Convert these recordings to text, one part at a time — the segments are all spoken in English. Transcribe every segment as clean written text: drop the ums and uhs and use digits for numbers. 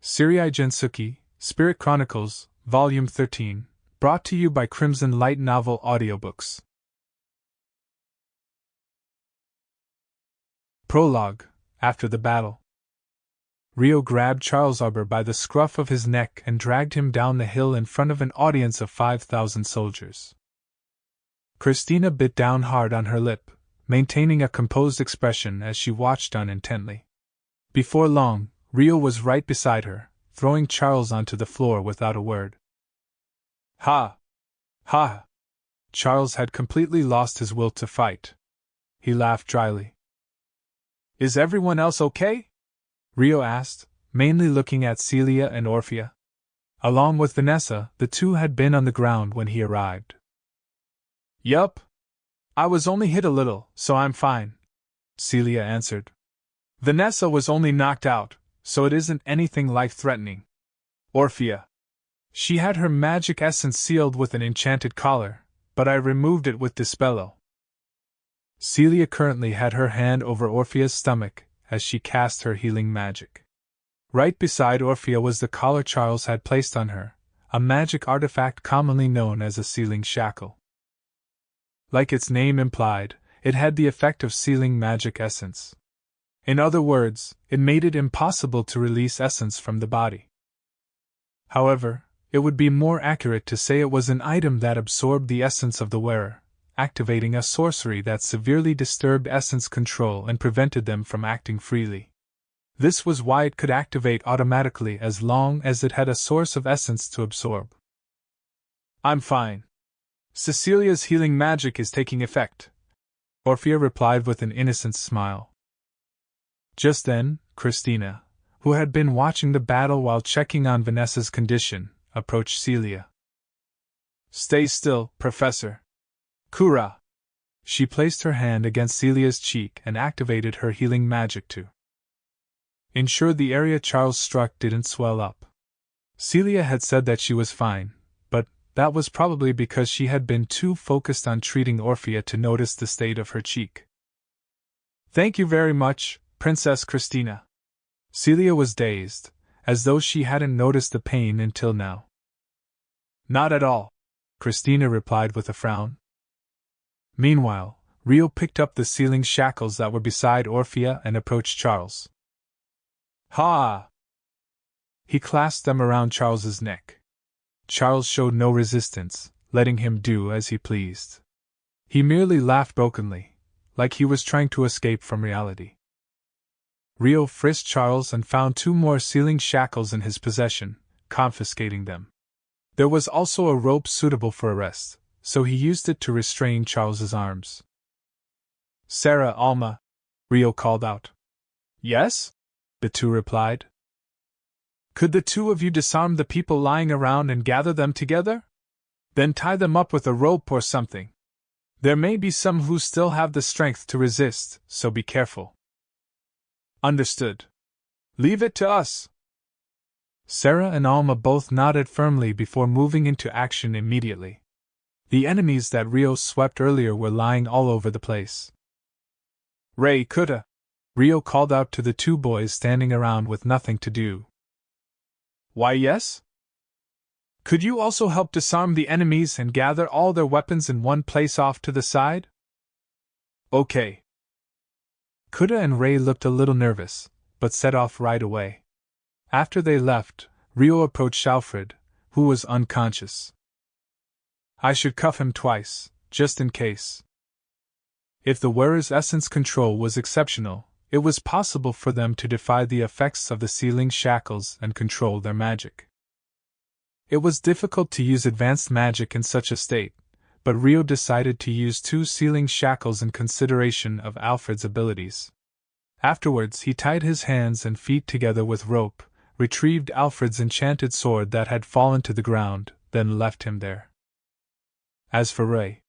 Serie Gensuki, Spirit Chronicles, Volume 13, brought to you by Crimson Light Novel Audiobooks. Prologue. After the battle, Rio grabbed Charles Arbor by the scruff of his neck and dragged him down the hill in front of an audience of 5,000 soldiers. Christina bit down hard on her lip, maintaining a composed expression as she watched on intently. Before long, Rio was right beside her, throwing Charles onto the floor without a word. Ha! Ha! Charles had completely lost his will to fight. He laughed dryly. Is everyone else okay? Rio asked, mainly looking at Celia and Arya. Along with Vanessa, the two had been on the ground when he arrived. Yup. I was only hit a little, so I'm fine, Celia answered. Vanessa was only knocked out, so it isn't anything life-threatening. Arya. She had her magic essence sealed with an enchanted collar, but I removed it with Dispello. Celia currently had her hand over Arya's stomach as she cast her healing magic. Right beside Arya was the collar Charles had placed on her, a magic artifact commonly known as a sealing shackle. Like its name implied, it had the effect of sealing magic essence. In other words, it made it impossible to release essence from the body. However, it would be more accurate to say it was an item that absorbed the essence of the wearer, activating a sorcery that severely disturbed essence control and prevented them from acting freely. This was why it could activate automatically as long as it had a source of essence to absorb. I'm fine. Cecilia's healing magic is taking effect, Arya replied with an innocent smile. Just then, Christina, who had been watching the battle while checking on Vanessa's condition, approached Celia. Stay still, Professor. Kura! She placed her hand against Celia's cheek and activated her healing magic to ensure the area Charles struck didn't swell up. Celia had said that she was fine, but that was probably because she had been too focused on treating Arya to notice the state of her cheek. Thank you very much, Princess Christina. Celia was dazed, as though she hadn't noticed the pain until now. Not at all, Christina replied with a frown. Meanwhile, Rio picked up the sealing shackles that were beside Arya and approached Charles. Ha! He clasped them around Charles's neck. Charles showed no resistance, letting him do as he pleased. He merely laughed brokenly, like he was trying to escape from reality. Rio frisked Charles and found 2 more sealing shackles in his possession, confiscating them. There was also a rope suitable for arrest, so he used it to restrain Charles's arms. Sarah, Alma, Rio called out. Yes? The two replied. Could the 2 of you disarm the people lying around and gather them together? Then tie them up with a rope or something. There may be some who still have the strength to resist, so be careful. Understood. Leave it to us. Sarah and Alma both nodded firmly before moving into action immediately. The enemies that Rio swept earlier were lying all over the place. Ray, Kuta! Rio called out to the 2 boys standing around with nothing to do. Why, yes? Could you also help disarm the enemies and gather all their weapons in one place off to the side? Okay. Kuta and Ray looked a little nervous, but set off right away. After they left, Rio approached Alfred, who was unconscious. I should cuff him twice, just in case. If the wearer's essence control was exceptional, it was possible for them to defy the effects of the sealing shackles and control their magic. It was difficult to use advanced magic in such a state, but Rio decided to use 2 sealing shackles in consideration of Alfred's abilities. Afterwards, he tied his hands and feet together with rope, retrieved Alfred's enchanted sword that had fallen to the ground, then left him there. As for Ray,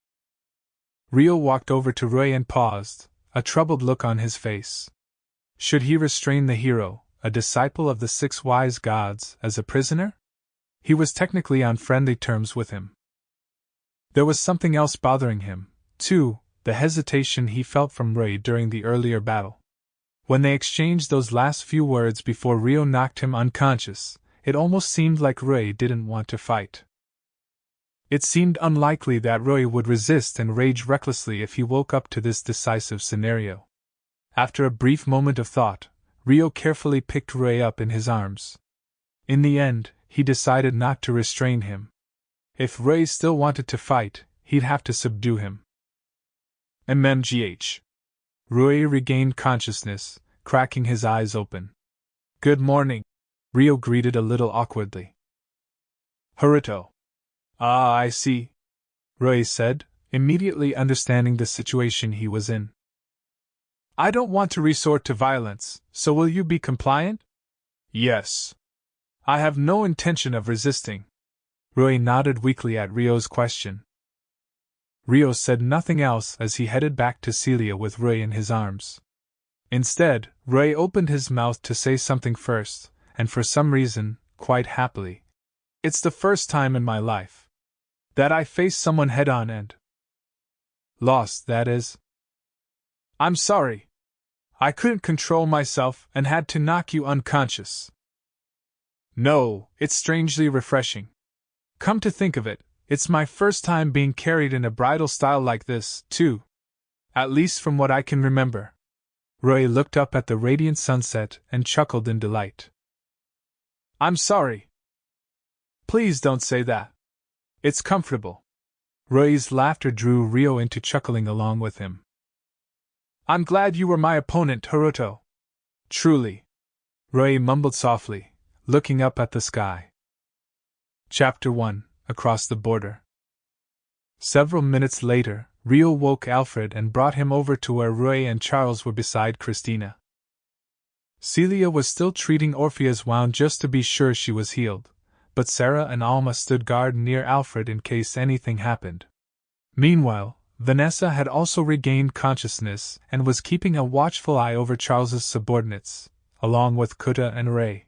Rio walked over to Ray and paused, a troubled look on his face. Should he restrain the hero, a disciple of the 6 wise gods, as a prisoner? He was technically on friendly terms with him. There was something else bothering him, too, the hesitation he felt from Ray during the earlier battle. When they exchanged those last few words before Rio knocked him unconscious, it almost seemed like Rui didn't want to fight. It seemed unlikely that Rui would resist and rage recklessly if he woke up to this decisive scenario. After a brief moment of thought, Rio carefully picked Rui up in his arms. In the end, he decided not to restrain him. If Rui still wanted to fight, he'd have to subdue him. MMGH. Rui regained consciousness, cracking his eyes open. "Good morning," Rio greeted a little awkwardly. "Haruto." "Ah, I see," Rui said, immediately understanding the situation he was in. "I don't want to resort to violence, so will you be compliant?" "Yes." "I have no intention of resisting." Rui nodded weakly at Rio's question. Rio said nothing else as he headed back to Celia with Rui in his arms. Instead, Rui opened his mouth to say something first, and for some reason, quite happily. "It's the first time in my life that I faced someone head-on and lost, that is. I'm sorry. I couldn't control myself and had to knock you unconscious." "No, it's strangely refreshing. Come to think of it, it's my first time being carried in a bridal style like this, too. At least from what I can remember." Rui looked up at the radiant sunset and chuckled in delight. "I'm sorry." "Please don't say that. It's comfortable." Rui's laughter drew Rio into chuckling along with him. "I'm glad you were my opponent, Haruto. Truly," Rui mumbled softly, looking up at the sky. Chapter 1: Across the Border. Several minutes later, Rio woke Alfred and brought him over to where Rui and Charles were beside Christina. Celia was still treating Orphea's wound just to be sure she was healed, but Sarah and Alma stood guard near Alfred in case anything happened. Meanwhile, Vanessa had also regained consciousness and was keeping a watchful eye over Charles's subordinates, along with Kuta and Ray.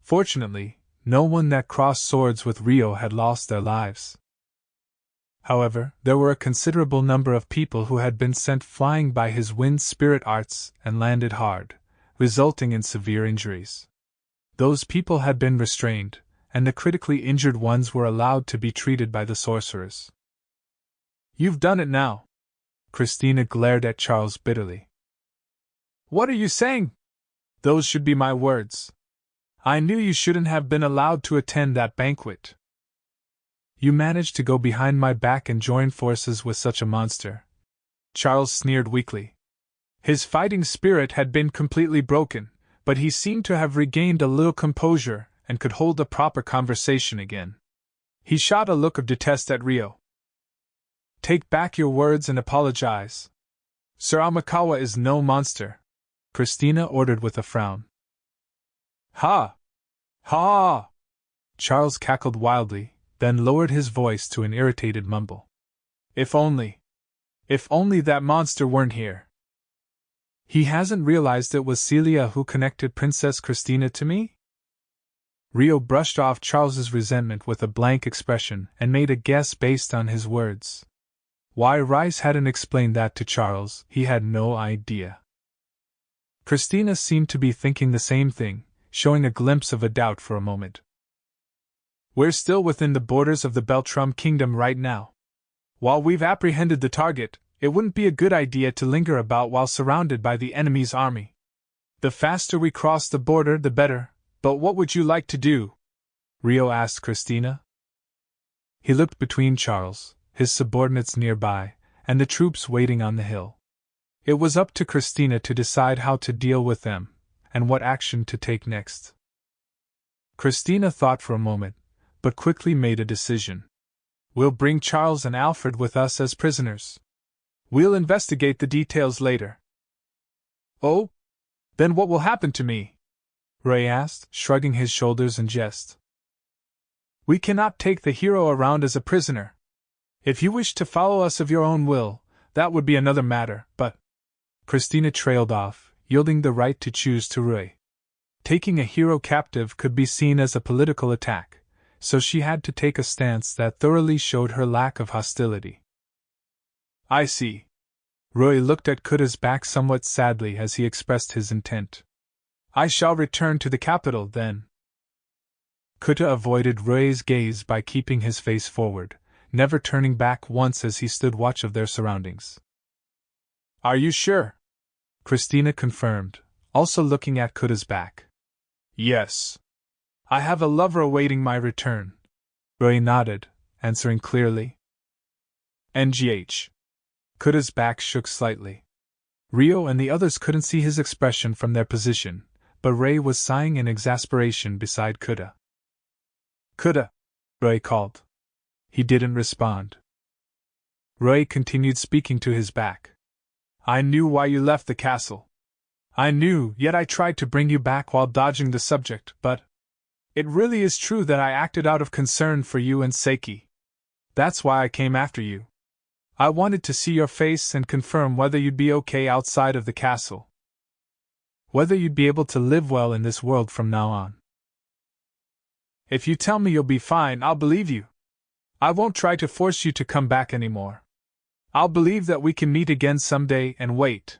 Fortunately, no one that crossed swords with Rio had lost their lives. However, there were a considerable number of people who had been sent flying by his wind spirit arts and landed hard, resulting in severe injuries. Those people had been restrained, and the critically injured ones were allowed to be treated by the sorcerers. "You've done it now." Christina glared at Charles bitterly. "What are you saying?" "Those should be my words. I knew you shouldn't have been allowed to attend that banquet. You managed to go behind my back and join forces with such a monster." Charles sneered weakly. His fighting spirit had been completely broken, but he seemed to have regained a little composure and could hold a proper conversation again. He shot a look of detest at Rio. "Take back your words and apologize. Sir Amakawa is no monster," Christina ordered with a frown. "Ha! Ha!" Charles cackled wildly, then lowered his voice to an irritated mumble. If only that monster weren't here." "He hasn't realized it was Celia who connected Princess Christina to me?" Rio brushed off Charles's resentment with a blank expression and made a guess based on his words. Why Rice hadn't explained that to Charles, he had no idea. Christina seemed to be thinking the same thing, showing a glimpse of a doubt for a moment. "We're still within the borders of the Beltrum Kingdom right now. While we've apprehended the target, it wouldn't be a good idea to linger about while surrounded by the enemy's army. The faster we cross the border, the better, but what would you like to do?" Rio asked Christina. He looked between Charles, his subordinates nearby, and the troops waiting on the hill. It was up to Christina to decide how to deal with them, and what action to take next. Christina thought for a moment, but quickly made a decision. "We'll bring Charles and Alfred with us as prisoners. We'll investigate the details later." "Oh? Then what will happen to me?" Ray asked, shrugging his shoulders in jest. "We cannot take the hero around as a prisoner. If you wish to follow us of your own will, that would be another matter, but—" Christina trailed off, yielding the right to choose to Ray. Taking a hero captive could be seen as a political attack, so she had to take a stance that thoroughly showed her lack of hostility. "I see," Roy looked at Kuda's back somewhat sadly as he expressed his intent. I shall return to the capital, then. Kuda avoided Roy's gaze by keeping his face forward, never turning back once as he stood watch of their surroundings. Are you sure? Christina confirmed, also looking at Kuda's back. Yes. I have a lover awaiting my return. Roy nodded, answering clearly. NGH. Kuda's back shook slightly. Rio and the others couldn't see his expression from their position, but Ray was sighing in exasperation beside Kuda. Kuda! Roy called. He didn't respond. Roy continued speaking to his back. I knew why you left the castle. I knew, yet I tried to bring you back while dodging the subject, but it really is true that I acted out of concern for you and Seiki. That's why I came after you. I wanted to see your face and confirm whether you'd be okay outside of the castle. Whether you'd be able to live well in this world from now on. If you tell me you'll be fine, I'll believe you. I won't try to force you to come back anymore. I'll believe that we can meet again someday and wait.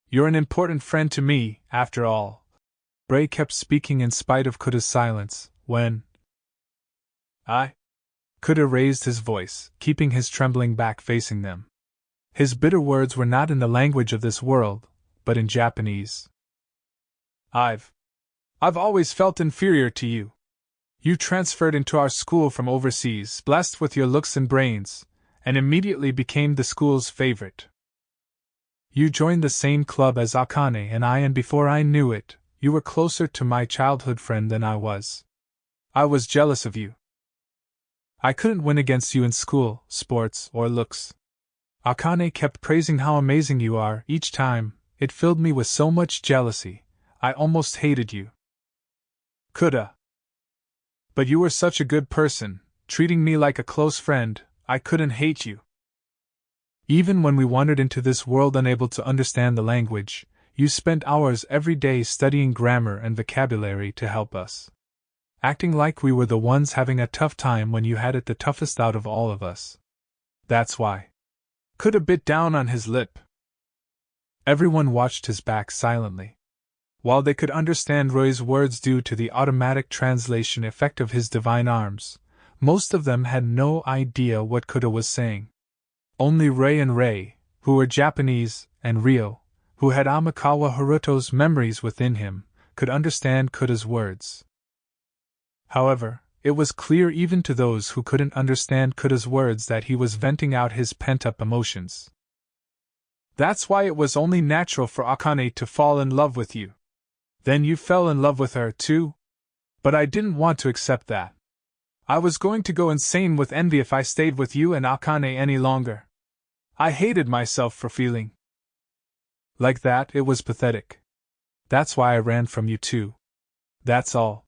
You're an important friend to me, after all. Ray kept speaking in spite of Kuda's silence, when Kuda raised his voice, keeping his trembling back facing them. His bitter words were not in the language of this world, but in Japanese. I've always felt inferior to you. You transferred into our school from overseas, blessed with your looks and brains, and immediately became the school's favorite. You joined the same club as Akane and I, and before I knew it, you were closer to my childhood friend than I was. I was jealous of you. I couldn't win against you in school, sports, or looks. Akane kept praising how amazing you are each time. It filled me with so much jealousy. I almost hated you. Kuda. But you were such a good person, treating me like a close friend. I couldn't hate you. Even when we wandered into this world unable to understand the language, you spent hours every day studying grammar and vocabulary to help us. Acting like we were the ones having a tough time when you had it the toughest out of all of us. That's why. Kuda bit down on his lip. Everyone watched his back silently. While they could understand Roy's words due to the automatic translation effect of his divine arms, most of them had no idea what Kuda was saying. Only Ray, who were Japanese, and Rio, who had Amikawa Haruto's memories within him, could understand Kuda's words. However, it was clear even to those who couldn't understand Kuda's words that he was venting out his pent-up emotions. That's why it was only natural for Akane to fall in love with you. Then you fell in love with her, too? But I didn't want to accept that. I was going to go insane with envy if I stayed with you and Akane any longer. I hated myself for feeling like that. It was pathetic. That's why I ran from you too. That's all.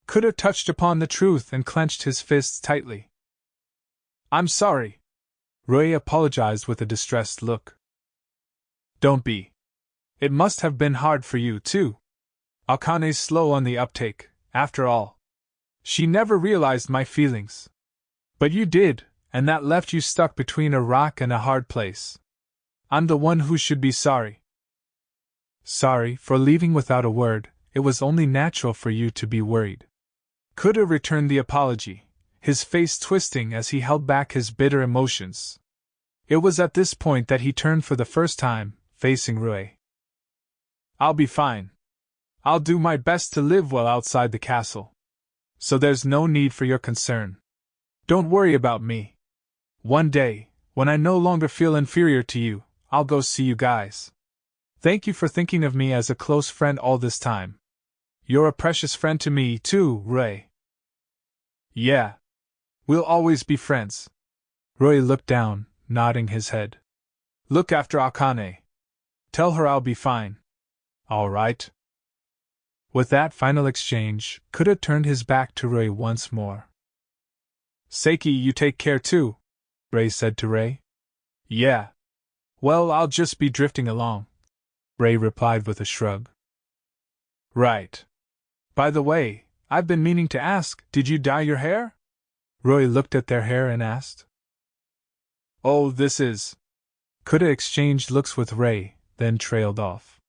Kuda touched upon the truth and clenched his fists tightly. I'm sorry. Roy apologized with a distressed look. Don't be. It must have been hard for you too. Akane's slow on the uptake, after all. She never realized my feelings. But you did, and that left you stuck between a rock and a hard place. I'm the one who should be sorry. Sorry for leaving without a word. It was only natural for you to be worried. Kuda returned the apology, his face twisting as he held back his bitter emotions. It was at this point that he turned for the first time, facing Rui. I'll be fine. I'll do my best to live well outside the castle. So there's no need for your concern. Don't worry about me. One day, when I no longer feel inferior to you, I'll go see you guys. Thank you for thinking of me as a close friend all this time. You're a precious friend to me, too, Ray. Yeah. We'll always be friends. Roy looked down, nodding his head. Look after Akane. Tell her I'll be fine. All right. With that final exchange, Kuda turned his back to Ray once more. Seiki, you take care too, Ray said to Ray. Yeah. Well, I'll just be drifting along, Ray replied with a shrug. Right. By the way, I've been meaning to ask, did you dye your hair? Roy looked at their hair and asked. Oh, this is... Kuda exchanged looks with Ray, then trailed off.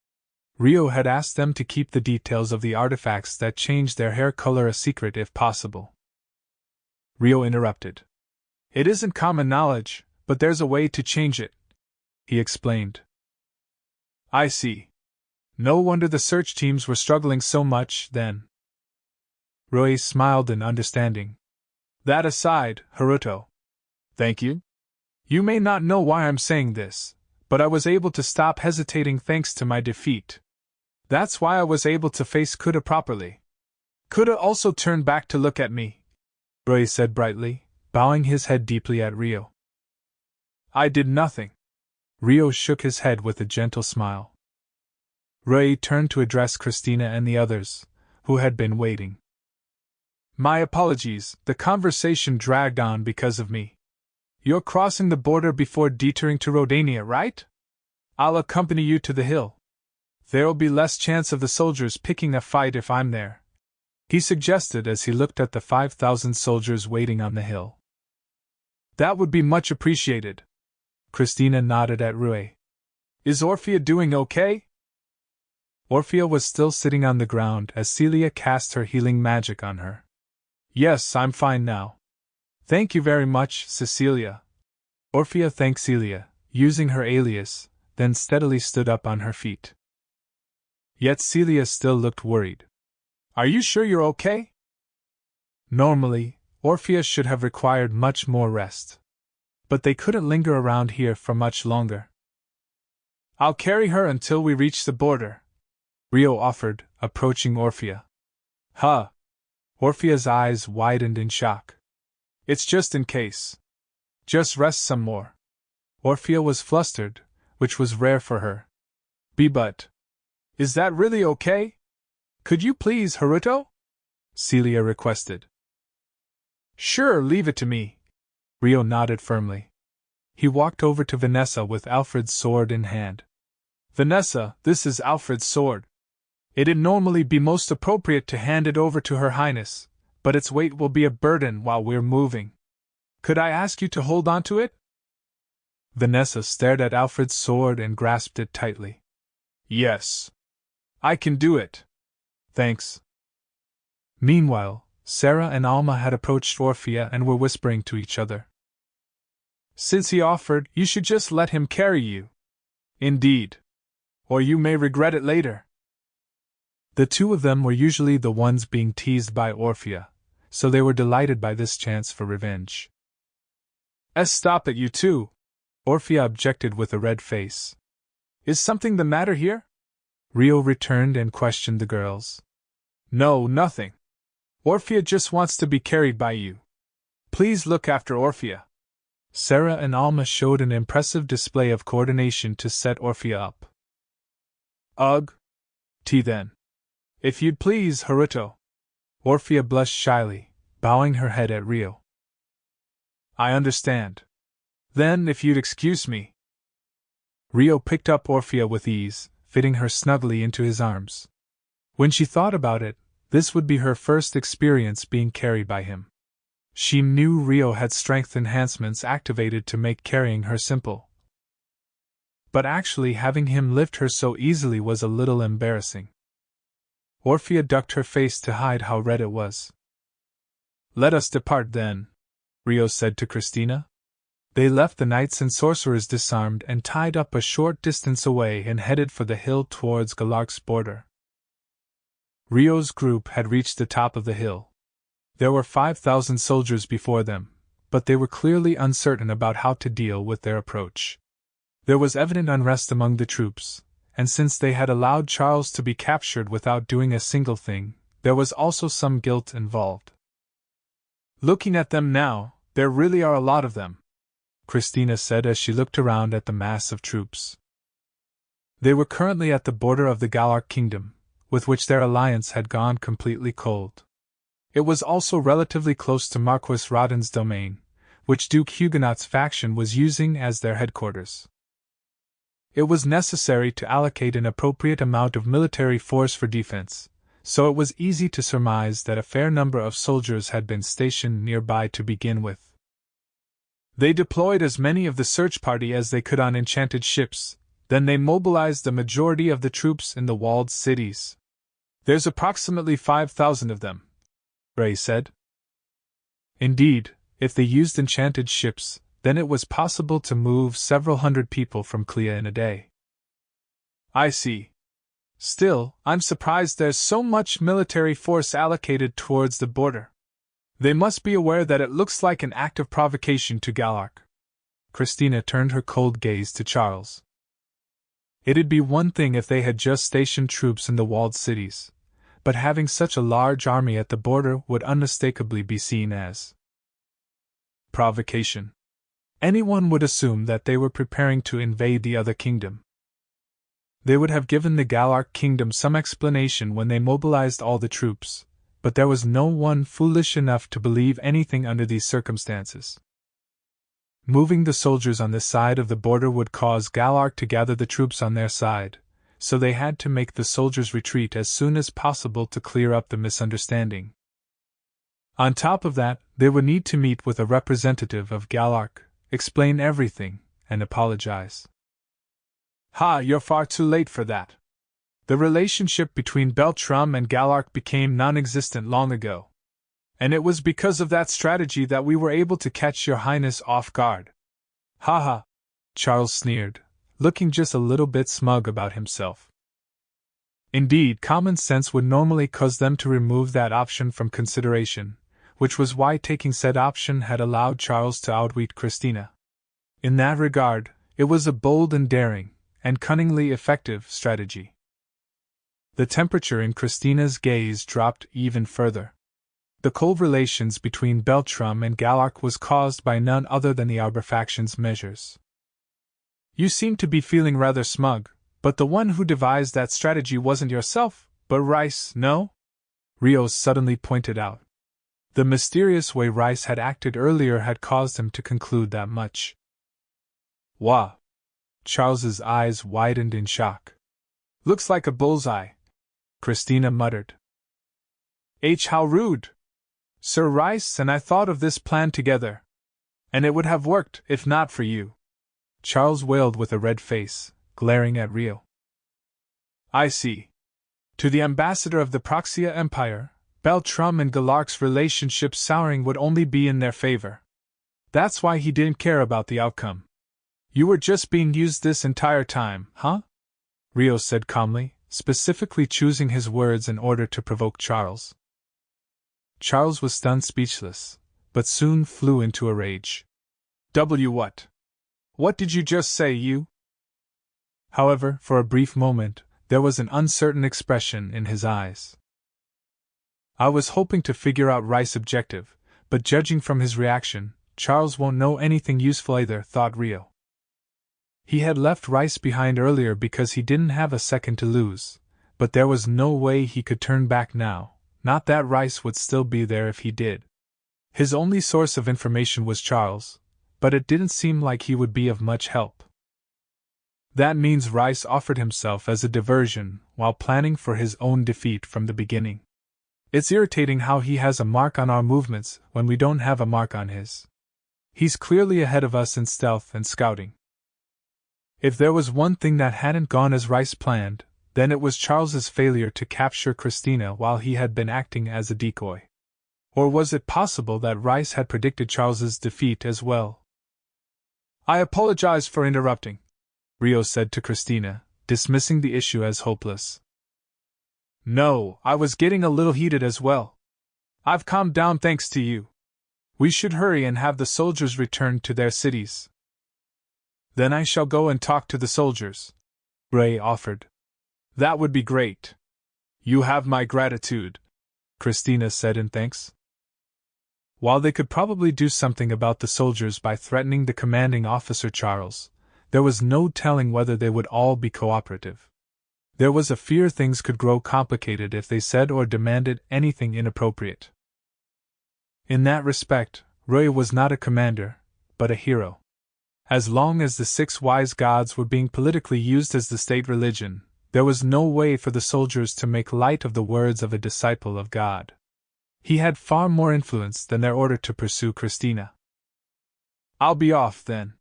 Rio had asked them to keep the details of the artifacts that changed their hair color a secret if possible. Rio interrupted. It isn't common knowledge, but there's a way to change it, he explained. I see. No wonder the search teams were struggling so much, then. Rui smiled in understanding. That aside, Haruto. Thank you. You may not know why I'm saying this, but I was able to stop hesitating thanks to my defeat. That's why I was able to face Kuda properly. Kuda also turned back to look at me, Rui said brightly, bowing his head deeply at Rio. I did nothing. Rio shook his head with a gentle smile. Rui turned to address Christina and the others, who had been waiting. My apologies, the conversation dragged on because of me. You're crossing the border before detouring to Rodania, right? I'll accompany you to the hill. There'll be less chance of the soldiers picking a fight if I'm there, he suggested as he looked at the 5,000 soldiers waiting on the hill. That would be much appreciated. Christina nodded at Rui. Is Orphea doing okay? Orphea was still sitting on the ground as Celia cast her healing magic on her. Yes, I'm fine now. Thank you very much, Cecilia. Orphea thanked Celia, using her alias, then steadily stood up on her feet. Yet Celia still looked worried. Are you sure you're okay? Normally, Orphea should have required much more rest. But they couldn't linger around here for much longer. I'll carry her until we reach the border, Rio offered, approaching Orphea. Huh. Orphea's eyes widened in shock. It's just in case. Just rest some more. Orphea was flustered, which was rare for her. But. Is that really okay? Could you please, Haruto? Celia requested. Sure, leave it to me. Rio nodded firmly. He walked over to Vanessa with Alfred's sword in hand. Vanessa, this is Alfred's sword. It'd normally be most appropriate to hand it over to Her Highness, but its weight will be a burden while we're moving. Could I ask you to hold on to it? Vanessa stared at Alfred's sword and grasped it tightly. Yes. I can do it. Thanks. Meanwhile, Sarah and Alma had approached Orphea and were whispering to each other. Since he offered, you should just let him carry you. Indeed. Or you may regret it later. The two of them were usually the ones being teased by Orphea, so they were delighted by this chance for revenge. Stop it, you two! Orphea objected with a red face. Is something the matter here? Rio returned and questioned the girls. No, nothing. Orphea just wants to be carried by you. Please look after Orphea. Sarah and Alma showed an impressive display of coordination to set Orphea up. Ugh. Then. If you'd please, Haruto. Orphea blushed shyly, bowing her head at Rio. I understand. Then, if you'd excuse me. Rio picked up Orphea with ease, fitting her snugly into his arms. When she thought about it, this would be her first experience being carried by him. She knew Rio had strength enhancements activated to make carrying her simple. But actually having him lift her so easily was a little embarrassing. Orphea ducked her face to hide how red it was. Let us depart then, Rio said to Christina. They left the knights and sorcerers disarmed and tied up a short distance away and headed for the hill towards Galark's border. Rio's group had reached the top of the hill. There were 5,000 soldiers before them, but they were clearly uncertain about how to deal with their approach. There was evident unrest among the troops, and since they had allowed Charles to be captured without doing a single thing, there was also some guilt involved. Looking at them now, there really are a lot of them, Christina said as she looked around at the mass of troops. They were currently at the border of the Galark kingdom, with which their alliance had gone completely cold. It was also relatively close to Marquis Rodin's domain, which Duke Huguenot's faction was using as their headquarters. It was necessary to allocate an appropriate amount of military force for defense, so it was easy to surmise that a fair number of soldiers had been stationed nearby to begin with. They deployed as many of the search party as they could on enchanted ships, then they mobilized the majority of the troops in the walled cities. There's approximately 5,000 of them, Ray said. Indeed, if they used enchanted ships, then it was possible to move several hundred people from Clea in a day. I see. Still, I'm surprised there's so much military force allocated towards the border. They must be aware that it looks like an act of provocation to Galark. Christina turned her cold gaze to Charles. It'd be one thing if they had just stationed troops in the walled cities, but having such a large army at the border would unmistakably be seen as provocation. Anyone would assume that they were preparing to invade the other kingdom. They would have given the Galark kingdom some explanation when they mobilized all the troops, but there was no one foolish enough to believe anything under these circumstances. Moving the soldiers on this side of the border would cause Galark to gather the troops on their side, so they had to make the soldiers retreat as soon as possible to clear up the misunderstanding. On top of that, they would need to meet with a representative of Galark, explain everything, and apologize. Ha, you're far too late for that. The relationship between Beltrum and Galark became non-existent long ago. And it was because of that strategy that we were able to catch your highness off guard. Ha ha, Charles sneered, looking just a little bit smug about himself. Indeed, common sense would normally cause them to remove that option from consideration, which was why taking said option had allowed Charles to outwit Christina. In that regard, it was a bold and daring, and cunningly effective strategy. The temperature in Christina's gaze dropped even further. The cold relations between Beltrum and Galark was caused by none other than the Arbor faction's measures. You seem to be feeling rather smug, but the one who devised that strategy wasn't yourself, but Rice, no? Rios suddenly pointed out. The mysterious way Rice had acted earlier had caused him to conclude that much. Wah! Charles's eyes widened in shock. Looks like a bullseye, Christina muttered. How rude! Sir Rice and I thought of this plan together. And it would have worked, if not for you. Charles wailed with a red face, glaring at Rio. I see. To the ambassador of the Proxia Empire, Beltrum and Galark's relationship souring would only be in their favor. That's why he didn't care about the outcome. You were just being used this entire time, huh? Rio said calmly, specifically choosing his words in order to provoke Charles. Charles was stunned speechless, but soon flew into a rage. What? What did you just say, you? However, for a brief moment, there was an uncertain expression in his eyes. I was hoping to figure out Rice's objective, but judging from his reaction, Charles won't know anything useful either, thought Rio. He had left Rice behind earlier because he didn't have a second to lose, but there was no way he could turn back now, not that Rice would still be there if he did. His only source of information was Charles, but it didn't seem like he would be of much help. That means Rice offered himself as a diversion while planning for his own defeat from the beginning. It's irritating how he has a mark on our movements when we don't have a mark on his. He's clearly ahead of us in stealth and scouting. If there was one thing that hadn't gone as Rice planned, then it was Charles's failure to capture Christina while he had been acting as a decoy. Or was it possible that Rice had predicted Charles's defeat as well? I apologize for interrupting, Rio said to Christina, dismissing the issue as hopeless. No, I was getting a little heated as well. I've calmed down thanks to you. We should hurry and have the soldiers return to their cities. Then I shall go and talk to the soldiers, Ray offered. That would be great. You have my gratitude, Christina said in thanks. While they could probably do something about the soldiers by threatening the commanding officer Charles, there was no telling whether they would all be cooperative. There was a fear things could grow complicated if they said or demanded anything inappropriate. In that respect, Ray was not a commander, but a hero. As long as the 6 wise gods were being politically used as the state religion, there was no way for the soldiers to make light of the words of a disciple of God. He had far more influence than their order to pursue Christina. I'll be off then.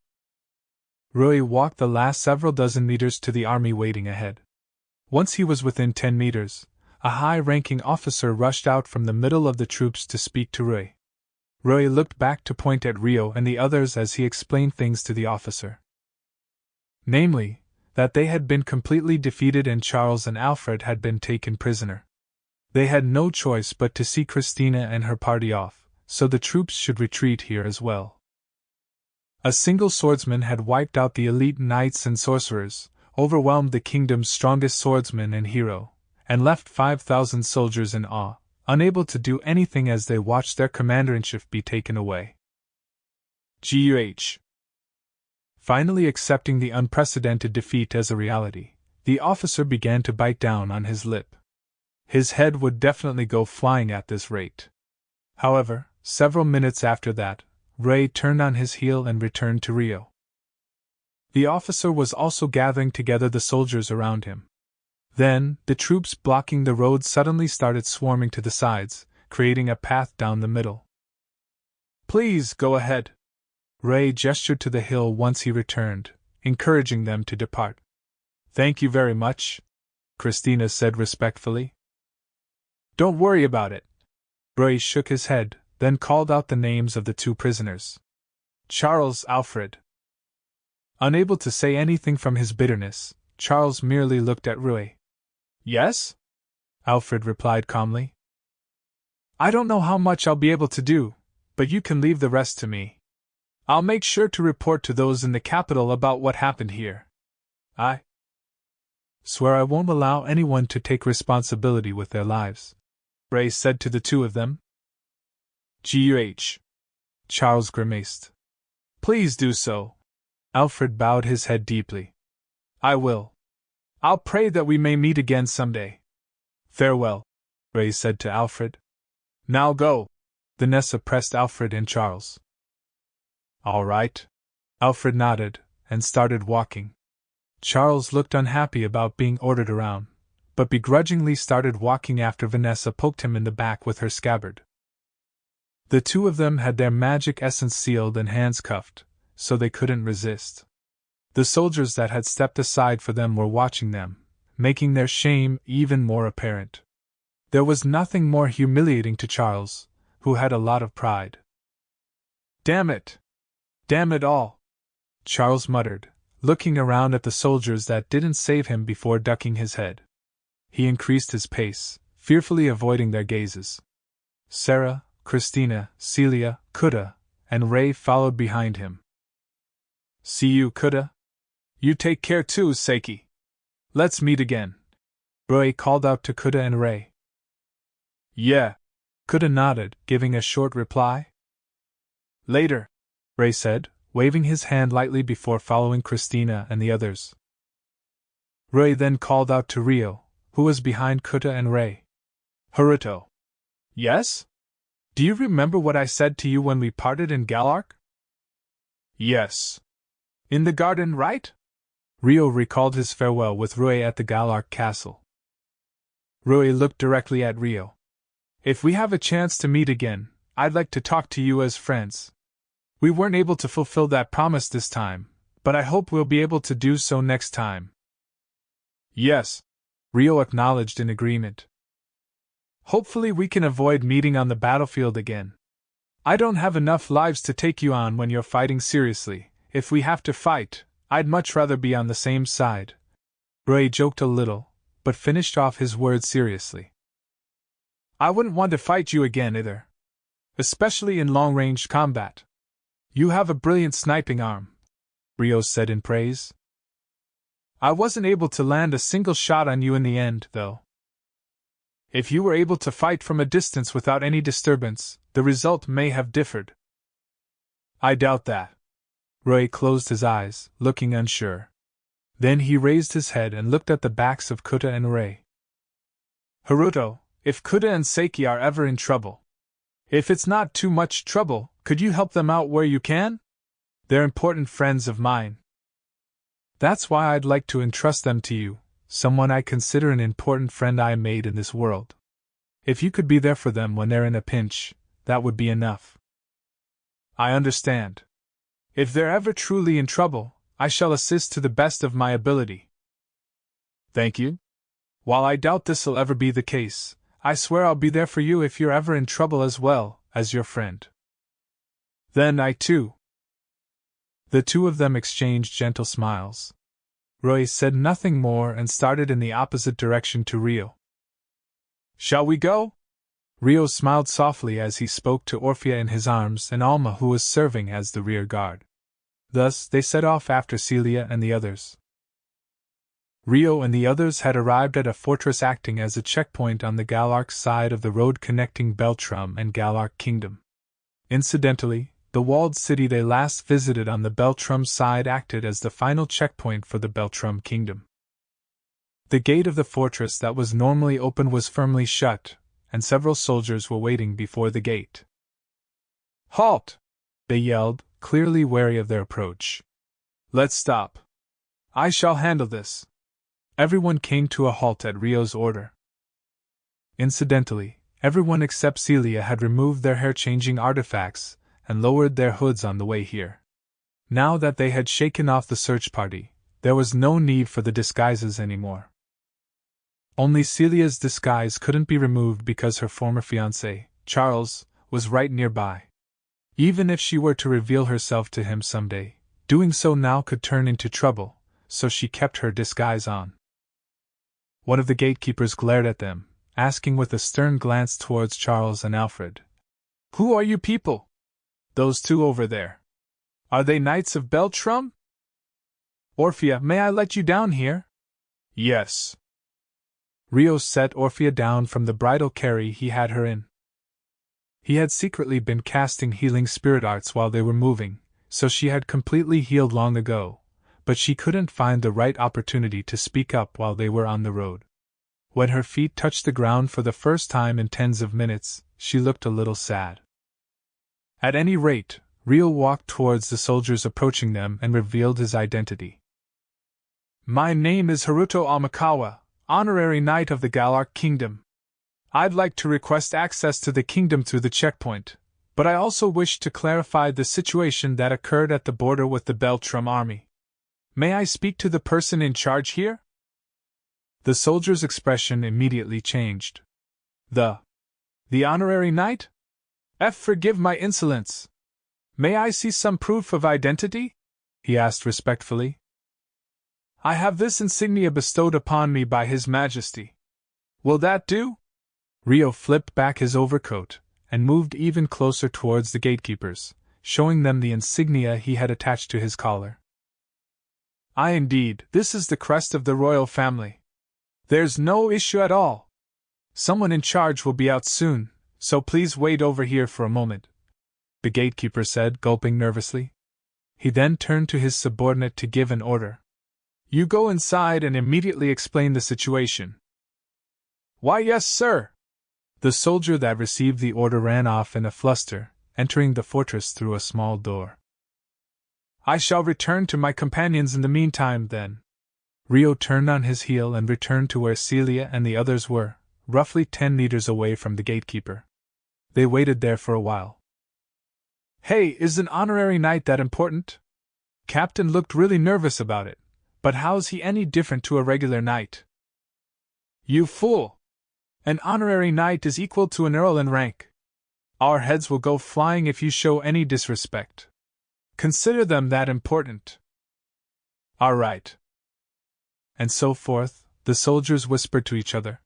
Rui walked the last several dozen meters to the army waiting ahead. Once he was within 10 meters, a high-ranking officer rushed out from the middle of the troops to speak to Rui. Rui looked back to point at Rio and the others as he explained things to the officer. Namely, that they had been completely defeated and Charles and Alfred had been taken prisoner. They had no choice but to see Christina and her party off, so the troops should retreat here as well. A single swordsman had wiped out the elite knights and sorcerers, overwhelmed the kingdom's strongest swordsman and hero, and left 5,000 soldiers in awe, unable to do anything as they watched their commander-in-chief be taken away. Guh. Finally accepting the unprecedented defeat as a reality, the officer began to bite down on his lip. His head would definitely go flying at this rate. However, several minutes after that, Ray turned on his heel and returned to Rio. The officer was also gathering together the soldiers around him. Then, the troops blocking the road suddenly started swarming to the sides, creating a path down the middle. Please go ahead. Ray gestured to the hill once he returned, encouraging them to depart. Thank you very much, Christina said respectfully. Don't worry about it. Ray shook his head, then called out the names of the two prisoners. Charles, Alfred. Unable to say anything from his bitterness, Charles merely looked at Rui. Yes? Alfred replied calmly. I don't know how much I'll be able to do, but you can leave the rest to me. I'll make sure to report to those in the capital about what happened here. I swear I won't allow anyone to take responsibility with their lives, Ray said to the two of them. Guh. Charles grimaced. Please do so. Alfred bowed his head deeply. I will. I'll pray that we may meet again someday. Farewell, Ray said to Alfred. Now go. Vanessa pressed Alfred and Charles. All right. Alfred nodded, and started walking. Charles looked unhappy about being ordered around, but begrudgingly started walking after Vanessa poked him in the back with her scabbard. The two of them had their magic essence sealed and hands cuffed, so they couldn't resist. The soldiers that had stepped aside for them were watching them, making their shame even more apparent. There was nothing more humiliating to Charles, who had a lot of pride. Damn it! Damn it all! Charles muttered, looking around at the soldiers that didn't save him before ducking his head. He increased his pace, fearfully avoiding their gazes. Sarah, Christina, Celia, Kuda, and Ray followed behind him. See you, Kuda. You take care too, Seiki. Let's meet again. Ray called out to Kuda and Ray. Yeah. Kuda nodded, giving a short reply. Later, Ray said, waving his hand lightly before following Christina and the others. Ray then called out to Rio, who was behind Kuda and Ray. Haruto. Yes? Do you remember what I said to you when we parted in Galark? Yes. In the garden, right? Rio recalled his farewell with Rui at the Galark castle. Rui looked directly at Rio. If we have a chance to meet again, I'd like to talk to you as friends. We weren't able to fulfill that promise this time, but I hope we'll be able to do so next time. Yes, Rio acknowledged in agreement. Hopefully we can avoid meeting on the battlefield again. I don't have enough lives to take you on when you're fighting seriously. If we have to fight, I'd much rather be on the same side. Ray joked a little, but finished off his words seriously. I wouldn't want to fight you again either. Especially in long-range combat. You have a brilliant sniping arm, Rio said in praise. I wasn't able to land a single shot on you in the end, though. If you were able to fight from a distance without any disturbance, the result may have differed. I doubt that. Ray closed his eyes, looking unsure. Then he raised his head and looked at the backs of Kuta and Ray. Haruto, if Kuta and Seiki are ever in trouble, if it's not too much trouble, could you help them out where you can? They're important friends of mine. That's why I'd like to entrust them to you, someone I consider an important friend I made in this world. If you could be there for them when they're in a pinch, that would be enough. I understand. If they're ever truly in trouble, I shall assist to the best of my ability. Thank you. While I doubt this'll ever be the case, I swear I'll be there for you if you're ever in trouble as well as your friend. Then I too. The two of them exchanged gentle smiles. Roy said nothing more and started in the opposite direction to Rio. Shall we go? Rio smiled softly as he spoke to Orphea in his arms and Alma, who was serving as the rear guard. Thus they set off after Celia and the others. Rio and the others had arrived at a fortress acting as a checkpoint on the Galark side of the road connecting Beltrum and Galark Kingdom. Incidentally, the walled city they last visited on the Beltrum side acted as the final checkpoint for the Beltrum Kingdom. The gate of the fortress that was normally open was firmly shut, and several soldiers were waiting before the gate. Halt! They yelled, clearly wary of their approach. Let's stop. I shall handle this. Everyone came to a halt at Rio's order. Incidentally, everyone except Celia had removed their hair-changing artifacts and lowered their hoods on the way here. Now that they had shaken off the search party, there was no need for the disguises anymore. Only Celia's disguise couldn't be removed because her former fiancé, Charles, was right nearby. Even if she were to reveal herself to him someday, doing so now could turn into trouble, so she kept her disguise on. One of the gatekeepers glared at them, asking with a stern glance towards Charles and Alfred. Who are you people? Those two over there. Are they Knights of Beltrum? Orphea, may I let you down here? Yes. Rio set Orphea down from the bridal carry he had her in. He had secretly been casting healing spirit arts while they were moving, so she had completely healed long ago, but she couldn't find the right opportunity to speak up while they were on the road. When her feet touched the ground for the first time in tens of minutes, she looked a little sad. At any rate, Rio walked towards the soldiers approaching them and revealed his identity. My name is Haruto Amakawa, Honorary Knight of the Galark Kingdom. I'd like to request access to the kingdom through the checkpoint, but I also wish to clarify the situation that occurred at the border with the Beltrum army. May I speak to the person in charge here? The soldier's expression immediately changed. The Honorary Knight? Forgive my insolence. May I see some proof of identity? He asked respectfully. I have this insignia bestowed upon me by His Majesty. Will that do? Rio flipped back his overcoat and moved even closer towards the gatekeepers, showing them the insignia he had attached to his collar. Aye, indeed, this is the crest of the royal family. There's no issue at all. Someone in charge will be out soon, so please wait over here for a moment, the gatekeeper said, gulping nervously. He then turned to his subordinate to give an order. You go inside and immediately explain the situation. Why, yes, sir. The soldier that received the order ran off in a fluster, entering the fortress through a small door. I shall return to my companions in the meantime, then. Rio turned on his heel and returned to where Celia and the others were, roughly 10 meters away from the gatekeeper. They waited there for a while. Hey, is an honorary knight that important? Captain looked really nervous about it, but how's he any different to a regular knight? You fool! An honorary knight is equal to an earl in rank. Our heads will go flying if you show any disrespect. Consider them that important. All right. And so forth, the soldiers whispered to each other.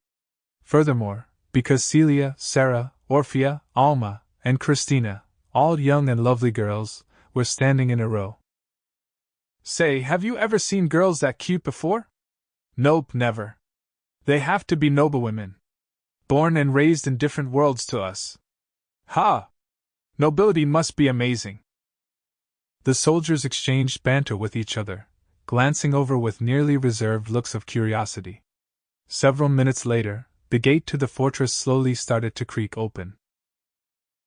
Furthermore, because Celia, Sarah, Orphea, Alma, and Christina, all young and lovely girls, were standing in a row. Say, have you ever seen girls that cute before? Nope, never. They have to be noblewomen. Born and raised in different worlds to us. Ha! Nobility must be amazing. The soldiers exchanged banter with each other, glancing over with nearly reserved looks of curiosity. Several minutes later, the gate to the fortress slowly started to creak open.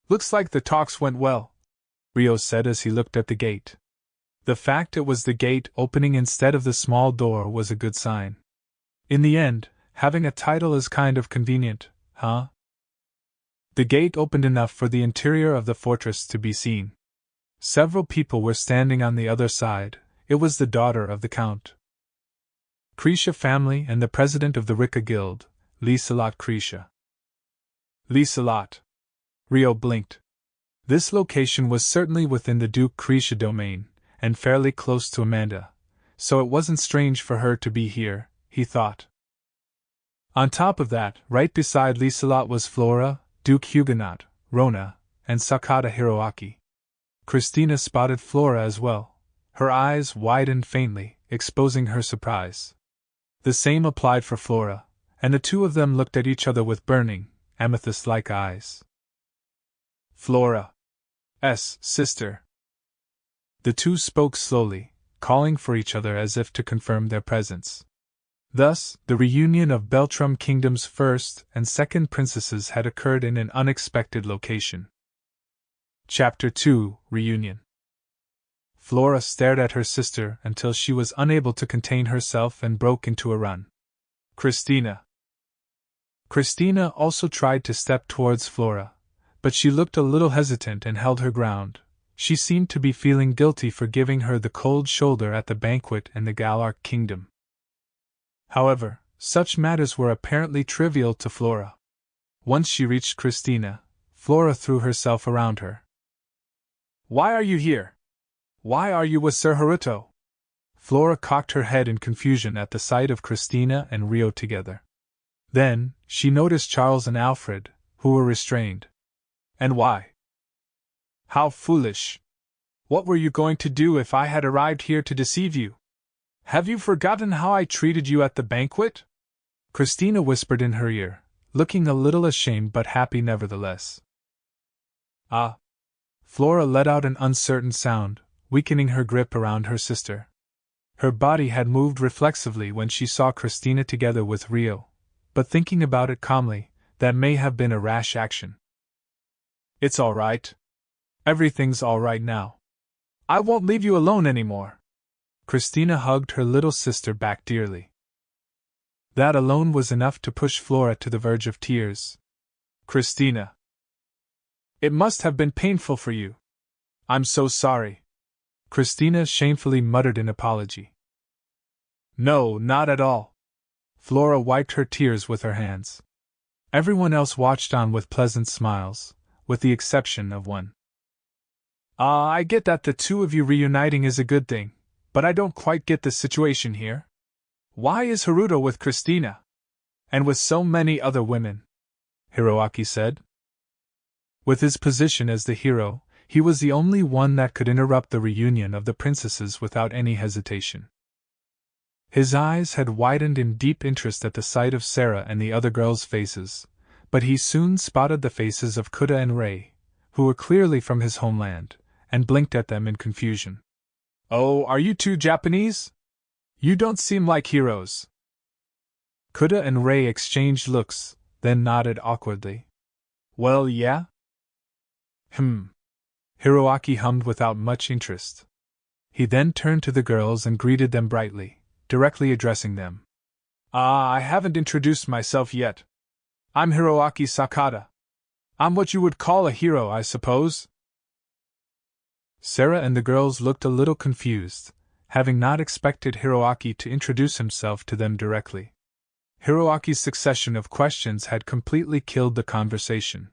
Looks like the talks went well, Rio said as he looked at the gate. The fact it was the gate opening instead of the small door was a good sign. In the end, having a title is kind of convenient, huh? The gate opened enough for the interior of the fortress to be seen. Several people were standing on the other side. It was the daughter of the Count Krisha family and the president of the Rika Guild, Lieselot Krisha. Lieselot. Rio blinked. This location was certainly within the Duke Krisha domain, and fairly close to Amanda, so it wasn't strange for her to be here, he thought. On top of that, right beside Lieselot was Flora, Duke Huguenot, Rona, and Sakata Hiroaki. Christina spotted Flora as well. Her eyes widened faintly, exposing her surprise. The same applied for Flora, and the two of them looked at each other with burning, amethyst-like eyes. Flora's sister. The two spoke slowly, calling for each other as if to confirm their presence. Thus, the reunion of Beltrum Kingdom's first and second princesses had occurred in an unexpected location. Chapter 2: Reunion. Flora stared at her sister until she was unable to contain herself and broke into a run. Christina also tried to step towards Flora, but she looked a little hesitant and held her ground. She seemed to be feeling guilty for giving her the cold shoulder at the banquet in the Galark Kingdom. However, such matters were apparently trivial to Flora. Once she reached Christina, Flora threw herself around her. "Why are you here? Why are you with Sir Haruto?" Flora cocked her head in confusion at the sight of Christina and Rio together. Then, she noticed Charles and Alfred, who were restrained. "And why?" "How foolish! What were you going to do if I had arrived here to deceive you? Have you forgotten how I treated you at the banquet?" Christina whispered in her ear, looking a little ashamed but happy nevertheless. "Ah!" Flora let out an uncertain sound, weakening her grip around her sister. Her body had moved reflexively when she saw Christina together with Rio, but thinking about it calmly, that may have been a rash action. "It's all right. Everything's all right now. I won't leave you alone anymore." Christina hugged her little sister back dearly. That alone was enough to push Flora to the verge of tears. "Christina, it must have been painful for you. I'm so sorry." Christina shamefully muttered an apology. "No, not at all." Flora wiped her tears with her hands. Everyone else watched on with pleasant smiles, with the exception of one. "I get that the two of you reuniting is a good thing, but I don't quite get the situation here. Why is Haruto with Christina? And with so many other women?" Hiroaki said. With his position as the hero, he was the only one that could interrupt the reunion of the princesses without any hesitation. His eyes had widened in deep interest at the sight of Sarah and the other girls' faces, but he soon spotted the faces of Kuda and Rei, who were clearly from his homeland, and blinked at them in confusion. "Oh, are you two Japanese? You don't seem like heroes." Kuda and Rei exchanged looks, then nodded awkwardly. "Well, yeah." Hiroaki hummed without much interest. He then turned to the girls and greeted them brightly, directly addressing them. "I haven't introduced myself yet. I'm Hiroaki Sakata. I'm what you would call a hero, I suppose." Sarah and the girls looked a little confused, having not expected Hiroaki to introduce himself to them directly. Hiroaki's succession of questions had completely killed the conversation.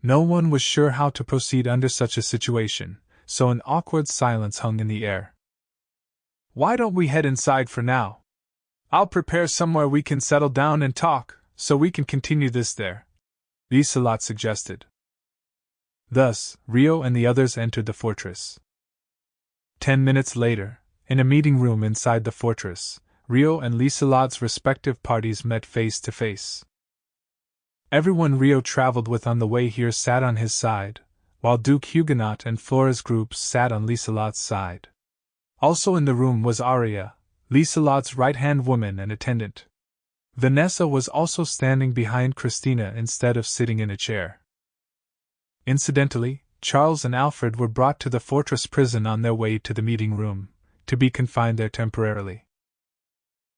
No one was sure how to proceed under such a situation, so an awkward silence hung in the air. "Why don't we head inside for now? I'll prepare somewhere we can settle down and talk, so we can continue this there," Lieselot suggested. Thus, Rio and the others entered the fortress. 10 minutes later, in a meeting room inside the fortress, Rio and Lieselot's respective parties met face to face. Everyone Rio traveled with on the way here sat on his side, while Duke Huguenot and Flora's groups sat on Lieselot's side. Also in the room was Arya, Lieselot's right-hand woman and attendant. Vanessa was also standing behind Christina instead of sitting in a chair. Incidentally, Charles and Alfred were brought to the fortress prison on their way to the meeting room, to be confined there temporarily.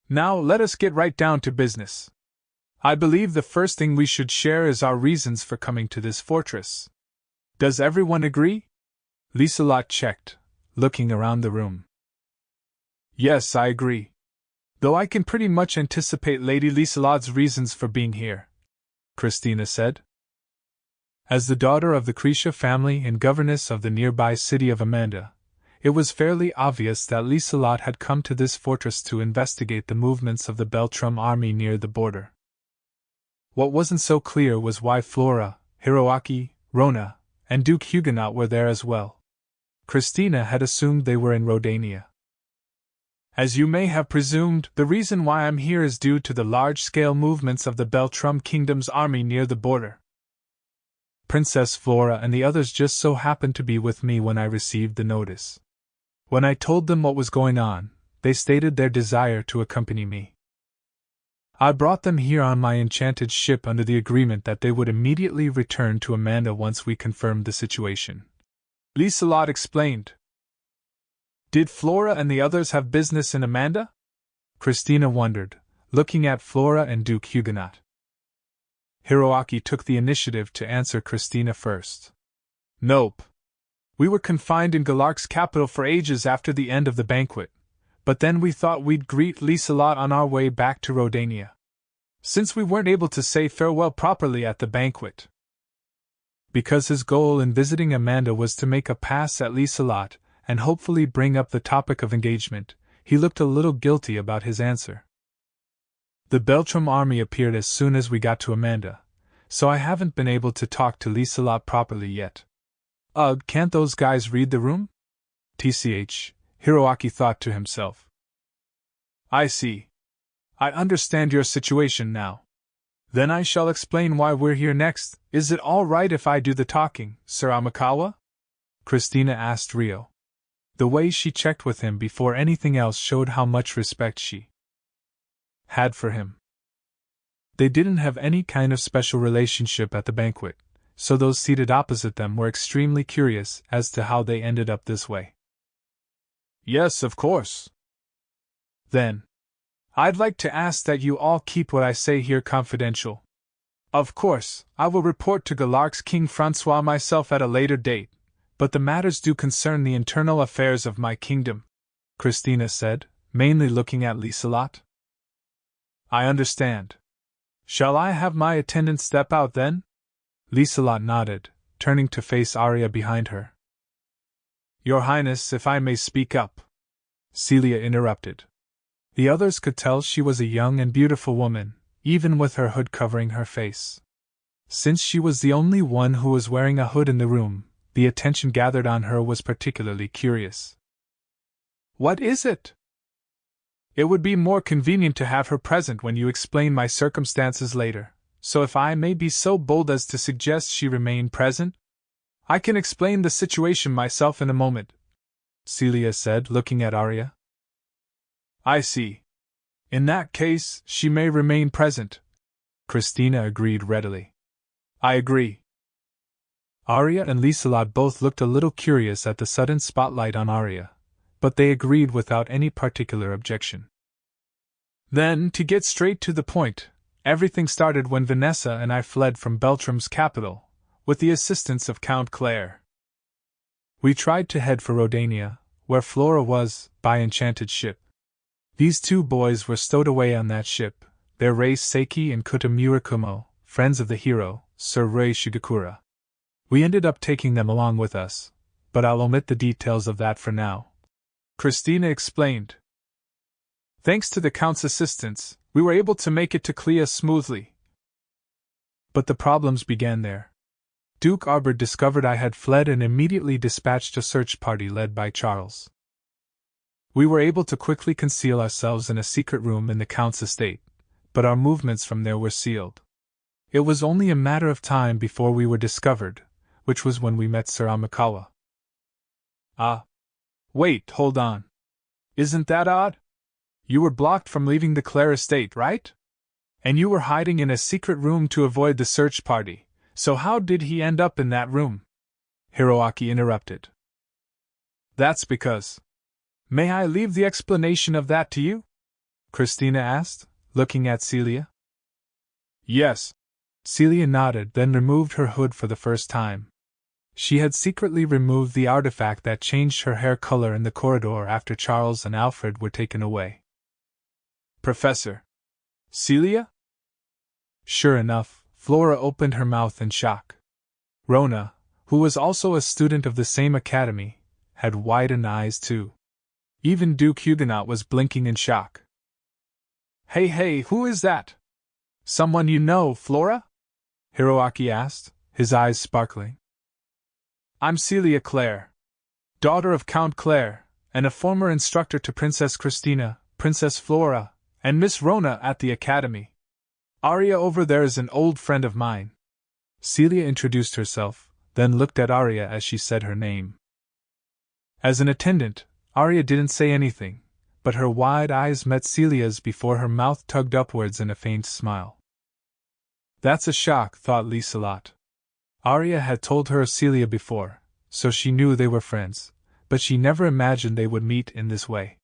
"Now let us get right down to business. I believe the first thing we should share is our reasons for coming to this fortress. Does everyone agree?" Lieselot checked, looking around the room. Yes, I agree. Though I can pretty much anticipate Lady Lieselot's reasons for being here, Christina said. As the daughter of the Krisha family and governess of the nearby city of Amanda, it was fairly obvious that Lieselot had come to this fortress to investigate the movements of the Beltrum army near the border. What wasn't so clear was why Flora, Hiroaki, Rona, and Duke Huguenot were there as well. Christina had assumed they were in Rodania. As you may have presumed, the reason why I'm here is due to the large-scale movements of the Beltrum Kingdom's army near the border. Princess Flora and the others just so happened to be with me when I received the notice. When I told them what was going on, they stated their desire to accompany me. I brought them here on my enchanted ship under the agreement that they would immediately return to Amanda once we confirmed the situation. Lieselot explained. Did Flora and the others have business in Amanda? Christina wondered, looking at Flora and Duke Huguenot. Hiroaki took the initiative to answer Christina first. Nope. We were confined in Galark's capital for ages after the end of the banquet, but then we thought we'd greet Lieselot on our way back to Rodania. Since we weren't able to say farewell properly at the banquet. Because his goal in visiting Amanda was to make a pass at Lieselot and hopefully bring up the topic of engagement, he looked a little guilty about his answer. The Beltrum army appeared as soon as we got to Amanda, so I haven't been able to talk to Lieselot properly yet. Ugh, can't those guys read the room? TCH, Hiroaki thought to himself. I see. I understand your situation now. Then I shall explain why we're here next. Is it all right if I do the talking, Sir Amikawa? Christina asked Rio. The way she checked with him before anything else showed how much respect she had for him. They didn't have any kind of special relationship at the banquet, so those seated opposite them were extremely curious as to how they ended up this way. Yes, of course. Then, I'd like to ask that you all keep what I say here confidential. Of course, I will report to Galark's King Francois myself at a later date, but the matters do concern the internal affairs of my kingdom, Christina said, mainly looking at Lieselot. I understand. Shall I have my attendant step out then? Lieselot nodded, turning to face Arya behind her. Your Highness, if I may speak up, Celia interrupted. The others could tell she was a young and beautiful woman, even with her hood covering her face. Since she was the only one who was wearing a hood in the room, the attention gathered on her was particularly curious. What is it? It would be more convenient to have her present when you explain my circumstances later, so if I may be so bold as to suggest she remain present? I can explain the situation myself in a moment, Celia said, looking at Arya. I see. In that case, she may remain present, Christina agreed readily. I agree. Arya and Lieselot both looked a little curious at the sudden spotlight on Arya, but they agreed without any particular objection. Then, to get straight to the point, everything started when Vanessa and I fled from Beltrum's capital, with the assistance of Count Clare. We tried to head for Rodania, where Flora was, by enchanted ship. These two boys were stowed away on that ship, their race Seiki and Kuta Murakumo, friends of the hero, Sir Rei Shigakura. We ended up taking them along with us, but I'll omit the details of that for now. Christina explained. Thanks to the Count's assistance, we were able to make it to Clea smoothly. But the problems began there. Duke Arbor discovered I had fled and immediately dispatched a search party led by Charles. We were able to quickly conceal ourselves in a secret room in the Count's estate, but our movements from there were sealed. It was only a matter of time before we were discovered, which was when we met Sir Amikawa. Ah. Wait, hold on. Isn't that odd? You were blocked from leaving the Clare estate, right? And you were hiding in a secret room to avoid the search party, so how did he end up in that room? Hiroaki interrupted. That's because. May I leave the explanation of that to you? Christina asked, looking at Celia. Yes. Celia nodded, then removed her hood for the first time. She had secretly removed the artifact that changed her hair color in the corridor after Charles and Alfred were taken away. Professor! Celia? Sure enough, Flora opened her mouth in shock. Rona, who was also a student of the same academy, had widened eyes too. Even Duke Huguenot was blinking in shock. Hey, who is that? Someone you know, Flora? Hiroaki asked, his eyes sparkling. I'm Celia Clare, daughter of Count Clare, and a former instructor to Princess Christina, Princess Flora, and Miss Rona at the academy. Arya over there is an old friend of mine. Celia introduced herself, then looked at Arya as she said her name. As an attendant, Arya didn't say anything, but her wide eyes met Celia's before her mouth tugged upwards in a faint smile. That's a shock, thought Liselot. Arya had told her of Celia before, so she knew they were friends, but she never imagined they would meet in this way.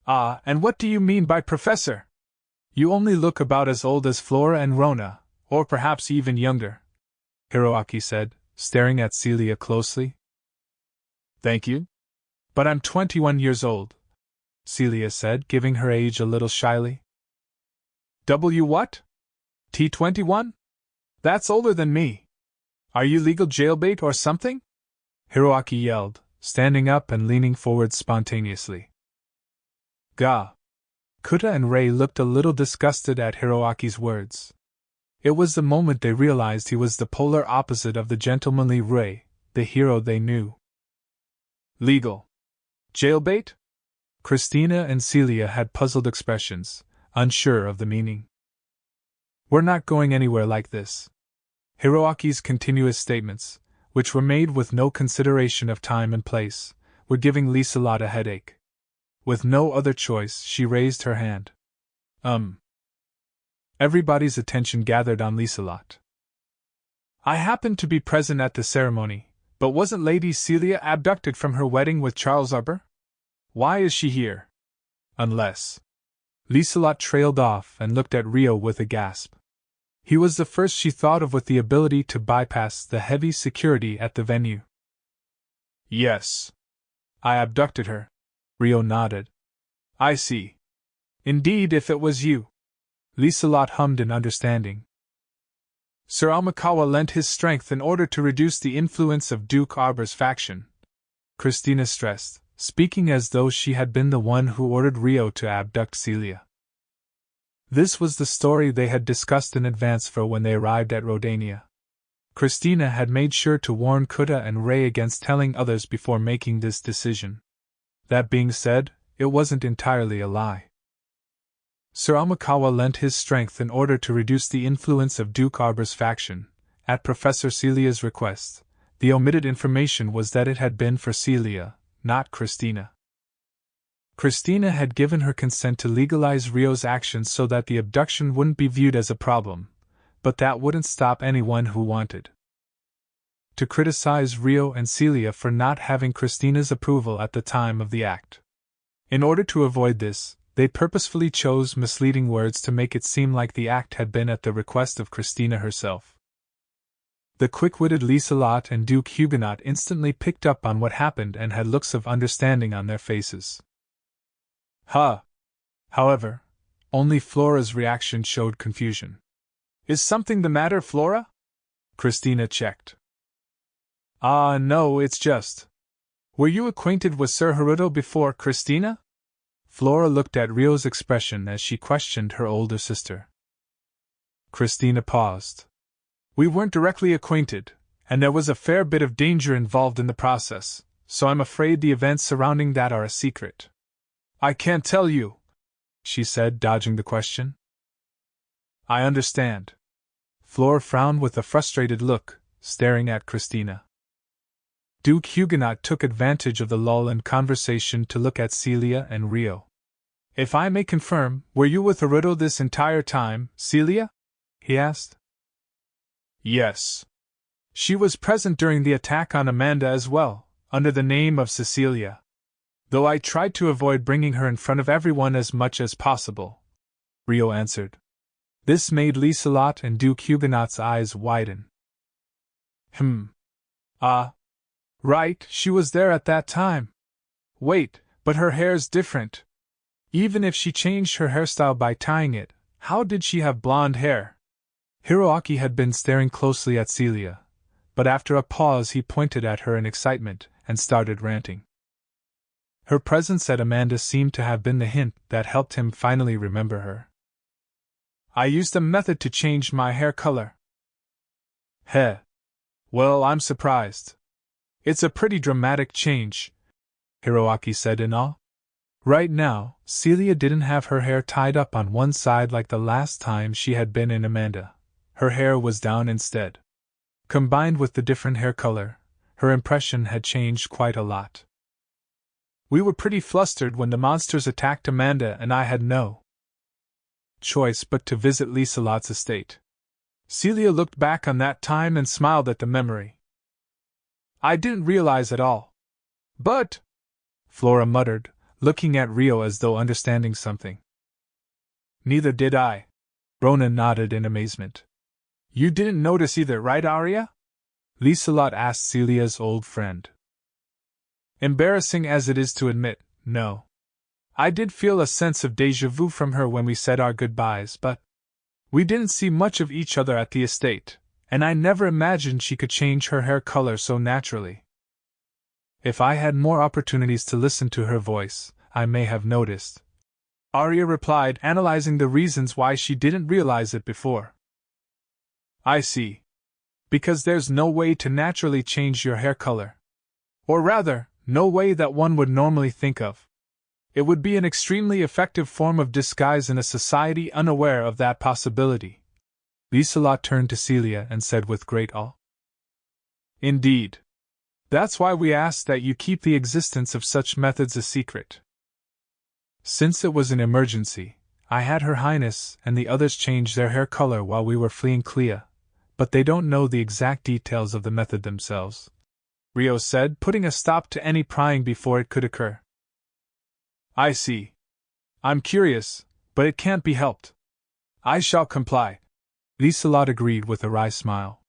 Ah, and what do you mean by professor? You only look about as old as Flora and Rona, or perhaps even younger, Hiroaki said, staring at Celia closely. Thank you. But I'm 21 years old, Celia said, giving her age a little shyly. What? T21? That's older than me. Are you legal jailbait or something? Hiroaki yelled, standing up and leaning forward spontaneously. Gah! Kuta and Rei looked a little disgusted at Hiroaki's words. It was the moment they realized he was the polar opposite of the gentlemanly Rei, the hero they knew. Legal jailbait? Christina and Celia had puzzled expressions, unsure of the meaning. We're not going anywhere like this. Hiroaki's continuous statements, which were made with no consideration of time and place, were giving Liselot a headache. With no other choice, she raised her hand. Everybody's attention gathered on Liselot. I happened to be present at the ceremony, but wasn't Lady Celia abducted from her wedding with Charles Arbor? Why is she here? Unless... Liselot trailed off and looked at Rio with a gasp. He was the first she thought of with the ability to bypass the heavy security at the venue. Yes. I abducted her. Rio nodded. I see. Indeed, if it was you. Liselot hummed in understanding. Sir Almakawa lent his strength in order to reduce the influence of Duke Arbor's faction, Christina stressed, speaking as though she had been the one who ordered Rio to abduct Celia. This was the story they had discussed in advance for when they arrived at Rodania. Christina had made sure to warn Kuta and Rei against telling others before making this decision. That being said, it wasn't entirely a lie. Sir Almakawa lent his strength in order to reduce the influence of Duke Arbor's faction, at Professor Celia's request. The omitted information was that it had been for Celia, not Christina. Christina had given her consent to legalize Rio's actions so that the abduction wouldn't be viewed as a problem, but that wouldn't stop anyone who wanted to criticize Rio and Celia for not having Christina's approval at the time of the act. In order to avoid this, they purposefully chose misleading words to make it seem like the act had been at the request of Christina herself. The quick-witted Liselot and Duke Huguenot instantly picked up on what happened and had looks of understanding on their faces. However, only Flora's reaction showed confusion. Is something the matter, Flora? Christina checked. No, it's just. Were you acquainted with Sir Haruto before, Christina? Flora looked at Rio's expression as she questioned her older sister. Christina paused. We weren't directly acquainted, and there was a fair bit of danger involved in the process, so I'm afraid the events surrounding that are a secret. I can't tell you, she said, dodging the question. I understand. Flora frowned with a frustrated look, staring at Christina. Duke Huguenot took advantage of the lull in conversation to look at Celia and Rio. If I may confirm, were you with Haruto this entire time, Celia? He asked. Yes. She was present during the attack on Amanda as well, under the name of Cecilia. Though I tried to avoid bringing her in front of everyone as much as possible, Rio answered. This made Liselot and Duke Huguenot's eyes widen. Ah, right, she was there at that time. Wait, but her hair's different. Even if she changed her hairstyle by tying it, how did she have blonde hair? Hiroaki had been staring closely at Celia, but after a pause he pointed at her in excitement and started ranting. Her presence at Amanda seemed to have been the hint that helped him finally remember her. I used a method to change my hair color. Heh. Well, I'm surprised. It's a pretty dramatic change, Hiroaki said in awe. Right now, Celia didn't have her hair tied up on one side like the last time she had been in Amanda. Her hair was down instead. Combined with the different hair color, her impression had changed quite a lot. We were pretty flustered when the monsters attacked Amanda, and I had no choice but to visit Lieselot's estate. Celia looked back on that time and smiled at the memory. I didn't realize at all. But, Flora muttered, looking at Rio as though understanding something. Neither did I. Rona nodded in amazement. You didn't notice either, right, Arya? Lieselot asked Celia's old friend. Embarrassing as it is to admit, no. I did feel a sense of déjà vu from her when we said our goodbyes, but we didn't see much of each other at the estate, and I never imagined she could change her hair color so naturally. If I had more opportunities to listen to her voice, I may have noticed, Arya replied, analyzing the reasons why she didn't realize it before. I see. Because there's no way to naturally change your hair color. Or rather, no way that one would normally think of. It would be an extremely effective form of disguise in a society unaware of that possibility. Lieselot turned to Celia and said with great awe. Indeed. That's why we ask that you keep the existence of such methods a secret. Since it was an emergency, I had Her Highness and the others change their hair color while we were fleeing Clea, but they don't know the exact details of the method themselves, Rio said, putting a stop to any prying before it could occur. I see. I'm curious, but it can't be helped. I shall comply. Lieselot agreed with a wry smile.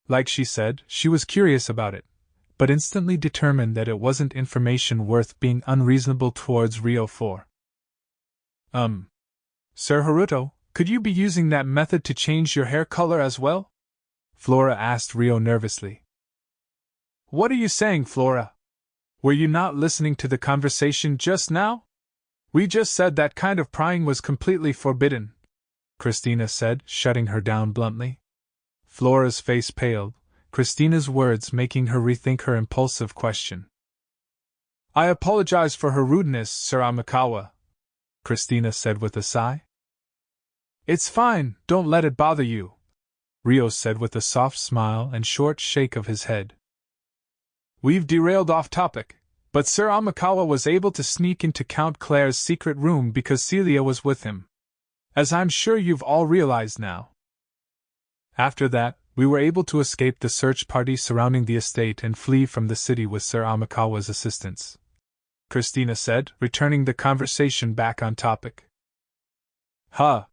Like she said, she was curious about it, but instantly determined that it wasn't information worth being unreasonable towards Rio for. Sir Haruto, could you be using that method to change your hair color as well? Flora asked Rio nervously. What are you saying, Flora? Were you not listening to the conversation just now? We just said that kind of prying was completely forbidden, Christina said, shutting her down bluntly. Flora's face paled, Christina's words making her rethink her impulsive question. I apologize for her rudeness, Sir Amikawa, Christina said with a sigh. It's fine, don't let it bother you, Rio said with a soft smile and short shake of his head. We've derailed off topic, but Sir Amikawa was able to sneak into Count Claire's secret room because Celia was with him, as I'm sure you've all realized now. After that, we were able to escape the search party surrounding the estate and flee from the city with Sir Amikawa's assistance, Christina said, returning the conversation back on topic. Huh.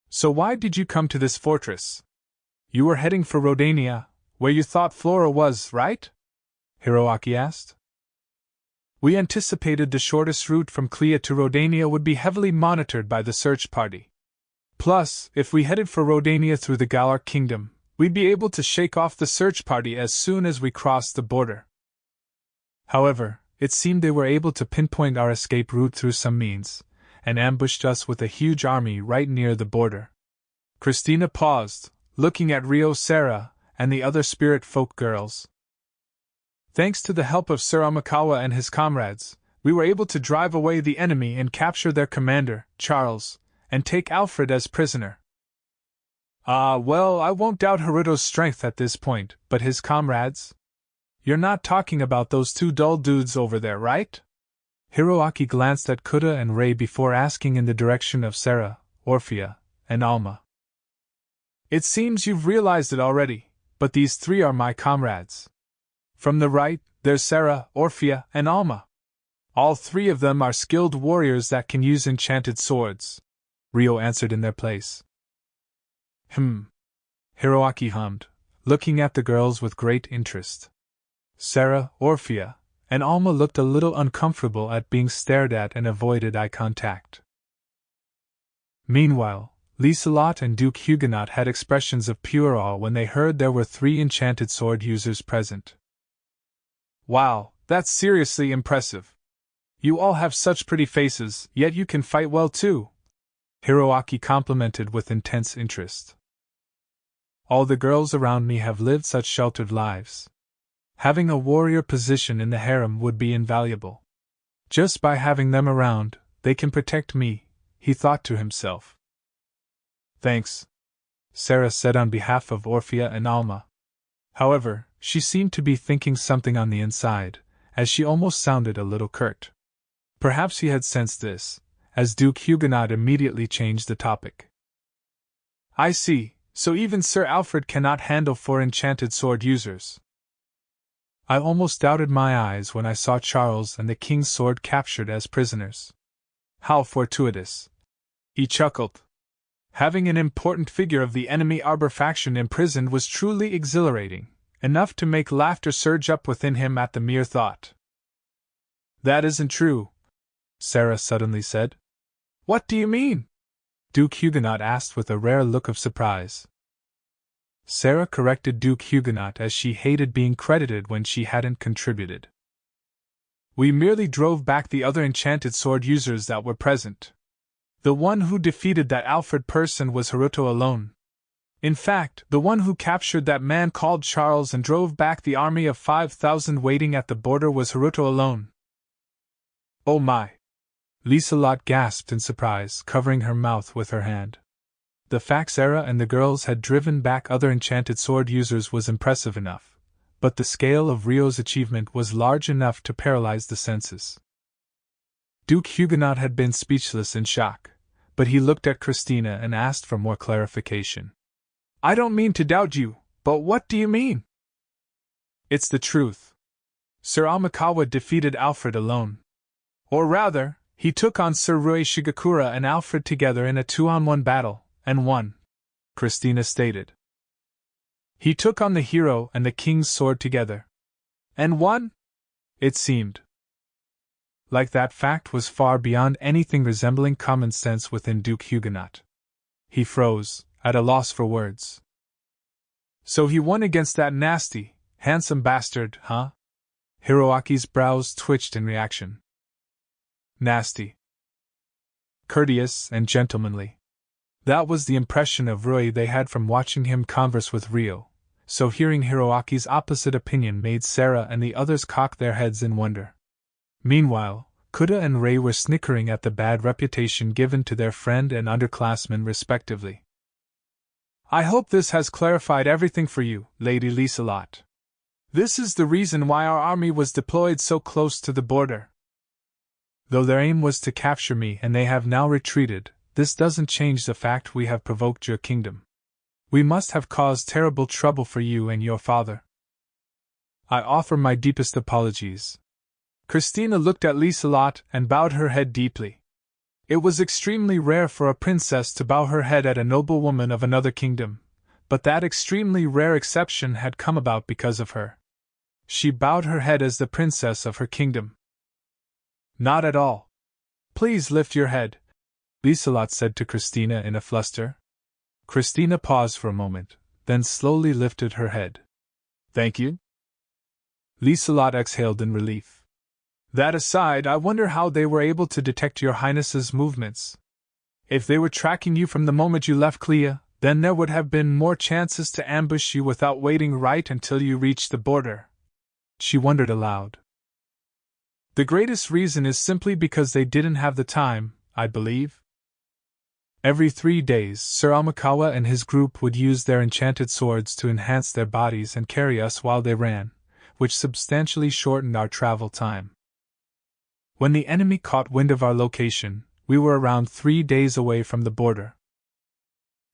So why did you come to this fortress? You were heading for Rodania, where you thought Flora was, right? Hiroaki asked. We anticipated the shortest route from Clea to Rodania would be heavily monitored by the search party. Plus, if we headed for Rodania through the Galar Kingdom, we'd be able to shake off the search party as soon as we crossed the border. However, it seemed they were able to pinpoint our escape route through some means, and ambushed us with a huge army right near the border. Christina paused, looking at Rio, Sarah, and the other spirit folk girls. Thanks to the help of Sir Amikawa and his comrades, we were able to drive away the enemy and capture their commander, Charles, and take Alfred as prisoner. Well, I won't doubt Haruto's strength at this point, but his comrades? You're not talking about those two dull dudes over there, right? Hiroaki glanced at Kuta and Rei before asking in the direction of Sarah, Orphea, and Alma. It seems you've realized it already, but these three are my comrades. From the right, there's Sarah, Orphea, and Alma. All three of them are skilled warriors that can use enchanted swords, Rio answered in their place. Hiroaki hummed, looking at the girls with great interest. Sarah, Orphea, and Alma looked a little uncomfortable at being stared at and avoided eye contact. Meanwhile, Liselott and Duke Huguenot had expressions of pure awe when they heard there were 3 enchanted sword users present. Wow, that's seriously impressive. You all have such pretty faces, yet you can fight well too, Hiroaki complimented with intense interest. All the girls around me have lived such sheltered lives. Having a warrior position in the harem would be invaluable. Just by having them around, they can protect me, he thought to himself. Thanks, Sarah said on behalf of Orphea and Alma. However, she seemed to be thinking something on the inside, as she almost sounded a little curt. Perhaps he had sensed this, as Duke Huguenot immediately changed the topic. I see, so even Sir Alfred cannot handle 4 enchanted sword users. I almost doubted my eyes when I saw Charles and the King's sword captured as prisoners. How fortuitous! He chuckled. Having an important figure of the enemy Arbor faction imprisoned was truly exhilarating, enough to make laughter surge up within him at the mere thought. That isn't true, Sarah suddenly said. What do you mean? Duke Huguenot asked with a rare look of surprise. Sarah corrected Duke Huguenot as she hated being credited when she hadn't contributed. We merely drove back the other enchanted sword users that were present. The one who defeated that Alfred person was Haruto alone. In fact, the one who captured that man called Charles and drove back the army of 5,000 waiting at the border was Haruto alone. Oh my! Liselott gasped in surprise, covering her mouth with her hand. The fact Sarah and the girls had driven back other enchanted sword users was impressive enough, but the scale of Rio's achievement was large enough to paralyze the senses. Duke Huguenot had been speechless in shock, but he looked at Christina and asked for more clarification. I don't mean to doubt you, but what do you mean? It's the truth. Sir Amikawa defeated Alfred alone. Or rather, he took on Sir Rui Shigakura and Alfred together in a 2-on-1 battle, and won, Christina stated. He took on the hero and the king's sword together. And won? It seemed like that fact was far beyond anything resembling common sense within Duke Huguenot. He froze, at a loss for words. So he won against that nasty, handsome bastard, huh? Hiroaki's brows twitched in reaction. Nasty. Courteous and gentlemanly. That was the impression of Rui they had from watching him converse with Rio, so hearing Hiroaki's opposite opinion made Sarah and the others cock their heads in wonder. Meanwhile, Kuda and Rei were snickering at the bad reputation given to their friend and underclassman respectively. I hope this has clarified everything for you, Lady Liselott. This is the reason why our army was deployed so close to the border. Though their aim was to capture me and they have now retreated, this doesn't change the fact we have provoked your kingdom. We must have caused terrible trouble for you and your father. I offer my deepest apologies. Christina looked at Liselott and bowed her head deeply. It was extremely rare for a princess to bow her head at a noblewoman of another kingdom, but that extremely rare exception had come about because of her. She bowed her head as the princess of her kingdom. Not at all. Please lift your head, Liselott said to Christina in a fluster. Christina paused for a moment, then slowly lifted her head. Thank you. Liselott exhaled in relief. That aside, I wonder how they were able to detect your highness's movements. If they were tracking you from the moment you left Clea, then there would have been more chances to ambush you without waiting right until you reached the border. She wondered aloud. The greatest reason is simply because they didn't have the time, I believe. Every 3 days, Sir Amikawa and his group would use their enchanted swords to enhance their bodies and carry us while they ran, which substantially shortened our travel time. When the enemy caught wind of our location, we were around 3 days away from the border.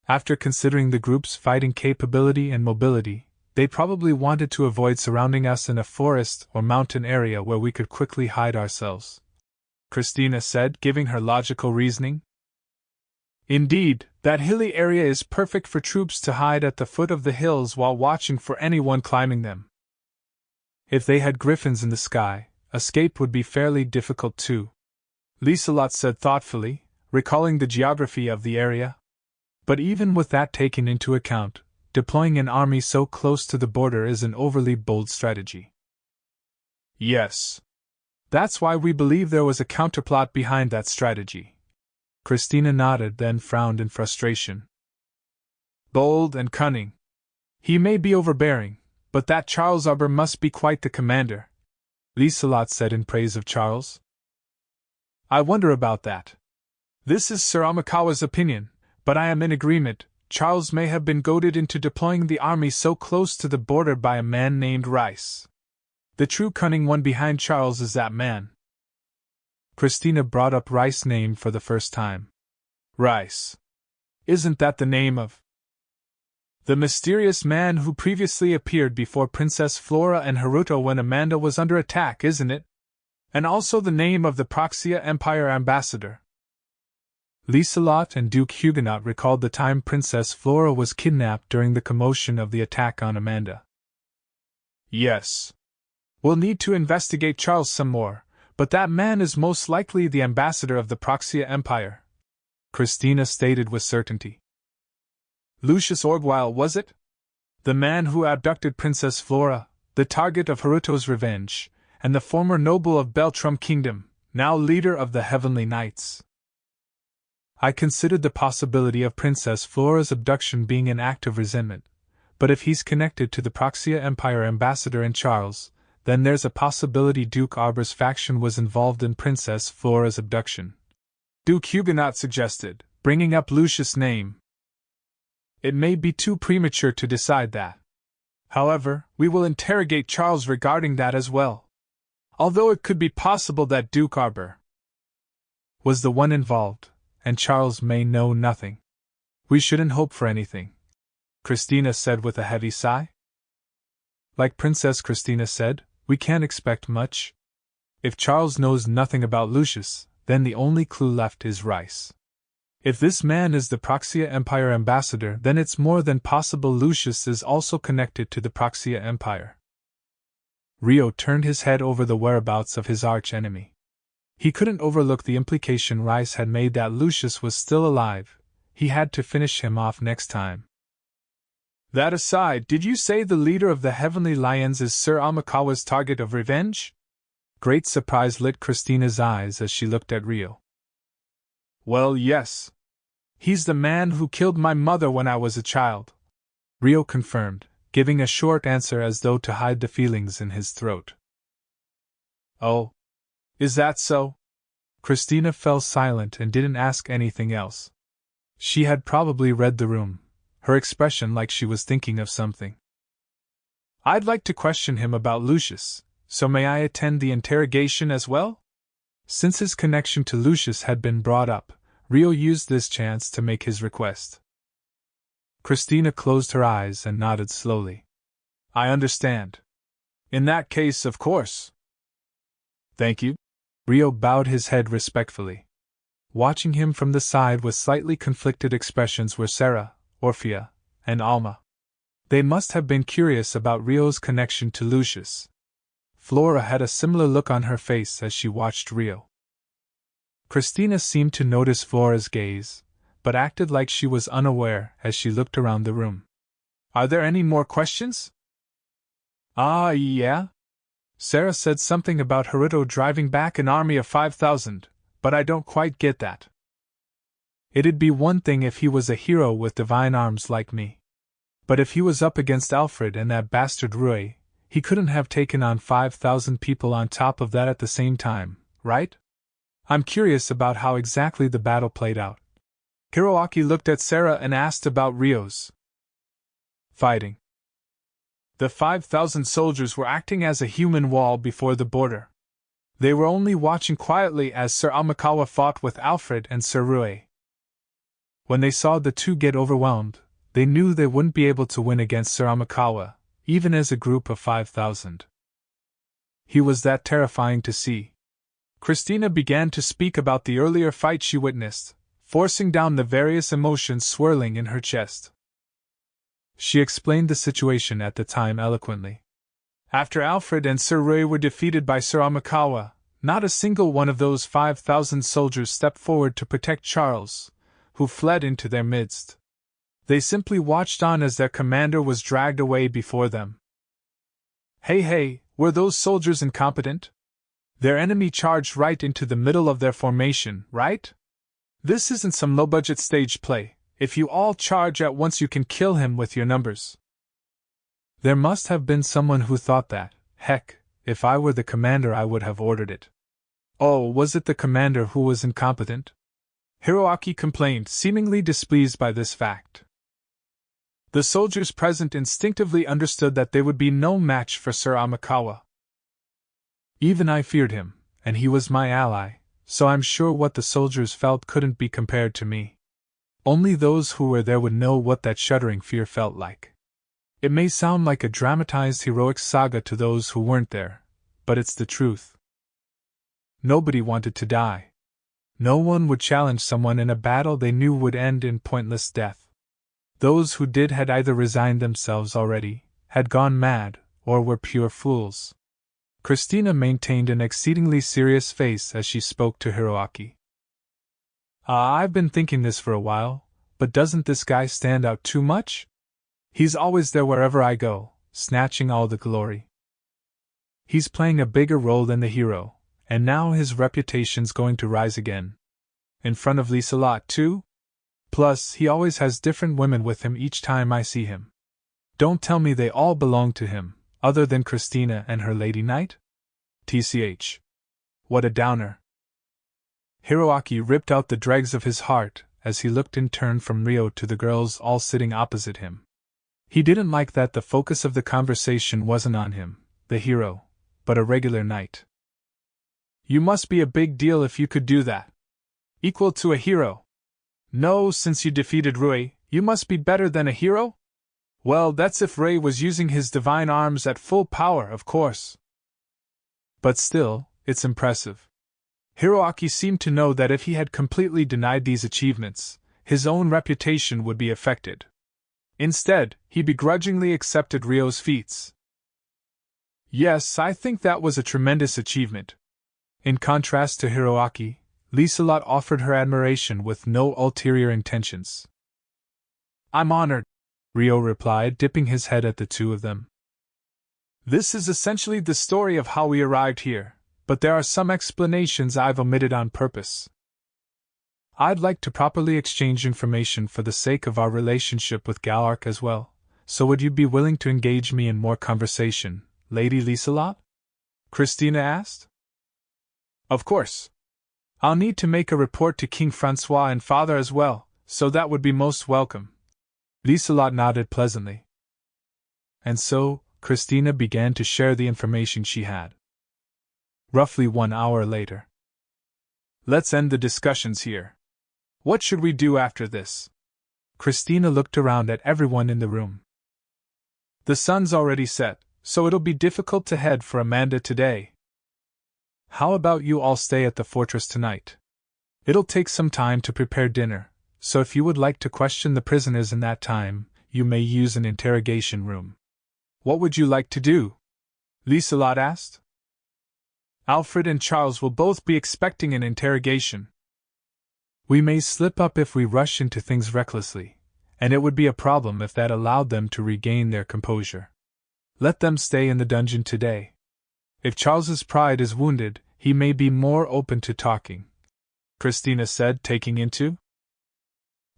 After considering the group's fighting capability and mobility, they probably wanted to avoid surrounding us in a forest or mountain area where we could quickly hide ourselves, Christina said, giving her logical reasoning. Indeed, that hilly area is perfect for troops to hide at the foot of the hills while watching for anyone climbing them. If they had griffins in the sky, escape would be fairly difficult too, Lieselot said thoughtfully, recalling the geography of the area. But even with that taken into account, deploying an army so close to the border is an overly bold strategy. Yes. That's why we believe there was a counterplot behind that strategy. Christina nodded, then frowned in frustration. Bold and cunning. He may be overbearing, but that Charles Arbor must be quite the commander, Lieselot said in praise of Charles. I wonder about that. This is Sir Amikawa's opinion, but I am in agreement. Charles may have been goaded into deploying the army so close to the border by a man named Rice. The true cunning one behind Charles is that man. Christina brought up Rice's name for the first time. Rice. Isn't that the name of the mysterious man who previously appeared before Princess Flora and Haruto when Amanda was under attack, isn't it? And also the name of the Proxia Empire ambassador. Lieselot and Duke Huguenot recalled the time Princess Flora was kidnapped during the commotion of the attack on Amanda. Yes. We'll need to investigate Charles some more, but that man is most likely the ambassador of the Proxia Empire, Christina stated with certainty. Lucius Orgwile, was it? The man who abducted Princess Flora, the target of Haruto's revenge, and the former noble of Beltrum Kingdom, now leader of the Heavenly Knights. I considered the possibility of Princess Flora's abduction being an act of resentment, but if he's connected to the Proxia Empire ambassador and Charles, then there's a possibility Duke Arbor's faction was involved in Princess Flora's abduction. Duke Huguenot suggested, bringing up Lucius' name. It may be too premature to decide that. However, we will interrogate Charles regarding that as well. Although it could be possible that Duke Arbor was the one involved, and Charles may know nothing. We shouldn't hope for anything, Christina said with a heavy sigh. Like Princess Christina said, we can't expect much. If Charles knows nothing about Lucius, then the only clue left is Rice. If this man is the Proxia Empire ambassador, then it's more than possible Lucius is also connected to the Proxia Empire. Rio turned his head over the whereabouts of his arch-enemy. He couldn't overlook the implication Rice had made that Lucius was still alive. He had to finish him off next time. That aside, did you say the leader of the Heavenly Lions is Sir Amikawa's target of revenge? Great surprise lit Christina's eyes as she looked at Rio. Well, yes. He's the man who killed my mother when I was a child, Rio confirmed, giving a short answer as though to hide the feelings in his throat. Oh. Is that so? Christina fell silent and didn't ask anything else. She had probably read the room, her expression like she was thinking of something. I'd like to question him about Lucius, so may I attend the interrogation as well? Since his connection to Lucius had been brought up, Rio used this chance to make his request. Christina closed her eyes and nodded slowly. I understand. In that case, of course. Thank you. Rio bowed his head respectfully. Watching him from the side with slightly conflicted expressions were Sarah, Orphea, and Alma. They must have been curious about Rio's connection to Lucius. Flora had a similar look on her face as she watched Rio. Christina seemed to notice Flora's gaze, but acted like she was unaware as she looked around the room. Are there any more questions? Yeah? Sarah said something about Haruto driving back an army of 5,000, but I don't quite get that. It'd be one thing if he was a hero with divine arms like me. But if he was up against Alfred and that bastard Rui, he couldn't have taken on 5,000 people on top of that at the same time, right? I'm curious about how exactly the battle played out. Hiroaki looked at Sarah and asked about Rio's fighting. The 5,000 soldiers were acting as a human wall before the border. They were only watching quietly as Sir Amikawa fought with Alfred and Sir Rui. When they saw the two get overwhelmed, they knew they wouldn't be able to win against Sir Amikawa, even as a group of 5,000. He was that terrifying to see. Christina began to speak about the earlier fight she witnessed, forcing down the various emotions swirling in her chest. She explained the situation at the time eloquently. After Alfred and Sir Ray were defeated by Sir Amikawa, not a single one of those 5,000 soldiers stepped forward to protect Charles, who fled into their midst. They simply watched on as their commander was dragged away before them. Hey, were those soldiers incompetent? Their enemy charged right into the middle of their formation, right? This isn't some low-budget stage play. If you all charge at once, you can kill him with your numbers. There must have been someone who thought that. Heck, if I were the commander, I would have ordered it. Oh, was it the commander who was incompetent? Hiroaki complained, seemingly displeased by this fact. The soldiers present instinctively understood that they would be no match for Sir Amikawa. Even I feared him, and he was my ally, so I'm sure what the soldiers felt couldn't be compared to me. Only those who were there would know what that shuddering fear felt like. It may sound like a dramatized heroic saga to those who weren't there, but it's the truth. Nobody wanted to die. No one would challenge someone in a battle they knew would end in pointless death. Those who did had either resigned themselves already, had gone mad, or were pure fools. Christina maintained an exceedingly serious face as she spoke to Hiroaki. I've been thinking this for a while, but doesn't this guy stand out too much? He's always there wherever I go, snatching all the glory. He's playing a bigger role than the hero, and now his reputation's going to rise again. In front of Liselot, too? Plus, he always has different women with him each time I see him. Don't tell me they all belong to him, other than Christina and her lady knight? TCH. What a downer. Hiroaki ripped out the dregs of his heart as he looked in turn from Rio to the girls all sitting opposite him. He didn't like that the focus of the conversation wasn't on him, the hero, but a regular knight. You must be a big deal if you could do that. Equal to a hero. No, since you defeated Rui, you must be better than a hero? Well, that's if Ray was using his divine arms at full power, of course. But still, it's impressive. Hiroaki seemed to know that if he had completely denied these achievements, his own reputation would be affected. Instead, he begrudgingly accepted Ryo's feats. Yes, I think that was a tremendous achievement. In contrast to Hiroaki, Liselot offered her admiration with no ulterior intentions. I'm honored, Ryo replied, dipping his head at the two of them. This is essentially the story of how we arrived here, but there are some explanations I've omitted on purpose. I'd like to properly exchange information for the sake of our relationship with Galark as well, so would you be willing to engage me in more conversation, Lady Liselot? Christina asked. Of course. I'll need to make a report to King Francois and Father as well, so that would be most welcome. Liselot nodded pleasantly. And so, Christina began to share the information she had. Roughly 1 hour later. Let's end the discussions here. What should we do after this? Christina looked around at everyone in the room. The sun's already set, so it'll be difficult to head for Amanda today. How about you all stay at the fortress tonight? It'll take some time to prepare dinner, so if you would like to question the prisoners in that time, you may use an interrogation room. What would you like to do? Liselot asked. Alfred and Charles will both be expecting an interrogation. We may slip up if we rush into things recklessly, and it would be a problem if that allowed them to regain their composure. Let them stay in the dungeon today. If Charles's pride is wounded, he may be more open to talking, Christina said, taking into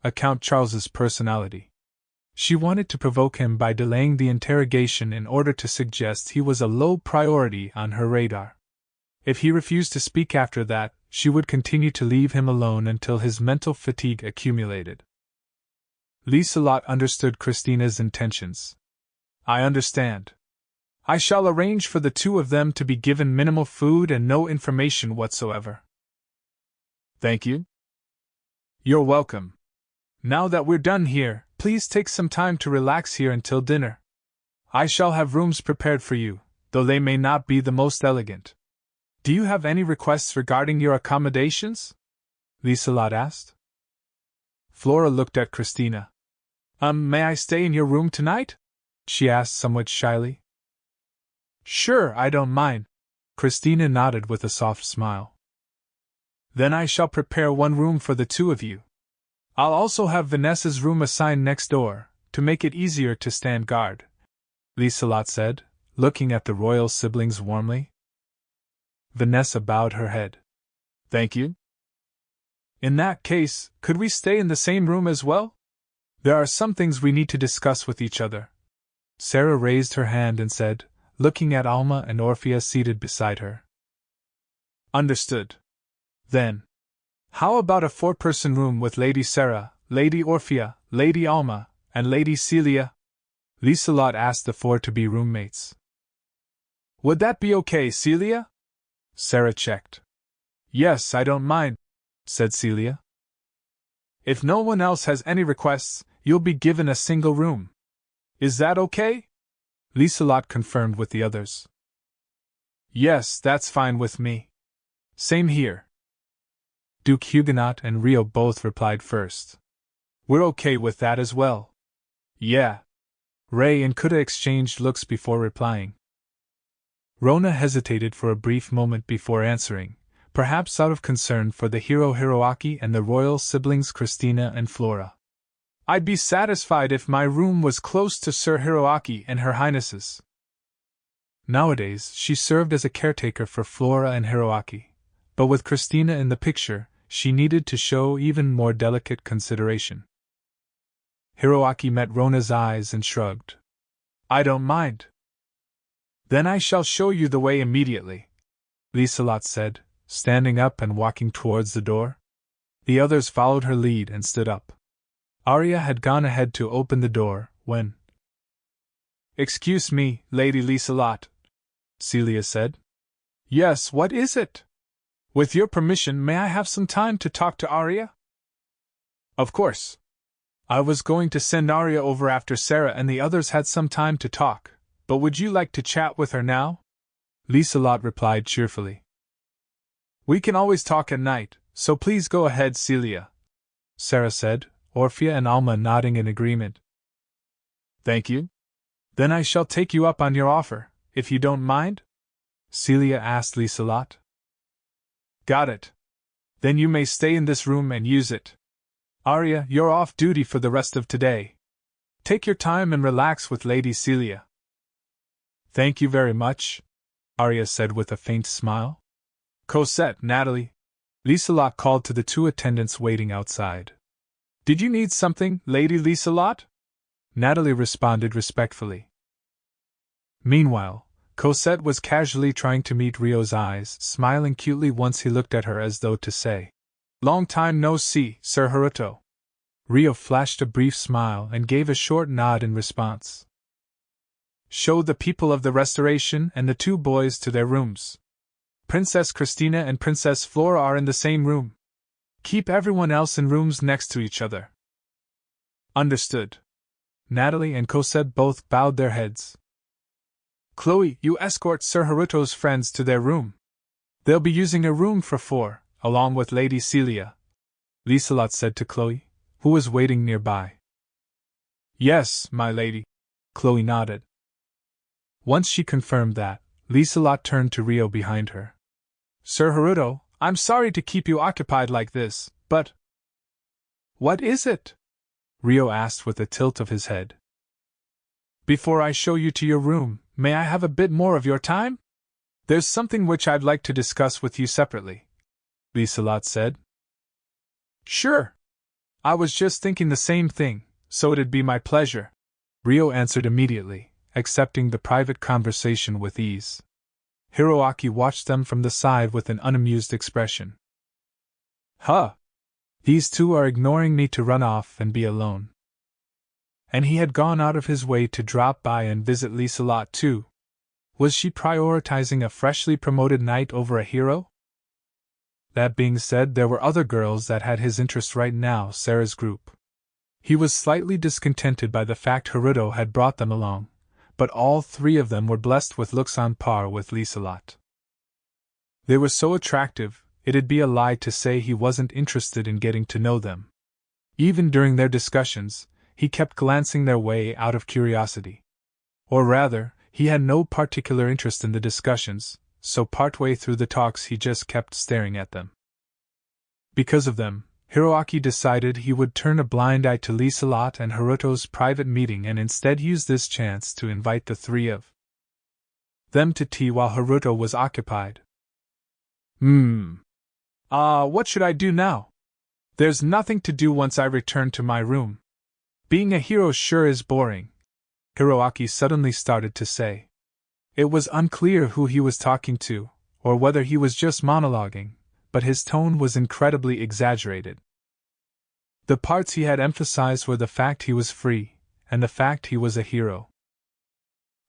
account Charles's personality. She wanted to provoke him by delaying the interrogation in order to suggest he was a low priority on her radar. If he refused to speak after that, she would continue to leave him alone until his mental fatigue accumulated. Liselot understood Christina's intentions. I understand. I shall arrange for the two of them to be given minimal food and no information whatsoever. Thank you. You're welcome. Now that we're done here, please take some time to relax here until dinner. I shall have rooms prepared for you, though they may not be the most elegant. Do you have any requests regarding your accommodations? Liselot asked. Flora looked at Christina. May I stay in your room tonight? She asked somewhat shyly. Sure, I don't mind. Christina nodded with a soft smile. Then I shall prepare one room for the two of you. I'll also have Vanessa's room assigned next door, to make it easier to stand guard, Liselott said, looking at the royal siblings warmly. Vanessa bowed her head. Thank you. In that case, could we stay in the same room as well? There are some things we need to discuss with each other. Sarah raised her hand and said, looking at Alma and Orphea seated beside her. Understood. Then, how about a 4-person room with Lady Sarah, Lady Orphea, Lady Alma, and Lady Celia? Liselott asked the 4 to be roommates. Would that be okay, Celia? Sarah checked. Yes, I don't mind, said Celia. If no one else has any requests, you'll be given a single room. Is that okay? Liselott confirmed with the others. Yes, that's fine with me. Same here. Duke Huguenot and Rio both replied first. We're okay with that as well. Yeah. Ray and Kuda exchanged looks before replying. Rona hesitated for a brief moment before answering, perhaps out of concern for the hero Hiroaki and the royal siblings Christina and Flora. I'd be satisfied if my room was close to Sir Hiroaki and Her Highness's. Nowadays, she served as a caretaker for Flora and Hiroaki, but with Christina in the picture, she needed to show even more delicate consideration. Hiroaki met Rona's eyes and shrugged. I don't mind. Then I shall show you the way immediately, Liselott said, standing up and walking towards the door. The others followed her lead and stood up. Arya had gone ahead to open the door, when... Excuse me, Lady Liselott, Celia said. Yes, what is it? With your permission, may I have some time to talk to Arya? Of course. I was going to send Arya over after Sarah and the others had some time to talk, but would you like to chat with her now? Liselott replied cheerfully. We can always talk at night, so please go ahead, Celia, Sarah said, Orphea and Alma nodding in agreement. Thank you. Then I shall take you up on your offer, if you don't mind? Celia asked Liselott. Got it. Then you may stay in this room and use it. Arya, you're off duty for the rest of today. Take your time and relax with Lady Celia. Thank you very much, Arya said with a faint smile. Cosette, Natalie, Liselott called to the 2 attendants waiting outside. Did you need something, Lady Liselott? Natalie responded respectfully. Meanwhile, Cosette was casually trying to meet Rio's eyes, smiling cutely once he looked at her as though to say, Long time no see, Sir Haruto. Rio flashed a brief smile and gave a short nod in response. Show the people of the Restoration and the 2 boys to their rooms. Princess Christina and Princess Flora are in the same room. Keep everyone else in rooms next to each other. Understood. Natalie and Cosette both bowed their heads. Chloe, you escort Sir Haruto's friends to their room. They'll be using a room for 4, along with Lady Celia, Liselott said to Chloe, who was waiting nearby. Yes, my lady, Chloe nodded. Once she confirmed that, Liselott turned to Rio behind her. Sir Haruto, I'm sorry to keep you occupied like this, but... What is it? Rio asked with a tilt of his head. Before I show you to your room, may I have a bit more of your time? There's something which I'd like to discuss with you separately, Liselott said. Sure. I was just thinking the same thing, so it'd be my pleasure, Rio answered immediately, accepting the private conversation with ease. Hiroaki watched them from the side with an unamused expression. Huh! These 2 are ignoring me to run off and be alone. And he had gone out of his way to drop by and visit Liselott too. Was she prioritizing a freshly promoted knight over a hero? That being said, there were other girls that had his interest right now, Sarah's group. He was slightly discontented by the fact Haruto had brought them along, but all 3 of them were blessed with looks on par with Liselott. They were so attractive, it'd be a lie to say he wasn't interested in getting to know them. Even during their discussions, he kept glancing their way out of curiosity. Or rather, He had no particular interest in the discussions, so partway through the talks he just kept staring at them. Because of them, Hiroaki decided he would turn a blind eye to Lieselot and Haruto's private meeting and instead use this chance to invite the three of them to tea while Haruto was occupied. What should I do now? There's nothing to do once I return to my room. Being a hero sure is boring, Hiroaki suddenly started to say. It was unclear who he was talking to, or whether he was just monologuing, but his tone was incredibly exaggerated. The parts he had emphasized were the fact he was free, and the fact he was a hero.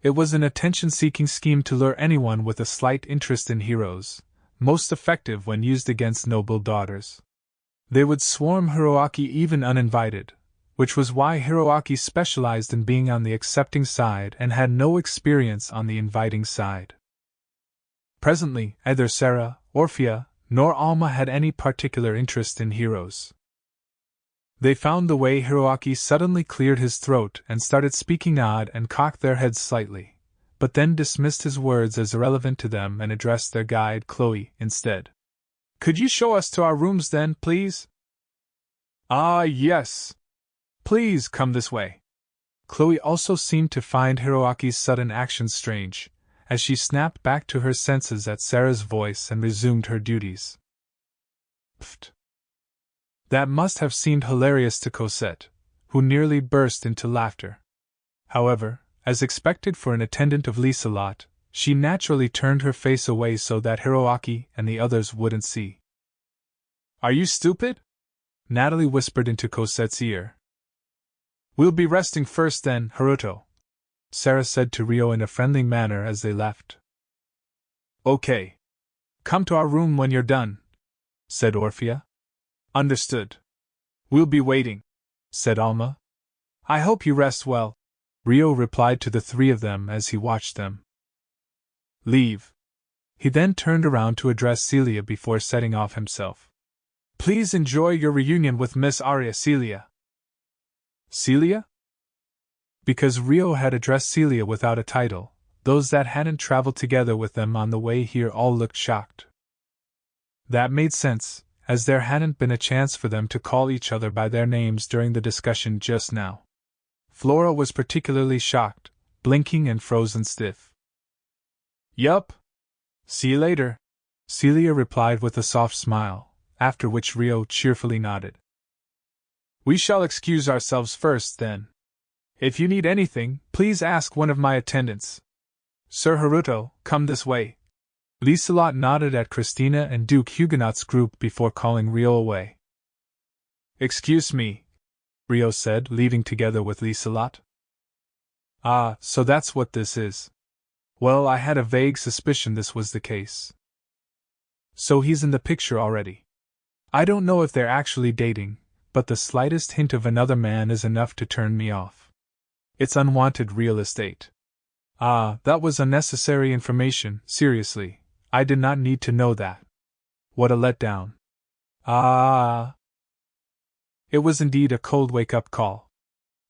It was an attention-seeking scheme to lure anyone with a slight interest in heroes, most effective when used against noble daughters. They would swarm Hiroaki even uninvited, which was why Hiroaki specialized in being on the accepting side and had no experience on the inviting side. Presently, neither Sarah, Orphea, nor Alma had any particular interest in heroes. They found the way Hiroaki suddenly cleared his throat and started speaking odd and cocked their heads slightly, but then dismissed his words as irrelevant to them and addressed their guide Chloe instead. Could you show us to our rooms then, please? Ah, yes. Please come this way. Chloe also seemed to find Hiroaki's sudden action strange, as she snapped back to her senses at Sarah's voice and resumed her duties. Pfft. That must have seemed hilarious to Cosette, who nearly burst into laughter. However, as expected for an attendant of Lieselot, she naturally turned her face away so that Hiroaki and the others wouldn't see. Are you stupid? Natalie whispered into Cosette's ear. We'll be resting first then, Haruto, Sarah said to Rio in a friendly manner as they left. Okay. Come to our room when you're done, said Orphea. Understood. We'll be waiting, said Alma. I hope you rest well, Rio replied to the three of them as he watched them leave. He then turned around to address Celia before setting off himself. Please enjoy your reunion with Miss Arya, Celia. Celia? Because Rio had addressed Celia without a title, those that hadn't traveled together with them on the way here all looked shocked. That made sense, as there hadn't been a chance for them to call each other by their names during the discussion just now. Flora was particularly shocked, blinking and frozen stiff. Yup. See you later, Celia replied with a soft smile, after which Rio cheerfully nodded. We shall excuse ourselves first, then. If you need anything, please ask one of my attendants. Sir Haruto, come this way. Lieselot nodded at Christina and Duke Huguenot's group before calling Rio away. Excuse me, Rio said, leaving together with Lieselot. Ah, so that's what this is. Well, I had a vague suspicion this was the case. So he's in the picture already. I don't know if they're actually dating, but the slightest hint of another man is enough to turn me off. It's unwanted real estate. Ah, that was unnecessary information, seriously. I did not need to know that. What a letdown. Ah. It was indeed a cold wake-up call.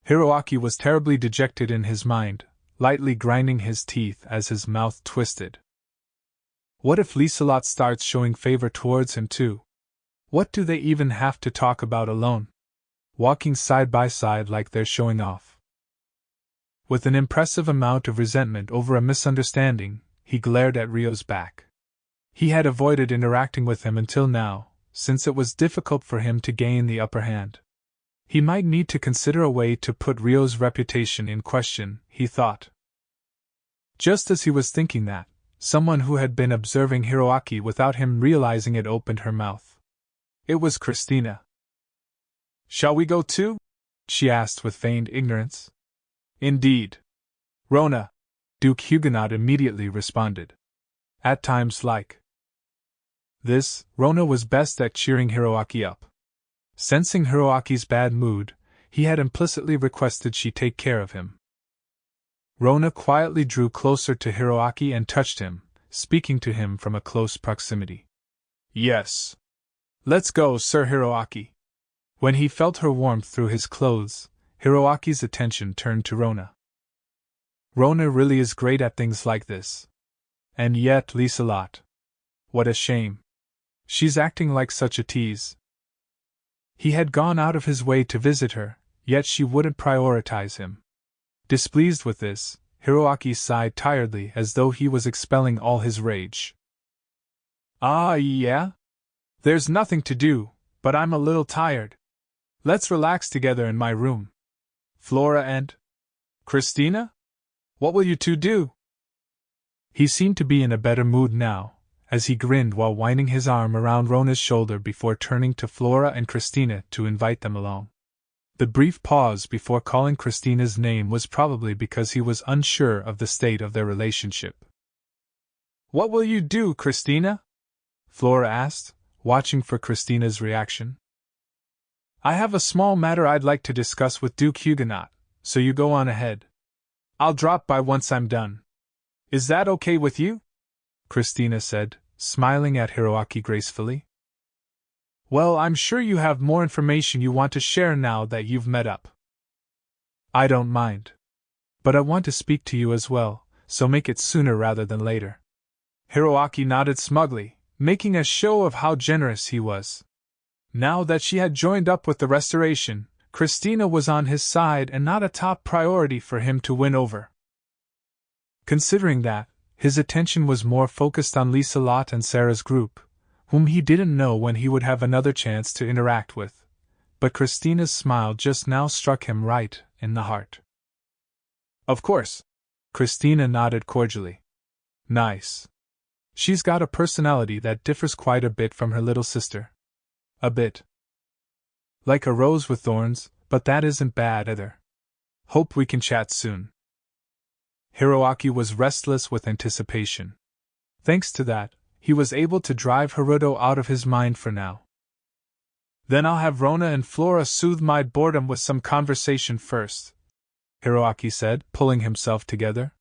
Hiroaki was terribly dejected in his mind, lightly grinding his teeth as his mouth twisted. What if Lieselot starts showing favor towards him too? What do they even have to talk about alone? Walking side by side like they're showing off. With an impressive amount of resentment over a misunderstanding, he glared at Rio's back. He had avoided interacting with him until now, since it was difficult for him to gain the upper hand. He might need to consider a way to put Rio's reputation in question, he thought. Just as he was thinking that, someone who had been observing Hiroaki without him realizing it opened her mouth. It was Christina. Shall we go too? She asked with feigned ignorance. Indeed. Rona, Duke Huguenot immediately responded. At times like this, Rona was best at cheering Hiroaki up. Sensing Hiroaki's bad mood, he had implicitly requested she take care of him. Rona quietly drew closer to Hiroaki and touched him, speaking to him from a close proximity. Yes. Let's go, Sir Hiroaki. When he felt her warmth through his clothes, Hiroaki's attention turned to Rona. Rona really is great at things like this. And yet, Lieselot. What a shame. She's acting like such a tease. He had gone out of his way to visit her, yet she wouldn't prioritize him. Displeased with this, Hiroaki sighed tiredly as though he was expelling all his rage. Ah, yeah? There's nothing to do, but I'm a little tired. Let's relax together in my room. Flora and Christina? What will you two do? He seemed to be in a better mood now, as he grinned while winding his arm around Rona's shoulder before turning to Flora and Christina to invite them along. The brief pause before calling Christina's name was probably because he was unsure of the state of their relationship. What will you do, Christina? Flora asked, watching for Christina's reaction. I have a small matter I'd like to discuss with Duke Huguenot, so you go on ahead. I'll drop by once I'm done. Is that okay with you? Christina said, smiling at Hiroaki gracefully. Well, I'm sure you have more information you want to share now that you've met up. I don't mind. But I want to speak to you as well, so make it sooner rather than later. Hiroaki nodded smugly, making a show of how generous he was. Now that she had joined up with the restoration, Christina was on his side and not a top priority for him to win over. Considering that, his attention was more focused on Lieselot and Sarah's group, whom he didn't know when he would have another chance to interact with. But Christina's smile just now struck him right in the heart. Of course. Christina nodded cordially. Nice. She's got a personality that differs quite a bit from her little sister. A bit. Like a rose with thorns, but that isn't bad either. Hope we can chat soon. Hiroaki was restless with anticipation. Thanks to that, he was able to drive Haruto out of his mind for now. Then I'll have Rona and Flora soothe my boredom with some conversation first, Hiroaki said, pulling himself together.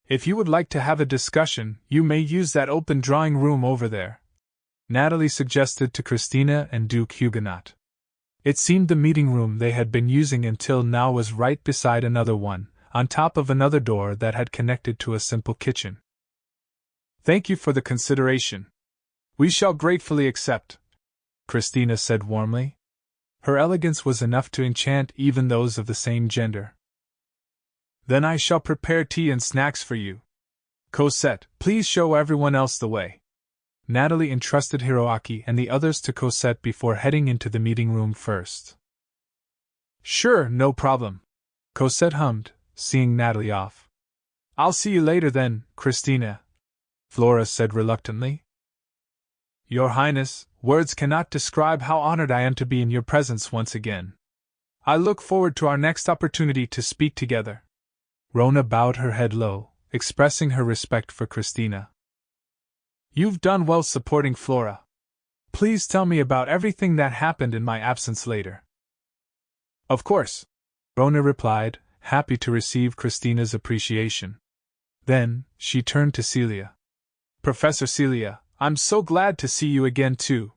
If you would like to have a discussion, you may use that open drawing room over there, Natalie suggested to Christina and Duke Huguenot. It seemed the meeting room they had been using until now was right beside another one, on top of another door that had connected to a simple kitchen. Thank you for the consideration. We shall gratefully accept, Christina said warmly. Her elegance was enough to enchant even those of the same gender. Then I shall prepare tea and snacks for you. Cosette, please show everyone else the way. Natalie entrusted Hiroaki and the others to Cosette before heading into the meeting room first. Sure, no problem, Cosette hummed, seeing Natalie off. I'll see you later then, Christina, Flora said reluctantly. Your Highness, words cannot describe how honored I am to be in your presence once again. I look forward to our next opportunity to speak together. Rona bowed her head low, expressing her respect for Christina. You've done well supporting Flora. Please tell me about everything that happened in my absence later. Of course, Rona replied, happy to receive Christina's appreciation. Then, she turned to Celia. Professor Celia, I'm so glad to see you again too.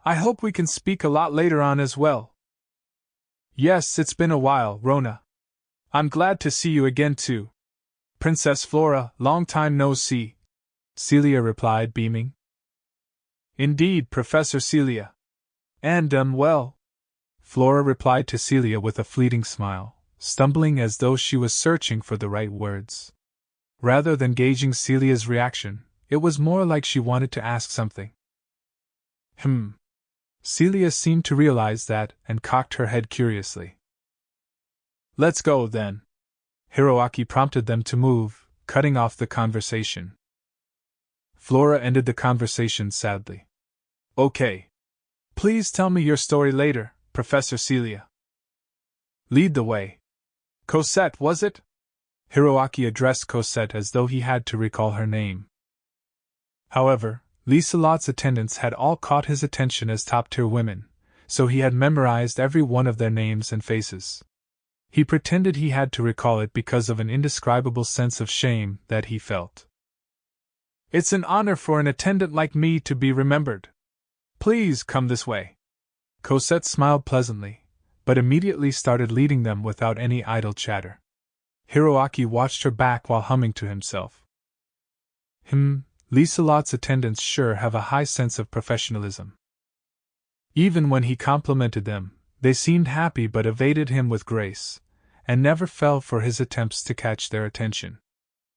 I hope we can speak a lot later on as well. Yes, it's been a while, Rona. I'm glad to see you again too. Princess Flora, long time no see, Celia replied, beaming. Indeed, Professor Celia. And well, Flora replied to Celia with a fleeting smile, stumbling as though she was searching for the right words. Rather than gauging Celia's reaction, it was more like she wanted to ask something. Celia seemed to realize that and cocked her head curiously. Let's go, then. Hiroaki prompted them to move, cutting off the conversation. Flora ended the conversation sadly. Okay. Please tell me your story later, Professor Celia. Lead the way. Cosette, was it? Hiroaki addressed Cosette as though he had to recall her name. However, Lieselot's attendants had all caught his attention as top-tier women, so he had memorized every one of their names and faces. He pretended he had to recall it because of an indescribable sense of shame that he felt. It's an honor for an attendant like me to be remembered. Please come this way. Cosette smiled pleasantly, but immediately started leading them without any idle chatter. Hiroaki watched her back while humming to himself. Lieselot's attendants sure have a high sense of professionalism. Even when he complimented them, they seemed happy but evaded him with grace, and never fell for his attempts to catch their attention.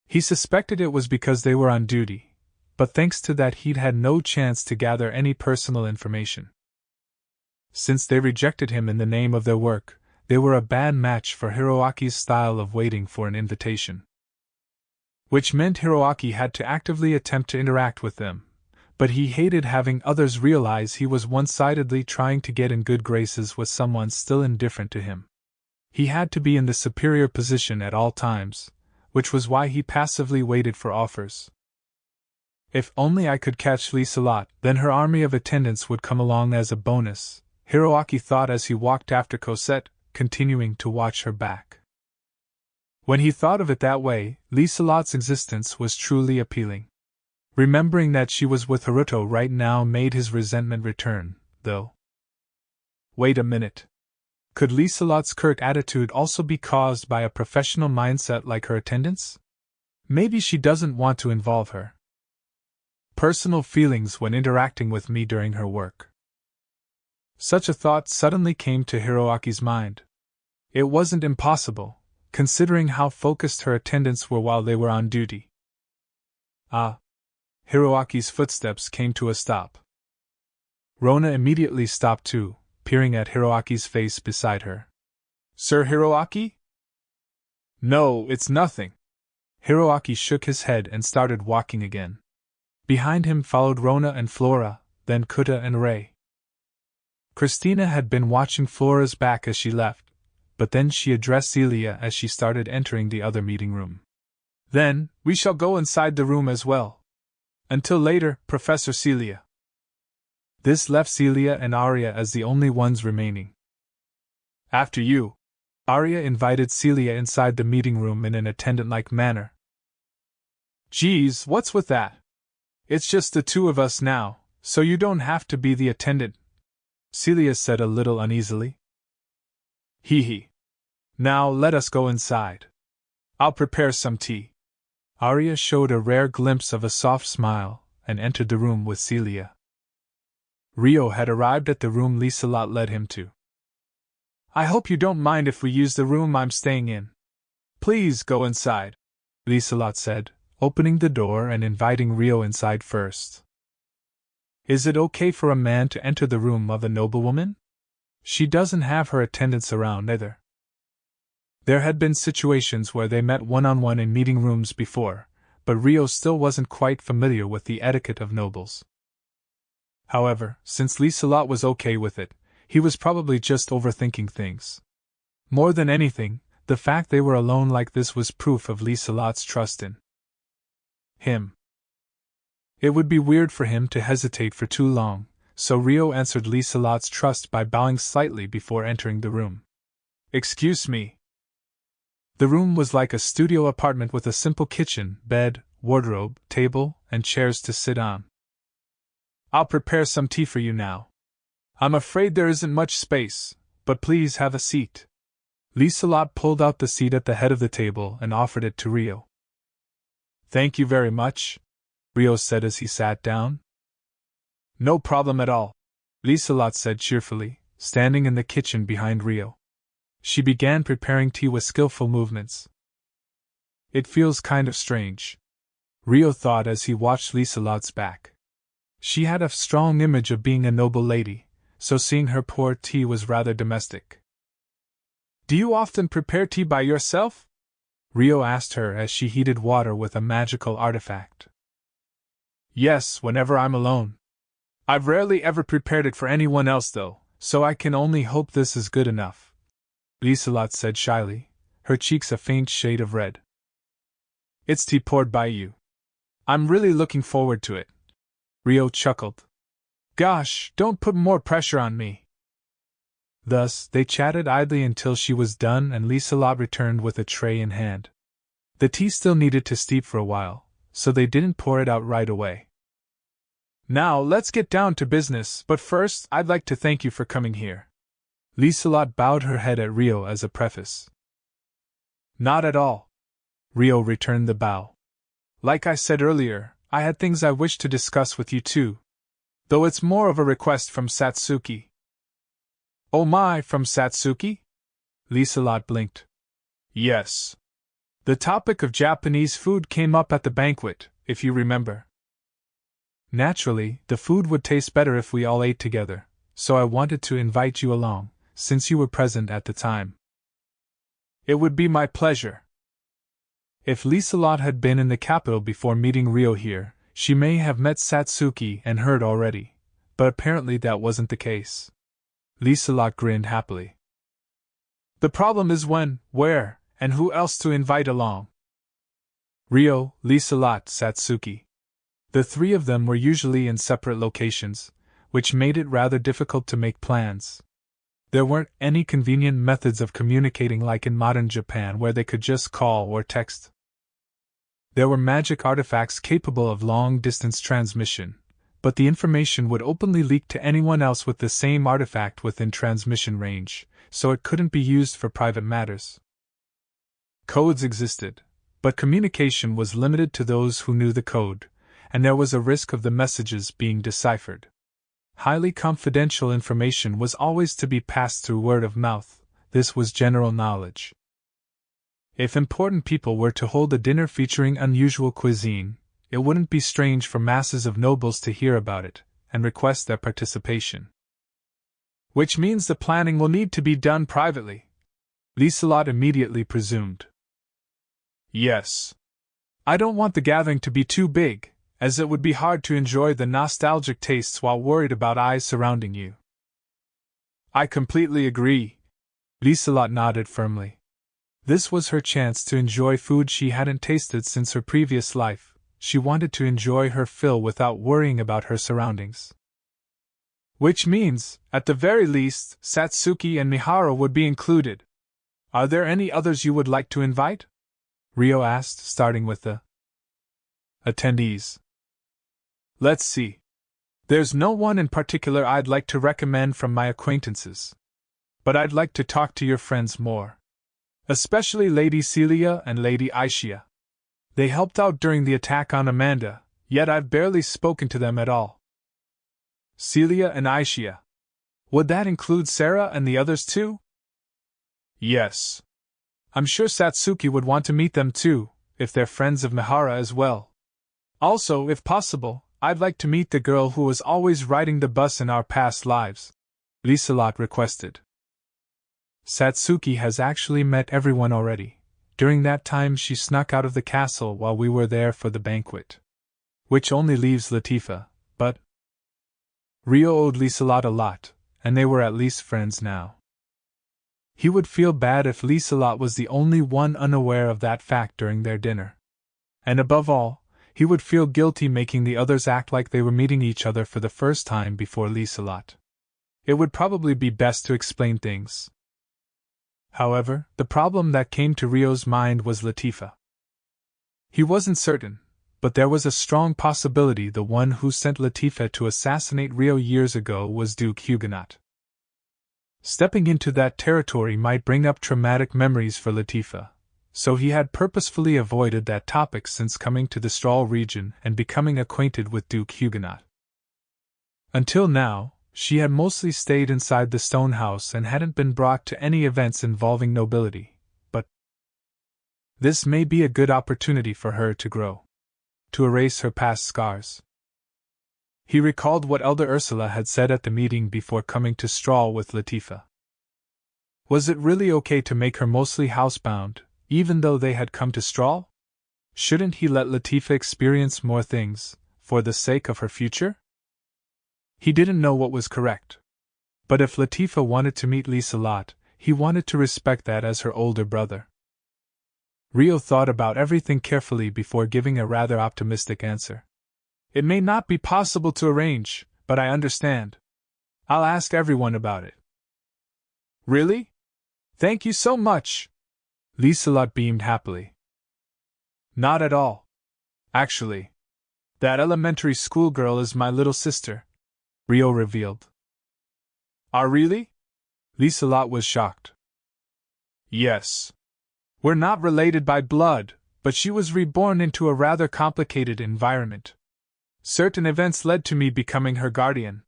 He suspected it was because they were on duty, but thanks to that he'd had no chance to gather any personal information. Since they rejected him in the name of their work, they were a bad match for Hiroaki's style of waiting for an invitation. Which meant Hiroaki had to actively attempt to interact with them, but he hated having others realize he was one-sidedly trying to get in good graces with someone still indifferent to him. He had to be in the superior position at all times, which was why he passively waited for offers. If only I could catch Lieselot, then her army of attendants would come along as a bonus, Hiroaki thought as he walked after Cosette, continuing to watch her back. When he thought of it that way, Lieselot's existence was truly appealing. Remembering that she was with Haruto right now made his resentment return, though. Wait a minute. Could Lieselot's curt attitude also be caused by a professional mindset like her attendants? Maybe she doesn't want to involve her personal feelings when interacting with me during her work. Such a thought suddenly came to Hiroaki's mind. It wasn't impossible, considering how focused her attendants were while they were on duty. Hiroaki's footsteps came to a stop. Rona immediately stopped too, peering at Hiroaki's face beside her. Sir Hiroaki? No, it's nothing. Hiroaki shook his head and started walking again. Behind him followed Rona and Flora, then Kuta and Ray. Christina had been watching Flora's back as she left, but then she addressed Celia as she started entering the other meeting room. Then, we shall go inside the room as well. Until later, Professor Celia. This left Celia and Arya as the only ones remaining. After you. Arya invited Celia inside the meeting room in an attendant-like manner. Geez, what's with that? It's just the two of us now, so you don't have to be the attendant, Celia said a little uneasily. Hee. Now let us go inside. I'll prepare some tea. Arya showed a rare glimpse of a soft smile and entered the room with Celia. Rio had arrived at the room Lieselot led him to. I hope you don't mind if we use the room I'm staying in. Please go inside, Lieselot said, opening the door and inviting Rio inside first. Is it okay for a man to enter the room of a noblewoman? She doesn't have her attendants around either. There had been situations where they met one-on-one in meeting rooms before, but Rio still wasn't quite familiar with the etiquette of nobles. However, since Lieselot was okay with it, he was probably just overthinking things. More than anything, the fact they were alone like this was proof of Lieselot's trust in him. It would be weird for him to hesitate for too long, so Rio answered Lieselot's trust by bowing slightly before entering the room. Excuse me. The room was like a studio apartment with a simple kitchen, bed, wardrobe, table, and chairs to sit on. I'll prepare some tea for you now. I'm afraid there isn't much space, but please have a seat. Lieselot pulled out the seat at the head of the table and offered it to Rio. Thank you very much, Rio said as he sat down. No problem at all, Lieselot said cheerfully, standing in the kitchen behind Rio. She began preparing tea with skillful movements. It feels kind of strange, Rio thought as he watched Lieselot's back. She had a strong image of being a noble lady, so seeing her pour tea was rather domestic. Do you often prepare tea by yourself? Rio asked her as she heated water with a magical artifact. Yes, whenever I'm alone. I've rarely ever prepared it for anyone else though, so I can only hope this is good enough, Lieselot said shyly, her cheeks a faint shade of red. It's tea poured by you. I'm really looking forward to it. Rio chuckled. Gosh, don't put more pressure on me. Thus, they chatted idly until she was done and Lieselot returned with a tray in hand. The tea still needed to steep for a while, so they didn't pour it out right away. Now let's get down to business, but first I'd like to thank you for coming here. Lieselot bowed her head at Rio as a preface. Not at all, Rio returned the bow. Like I said earlier, I had things I wish to discuss with you too. Though it's more of a request from Satsuki. Oh my, from Satsuki? Liselot blinked. Yes. The topic of Japanese food came up at the banquet, if you remember. Naturally, the food would taste better if we all ate together, so I wanted to invite you along, since you were present at the time. It would be my pleasure. If Liselot had been in the capital before meeting Rio here, she may have met Satsuki and heard already, but apparently that wasn't the case. Liselot grinned happily. The problem is when, where, and who else to invite along. Rio, Liselot, Satsuki. The three of them were usually in separate locations, which made it rather difficult to make plans. There weren't any convenient methods of communicating like in modern Japan where they could just call or text. There were magic artifacts capable of long-distance transmission, but the information would openly leak to anyone else with the same artifact within transmission range, so it couldn't be used for private matters. Codes existed, but communication was limited to those who knew the code, and there was a risk of the messages being deciphered. Highly confidential information was always to be passed through word of mouth. This was general knowledge. If important people were to hold a dinner featuring unusual cuisine, it wouldn't be strange for masses of nobles to hear about it and request their participation. Which means the planning will need to be done privately, Liselot immediately presumed. Yes. I don't want the gathering to be too big, as it would be hard to enjoy the nostalgic tastes while worried about eyes surrounding you. I completely agree. Liselot nodded firmly. This was her chance to enjoy food she hadn't tasted since her previous life. She wanted to enjoy her fill without worrying about her surroundings. Which means, at the very least, Satsuki and Mihara would be included. Are there any others you would like to invite? Rio asked, starting with the attendees. Let's see. There's no one in particular I'd like to recommend from my acquaintances. But I'd like to talk to your friends more. Especially Lady Celia and Lady Aishia. They helped out during the attack on Amanda, yet I've barely spoken to them at all. Celia and Aishia. Would that include Sarah and the others too? Yes. I'm sure Satsuki would want to meet them too, if they're friends of Mihara as well. Also, if possible, I'd like to meet the girl who was always riding the bus in our past lives, Liselot requested. Satsuki has actually met everyone already. During that time she snuck out of the castle while we were there for the banquet. Which only leaves Latifah, but Rio owed Liselot a lot, and they were at least friends now. He would feel bad if Liselot was the only one unaware of that fact during their dinner. And above all, he would feel guilty making the others act like they were meeting each other for the first time before Liselot. It would probably be best to explain things. However, the problem that came to Rio's mind was Latifah. He wasn't certain, but there was a strong possibility the one who sent Latifah to assassinate Rio years ago was Duke Huguenot. Stepping into that territory might bring up traumatic memories for Latifah, so he had purposefully avoided that topic since coming to the Strahl region and becoming acquainted with Duke Huguenot. Until now, she had mostly stayed inside the stone house and hadn't been brought to any events involving nobility, but this may be a good opportunity for her to grow, to erase her past scars. He recalled what Elder Ursula had said at the meeting before coming to Strahl with Latifah. Was it really okay to make her mostly housebound, even though they had come to Strahl? Shouldn't he let Latifah experience more things, for the sake of her future? He didn't know what was correct. But if Latifah wanted to meet Liselot, he wanted to respect that as her older brother. Rio thought about everything carefully before giving a rather optimistic answer. It may not be possible to arrange, but I understand. I'll ask everyone about it. Really? Thank you so much! Liselot beamed happily. Not at all. Actually, that elementary school girl is my little sister, Rio revealed. Ah, really? Liselot was shocked. Yes. We're not related by blood, but she was reborn into a rather complicated environment. Certain events led to me becoming her guardian.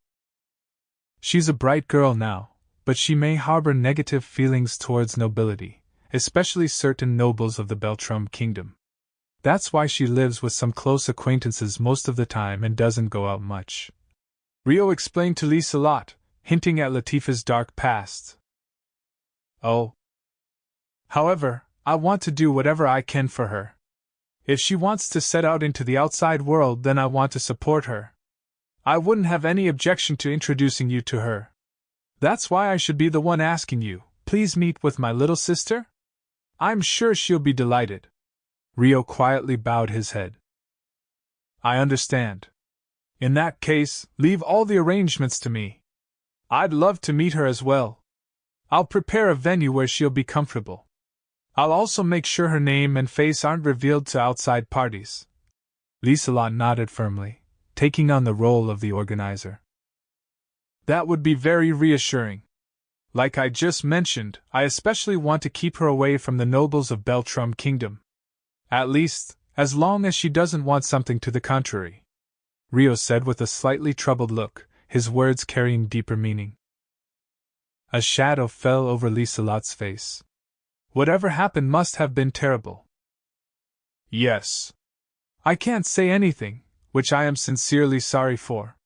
She's a bright girl now, but she may harbor negative feelings towards nobility, especially certain nobles of the Beltrum kingdom. That's why she lives with some close acquaintances most of the time and doesn't go out much. Rio explained to Liselot, hinting at Latifah's dark past. Oh. However, I want to do whatever I can for her. If she wants to set out into the outside world, then I want to support her. I wouldn't have any objection to introducing you to her. That's why I should be the one asking you, please meet with my little sister? I'm sure she'll be delighted. Rio quietly bowed his head. I understand. In that case, leave all the arrangements to me. I'd love to meet her as well. I'll prepare a venue where she'll be comfortable. I'll also make sure her name and face aren't revealed to outside parties. Liselot nodded firmly, taking on the role of the organizer. That would be very reassuring. Like I just mentioned, I especially want to keep her away from the nobles of Beltrum Kingdom. At least, as long as she doesn't want something to the contrary. Rio said with a slightly troubled look, his words carrying deeper meaning. A shadow fell over Liselot's face. Whatever happened must have been terrible. Yes. I can't say anything, which I am sincerely sorry for.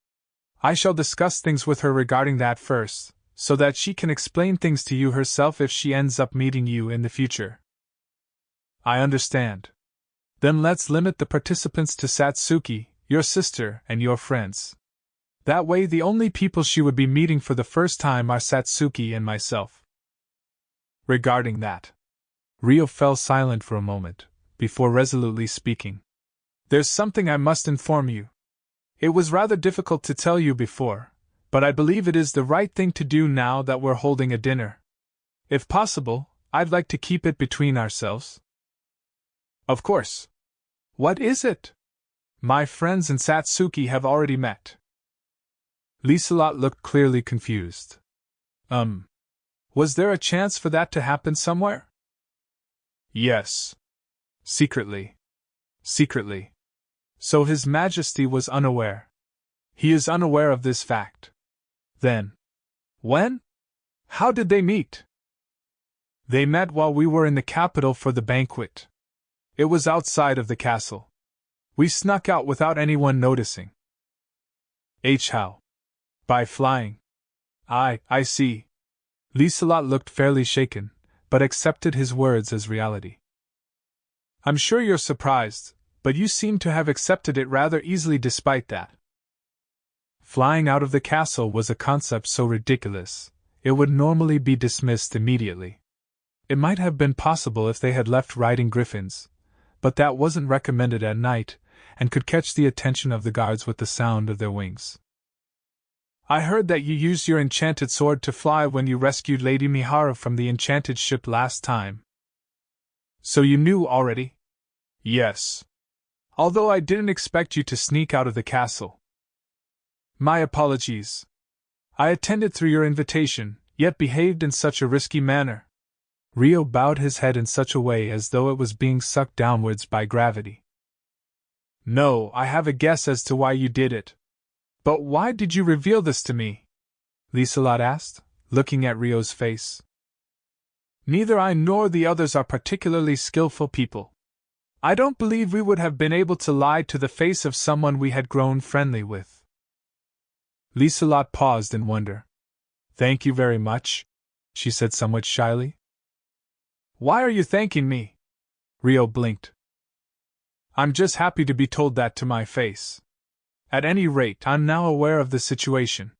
I shall discuss things with her regarding that first, so that she can explain things to you herself if she ends up meeting you in the future. I understand. Then let's limit the participants to Satsuki, your sister, and your friends. That way the only people she would be meeting for the first time are Satsuki and myself. Regarding that, Rio fell silent for a moment, before resolutely speaking. There's something I must inform you. It was rather difficult to tell you before, but I believe it is the right thing to do now that we're holding a dinner. If possible, I'd like to keep it between ourselves. Of course. What is it? My friends and Satsuki have already met. Liselot looked clearly confused. Was there a chance for that to happen somewhere? Yes. Secretly. Secretly. So His Majesty was unaware. He is unaware of this fact. Then. When? How did they meet? They met while we were in the capital for the banquet. It was outside of the castle. We snuck out without anyone noticing. How? By flying. I see. Liselot looked fairly shaken, but accepted his words as reality. I'm sure you're surprised, but you seem to have accepted it rather easily despite that. Flying out of the castle was a concept so ridiculous, it would normally be dismissed immediately. It might have been possible if they had left riding griffins, but that wasn't recommended at night, and could catch the attention of the guards with the sound of their wings. I heard that you used your enchanted sword to fly when you rescued Lady Miharu from the enchanted ship last time. So you knew already? Yes. Although I didn't expect you to sneak out of the castle. My apologies. I attended through your invitation, yet behaved in such a risky manner. Rio bowed his head in such a way as though it was being sucked downwards by gravity. No, I have a guess as to why you did it. But why did you reveal this to me? Liselot asked, looking at Rio's face. Neither I nor the others are particularly skillful people. I don't believe we would have been able to lie to the face of someone we had grown friendly with. Liselot paused in wonder. Thank you very much, she said somewhat shyly. Why are you thanking me? Rio blinked. I'm just happy to be told that to my face. At any rate, I'm now aware of the situation.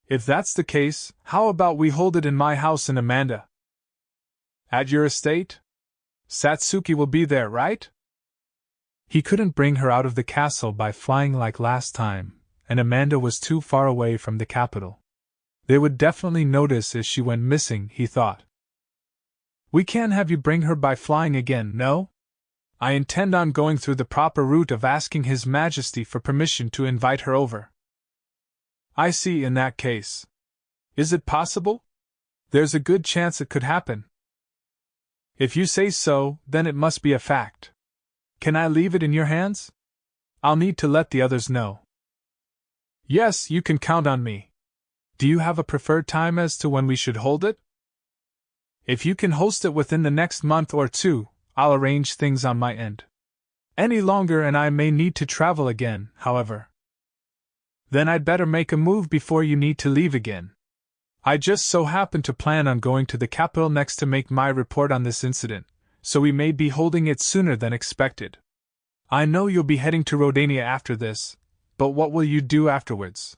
If that's the case, how about we hold it in my house in Amanda? At your estate? Satsuki will be there, right? He couldn't bring her out of the castle by flying like last time, and Amanda was too far away from the capital. They would definitely notice if she went missing, he thought. We can't have you bring her by flying again, no? I intend on going through the proper route of asking His Majesty for permission to invite her over. I see. In that case. Is it possible? There's a good chance it could happen. If you say so, then it must be a fact. Can I leave it in your hands? I'll need to let the others know. Yes, you can count on me. Do you have a preferred time as to when we should hold it? If you can host it within the next month or two, I'll arrange things on my end. Any longer and I may need to travel again, however. Then I'd better make a move before you need to leave again. I just so happen to plan on going to the capital next to make my report on this incident, so we may be holding it sooner than expected. I know you'll be heading to Rodania after this, but what will you do afterwards?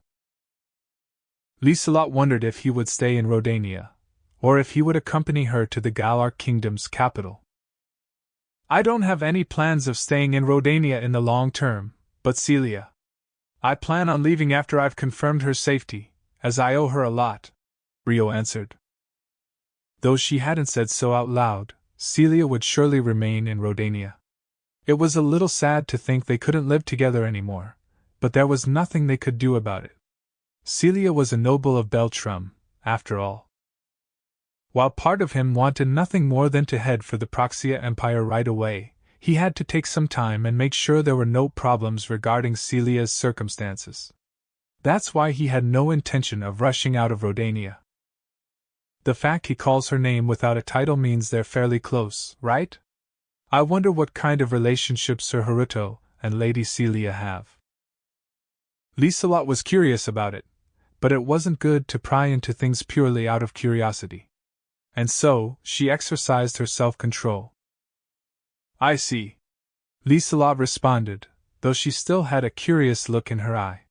Liselott wondered if he would stay in Rodania, or if he would accompany her to the Galar Kingdom's capital. I don't have any plans of staying in Rodania in the long term, but Celia. I plan on leaving after I've confirmed her safety, as I owe her a lot, Rio answered. Though she hadn't said so out loud, Celia would surely remain in Rodania. It was a little sad to think they couldn't live together anymore, but there was nothing they could do about it. Celia was a noble of Beltrum, after all. While part of him wanted nothing more than to head for the Proxia Empire right away, he had to take some time and make sure there were no problems regarding Celia's circumstances. That's why he had no intention of rushing out of Rodania. The fact he calls her name without a title means they're fairly close, right? I wonder what kind of relationship Sir Haruto and Lady Celia have. Liselott was curious about it, but it wasn't good to pry into things purely out of curiosity. And so, she exercised her self-control. I see. Liselott responded, though she still had a curious look in her eye.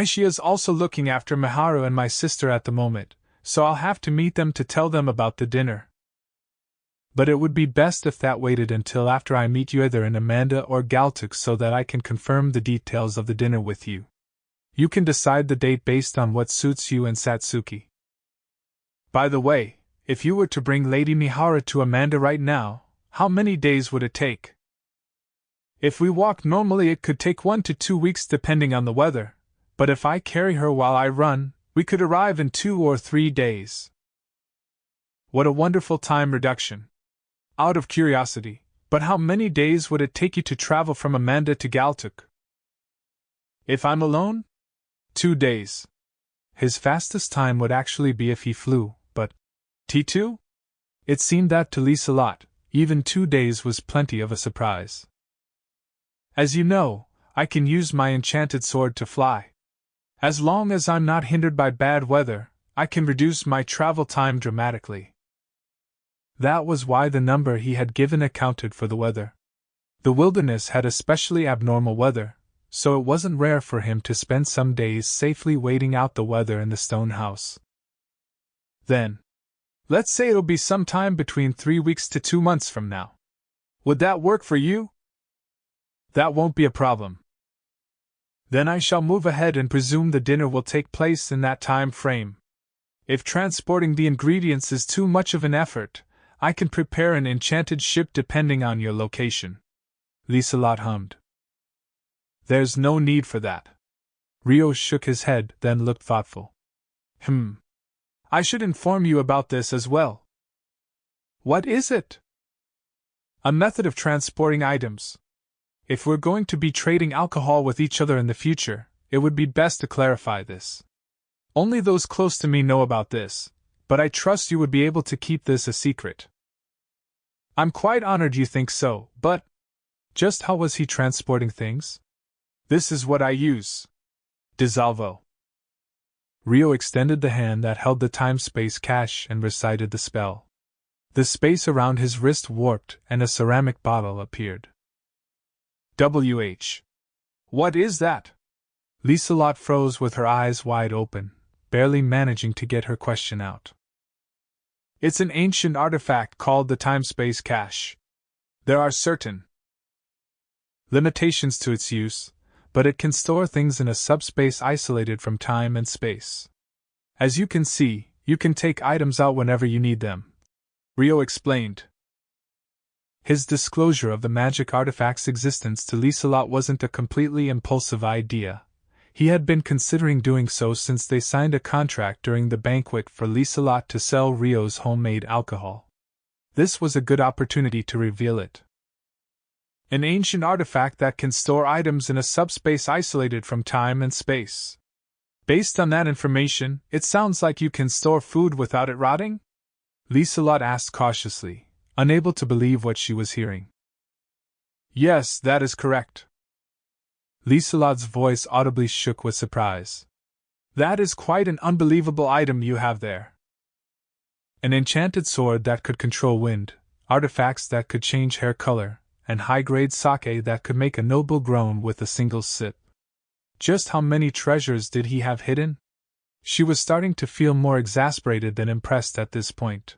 She is also looking after Miharu and my sister at the moment, so I'll have to meet them to tell them about the dinner. But it would be best if that waited until after I meet you either in Amanda or Galtuk so that I can confirm the details of the dinner with you. You can decide the date based on what suits you and Satsuki. By the way, if you were to bring Lady Miharu to Amanda right now, how many days would it take? If we walk normally it could take 1 to 2 weeks depending on the weather, but if I carry her while I run, we could arrive in 2 or 3 days. What a wonderful time reduction. Out of curiosity, but how many days would it take you to travel from Amanda to Galtuk? If I'm alone? 2 days. His fastest time would actually be if he flew, but T2? It seemed that to Liselott, even 2 days was plenty of a surprise. As you know, I can use my enchanted sword to fly. As long as I'm not hindered by bad weather, I can reduce my travel time dramatically. That was why the number he had given accounted for the weather. The wilderness had especially abnormal weather, so it wasn't rare for him to spend some days safely waiting out the weather in the stone house. Then, let's say it'll be some time between 3 weeks to 2 months from now. Would that work for you? That won't be a problem. Then I shall move ahead and presume the dinner will take place in that time frame. If transporting the ingredients is too much of an effort, I can prepare an enchanted ship depending on your location. Liselott hummed. There's no need for that. Rio shook his head, then looked thoughtful. I should inform you about this as well. What is it? A method of transporting items. If we're going to be trading alcohol with each other in the future, it would be best to clarify this. Only those close to me know about this, but I trust you would be able to keep this a secret. I'm quite honored you think so, but just how was he transporting things? This is what I use. Dissolvo. Rio extended the hand that held the time-space cache and recited the spell. The space around his wrist warped and a ceramic bottle appeared. WH. What is that? Liselott froze with her eyes wide open, barely managing to get her question out. It's an ancient artifact called the time-space cache. There are certain limitations to its use, but it can store things in a subspace isolated from time and space. As you can see, you can take items out whenever you need them, Rio explained. His disclosure of the magic artifact's existence to Liselott wasn't a completely impulsive idea. He had been considering doing so since they signed a contract during the banquet for Liselott to sell Rio's homemade alcohol. This was a good opportunity to reveal it. An ancient artifact that can store items in a subspace isolated from time and space. Based on that information, it sounds like you can store food without it rotting? Lieselot asked cautiously, unable to believe what she was hearing. Yes, that is correct. Lieselot's voice audibly shook with surprise. That is quite an unbelievable item you have there. An enchanted sword that could control wind, artifacts that could change hair color, and high-grade sake that could make a noble groan with a single sip. Just how many treasures did he have hidden? She was starting to feel more exasperated than impressed at this point.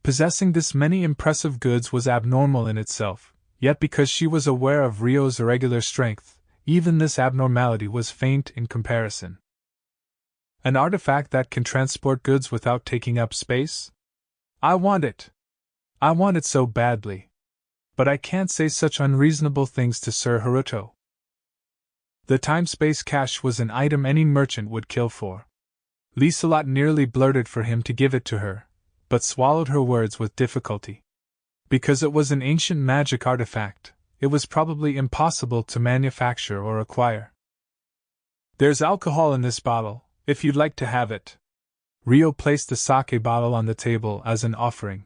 Possessing this many impressive goods was abnormal in itself, yet because she was aware of Ryo's irregular strength, even this abnormality was faint in comparison. An artifact that can transport goods without taking up space? I want it. I want it so badly. But I can't say such unreasonable things to Sir Haruto. The time-space cache was an item any merchant would kill for. Lieselot nearly blurted for him to give it to her, but swallowed her words with difficulty. Because it was an ancient magic artifact, it was probably impossible to manufacture or acquire. There's alcohol in this bottle, if you'd like to have it. Ryo placed the sake bottle on the table as an offering.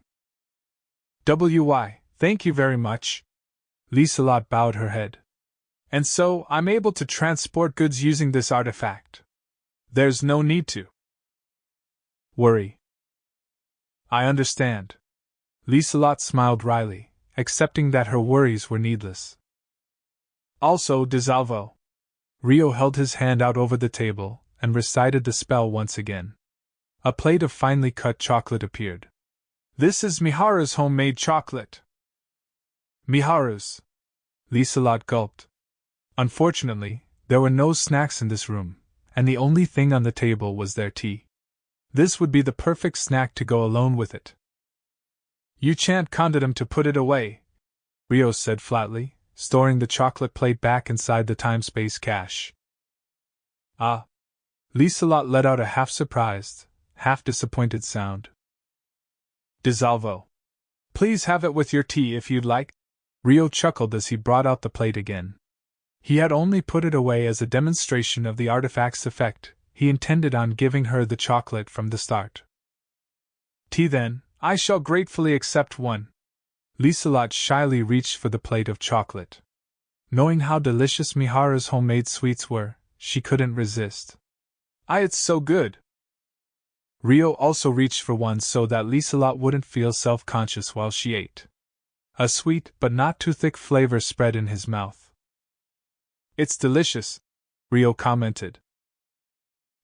Thank you very much. Lieselot bowed her head. And so, I'm able to transport goods using this artifact. There's no need to worry. I understand. Lieselot smiled wryly, accepting that her worries were needless. Also, Desalvo. Ryo held his hand out over the table and recited the spell once again. A plate of finely cut chocolate appeared. This is Miharu's homemade chocolate. Miharu's. Lieselot gulped. Unfortunately, there were no snacks in this room, and the only thing on the table was their tea. This would be the perfect snack to go alone with it. You can't content him to put it away, Ryo said flatly, storing the chocolate plate back inside the time-space cache. Ah. Lieselot let out a half-surprised, half-disappointed sound. Desalvo. Please have it with your tea if you'd like. Ryo chuckled as he brought out the plate again. He had only put it away as a demonstration of the artifact's effect. He intended on giving her the chocolate from the start. Tea then, I shall gratefully accept one. Lieselot shyly reached for the plate of chocolate. Knowing how delicious Miharu's homemade sweets were, she couldn't resist. It's so good. Ryo also reached for one so that Lieselot wouldn't feel self-conscious while she ate. A sweet but not too thick flavor spread in his mouth. It's delicious, Ryo commented.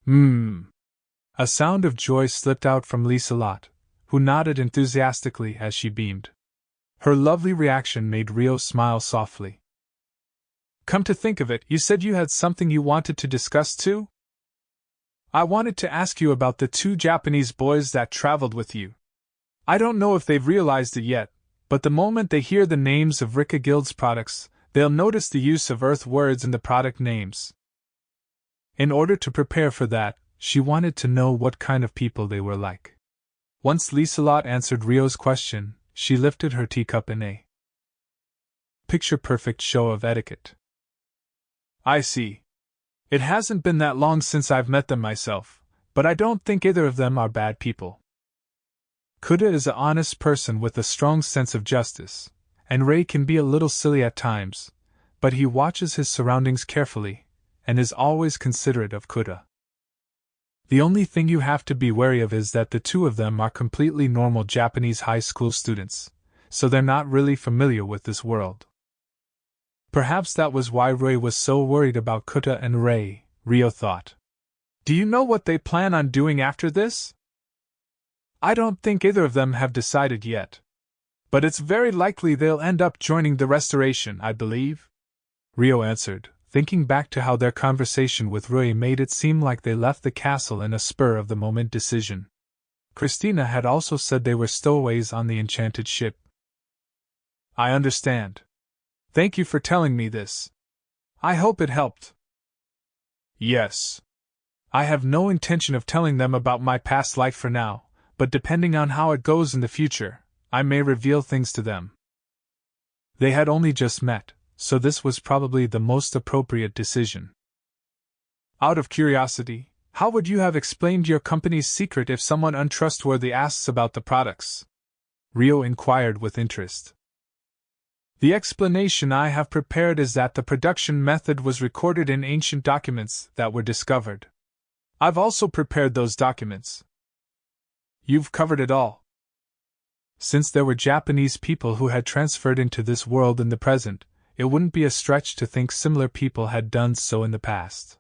A sound of joy slipped out from Lieselot, who nodded enthusiastically as she beamed. Her lovely reaction made Ryo smile softly. Come to think of it, you said you had something you wanted to discuss too? I wanted to ask you about the 2 Japanese boys that traveled with you. I don't know if they've realized it yet, but the moment they hear the names of Rika Guild's products, they'll notice the use of Earth words in the product names. In order to prepare for that, she wanted to know what kind of people they were like. Once Lieselot answered Ryo's question, she lifted her teacup in a picture-perfect show of etiquette. I see. It hasn't been that long since I've met them myself, but I don't think either of them are bad people. Kuda is an honest person with a strong sense of justice, and Ray can be a little silly at times, but he watches his surroundings carefully, and is always considerate of Kuda. The only thing you have to be wary of is that the 2 of them are completely normal Japanese high school students, so they're not really familiar with this world. Perhaps that was why Ray was so worried about Kuda and Ray, Ryo thought. Do you know what they plan on doing after this? I don't think either of them have decided yet. But it's very likely they'll end up joining the Restoration, I believe. Ryo answered, thinking back to how their conversation with Rui made it seem like they left the castle in a spur-of-the-moment decision. Christina had also said they were stowaways on the enchanted ship. I understand. Thank you for telling me this. I hope it helped. Yes. I have no intention of telling them about my past life for now, but depending on how it goes in the future, I may reveal things to them. They had only just met, so this was probably the most appropriate decision. Out of curiosity, how would you have explained your company's secret if someone untrustworthy asks about the products? Rio inquired with interest. The explanation I have prepared is that the production method was recorded in ancient documents that were discovered. I've also prepared those documents. You've covered it all. Since there were Japanese people who had transferred into this world in the present, it wouldn't be a stretch to think similar people had done so in the past.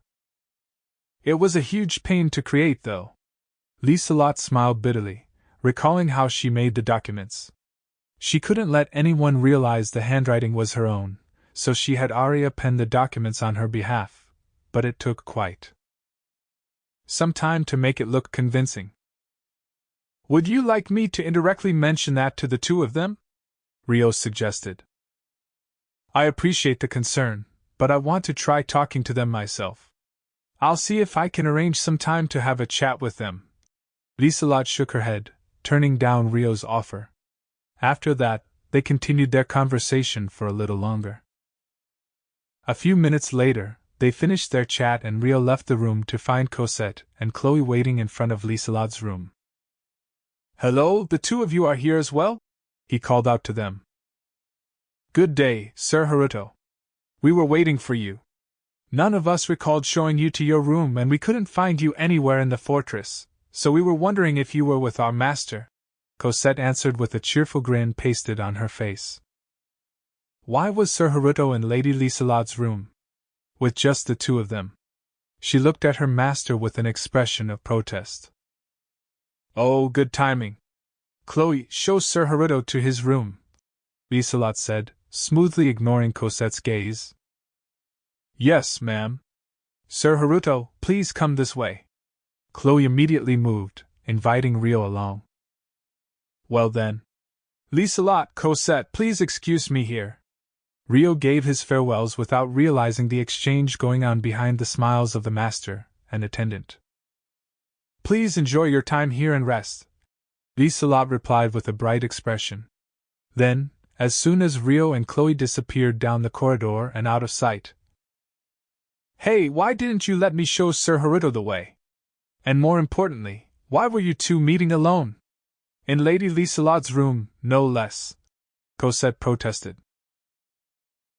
It was a huge pain to create, though. Lieselot smiled bitterly, recalling how she made the documents. She couldn't let anyone realize the handwriting was her own, so she had Arya pen the documents on her behalf, but it took quite some time to make it look convincing. Would you like me to indirectly mention that to the two of them? Rio suggested. I appreciate the concern, but I want to try talking to them myself. I'll see if I can arrange some time to have a chat with them. Lieselot shook her head, turning down Rio's offer. After that, they continued their conversation for a little longer. A few minutes later, they finished their chat and Rio left the room to find Cosette and Chloe waiting in front of Lieselot's room. Hello, the two of you are here as well? He called out to them. Good day, Sir Haruto. We were waiting for you. None of us recalled showing you to your room and we couldn't find you anywhere in the fortress, so we were wondering if you were with our master. Cosette answered with a cheerful grin pasted on her face. Why was Sir Haruto in Lady Lieselot's room? With just the two of them. She looked at her master with an expression of protest. Oh, good timing. Chloe, show Sir Haruto to his room, Lieselot said, smoothly ignoring Cosette's gaze. Yes, ma'am. Sir Haruto, please come this way. Chloe immediately moved, inviting Rio along. Well then. Lieselot, Cosette, please excuse me here. Rio gave his farewells without realizing the exchange going on behind the smiles of the master and attendant. Please enjoy your time here and rest, Lieselot replied with a bright expression. Then, as soon as Rio and Chloe disappeared down the corridor and out of sight. Hey, why didn't you let me show Sir Haruto the way? And more importantly, why were you two meeting alone? In Lady Lieselot's room, no less, Cosette protested.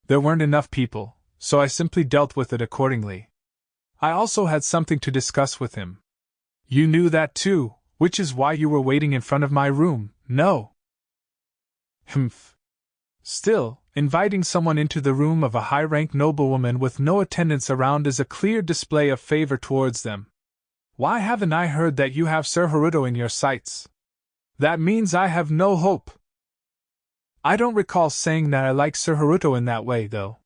There weren't enough people, so I simply dealt with it accordingly. I also had something to discuss with him. You knew that too, which is why you were waiting in front of my room, no? Humph. Still, inviting someone into the room of a high-ranked noblewoman with no attendants around is a clear display of favor towards them. Why haven't I heard that you have Sir Haruto in your sights? That means I have no hope. I don't recall saying that I like Sir Haruto in that way, though.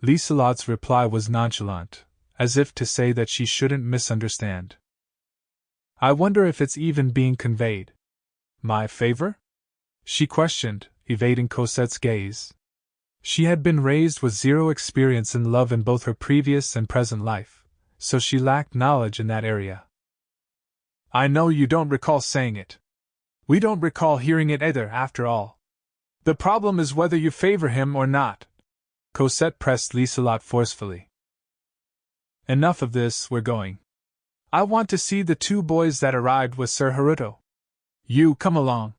Lieselot's reply was nonchalant, as if to say that she shouldn't misunderstand. I wonder if it's even being conveyed. My favor? She questioned, evading Cosette's gaze. She had been raised with zero experience in love in both her previous and present life, so she lacked knowledge in that area. I know you don't recall saying it. We don't recall hearing it either, after all. The problem is whether you favor him or not. Cosette pressed Lieselot forcefully. Enough of this, we're going. I want to see the two boys that arrived with Sir Haruto. You come along.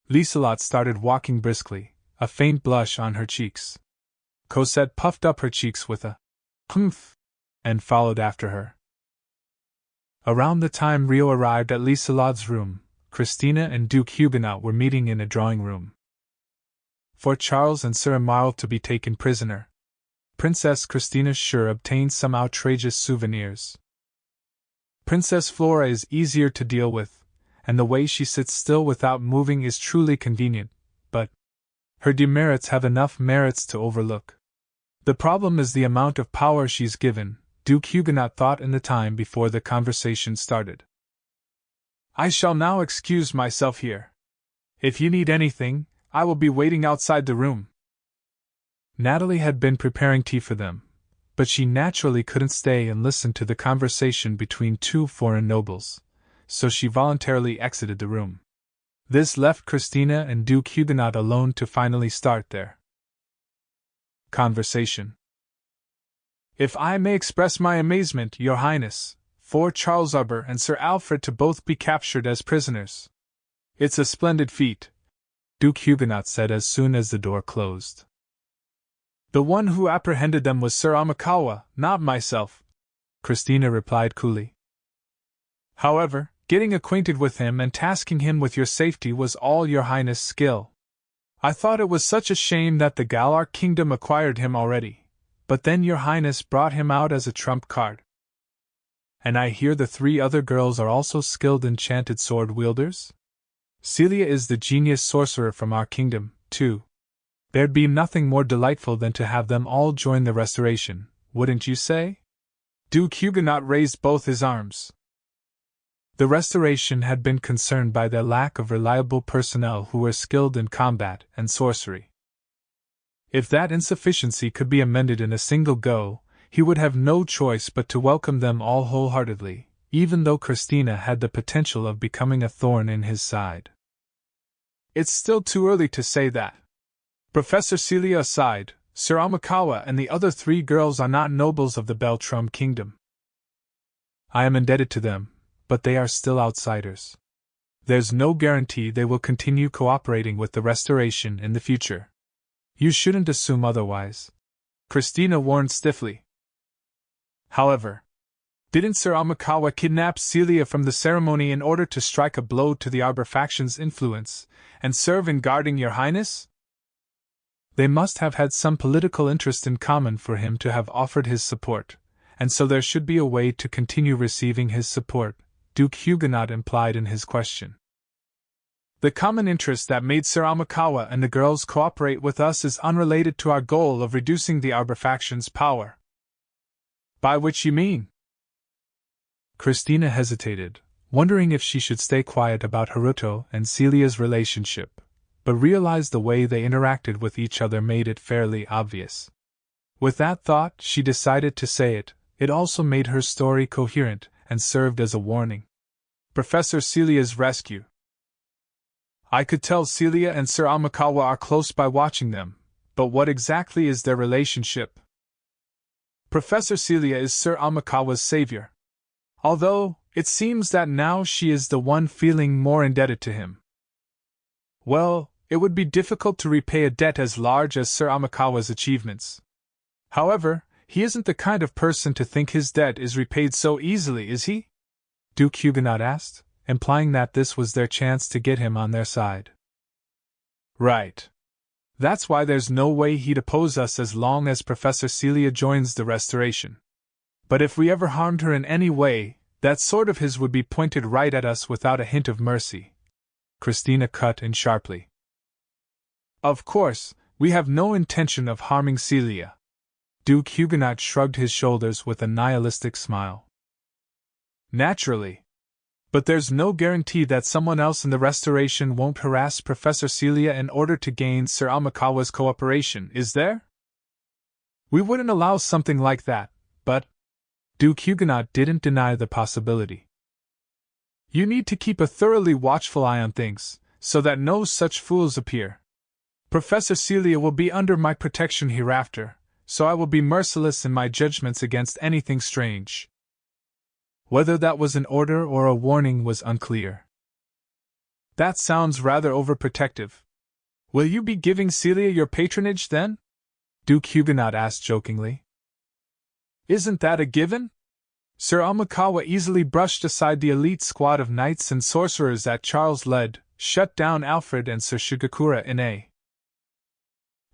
Lieselot started walking briskly, a faint blush on her cheeks. Cosette puffed up her cheeks with a humph and followed after her. Around the time Rio arrived at Lieselot's room, Christina and Duke Huguenot were meeting in a drawing room. For Charles and Sir Amarl to be taken prisoner, Princess Christina sure obtained some outrageous souvenirs. Princess Flora is easier to deal with, and the way she sits still without moving is truly convenient, but her demerits have enough merits to overlook. The problem is the amount of power she's given, Duke Huguenot thought in the time before the conversation started. I shall now excuse myself here. If you need anything, I will be waiting outside the room. Natalie had been preparing tea for them, but she naturally couldn't stay and listen to the conversation between two foreign nobles, so she voluntarily exited the room. This left Christina and Duke Huguenot alone to finally start their Conversation. If I may express my amazement, Your Highness, for Charles Arbor and Sir Alfred to both be captured as prisoners. It's a splendid feat, Duke Huguenot said as soon as the door closed. The one who apprehended them was Sir Amikawa, not myself, Christina replied coolly. However, getting acquainted with him and tasking him with your safety was all Your Highness' skill. I thought it was such a shame that the Galar kingdom acquired him already, but then Your Highness brought him out as a trump card. And I hear the 3 other girls are also skilled enchanted sword wielders? Celia is the genius sorcerer from our kingdom, too. There'd be nothing more delightful than to have them all join the restoration, wouldn't you say? Duke Huguenot raised both his arms. The restoration had been concerned by their lack of reliable personnel who were skilled in combat and sorcery. If that insufficiency could be amended in a single go, he would have no choice but to welcome them all wholeheartedly, even though Christina had the potential of becoming a thorn in his side. It's still too early to say that. Professor Celia aside, Sir Amikawa and the other 3 girls are not nobles of the Beltrum kingdom. I am indebted to them, but they are still outsiders. There's no guarantee they will continue cooperating with the restoration in the future. You shouldn't assume otherwise, Christina warned stiffly. However, didn't Sir Amikawa kidnap Celia from the ceremony in order to strike a blow to the Arbor faction's influence, and serve in guarding Your Highness? They must have had some political interest in common for him to have offered his support, and so there should be a way to continue receiving his support, Duke Huguenot implied in his question. The common interest that made Sir Amikawa and the girls cooperate with us is unrelated to our goal of reducing the Arbor faction's power. By which you mean? Christina hesitated, wondering if she should stay quiet about Haruto and Celia's relationship, but realized the way they interacted with each other made it fairly obvious. With that thought, she decided to say it. It also made her story coherent and served as a warning. Professor Celia's rescue. I could tell Celia and Sir Amikawa are close by watching them, but what exactly is their relationship? Professor Celia is Sir Amikawa's savior. Although, it seems that now she is the one feeling more indebted to him. Well, it would be difficult to repay a debt as large as Sir Amikawa's achievements. However, he isn't the kind of person to think his debt is repaid so easily, is he? Duke Huguenot asked, implying that this was their chance to get him on their side. Right. That's why there's no way he'd oppose us as long as Professor Celia joins the restoration. But if we ever harmed her in any way, that sword of his would be pointed right at us without a hint of mercy. Christina cut in sharply. Of course, we have no intention of harming Celia. Duke Huguenot shrugged his shoulders with a nihilistic smile. Naturally. But there's no guarantee that someone else in the restoration won't harass Professor Celia in order to gain Sir Amikawa's cooperation, is there? We wouldn't allow something like that, but Duke Huguenot didn't deny the possibility. You need to keep a thoroughly watchful eye on things, so that no such fools appear. Professor Celia will be under my protection hereafter, so I will be merciless in my judgments against anything strange. Whether that was an order or a warning was unclear. That sounds rather overprotective. Will you be giving Celia your patronage then? Duke Huguenot asked jokingly. Isn't that a given? Sir Amikawa easily brushed aside the elite squad of knights and sorcerers that Charles led, shut down Alfred and Sir Shigakura in a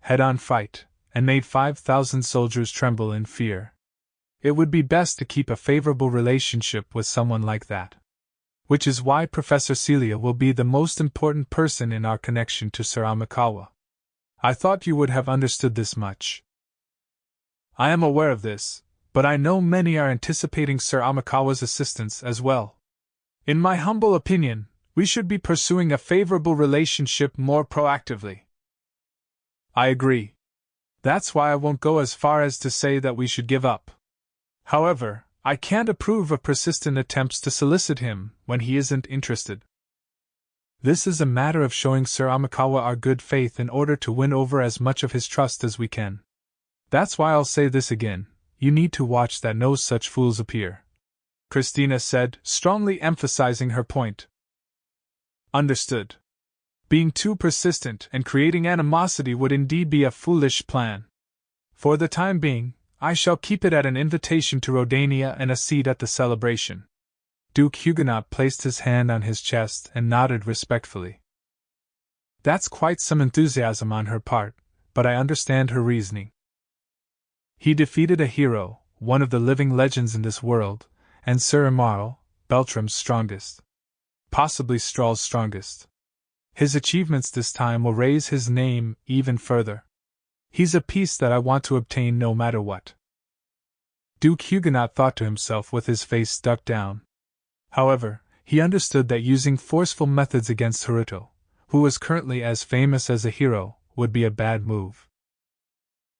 head-on fight, and made 5,000 soldiers tremble in fear. It would be best to keep a favorable relationship with someone like that. Which is why Professor Celia will be the most important person in our connection to Sir Amikawa. I thought you would have understood this much. I am aware of this, but I know many are anticipating Sir Amikawa's assistance as well. In my humble opinion, we should be pursuing a favorable relationship more proactively. I agree. That's why I won't go as far as to say that we should give up. However, I can't approve of persistent attempts to solicit him when he isn't interested. This is a matter of showing Sir Amikawa our good faith in order to win over as much of his trust as we can. That's why I'll say this again, you need to watch that no such fools appear," Christina said, strongly emphasizing her point. "Understood. Being too persistent and creating animosity would indeed be a foolish plan. For the time being, I shall keep it at an invitation to Rodania and a seat at the celebration." Duke Huguenot placed his hand on his chest and nodded respectfully. "That's quite some enthusiasm on her part, but I understand her reasoning. He defeated a hero, one of the living legends in this world, and Sir Amarl, Beltram's strongest. Possibly Strahl's strongest. His achievements this time will raise his name even further. He's a piece that I want to obtain no matter what." Duke Huguenot thought to himself with his face stuck down. However, he understood that using forceful methods against Haruto, who was currently as famous as a hero, would be a bad move.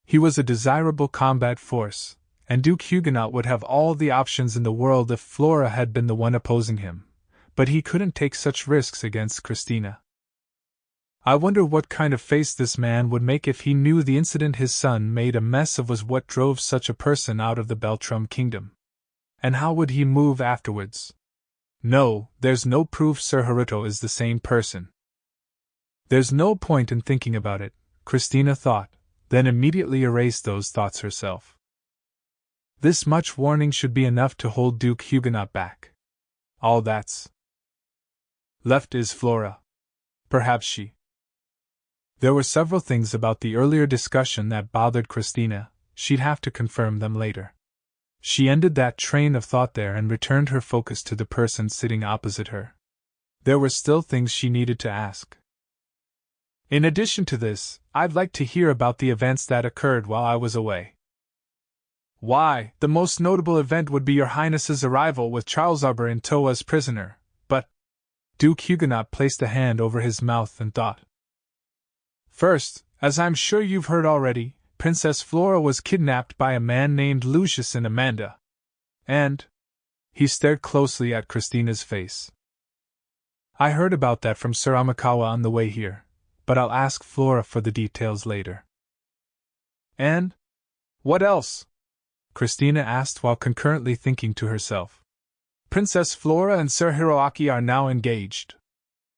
He was a desirable combat force, and Duke Huguenot would have all the options in the world if Flora had been the one opposing him, but he couldn't take such risks against Christina. I wonder what kind of face this man would make if he knew the incident his son made a mess of was what drove such a person out of the Beltram kingdom. And how would he move afterwards? No, there's no proof Sir Haruto is the same person. There's no point in thinking about it, Christina thought, then immediately erased those thoughts herself. This much warning should be enough to hold Duke Huguenot back. All that's left is Flora. Perhaps she. There were several things about the earlier discussion that bothered Christina, she'd have to confirm them later. She ended that train of thought there and returned her focus to the person sitting opposite her. There were still things she needed to ask. "In addition to this, I'd like to hear about the events that occurred while I was away." "Why, the most notable event would be Your Highness's arrival with Charles Arbor in tow as prisoner, but—" Duke Huguenot placed a hand over his mouth and thought. "First, as I'm sure you've heard already, Princess Flora was kidnapped by a man named Lucius in Amanda. And—" he stared closely at Christina's face. "I heard about that from Sir Amikawa on the way here, but I'll ask Flora for the details later." "And? What else?" Christina asked while concurrently thinking to herself. "Princess Flora and Sir Hiroaki are now engaged."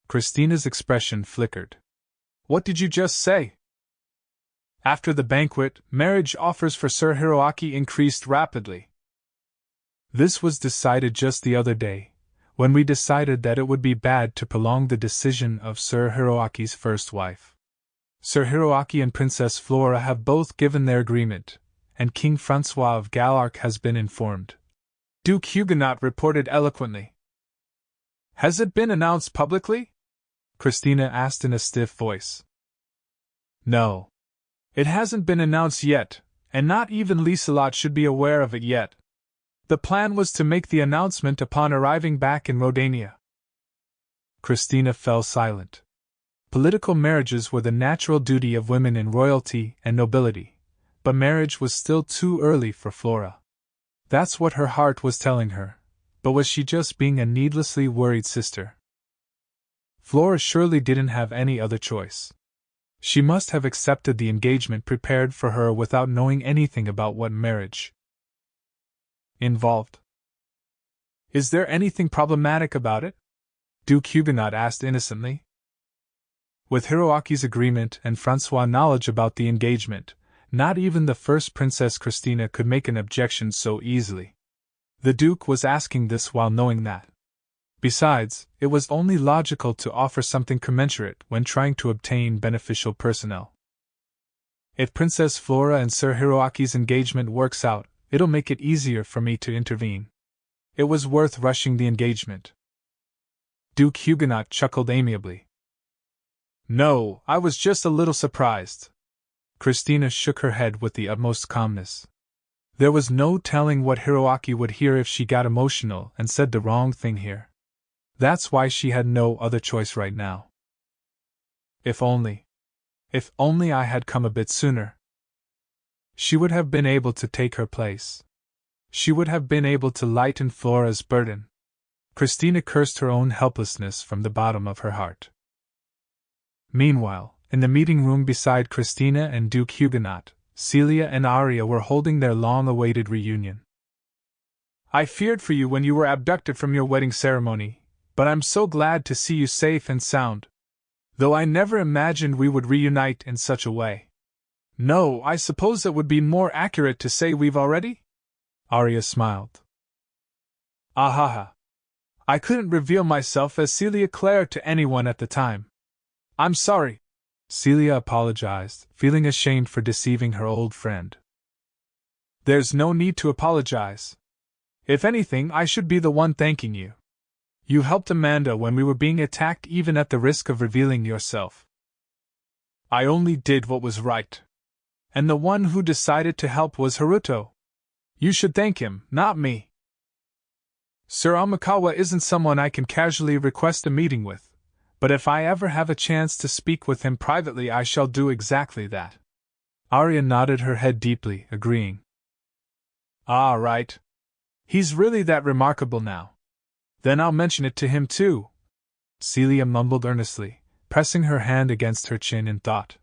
Christina's expression flickered. "What did you just say?" "After the banquet, marriage offers for Sir Hiroaki increased rapidly. This was decided just the other day, when we decided that it would be bad to prolong the decision of Sir Hiroaki's first wife. Sir Hiroaki and Princess Flora have both given their agreement, and King Francois of Galarc has been informed," Duke Huguenot reported eloquently. "Has it been announced publicly?" Christina asked in a stiff voice. "No. It hasn't been announced yet, and not even Lieselot should be aware of it yet. The plan was to make the announcement upon arriving back in Rodania." Christina fell silent. Political marriages were the natural duty of women in royalty and nobility, but marriage was still too early for Flora. That's what her heart was telling her, but was she just being a needlessly worried sister? Flora surely didn't have any other choice. She must have accepted the engagement prepared for her without knowing anything about what marriage involved. "Is there anything problematic about it?" Duke Huguenot asked innocently. With Hiroaki's agreement and Francois' knowledge about the engagement, not even the first Princess Christina could make an objection so easily. The Duke was asking this while knowing that. Besides, it was only logical to offer something commensurate when trying to obtain beneficial personnel. "If Princess Flora and Sir Hiroaki's engagement works out, it'll make it easier for me to intervene. It was worth rushing the engagement." Duke Huguenot chuckled amiably. "No, I was just a little surprised." Christina shook her head with the utmost calmness. There was no telling what Hiroaki would hear if she got emotional and said the wrong thing here. That's why she had no other choice right now. If only I had come a bit sooner. She would have been able to take her place. She would have been able to lighten Flora's burden. Christina cursed her own helplessness from the bottom of her heart. Meanwhile, in the meeting room beside Christina and Duke Huguenot, Celia and Arya were holding their long-awaited reunion. I feared for you when you were abducted from your wedding ceremony, but I'm so glad to see you safe and sound. Though I never imagined we would reunite in such a way. No, I suppose it would be more accurate to say we've already? Arya smiled. Ahaha. I couldn't reveal myself as Celia Clare to anyone at the time. I'm sorry. Celia apologized, feeling ashamed for deceiving her old friend. There's no need to apologize. If anything, I should be the one thanking you. You helped Amanda when we were being attacked even at the risk of revealing yourself. I only did what was right. And the one who decided to help was Haruto. You should thank him, not me. Sir Amikawa isn't someone I can casually request a meeting with, but if I ever have a chance to speak with him privately I shall do exactly that. Arya nodded her head deeply, agreeing. Ah, right. He's really that remarkable now. Then I'll mention it to him too. Celia mumbled earnestly, pressing her hand against her chin in thought.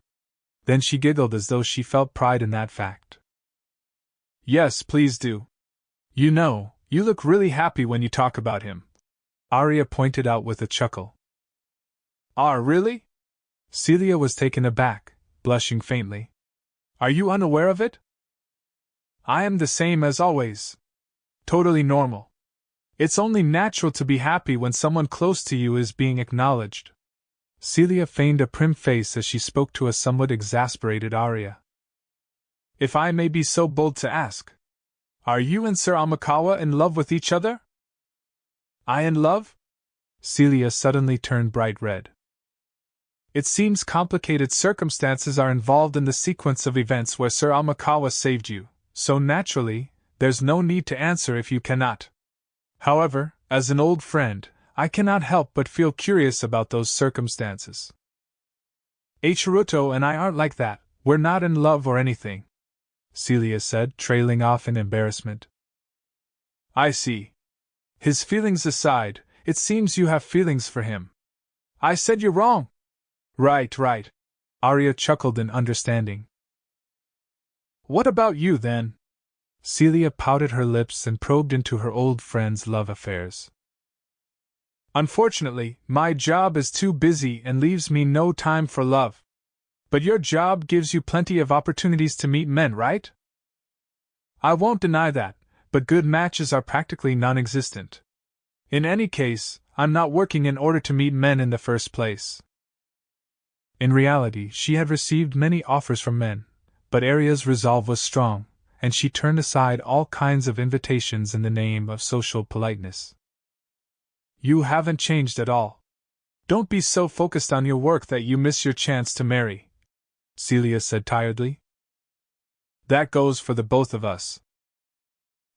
Then she giggled as though she felt pride in that fact. Yes, please do. You know, you look really happy when you talk about him. Arya pointed out with a chuckle. Ah, really? Celia was taken aback, blushing faintly. Are you unaware of it? I am the same as always. Totally normal. It's only natural to be happy when someone close to you is being acknowledged. Celia feigned a prim face as she spoke to a somewhat exasperated Arya. If I may be so bold to ask, are you and Sir Amikawa in love with each other? I in love? Celia suddenly turned bright red. It seems complicated circumstances are involved in the sequence of events where Sir Amikawa saved you, so naturally, there's no need to answer if you cannot. However, as an old friend, I cannot help but feel curious about those circumstances. Haruto and I aren't like that, we're not in love or anything, Celia said, trailing off in embarrassment. I see. His feelings aside, it seems you have feelings for him. I said you're wrong. Right. Arya chuckled in understanding. What about you, then? Celia pouted her lips and probed into her old friend's love affairs. Unfortunately, my job is too busy and leaves me no time for love. But your job gives you plenty of opportunities to meet men, right? I won't deny that, but good matches are practically non-existent. In any case, I'm not working in order to meet men in the first place. In reality, she had received many offers from men, but Arya's resolve was strong, and she turned aside all kinds of invitations in the name of social politeness. You haven't changed at all. Don't be so focused on your work that you miss your chance to marry, Celia said tiredly. That goes for the both of us.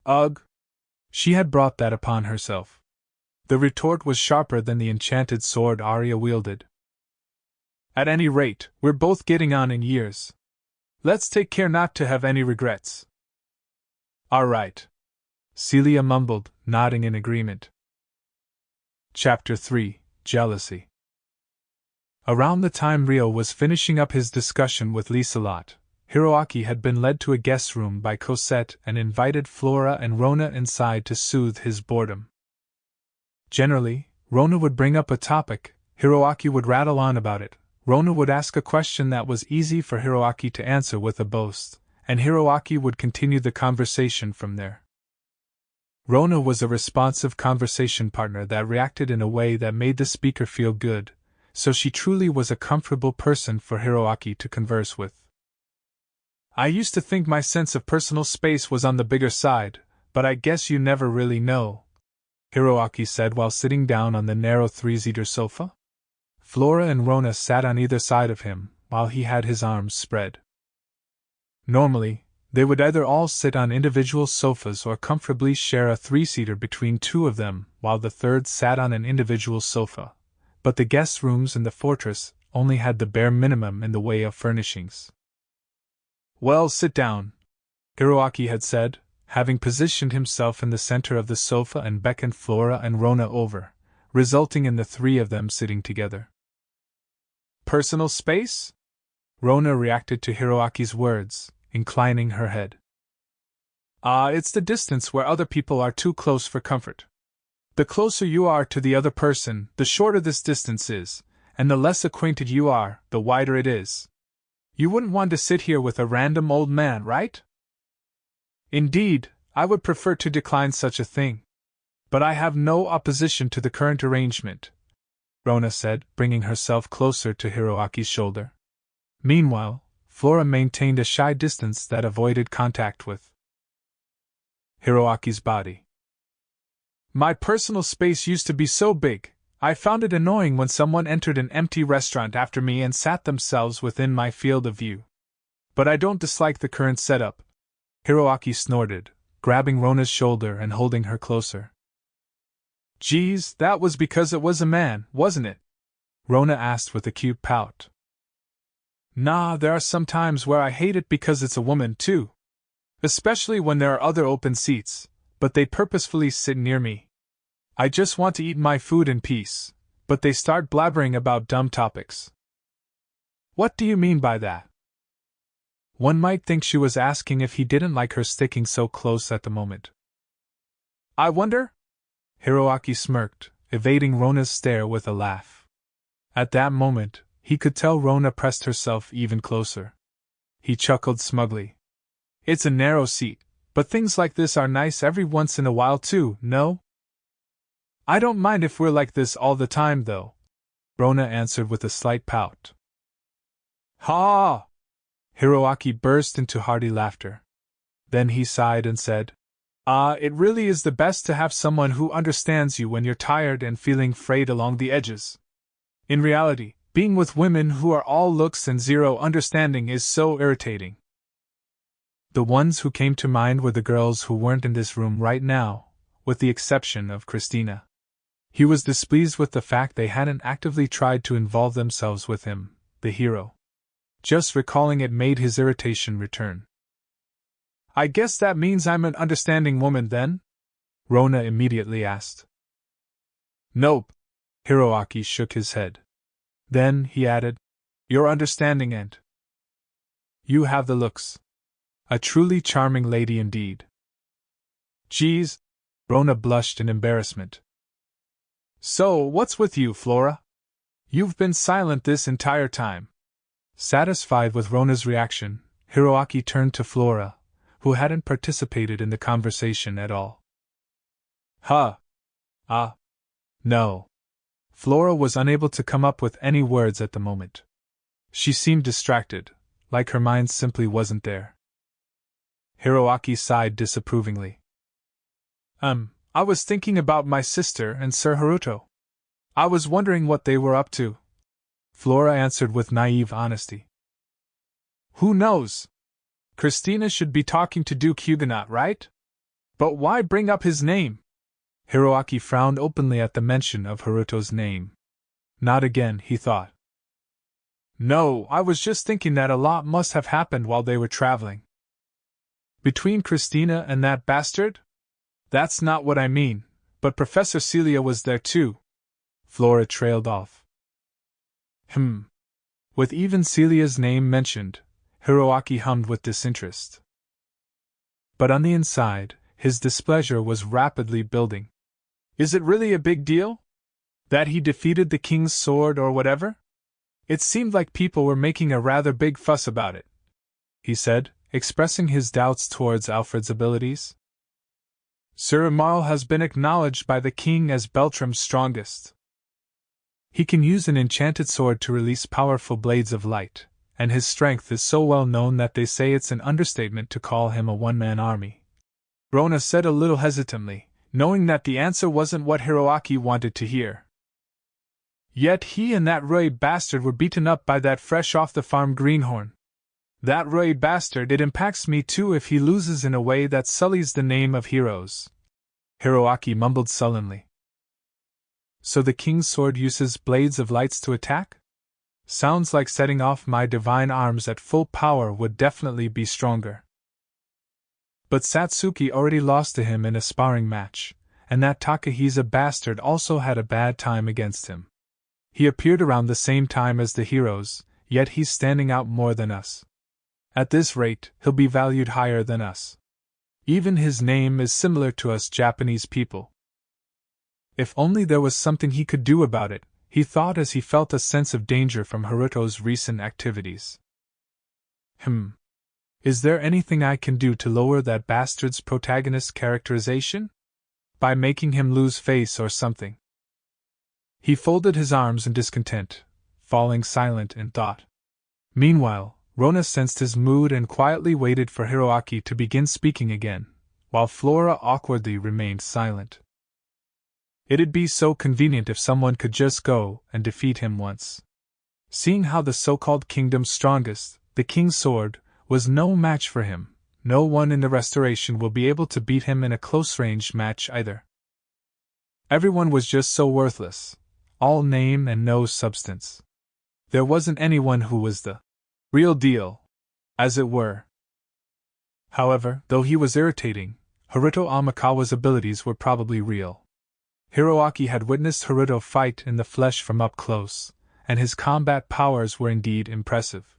Ugh! She had brought that upon herself. The retort was sharper than the enchanted sword Arya wielded. At any rate, we're both getting on in years. Let's take care not to have any regrets. All right, Celia mumbled, nodding in agreement. Chapter 3, Jealousy. Around the time Rio was finishing up his discussion with Liselot, Hiroaki had been led to a guest room by Cosette and invited Flora and Rona inside to soothe his boredom. Generally, Rona would bring up a topic, Hiroaki would rattle on about it, Rona would ask a question that was easy for Hiroaki to answer with a boast, and Hiroaki would continue the conversation from there. Rona was a responsive conversation partner that reacted in a way that made the speaker feel good, so she truly was a comfortable person for Hiroaki to converse with. I used to think my sense of personal space was on the bigger side, but I guess you never really know, Hiroaki said while sitting down on the narrow three-seater sofa. Flora and Rona sat on either side of him, while he had his arms spread. Normally, they would either all sit on individual sofas or comfortably share a three-seater between two of them, while the third sat on an individual sofa. But the guest rooms in the fortress only had the bare minimum in the way of furnishings. Well, sit down, Hiroaki had said, having positioned himself in the center of the sofa and beckoned Flora and Rona over, resulting in the three of them sitting together. Personal space? Rona reacted to Hiroaki's words, inclining her head. It's the distance where other people are too close for comfort. The closer you are to the other person, the shorter this distance is, and the less acquainted you are, the wider it is. You wouldn't want to sit here with a random old man, right? Indeed, I would prefer to decline such a thing. But I have no opposition to the current arrangement, Rona said, bringing herself closer to Hiroaki's shoulder. Meanwhile, Flora maintained a shy distance that avoided contact with Hiroaki's body. My personal space used to be so big, I found it annoying when someone entered an empty restaurant after me and sat themselves within my field of view. But I don't dislike the current setup, Hiroaki snorted, grabbing Rona's shoulder and holding her closer. Geez, that was because it was a man, wasn't it? Rona asked with a cute pout. Nah, there are some times where I hate it because it's a woman, too. Especially when there are other open seats, but they purposefully sit near me. I just want to eat my food in peace, but they start blabbering about dumb topics. What do you mean by that? One might think she was asking if he didn't like her sticking so close at the moment. I wonder? Hiroaki smirked, evading Rona's stare with a laugh. At that moment, he could tell Rona pressed herself even closer. He chuckled smugly. It's a narrow seat, but things like this are nice every once in a while too, no? I don't mind if we're like this all the time, though, Rona answered with a slight pout. Ha! Hiroaki burst into hearty laughter. Then he sighed and said, it really is the best to have someone who understands you when you're tired and feeling frayed along the edges. In reality, being with women who are all looks and zero understanding is so irritating. The ones who came to mind were the girls who weren't in this room right now, with the exception of Christina. He was displeased with the fact they hadn't actively tried to involve themselves with him, the hero. Just recalling it made his irritation return. I guess that means I'm an understanding woman then? Rona immediately asked. Nope. Hiroaki shook his head. Then, he added, you're understanding and you have the looks. A truly charming lady indeed. Geez. Rona blushed in embarrassment. So, what's with you, Flora? You've been silent this entire time. Satisfied with Rona's reaction, Hiroaki turned to Flora, who hadn't participated in the conversation at all. No. Flora was unable to come up with any words at the moment. She seemed distracted, like her mind simply wasn't there. Hiroaki sighed disapprovingly. I was thinking about my sister and Sir Haruto. I was wondering what they were up to. Flora answered with naive honesty. Who knows? Christina should be talking to Duke Huguenot, right? But why bring up his name? Hiroaki frowned openly at the mention of Haruto's name. Not again, he thought. No, I was just thinking that a lot must have happened while they were traveling. Between Christina and that bastard? That's not what I mean, but Professor Celia was there too. Flora trailed off. With even Celia's name mentioned, Hiroaki hummed with disinterest. But on the inside, his displeasure was rapidly building. Is it really a big deal? That he defeated the king's sword or whatever? It seemed like people were making a rather big fuss about it, he said, expressing his doubts towards Alfred's abilities. Sir Amal has been acknowledged by the king as Beltram's strongest. He can use an enchanted sword to release powerful blades of light, and his strength is so well known that they say it's an understatement to call him a one-man army. Rona said a little hesitantly, knowing that the answer wasn't what Hiroaki wanted to hear. Yet he and that Roy bastard were beaten up by that fresh-off-the-farm greenhorn. That Roy bastard, it impacts me too if he loses in a way that sullies the name of heroes. Hiroaki mumbled sullenly. So the king's sword uses blades of lights to attack? Sounds like setting off my divine arms at full power would definitely be stronger. But Satsuki already lost to him in a sparring match, and that Takahisa bastard also had a bad time against him. He appeared around the same time as the heroes, yet he's standing out more than us. At this rate, he'll be valued higher than us. Even his name is similar to us Japanese people. If only there was something he could do about it, he thought as he felt a sense of danger from Haruto's recent activities. Is there anything I can do to lower that bastard's protagonist's characterization? By making him lose face or something? He folded his arms in discontent, falling silent in thought. Meanwhile, Rona sensed his mood and quietly waited for Hiroaki to begin speaking again, while Flora awkwardly remained silent. It'd be so convenient if someone could just go and defeat him once. Seeing how the so-called kingdom's strongest, the king's sword, was no match for him, no one in the Restoration will be able to beat him in a close-range match either. Everyone was just so worthless, all name and no substance. There wasn't anyone who was the real deal, as it were. However, though he was irritating, Haruto Amikawa's abilities were probably real. Hiroaki had witnessed Haruto fight in the flesh from up close, and his combat powers were indeed impressive.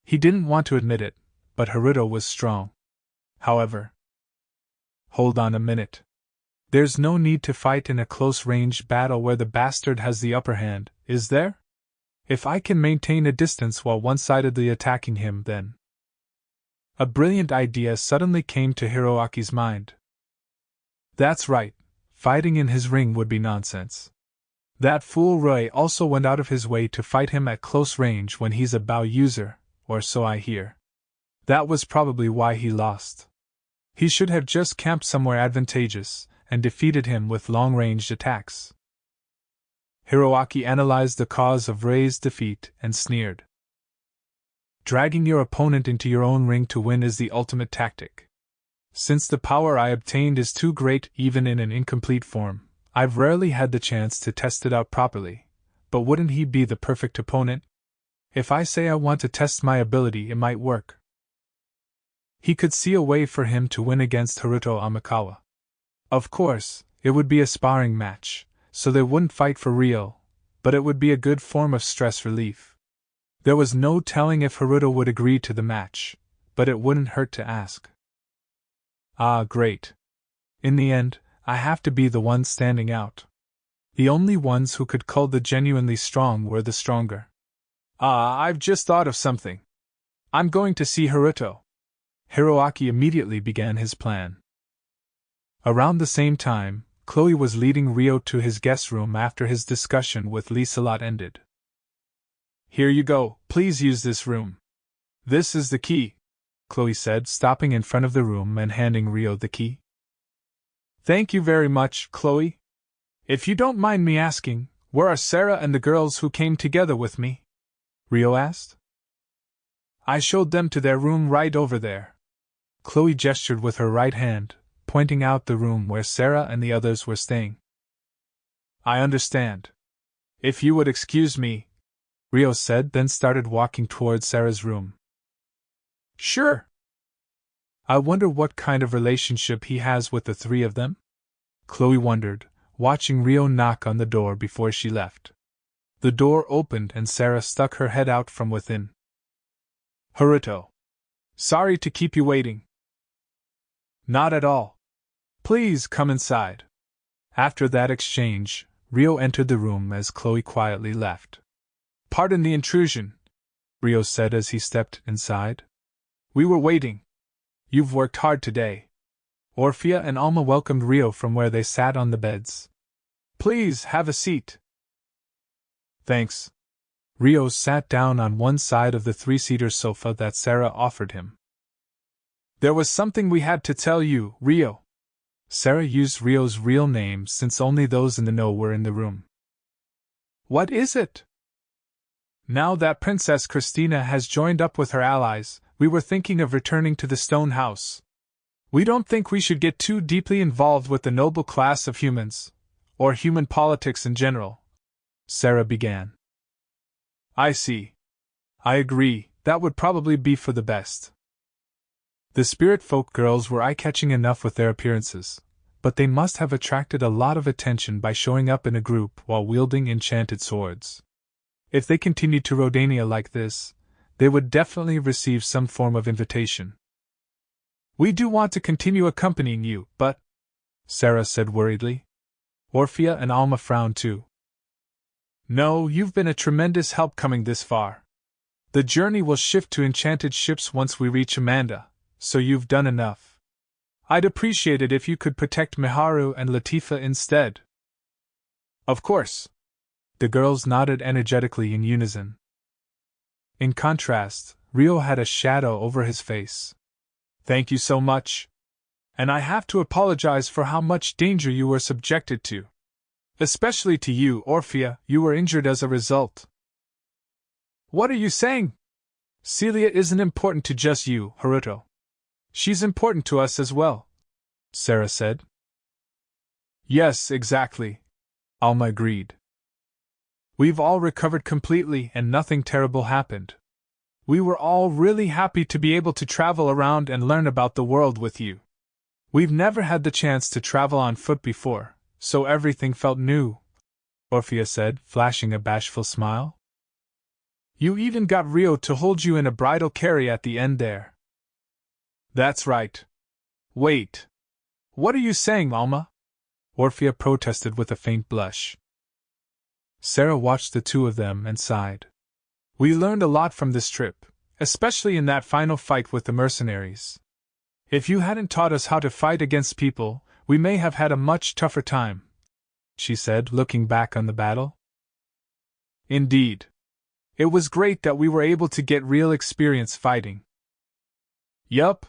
He didn't want to admit it, but Haruto was strong. However, hold on a minute. There's no need to fight in a close-range battle where the bastard has the upper hand, is there? If I can maintain a distance while one-sidedly attacking him, then... A brilliant idea suddenly came to Hiroaki's mind. That's right. Fighting in his ring would be nonsense. That fool Roy also went out of his way to fight him at close range when he's a bow user, or so I hear. That was probably why he lost. He should have just camped somewhere advantageous, and defeated him with long-ranged attacks. Hiroaki analyzed the cause of Rei's defeat and sneered. Dragging your opponent into your own ring to win is the ultimate tactic. Since the power I obtained is too great even in an incomplete form, I've rarely had the chance to test it out properly, but wouldn't he be the perfect opponent? If I say I want to test my ability, it might work. He could see a way for him to win against Haruto Amikawa. Of course, it would be a sparring match, so they wouldn't fight for real, but it would be a good form of stress relief. There was no telling if Haruto would agree to the match, but it wouldn't hurt to ask. Ah, great. In the end, I have to be the one standing out. The only ones who could cull the genuinely strong were the stronger. I've just thought of something. I'm going to see Haruto. Hiroaki immediately began his plan. Around the same time, Chloe was leading Ryo to his guest room after his discussion with Liselot ended. Here you go, please use this room. This is the key, Chloe said, stopping in front of the room and handing Ryo the key. Thank you very much, Chloe. If you don't mind me asking, where are Sarah and the girls who came together with me? Ryo asked. I showed them to their room right over there. Chloe gestured with her right hand, pointing out the room where Sarah and the others were staying. I understand. If you would excuse me, Ryo said, then started walking towards Sarah's room. Sure. I wonder what kind of relationship he has with the three of them? Chloe wondered, watching Ryo knock on the door before she left. The door opened and Sarah stuck her head out from within. Haruto. Sorry to keep you waiting. Not at all. Please come inside. After that exchange, Ryo entered the room as Chloe quietly left. Pardon the intrusion, Ryo said as he stepped inside. We were waiting. You've worked hard today. Orphea and Alma welcomed Ryo from where they sat on the beds. Please have a seat. Thanks. Ryo sat down on one side of the three-seater sofa that Sarah offered him. There was something we had to tell you, Ryo. Sarah used Ryo's real name since only those in the know were in the room. What is it? Now that Princess Christina has joined up with her allies, we were thinking of returning to the Stone House. We don't think we should get too deeply involved with the noble class of humans, or human politics in general, Sarah began. I see. I agree, that would probably be for the best. The Spirit Folk girls were eye-catching enough with their appearances, but they must have attracted a lot of attention by showing up in a group while wielding enchanted swords. If they continued to Rodania like this, they would definitely receive some form of invitation. We do want to continue accompanying you, but… Sarah said worriedly. Orphea and Alma frowned too. No, you've been a tremendous help coming this far. The journey will shift to enchanted ships once we reach Amanda, so you've done enough. I'd appreciate it if you could protect Miharu and Latifah instead. Of course. The girls nodded energetically in unison. In contrast, Rio had a shadow over his face. Thank you so much. And I have to apologize for how much danger you were subjected to. Especially to you, Orphea, you were injured as a result. What are you saying? Celia isn't important to just you, Haruto. She's important to us as well, Sarah said. Yes, exactly, Alma agreed. We've all recovered completely and nothing terrible happened. We were all really happy to be able to travel around and learn about the world with you. We've never had the chance to travel on foot before, so everything felt new, Orphea said, flashing a bashful smile. You even got Rio to hold you in a bridal carry at the end there. That's right. Wait. What are you saying, Alma? Orphea protested with a faint blush. Sarah watched the two of them and sighed. We learned a lot from this trip, especially in that final fight with the mercenaries. If you hadn't taught us how to fight against people, we may have had a much tougher time, she said, looking back on the battle. Indeed. It was great that we were able to get real experience fighting. Yup.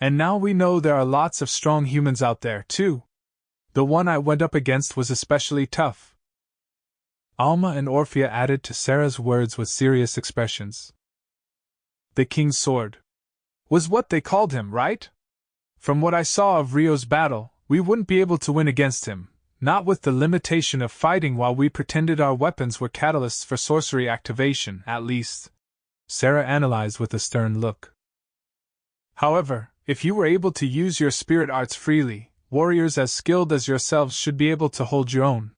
And now we know there are lots of strong humans out there, too. The one I went up against was especially tough. Alma and Orphea added to Sarah's words with serious expressions. The King's Sword was what they called him, right? From what I saw of Rio's battle, we wouldn't be able to win against him, not with the limitation of fighting while we pretended our weapons were catalysts for sorcery activation, at least, Sarah analyzed with a stern look. However, if you were able to use your spirit arts freely, warriors as skilled as yourselves should be able to hold your own.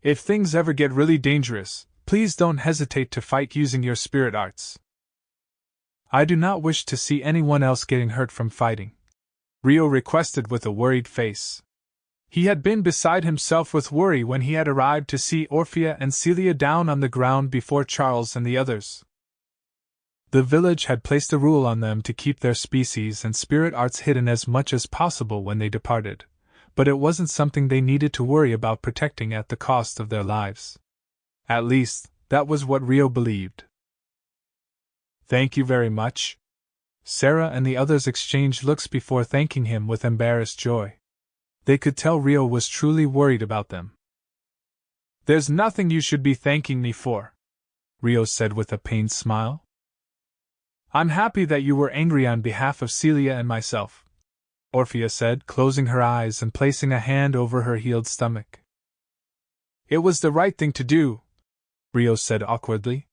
If things ever get really dangerous, please don't hesitate to fight using your spirit arts. I do not wish to see anyone else getting hurt from fighting, Rio requested with a worried face. He had been beside himself with worry when he had arrived to see Orphea and Celia down on the ground before Charles and the others. The village had placed a rule on them to keep their species and spirit arts hidden as much as possible when they departed, but it wasn't something they needed to worry about protecting at the cost of their lives. At least, that was what Rio believed. Thank you very much. Sarah and the others exchanged looks before thanking him with embarrassed joy. They could tell Rio was truly worried about them. There's nothing you should be thanking me for, Rio said with a pained smile. I'm happy that you were angry on behalf of Celia and myself, Orphea said, closing her eyes and placing a hand over her healed stomach. It was the right thing to do, Rio said awkwardly.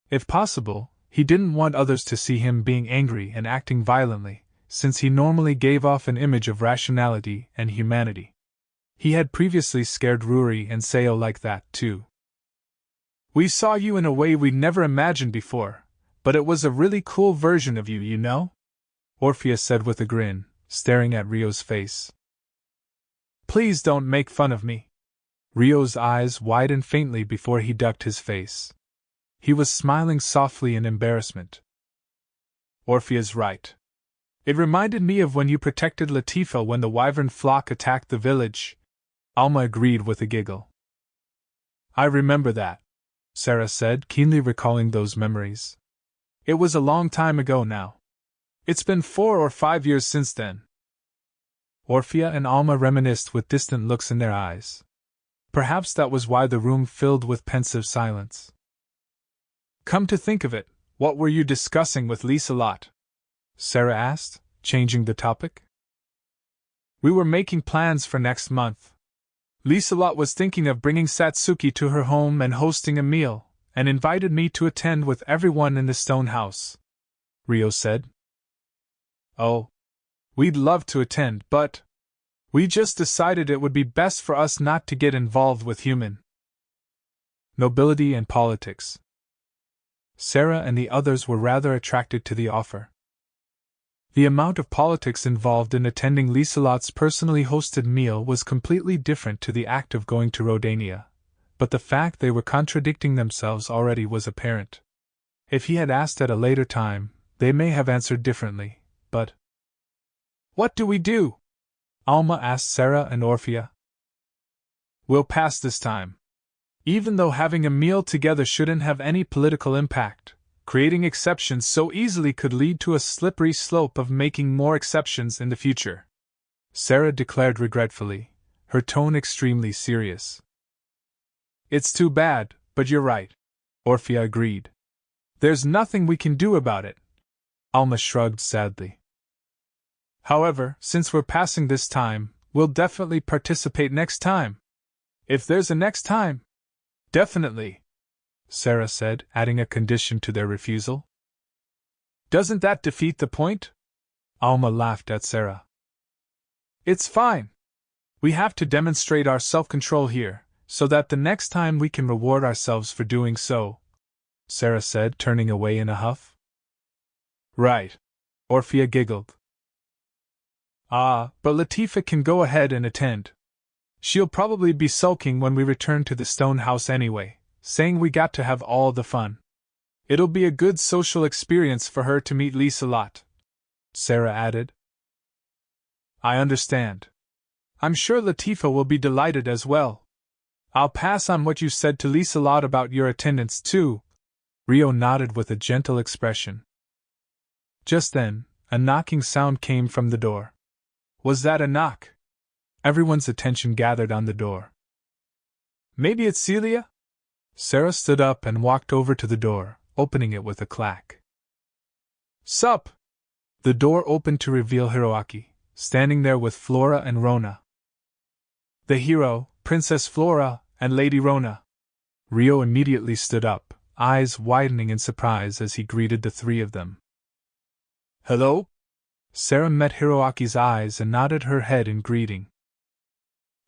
If possible, he didn't want others to see him being angry and acting violently, since he normally gave off an image of rationality and humanity. He had previously scared Ruri and Seo like that, too. We saw you in a way we'd never imagined before, but it was a really cool version of you, you know? Orphea said with a grin, staring at Rio's face. Please don't make fun of me. Rio's eyes widened faintly before he ducked his face. He was smiling softly in embarrassment. Orphea's right. It reminded me of when you protected Latifah when the wyvern flock attacked the village, Alma agreed with a giggle. I remember that, Sarah said, keenly recalling those memories. It was a long time ago now. It's been 4 or 5 years since then. Orphea and Alma reminisced with distant looks in their eyes. Perhaps that was why the room filled with pensive silence. Come to think of it, what were you discussing with Liselot? Sarah asked, changing the topic. We were making plans for next month. Liselot was thinking of bringing Satsuki to her home and hosting a meal, and invited me to attend with everyone in the stone house, Rio said. Oh, we'd love to attend, but we just decided it would be best for us not to get involved with human nobility and politics. Sarah and the others were rather attracted to the offer. The amount of politics involved in attending Lieselot's personally hosted meal was completely different to the act of going to Rodania, but the fact they were contradicting themselves already was apparent. If he had asked at a later time, they may have answered differently, but… "What do we do?" Alma asked Sarah and Orphea. "We'll pass this time. Even though having a meal together shouldn't have any political impact, creating exceptions so easily could lead to a slippery slope of making more exceptions in the future," Sarah declared regretfully, her tone extremely serious. "It's too bad, but you're right," Orphea agreed. "There's nothing we can do about it." Alma shrugged sadly. "However, since we're passing this time, we'll definitely participate next time. If there's a next time." "Definitely," Sarah said, adding a condition to their refusal. "Doesn't that defeat the point?" Alma laughed at Sarah. "It's fine. We have to demonstrate our self-control here, so that the next time we can reward ourselves for doing so," Sarah said, turning away in a huff. "Right," Orphea giggled. "Ah, but Latifah can go ahead and attend. She'll probably be sulking when we return to the stone house anyway, saying we got to have all the fun. It'll be a good social experience for her to meet Lieselot," Sarah added. "I understand. I'm sure Latifah will be delighted as well. I'll pass on what you said to Lieselot about your attendance too." Rio nodded with a gentle expression. Just then, a knocking sound came from the door. Was that a knock? Everyone's attention gathered on the door. "Maybe it's Celia?" Sarah stood up and walked over to the door, opening it with a clack. "Sup!" The door opened to reveal Hiroaki, standing there with Flora and Rona. "The hero, Princess Flora, and Lady Rona." Rio immediately stood up, eyes widening in surprise as he greeted the three of them. "Hello?" Sarah met Hiroaki's eyes and nodded her head in greeting.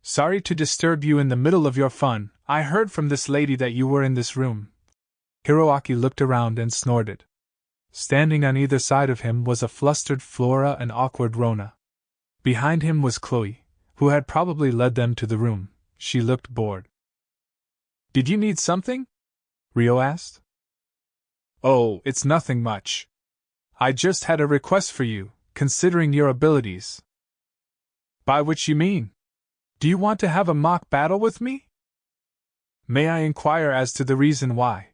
"Sorry to disturb you in the middle of your fun. I heard from this lady that you were in this room." Hiroaki looked around and snorted. Standing on either side of him was a flustered Flora and awkward Rona. Behind him was Chloe, who had probably led them to the room. She looked bored. "Did you need something?" Rio asked. "Oh, it's nothing much. I just had a request for you, considering your abilities." "By which you mean? Do you want to have a mock battle with me?" "May I inquire as to the reason why?"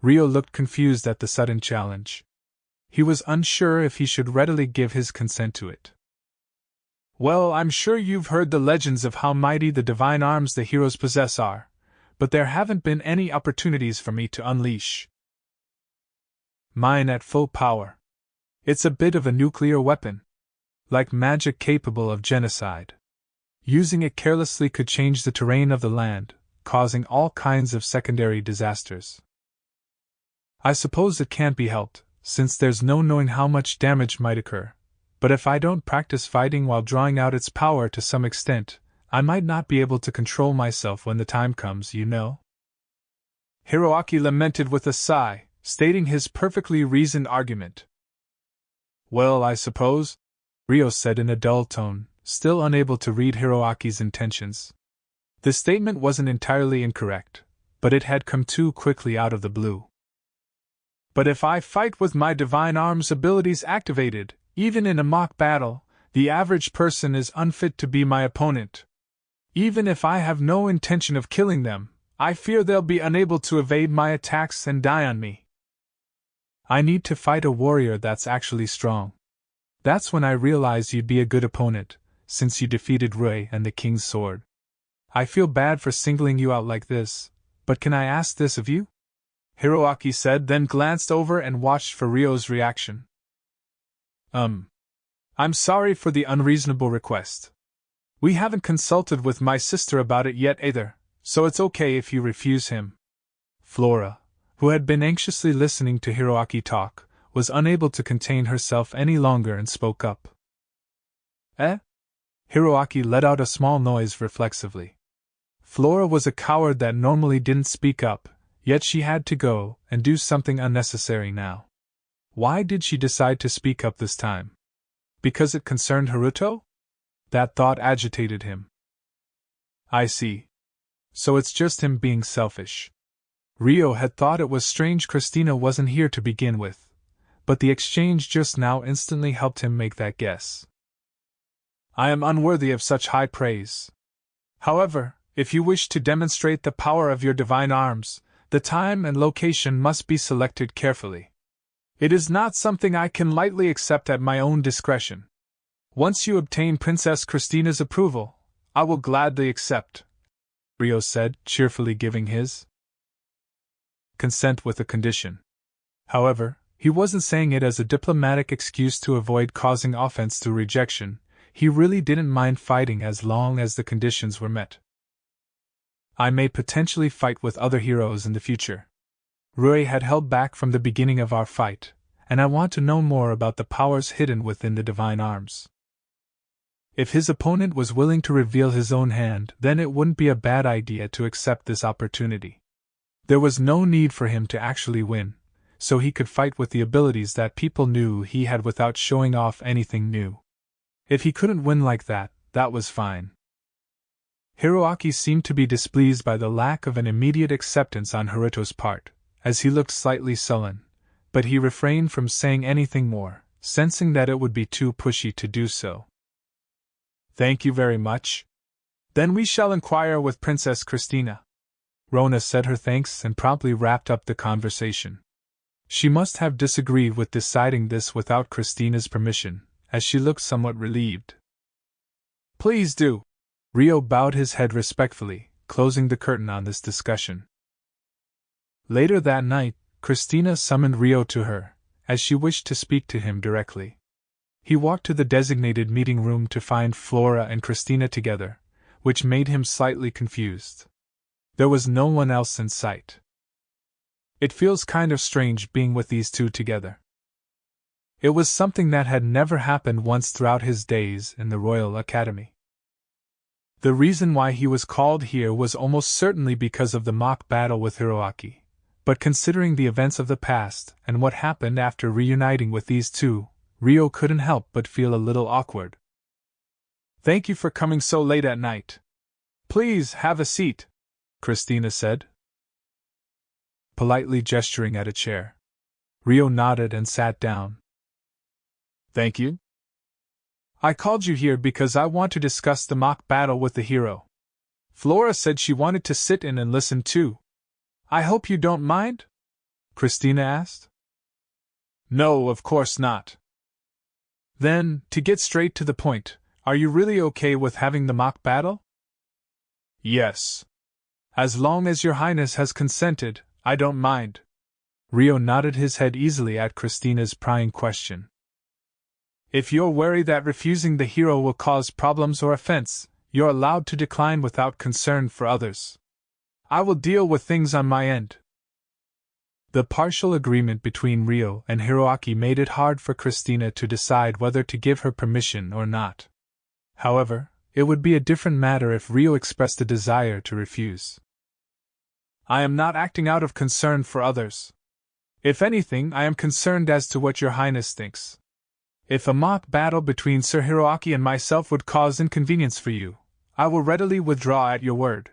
Rio looked confused at the sudden challenge. He was unsure if he should readily give his consent to it. "Well, I'm sure you've heard the legends of how mighty the divine arms the heroes possess are, but there haven't been any opportunities for me to unleash mine at full power. It's a bit of a nuclear weapon, like magic capable of genocide. Using it carelessly could change the terrain of the land, causing all kinds of secondary disasters. I suppose it can't be helped, since there's no knowing how much damage might occur, but if I don't practice fighting while drawing out its power to some extent, I might not be able to control myself when the time comes, you know." Hiroaki lamented with a sigh, stating his perfectly reasoned argument. "Well, I suppose," Rio said in a dull tone, still unable to read Hiroaki's intentions. The statement wasn't entirely incorrect, but it had come too quickly out of the blue. "But if I fight with my divine arms abilities activated, even in a mock battle, the average person is unfit to be my opponent. Even if I have no intention of killing them, I fear they'll be unable to evade my attacks and die on me. I need to fight a warrior that's actually strong. That's when I realized you'd be a good opponent, since you defeated Rui and the King's Sword. I feel bad for singling you out like this, but can I ask this of you?" Hiroaki said, then glanced over and watched for Rio's reaction. I'm sorry for the unreasonable request. We haven't consulted with my sister about it yet either, so it's okay if you refuse him." Flora, who had been anxiously listening to Hiroaki talk, was unable to contain herself any longer and spoke up. "Eh?" Hiroaki let out a small noise reflexively. Flora was a coward that normally didn't speak up, Yet she had to go and do something unnecessary now. Why did she decide to speak up this time? Because it concerned Haruto? That thought agitated him. I see. So it's just him being selfish. Rio had thought it was strange Christina wasn't here to begin with, but the exchange just now instantly helped him make that guess. I am unworthy of such high praise. However, if you wish to demonstrate the power of your divine arms, the time and location must be selected carefully. It is not something I can lightly accept at my own discretion. Once you obtain Princess Christina's approval, I will gladly accept, Rio said, cheerfully giving his consent with a condition. However, he wasn't saying it as a diplomatic excuse to avoid causing offense through rejection. He really didn't mind fighting as long as the conditions were met. I may potentially fight with other heroes in the future. Rui had held back from the beginning of our fight, and I want to know more about the powers hidden within the divine arms. If his opponent was willing to reveal his own hand, then it wouldn't be a bad idea to accept this opportunity. There was no need for him to actually win, so he could fight with the abilities that people knew he had without showing off anything new. If he couldn't win like that, that was fine. Hiroaki seemed to be displeased by the lack of an immediate acceptance on Haruto's part, as he looked slightly sullen, but he refrained from saying anything more, sensing that it would be too pushy to do so. Thank you very much. Then we shall inquire with Princess Christina. Rona said her thanks and promptly wrapped up the conversation. She must have disagreed with deciding this without Christina's permission, as she looked somewhat relieved. Please do. Rio bowed his head respectfully, closing the curtain on this discussion. Later that night, Christina summoned Rio to her, as she wished to speak to him directly. He walked to the designated meeting room to find Flora and Christina together, which made him slightly confused. There was no one else in sight. It feels kind of strange being with these two together. It was something that had never happened once throughout his days in the Royal Academy. The reason why he was called here was almost certainly because of the mock battle with Hiroaki, but considering the events of the past and what happened after reuniting with these two, Rio couldn't help but feel a little awkward. Thank you for coming so late at night. Please have a seat, Christina said, politely gesturing at a chair. Rio nodded and sat down. Thank you. I called you here because I want to discuss the mock battle with the hero. Flora said she wanted to sit in and listen too. I hope you don't mind? Christina asked. No, of course not. Then, to get straight to the point, are you really okay with having the mock battle? Yes. As long as Your Highness has consented, I don't mind. Rio nodded his head easily at Christina's prying question. If you're worried that refusing the hero will cause problems or offense, you're allowed to decline without concern for others. I will deal with things on my end. The partial agreement between Rio and Hiroaki made it hard for Christina to decide whether to give her permission or not. However, it would be a different matter if Rio expressed a desire to refuse. I am not acting out of concern for others. If anything, I am concerned as to what Your Highness thinks. If a mock battle between Sir Hiroaki and myself would cause inconvenience for you, I will readily withdraw at your word,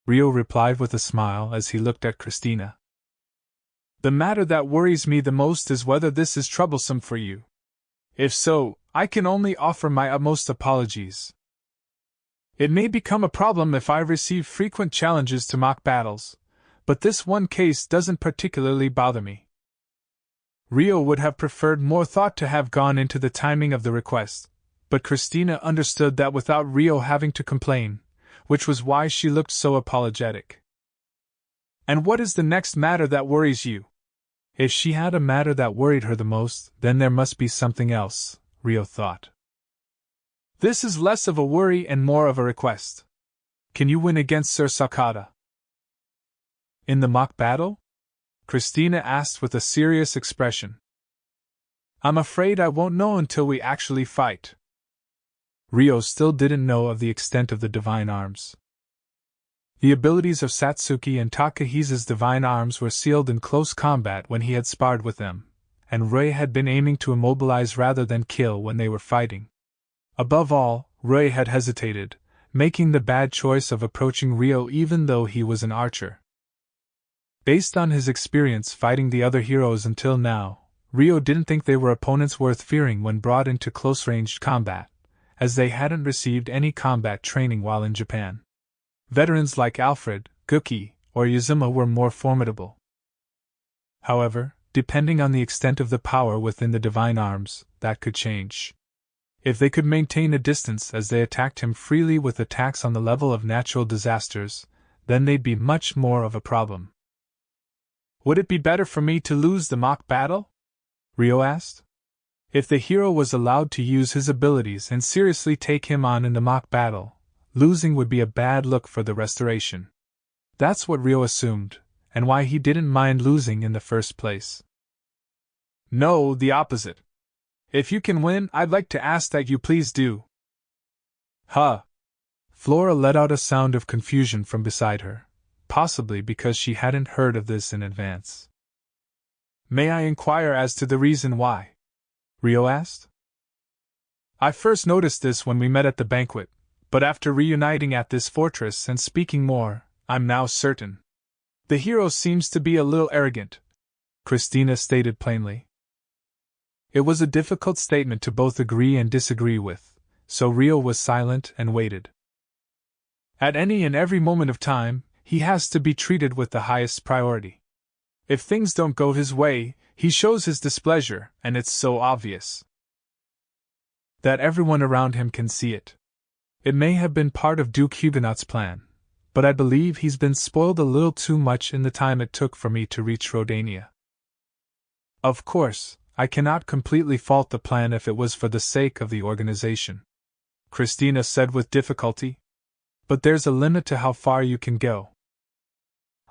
Rio replied with a smile as he looked at Christina. The matter that worries me the most is whether this is troublesome for you. If so, I can only offer my utmost apologies. It may become a problem if I receive frequent challenges to mock battles, but this one case doesn't particularly bother me. Rio would have preferred more thought to have gone into the timing of the request, but Christina understood that without Rio having to complain, which was why she looked so apologetic. And what is the next matter that worries you? If she had a matter that worried her the most, then there must be something else, Rio thought. This is less of a worry and more of a request. Can you win against Sir Sakata? In the mock battle? Christina asked with a serious expression. I'm afraid I won't know until we actually fight. Rio still didn't know of the extent of the divine arms. The abilities of Satsuki and Takahisa's divine arms were sealed in close combat when he had sparred with them, and Rei had been aiming to immobilize rather than kill when they were fighting. Above all, Rei had hesitated, making the bad choice of approaching Ryo even though he was an archer. Based on his experience fighting the other heroes until now, Ryo didn't think they were opponents worth fearing when brought into close-ranged combat, as they hadn't received any combat training while in Japan. Veterans like Alfred, Guki, or Yazuma were more formidable. However, depending on the extent of the power within the divine arms, that could change. If they could maintain a distance as they attacked him freely with attacks on the level of natural disasters, then they'd be much more of a problem. Would it be better for me to lose the mock battle? Ryo asked. If the hero was allowed to use his abilities and seriously take him on in the mock battle, losing would be a bad look for the restoration. That's what Ryo assumed, and why he didn't mind losing in the first place. No, the opposite. If you can win, I'd like to ask that you please do. Huh. Flora let out a sound of confusion from beside her, possibly because she hadn't heard of this in advance. May I inquire as to the reason why? Ryo asked. I first noticed this when we met at the banquet, but after reuniting at this fortress and speaking more, I'm now certain. The hero seems to be a little arrogant, Christina stated plainly. It was a difficult statement to both agree and disagree with, so Ryo was silent and waited. At any and every moment of time, he has to be treated with the highest priority. If things don't go his way, he shows his displeasure, and it's so obvious that everyone around him can see it. It may have been part of Duke Huguenot's plan, but I believe he's been spoiled a little too much in the time it took for me to reach Rodania. Of course, I cannot completely fault the plan if it was for the sake of the organization, Christina said with difficulty. But there's a limit to how far you can go.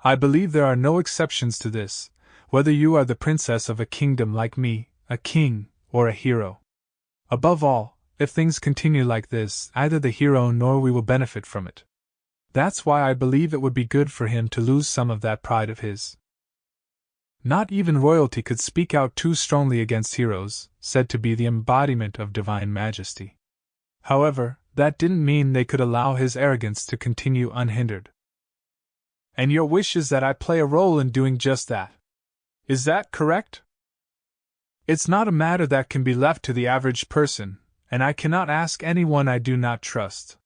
I believe there are no exceptions to this, whether you are the princess of a kingdom like me, a king, or a hero. Above all, if things continue like this, neither the hero nor we will benefit from it. That's why I believe it would be good for him to lose some of that pride of his. Not even royalty could speak out too strongly against heroes, said to be the embodiment of divine majesty. However, that didn't mean they could allow his arrogance to continue unhindered. And your wish is that I play a role in doing just that. Is that correct? It's not a matter that can be left to the average person, and I cannot ask anyone I do not trust.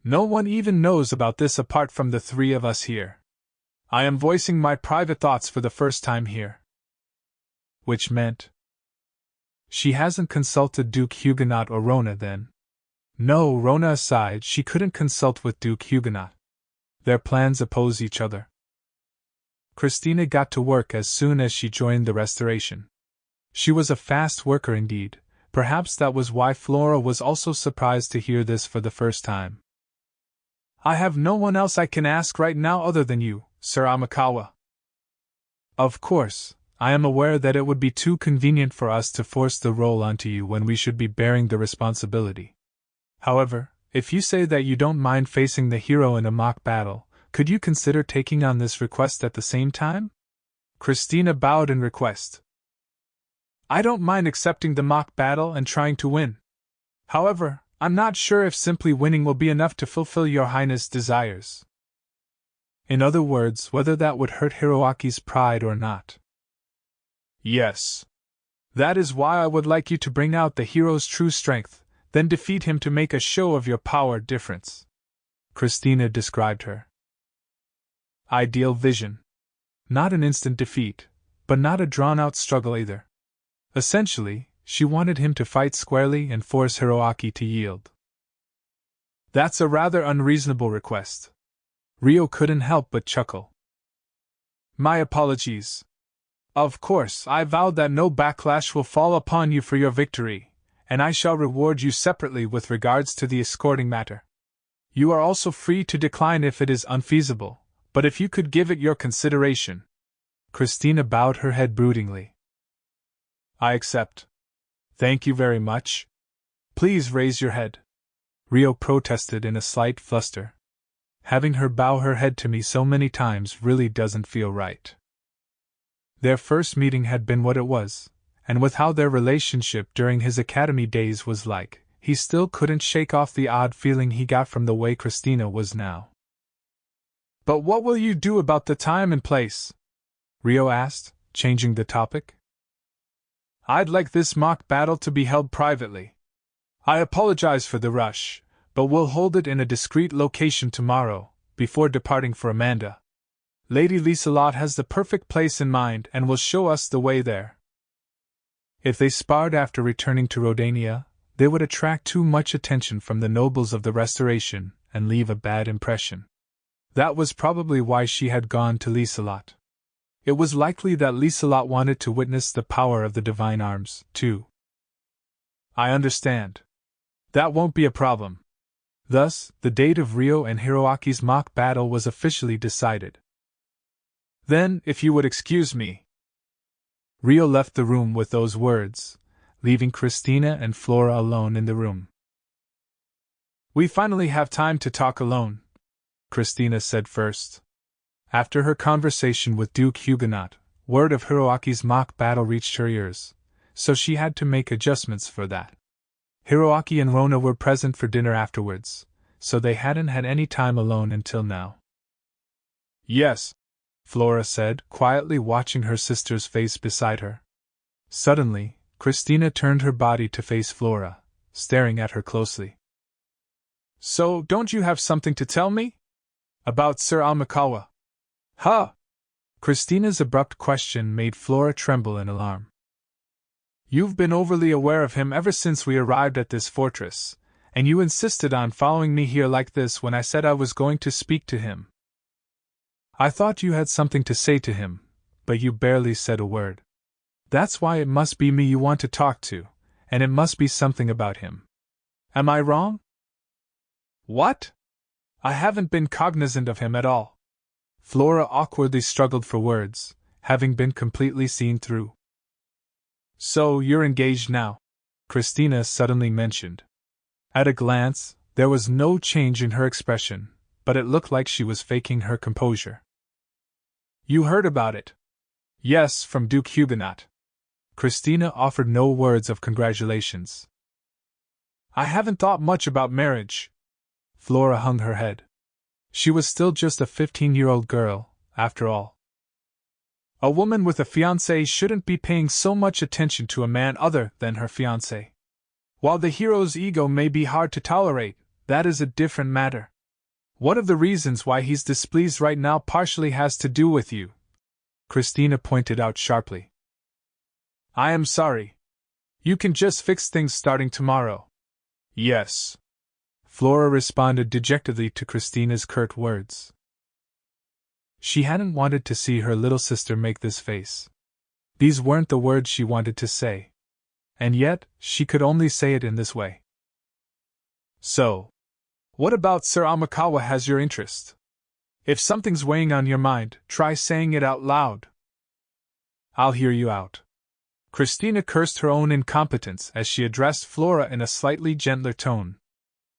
No one even knows about this apart from the three of us here. I am voicing my private thoughts for the first time here. Which meant? She hasn't consulted Duke Huguenot or Rona then. No, Rona aside, she couldn't consult with Duke Huguenot. Their plans oppose each other. Christina got to work as soon as she joined the restoration. She was a fast worker indeed. Perhaps that was why Flora was also surprised to hear this for the first time. I have no one else I can ask right now other than you, Sir Amikawa. Of course, I am aware that it would be too convenient for us to force the role onto you when we should be bearing the responsibility. However, if you say that you don't mind facing the hero in a mock battle, could you consider taking on this request at the same time? Christina bowed in request. I don't mind accepting the mock battle and trying to win. However, I'm not sure if simply winning will be enough to fulfill your highness' desires. In other words, whether that would hurt Hiroaki's pride or not. Yes. That is why I would like you to bring out the hero's true strength, then defeat him to make a show of your power difference. Christina described her ideal vision. Not an instant defeat, but not a drawn-out struggle either. Essentially, she wanted him to fight squarely and force Hiroaki to yield. That's a rather unreasonable request. Ryo couldn't help but chuckle. My apologies. Of course, I vowed that no backlash will fall upon you for your victory, and I shall reward you separately with regards to the escorting matter. You are also free to decline if it is unfeasible, but if you could give it your consideration. Christina bowed her head broodingly. I accept. Thank you very much. Please raise your head. Ryo protested in a slight fluster. Having her bow her head to me so many times really doesn't feel right. Their first meeting had been what it was, and with how their relationship during his academy days was like, he still couldn't shake off the odd feeling he got from the way Christina was now. "But what will you do about the time and place?" Rio asked, changing the topic. "I'd like this mock battle to be held privately. I apologize for the rush, but we'll hold it in a discreet location tomorrow, before departing for Amanda. Lady Lieselot has the perfect place in mind and will show us the way there." If they sparred after returning to Rodania, they would attract too much attention from the nobles of the Restoration and leave a bad impression. That was probably why she had gone to Lieselot. It was likely that Lieselot wanted to witness the power of the divine arms, too. "I understand. That won't be a problem." Thus, the date of Rio and Hiroaki's mock battle was officially decided. "Then, if you would excuse me." Rio left the room with those words, leaving Christina and Flora alone in the room. "We finally have time to talk alone," Christina said first. After her conversation with Duke Huguenot, word of Hiroaki's mock battle reached her ears, so she had to make adjustments for that. Hiroaki and Rona were present for dinner afterwards, so they hadn't had any time alone until now. "Yes," Flora said, quietly watching her sister's face beside her. Suddenly, Christina turned her body to face Flora, staring at her closely. "So, don't you have something to tell me? About Sir Amikawa?" "Huh?" Christina's abrupt question made Flora tremble in alarm. "You've been overly aware of him ever since we arrived at this fortress, and you insisted on following me here like this when I said I was going to speak to him. I thought you had something to say to him, but you barely said a word. That's why it must be me you want to talk to, and it must be something about him. Am I wrong?" "What? I haven't been cognizant of him at all." Flora awkwardly struggled for words, having been completely seen through. "So, you're engaged now," Christina suddenly mentioned. At a glance, there was no change in her expression, but it looked like she was faking her composure. "You heard about it?" "Yes, from Duke Huguenot." Christina offered no words of congratulations. "I haven't thought much about marriage." Flora hung her head. She was still just a 15-year-old girl, after all. "A woman with a fiancé shouldn't be paying so much attention to a man other than her fiancé. While the hero's ego may be hard to tolerate, that is a different matter. One of the reasons why he's displeased right now partially has to do with you," Christina pointed out sharply. "I am sorry. You can just fix things starting tomorrow." "Yes," Flora responded dejectedly to Christina's curt words. She hadn't wanted to see her little sister make this face. These weren't the words she wanted to say. And yet, she could only say it in this way. "So, what about Sir Amikawa has your interest? If something's weighing on your mind, try saying it out loud." "I'll hear you out." Christina cursed her own incompetence as she addressed Flora in a slightly gentler tone.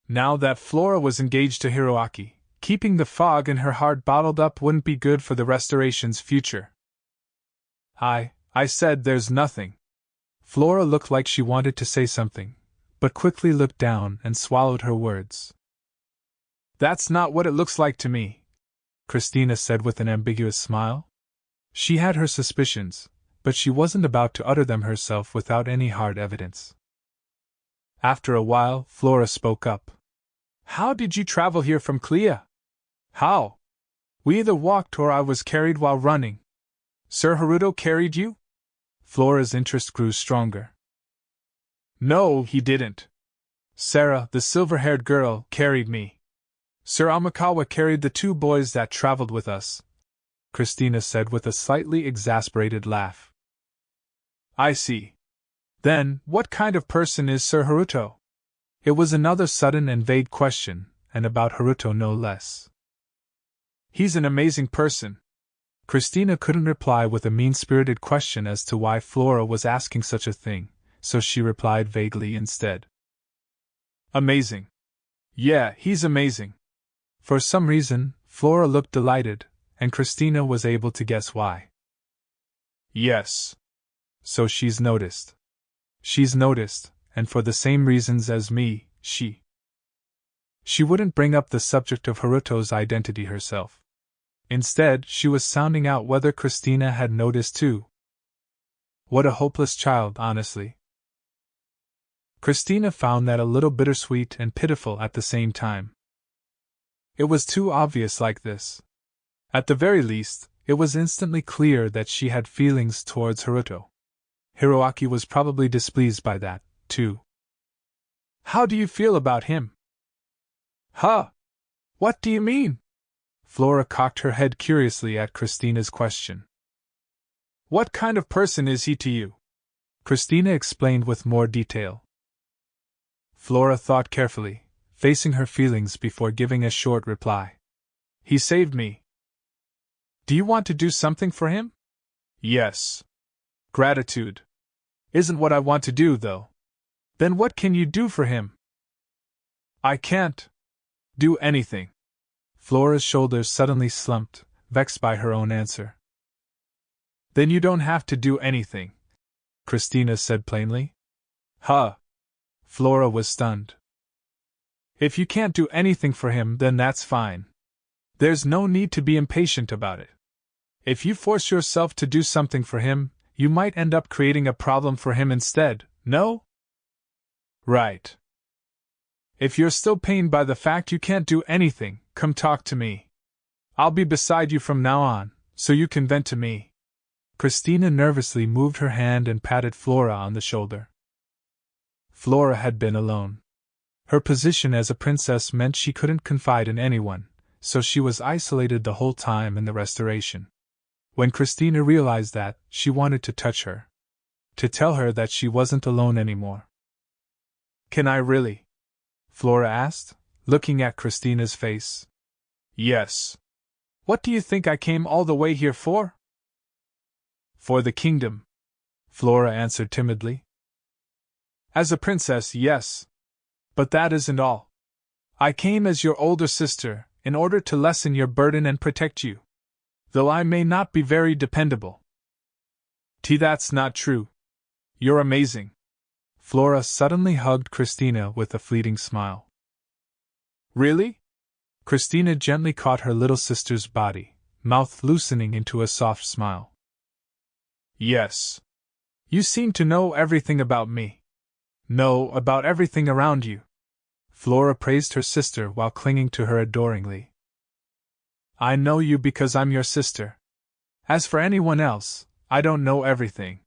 Now that Flora was engaged to Hiroaki, keeping the fog in her heart bottled up wouldn't be good for the Restoration's future. I said there's nothing." Flora looked like she wanted to say something, but quickly looked down and swallowed her words. "That's not what it looks like to me," Christina said with an ambiguous smile. She had her suspicions, but she wasn't about to utter them herself without any hard evidence. After a while, Flora spoke up. "How did you travel here from Clea?" "How? We either walked or I was carried while running." "Sir Haruto carried you?" Flora's interest grew stronger. "No, he didn't. Sarah, the silver-haired girl, carried me. Sir Amikawa carried the two boys that traveled with us," Christina said with a slightly exasperated laugh. "I see. Then, what kind of person is Sir Haruto?" It was another sudden and vague question, and about Haruto no less. "He's an amazing person." Christina couldn't reply with a mean-spirited question as to why Flora was asking such a thing, so she replied vaguely instead. "Amazing. Yeah, he's amazing." For some reason, Flora looked delighted, and Christina was able to guess why. Yes. So she's noticed. She's noticed, and for the same reasons as me, she wouldn't bring up the subject of Haruto's identity herself. Instead, she was sounding out whether Christina had noticed too. What a hopeless child, honestly. Christina found that a little bittersweet and pitiful at the same time. It was too obvious like this. At the very least, it was instantly clear that she had feelings towards Haruto. Hiroaki was probably displeased by that, too. How do you feel about him? Huh? What do you mean? Flora cocked her head curiously at Christina's question. What kind of person is he to you? Christina explained with more detail. Flora thought carefully, facing her feelings before giving a short reply. He saved me. Do you want to do something for him? Yes. Gratitude. Isn't what I want to do, though. Then what can you do for him? I can't do anything. Flora's shoulders suddenly slumped, vexed by her own answer. Then you don't have to do anything, Christina said plainly. Huh. Flora was stunned. If you can't do anything for him, then that's fine. There's no need to be impatient about it. If you force yourself to do something for him, you might end up creating a problem for him instead, no? Right. If you're still pained by the fact you can't do anything, come talk to me. I'll be beside you from now on, so you can vent to me. Christina nervously moved her hand and patted Flora on the shoulder. Flora had been alone. Her position as a princess meant she couldn't confide in anyone, so she was isolated the whole time in the restoration. When Christina realized that, she wanted to touch her. To tell her that she wasn't alone anymore. Can I really? Flora asked, looking at Christina's face. Yes. What do you think I came all the way here for? For the kingdom, Flora answered timidly. As a princess, yes. But that isn't all. I came as your older sister, in order to lessen your burden and protect you. Though I may not be very dependable. That's not true. You're amazing. Flora suddenly hugged Christina with a fleeting smile. Really? Christina gently caught her little sister's body, mouth loosening into a soft smile. Yes. You seem to know everything about me. Know about everything around you. Flora praised her sister while clinging to her adoringly. I know you because I'm your sister. As for anyone else, I don't know everything.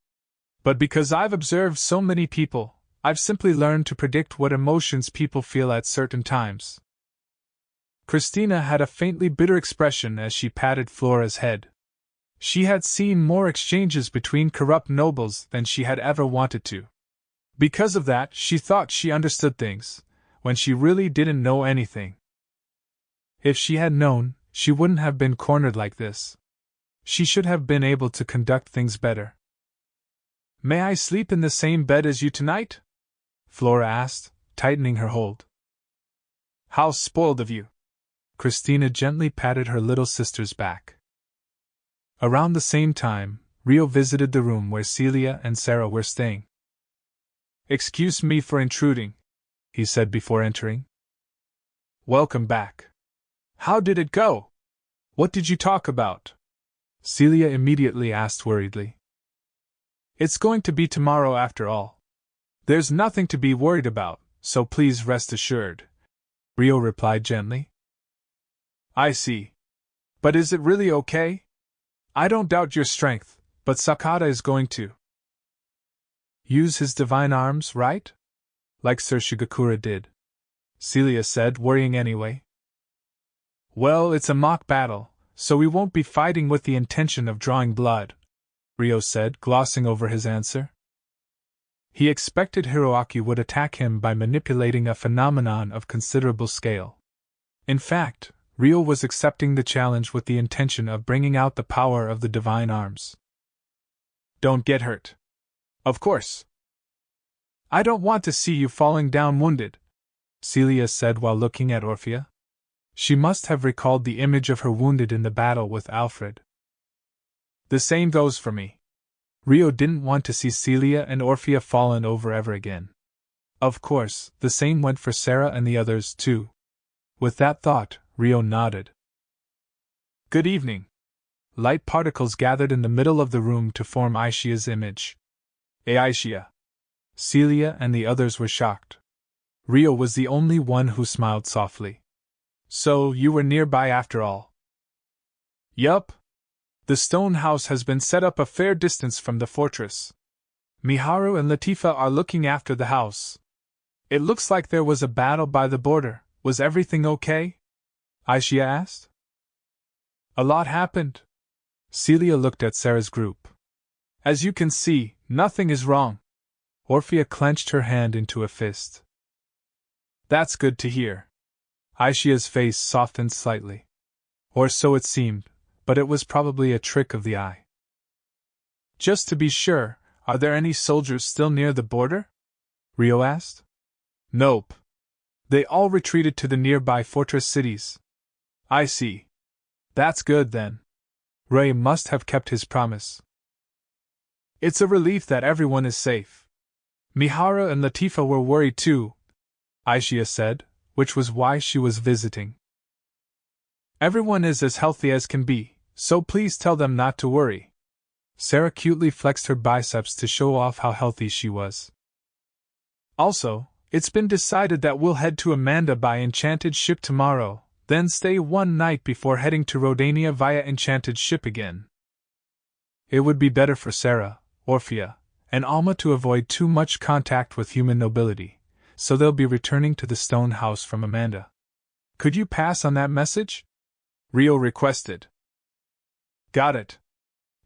But because I've observed so many people, I've simply learned to predict what emotions people feel at certain times. Christina had a faintly bitter expression as she patted Flora's head. She had seen more exchanges between corrupt nobles than she had ever wanted to. Because of that, she thought she understood things, when she really didn't know anything. If she had known, she wouldn't have been cornered like this. She should have been able to conduct things better. May I sleep in the same bed as you tonight? Flora asked, tightening her hold. How spoiled of you! Christina gently patted her little sister's back. Around the same time, Rio visited the room where Celia and Sarah were staying. Excuse me for intruding, he said before entering. Welcome back. How did it go? What did you talk about? Celia immediately asked worriedly. It's going to be tomorrow after all. There's nothing to be worried about, so please rest assured, Rio replied gently. I see. But is it really okay? I don't doubt your strength, but Sakata is going to use his divine arms, right? Like Sir Shigakura did, Celia said, worrying anyway. Well, it's a mock battle, so we won't be fighting with the intention of drawing blood, Rio said, glossing over his answer. He expected Hiroaki would attack him by manipulating a phenomenon of considerable scale. In fact, Rio was accepting the challenge with the intention of bringing out the power of the divine arms. Don't get hurt. Of course. I don't want to see you falling down wounded, Celia said while looking at Orphea. She must have recalled the image of her wounded in the battle with Alfred. The same goes for me. Rio didn't want to see Celia and Orphea fallen over ever again. Of course, the same went for Sarah and the others, too. With that thought, Rio nodded. Good evening. Light particles gathered in the middle of the room to form Aishia's image. Aisha. Celia and the others were shocked. Rio was the only one who smiled softly. So, you were nearby after all? Yup. The stone house has been set up a fair distance from the fortress. Miharu and Latifah are looking after the house. It looks like there was a battle by the border. Was everything okay? Aisha asked. A lot happened. Celia looked at Sarah's group. As you can see, nothing is wrong. Orphea clenched her hand into a fist. That's good to hear. Aisha's face softened slightly. Or so it seemed, but it was probably a trick of the eye. Just to be sure, are there any soldiers still near the border? Rio asked. Nope. They all retreated to the nearby fortress cities. I see. That's good then. Ray must have kept his promise. It's a relief that everyone is safe. Miharu and Latifah were worried too, Aisha said, which was why she was visiting. Everyone is as healthy as can be, so please tell them not to worry. Sarah cutely flexed her biceps to show off how healthy she was. Also, it's been decided that we'll head to Amanda by Enchanted Ship tomorrow, then stay one night before heading to Rodania via Enchanted Ship again. It would be better for Sarah, Orphea, and Alma to avoid too much contact with human nobility, so they'll be returning to the stone house from Amanda. Could you pass on that message? Rio requested. Got it.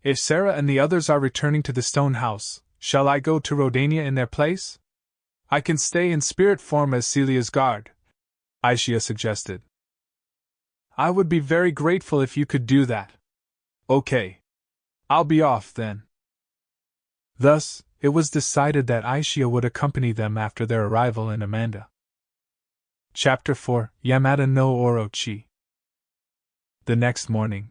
If Sarah and the others are returning to the stone house, shall I go to Rodania in their place? I can stay in spirit form as Celia's guard, Aisha suggested. I would be very grateful if you could do that. Okay. I'll be off then. Thus, it was decided that Aisha would accompany them after their arrival in Amanda. Chapter 4, Yamada no Orochi. The next morning,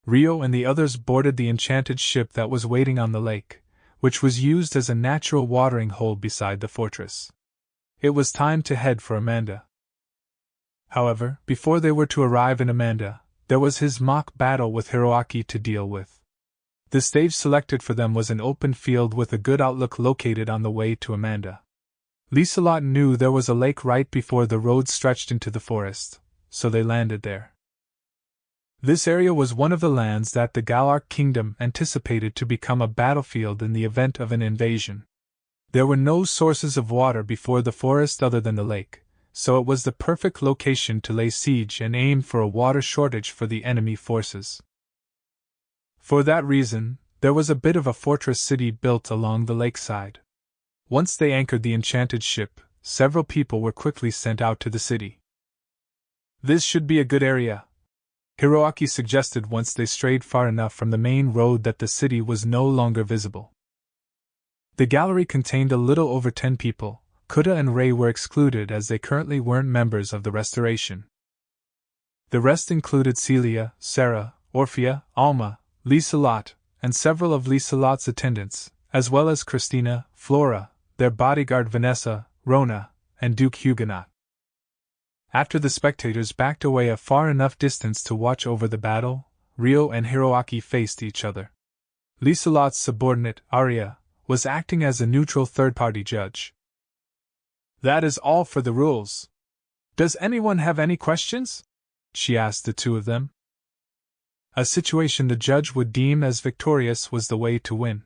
Rio and the others boarded the enchanted ship that was waiting on the lake, which was used as a natural watering hole beside the fortress. It was time to head for Amanda. However, before they were to arrive in Amanda, there was his mock battle with Hiroaki to deal with. The stage selected for them was an open field with a good outlook located on the way to Amanda. Lieselot knew there was a lake right before the road stretched into the forest, so they landed there. This area was one of the lands that the Galark Kingdom anticipated to become a battlefield in the event of an invasion. There were no sources of water before the forest other than the lake, so it was the perfect location to lay siege and aim for a water shortage for the enemy forces. For that reason, there was a bit of a fortress city built along the lakeside. Once they anchored the enchanted ship, several people were quickly sent out to the city. This should be a good area, Hiroaki suggested once they strayed far enough from the main road that the city was no longer visible. The gallery contained a little over 10 people. Kuda and Ray were excluded as they currently weren't members of the Restoration. The rest included Celia, Sarah, Orphea, Alma, Lieselot, and several of Lieselot's attendants, as well as Christina, Flora, their bodyguard Vanessa, Rona, and Duke Huguenot. After the spectators backed away a far enough distance to watch over the battle, Rio and Hiroaki faced each other. Lieselot's subordinate, Arya, was acting as a neutral third-party judge. That is all for the rules. Does anyone have any questions? She asked the two of them. A situation the judge would deem as victorious was the way to win.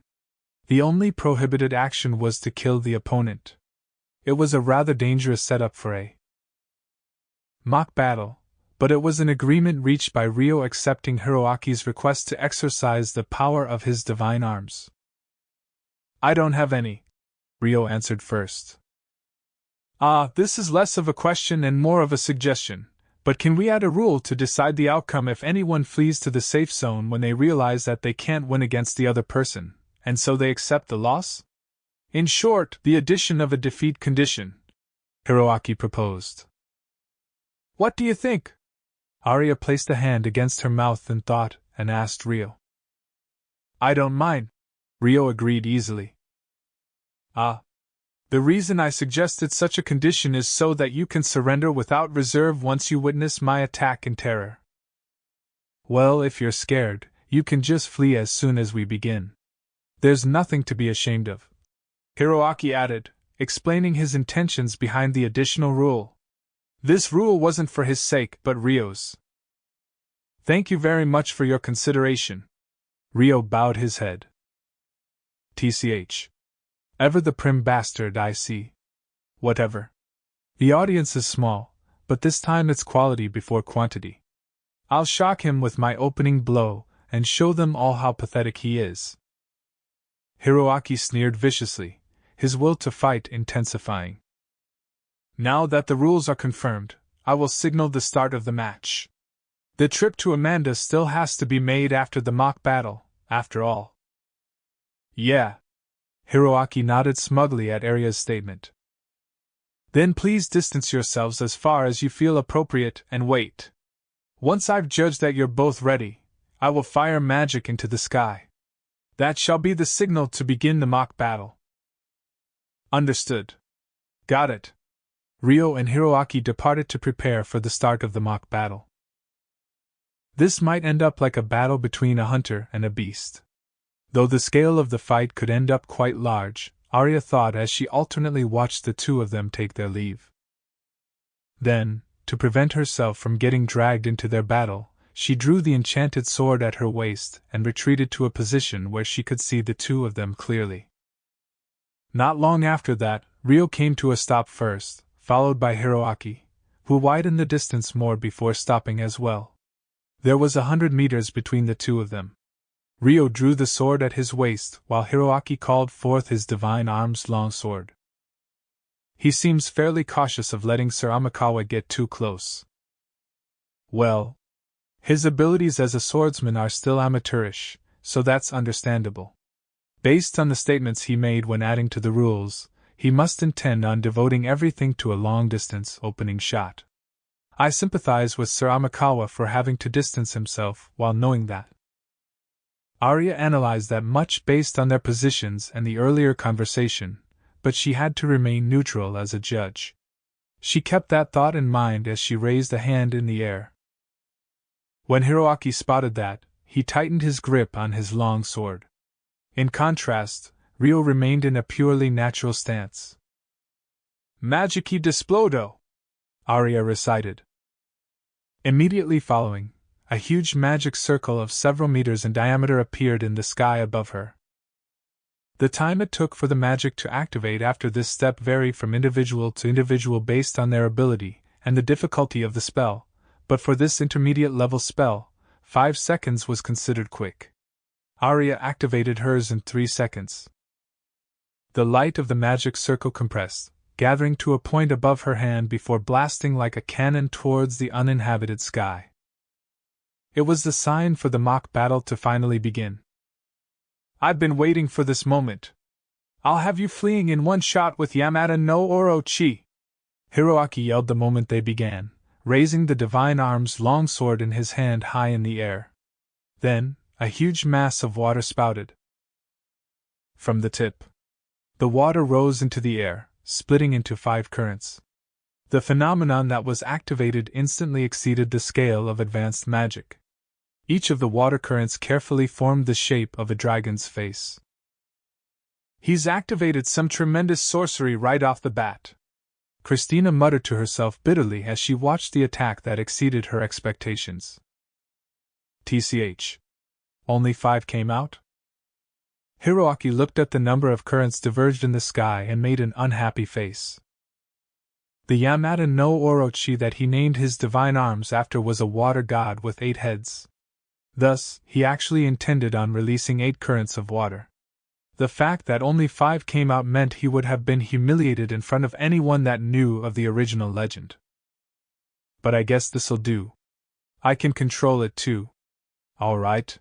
The only prohibited action was to kill the opponent. It was a rather dangerous setup for a mock battle, but it was an agreement reached by Rio accepting Hiroaki's request to exercise the power of his divine arms. I don't have any, Rio answered first. This is less of a question and more of a suggestion. But can we add a rule to decide the outcome if anyone flees to the safe zone when they realize that they can't win against the other person, and so they accept the loss? In short, the addition of a defeat condition, Hiroaki proposed. What do you think? Arya placed a hand against her mouth in thought and asked Rio. I don't mind, Rio agreed easily. Ah. The reason I suggested such a condition is so that you can surrender without reserve once you witness my attack in terror. Well, if you're scared, you can just flee as soon as we begin. There's nothing to be ashamed of, Hiroaki added, explaining his intentions behind the additional rule. This rule wasn't for his sake but Rio's. Thank you very much for your consideration. Rio bowed his head. TCH. Ever the prim bastard, I see. Whatever. The audience is small, but this time it's quality before quantity. I'll shock him with my opening blow and show them all how pathetic he is. Hiroaki sneered viciously, his will to fight intensifying. Now that the rules are confirmed, I will signal the start of the match. The trip to Amanda still has to be made after the mock battle, after all. Yeah. Hiroaki nodded smugly at Arya's statement. Then please distance yourselves as far as you feel appropriate and wait. Once I've judged that you're both ready, I will fire magic into the sky. That shall be the signal to begin the mock battle. Understood. Got it. Rio and Hiroaki departed to prepare for the start of the mock battle. This might end up like a battle between a hunter and a beast. Though the scale of the fight could end up quite large, Arya thought as she alternately watched the two of them take their leave. Then, to prevent herself from getting dragged into their battle, she drew the enchanted sword at her waist and retreated to a position where she could see the two of them clearly. Not long after that, Rio came to a stop first, followed by Hiroaki, who widened the distance more before stopping as well. There was 100 meters between the two of them. Rio drew the sword at his waist while Hiroaki called forth his divine arm's long sword. He seems fairly cautious of letting Sir Amikawa get too close. Well, his abilities as a swordsman are still amateurish, so that's understandable. Based on the statements he made when adding to the rules, he must intend on devoting everything to a long-distance opening shot. I sympathize with Sir Amikawa for having to distance himself while knowing that. Arya analyzed that much based on their positions and the earlier conversation, but she had to remain neutral as a judge. She kept that thought in mind as she raised a hand in the air. When Hiroaki spotted that, he tightened his grip on his long sword. In contrast, Rio remained in a purely natural stance. Magici Displodo! Arya recited. Immediately following, a huge magic circle of several meters in diameter appeared in the sky above her. The time it took for the magic to activate after this step varied from individual to individual based on their ability and the difficulty of the spell, but for this intermediate level spell, 5 seconds was considered quick. Arya activated hers in 3 seconds. The light of the magic circle compressed, gathering to a point above her hand before blasting like a cannon towards the uninhabited sky. It was the sign for the mock battle to finally begin. I've been waiting for this moment. I'll have you fleeing in one shot with Yamada no Orochi! Hiroaki yelled the moment they began, raising the divine arm's long sword in his hand high in the air. Then, a huge mass of water spouted from the tip. The water rose into the air, splitting into 5 currents. The phenomenon that was activated instantly exceeded the scale of advanced magic. Each of the water currents carefully formed the shape of a dragon's face. He's activated some tremendous sorcery right off the bat. Christina muttered to herself bitterly as she watched the attack that exceeded her expectations. TCH. Only 5 came out? Hiroaki looked at the number of currents diverged in the sky and made an unhappy face. The Yamada no Orochi that he named his divine arms after was a water god with 8 heads. Thus, he actually intended on releasing 8 currents of water. The fact that only 5 came out meant he would have been humiliated in front of anyone that knew of the original legend. But I guess this'll do. I can control it too. All right.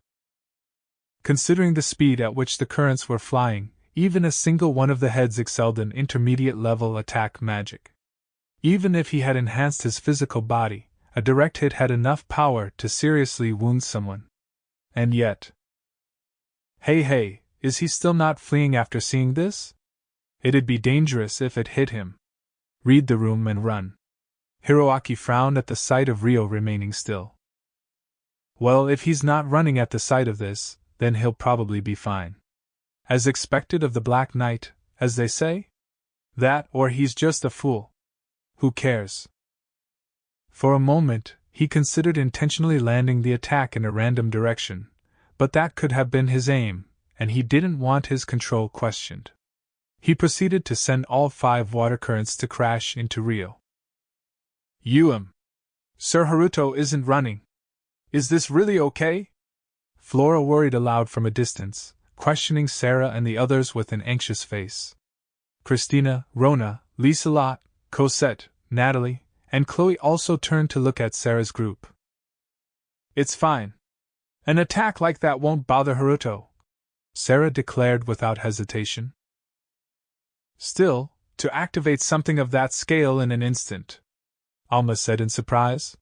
Considering the speed at which the currents were flying, even a single one of the heads excelled in intermediate-level attack magic. Even if he had enhanced his physical body, A direct hit had enough power to seriously wound someone. And yet… Hey, is he still not fleeing after seeing this? It'd be dangerous if it hit him. Read the room and run. Hiroaki frowned at the sight of Ryo remaining still. Well, if he's not running at the sight of this, then he'll probably be fine. As expected of the Black Knight, as they say? That, or he's just a fool. Who cares? For a moment, he considered intentionally landing the attack in a random direction, but that could have been his aim, and he didn't want his control questioned. He proceeded to send all 5 water currents to crash into Ryo. Sir Haruto isn't running. Is this really okay? Flora worried aloud from a distance, questioning Sarah and the others with an anxious face. Christina, Rona, Liselot, Cosette, Natalie, and Chloe also turned to look at Sarah's group. It's fine. An attack like that won't bother Haruto, Sarah declared without hesitation. Still, to activate something of that scale in an instant, Alma said in surprise.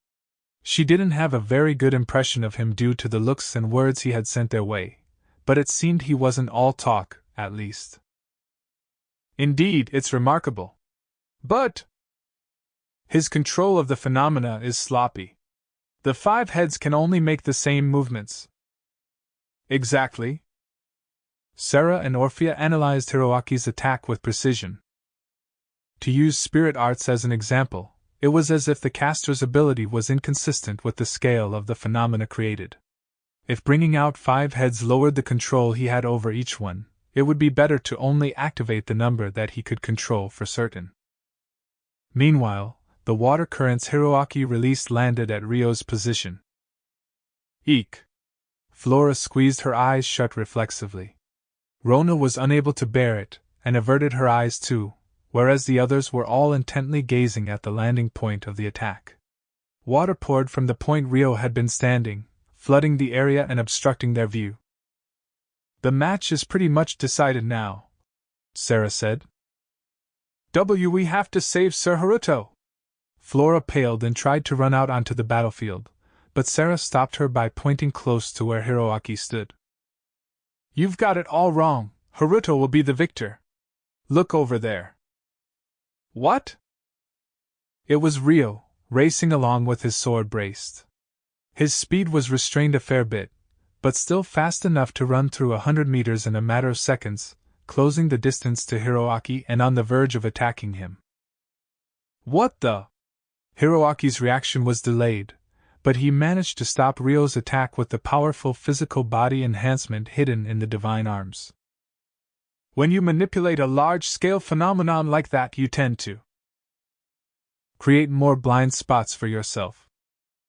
She didn't have a very good impression of him due to the looks and words he had sent their way, but it seemed he wasn't all talk, at least. Indeed, it's remarkable. But his control of the phenomena is sloppy. The 5 heads can only make the same movements. Exactly. Sarah and Orphea analyzed Hiroaki's attack with precision. To use spirit arts as an example, it was as if the caster's ability was inconsistent with the scale of the phenomena created. If bringing out 5 heads lowered the control he had over each one, it would be better to only activate the number that he could control for certain. Meanwhile, the water currents Hiroaki released landed at Ryo's position. Eek! Flora squeezed her eyes shut reflexively. Rona was unable to bear it, and averted her eyes too, whereas the others were all intently gazing at the landing point of the attack. Water poured from the point Ryo had been standing, flooding the area and obstructing their view. The match is pretty much decided now, Sarah said. We have to save Sir Haruto. Flora paled and tried to run out onto the battlefield, but Sarah stopped her by pointing close to where Hiroaki stood. You've got it all wrong. Haruto will be the victor. Look over there. What? It was Ryo, racing along with his sword braced. His speed was restrained a fair bit, but still fast enough to run through 100 meters in a matter of seconds, closing the distance to Hiroaki and on the verge of attacking him. What the? Hiroaki's reaction was delayed, but he managed to stop Ryo's attack with the powerful physical body enhancement hidden in the divine arms. When you manipulate a large-scale phenomenon like that, you tend to create more blind spots for yourself.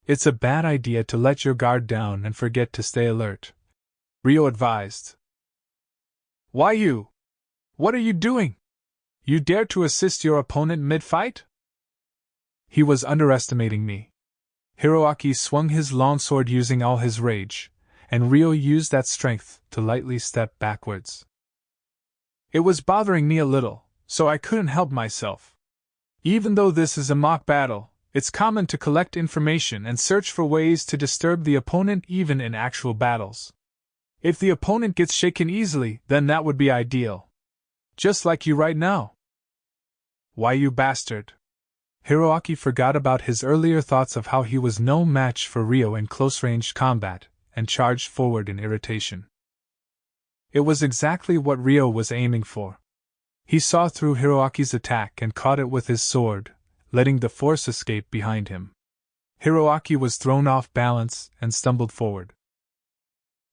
It's a bad idea to let your guard down and forget to stay alert, Ryo advised. Why you? What are you doing? You dare to assist your opponent mid-fight? He was underestimating me. Hiroaki swung his longsword using all his rage, and Ryo used that strength to lightly step backwards. It was bothering me a little, so I couldn't help myself. Even though this is a mock battle, it's common to collect information and search for ways to disturb the opponent even in actual battles. If the opponent gets shaken easily, then that would be ideal. Just like you right now. Why, you bastard! Hiroaki forgot about his earlier thoughts of how he was no match for Ryo in close-range combat, and charged forward in irritation. It was exactly what Ryo was aiming for. He saw through Hiroaki's attack and caught it with his sword, letting the force escape behind him. Hiroaki was thrown off balance and stumbled forward.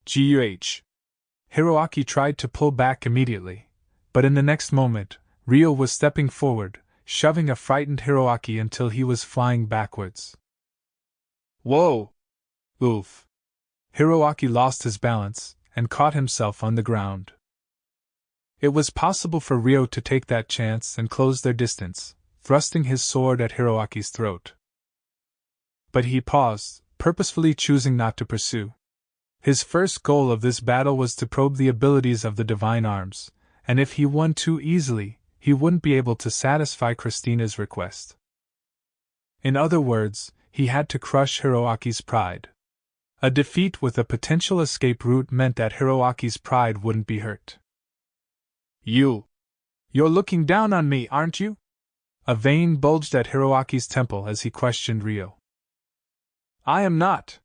Hiroaki tried to pull back immediately, but in the next moment, Ryo was stepping forward, shoving a frightened Hiroaki until he was flying backwards. Whoa! Oof! Hiroaki lost his balance and caught himself on the ground. It was possible for Ryo to take that chance and close their distance, thrusting his sword at Hiroaki's throat. But he paused, purposefully choosing not to pursue. His first goal of this battle was to probe the abilities of the divine arms, and if he won too easily, he wouldn't be able to satisfy Christina's request. In other words, he had to crush Hiroaki's pride. A defeat with a potential escape route meant that Hiroaki's pride wouldn't be hurt. You're looking down on me, aren't you? A vein bulged at Hiroaki's temple as he questioned Ryo. I am not.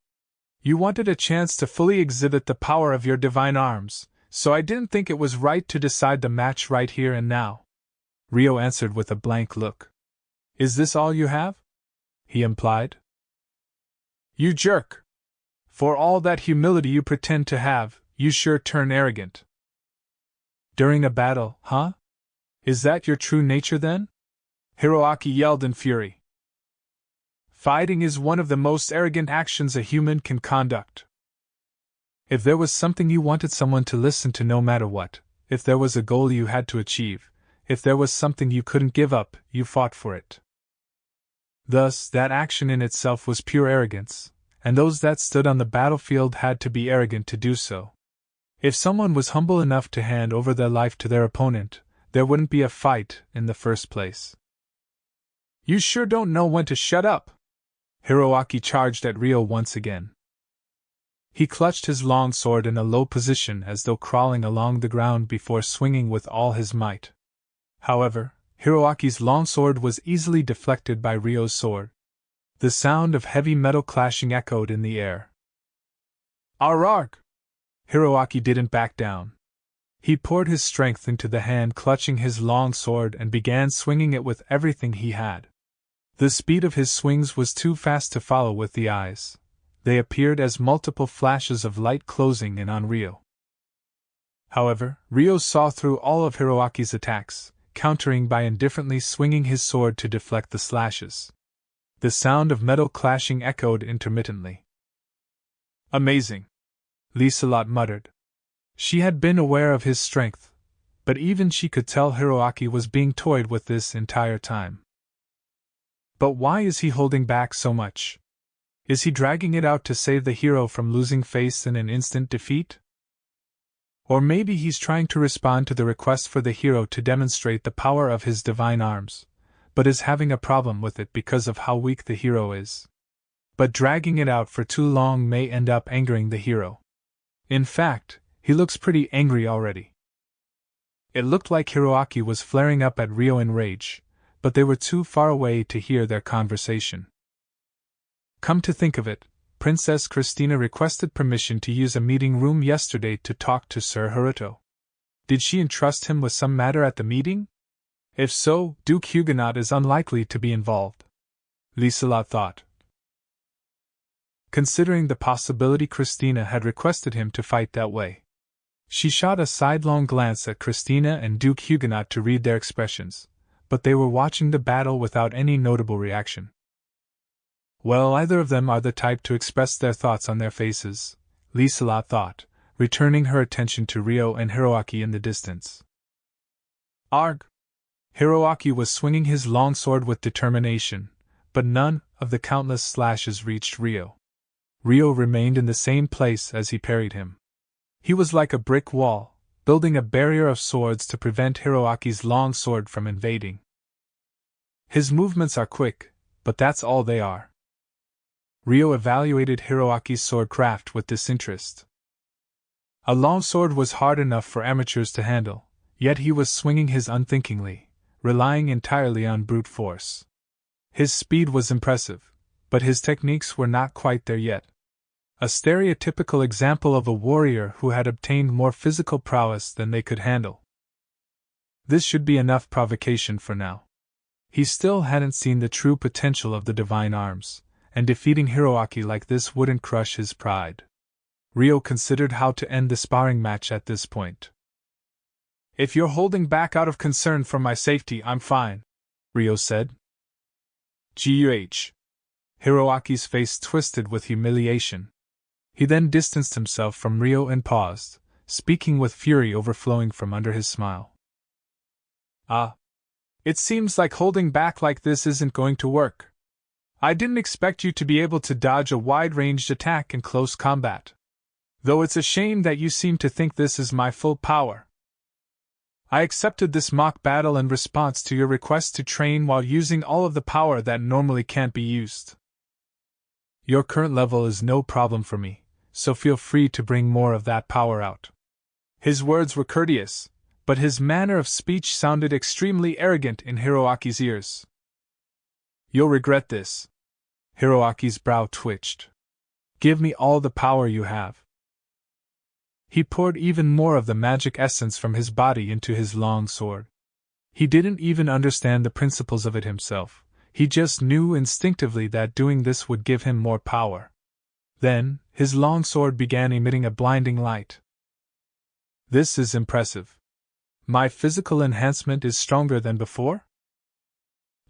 You wanted a chance to fully exhibit the power of your divine arms, so I didn't think it was right to decide the match right here and now. Ryo answered with a blank look. Is this all you have? He implied. You jerk! For all that humility you pretend to have, you sure turn arrogant. During a battle, huh? Is that your true nature then? Hiroaki yelled in fury. Fighting is one of the most arrogant actions a human can conduct. If there was something you wanted someone to listen to no matter what, if there was a goal you had to achieve, if there was something you couldn't give up, you fought for it. Thus, that action in itself was pure arrogance, and those that stood on the battlefield had to be arrogant to do so. If someone was humble enough to hand over their life to their opponent, there wouldn't be a fight in the first place. You sure don't know when to shut up! Hiroaki charged at Ryo once again. He clutched his long sword in a low position as though crawling along the ground before swinging with all his might. However, Hiroaki's long sword was easily deflected by Ryo's sword. The sound of heavy metal clashing echoed in the air. Ararg! Hiroaki didn't back down. He poured his strength into the hand clutching his long sword and began swinging it with everything he had. The speed of his swings was too fast to follow with the eyes. They appeared as multiple flashes of light closing in on Ryo. However, Ryo saw through all of Hiroaki's attacks, countering by indifferently swinging his sword to deflect the slashes. The sound of metal clashing echoed intermittently. Amazing! Liselot muttered. She had been aware of his strength, but even she could tell Hiroaki was being toyed with this entire time. But why is he holding back so much? Is he dragging it out to save the hero from losing face in an instant defeat? Or maybe he's trying to respond to the request for the hero to demonstrate the power of his divine arms, but is having a problem with it because of how weak the hero is. But dragging it out for too long may end up angering the hero. In fact, he looks pretty angry already. It looked like Hiroaki was flaring up at Ryo in rage, but they were too far away to hear their conversation. Come to think of it, Princess Christina requested permission to use a meeting room yesterday to talk to Sir Haruto. Did she entrust him with some matter at the meeting? If so, Duke Huguenot is unlikely to be involved. Liselot thought. Considering the possibility Christina had requested him to fight that way. She shot a sidelong glance at Christina and Duke Huguenot to read their expressions, but they were watching the battle without any notable reaction. Well, either of them are the type to express their thoughts on their faces, Liselot thought, returning her attention to Ryo and Hiroaki in the distance. Arg! Hiroaki was swinging his long sword with determination, but none of the countless slashes reached Ryo. Ryo remained in the same place as he parried him. He was like a brick wall, building a barrier of swords to prevent Hiroaki's long sword from invading. His movements are quick, but that's all they are. Ryo evaluated Hiroaki's sword craft with disinterest. A long sword was hard enough for amateurs to handle, yet he was swinging his unthinkingly, relying entirely on brute force. His speed was impressive, but his techniques were not quite there yet. A stereotypical example of a warrior who had obtained more physical prowess than they could handle. This should be enough provocation for now. He still hadn't seen the true potential of the divine arms, and defeating Hiroaki like this wouldn't crush his pride. Ryo considered how to end the sparring match at this point. If you're holding back out of concern for my safety, I'm fine, Ryo said. Guh. Hiroaki's face twisted with humiliation. He then distanced himself from Ryo and paused, speaking with fury overflowing from under his smile. It seems like holding back like this isn't going to work. I didn't expect you to be able to dodge a wide-ranged attack in close combat. Though it's a shame that you seem to think this is my full power. I accepted this mock battle in response to your request to train while using all of the power that normally can't be used. Your current level is no problem for me, so feel free to bring more of that power out. His words were courteous, but his manner of speech sounded extremely arrogant in Hiroaki's ears. You'll regret this. Hiroaki's brow twitched. Give me all the power you have. He poured even more of the magic essence from his body into his long sword. He didn't even understand the principles of it himself, he just knew instinctively that doing this would give him more power. Then, his long sword began emitting a blinding light. This is impressive. My physical enhancement is stronger than before?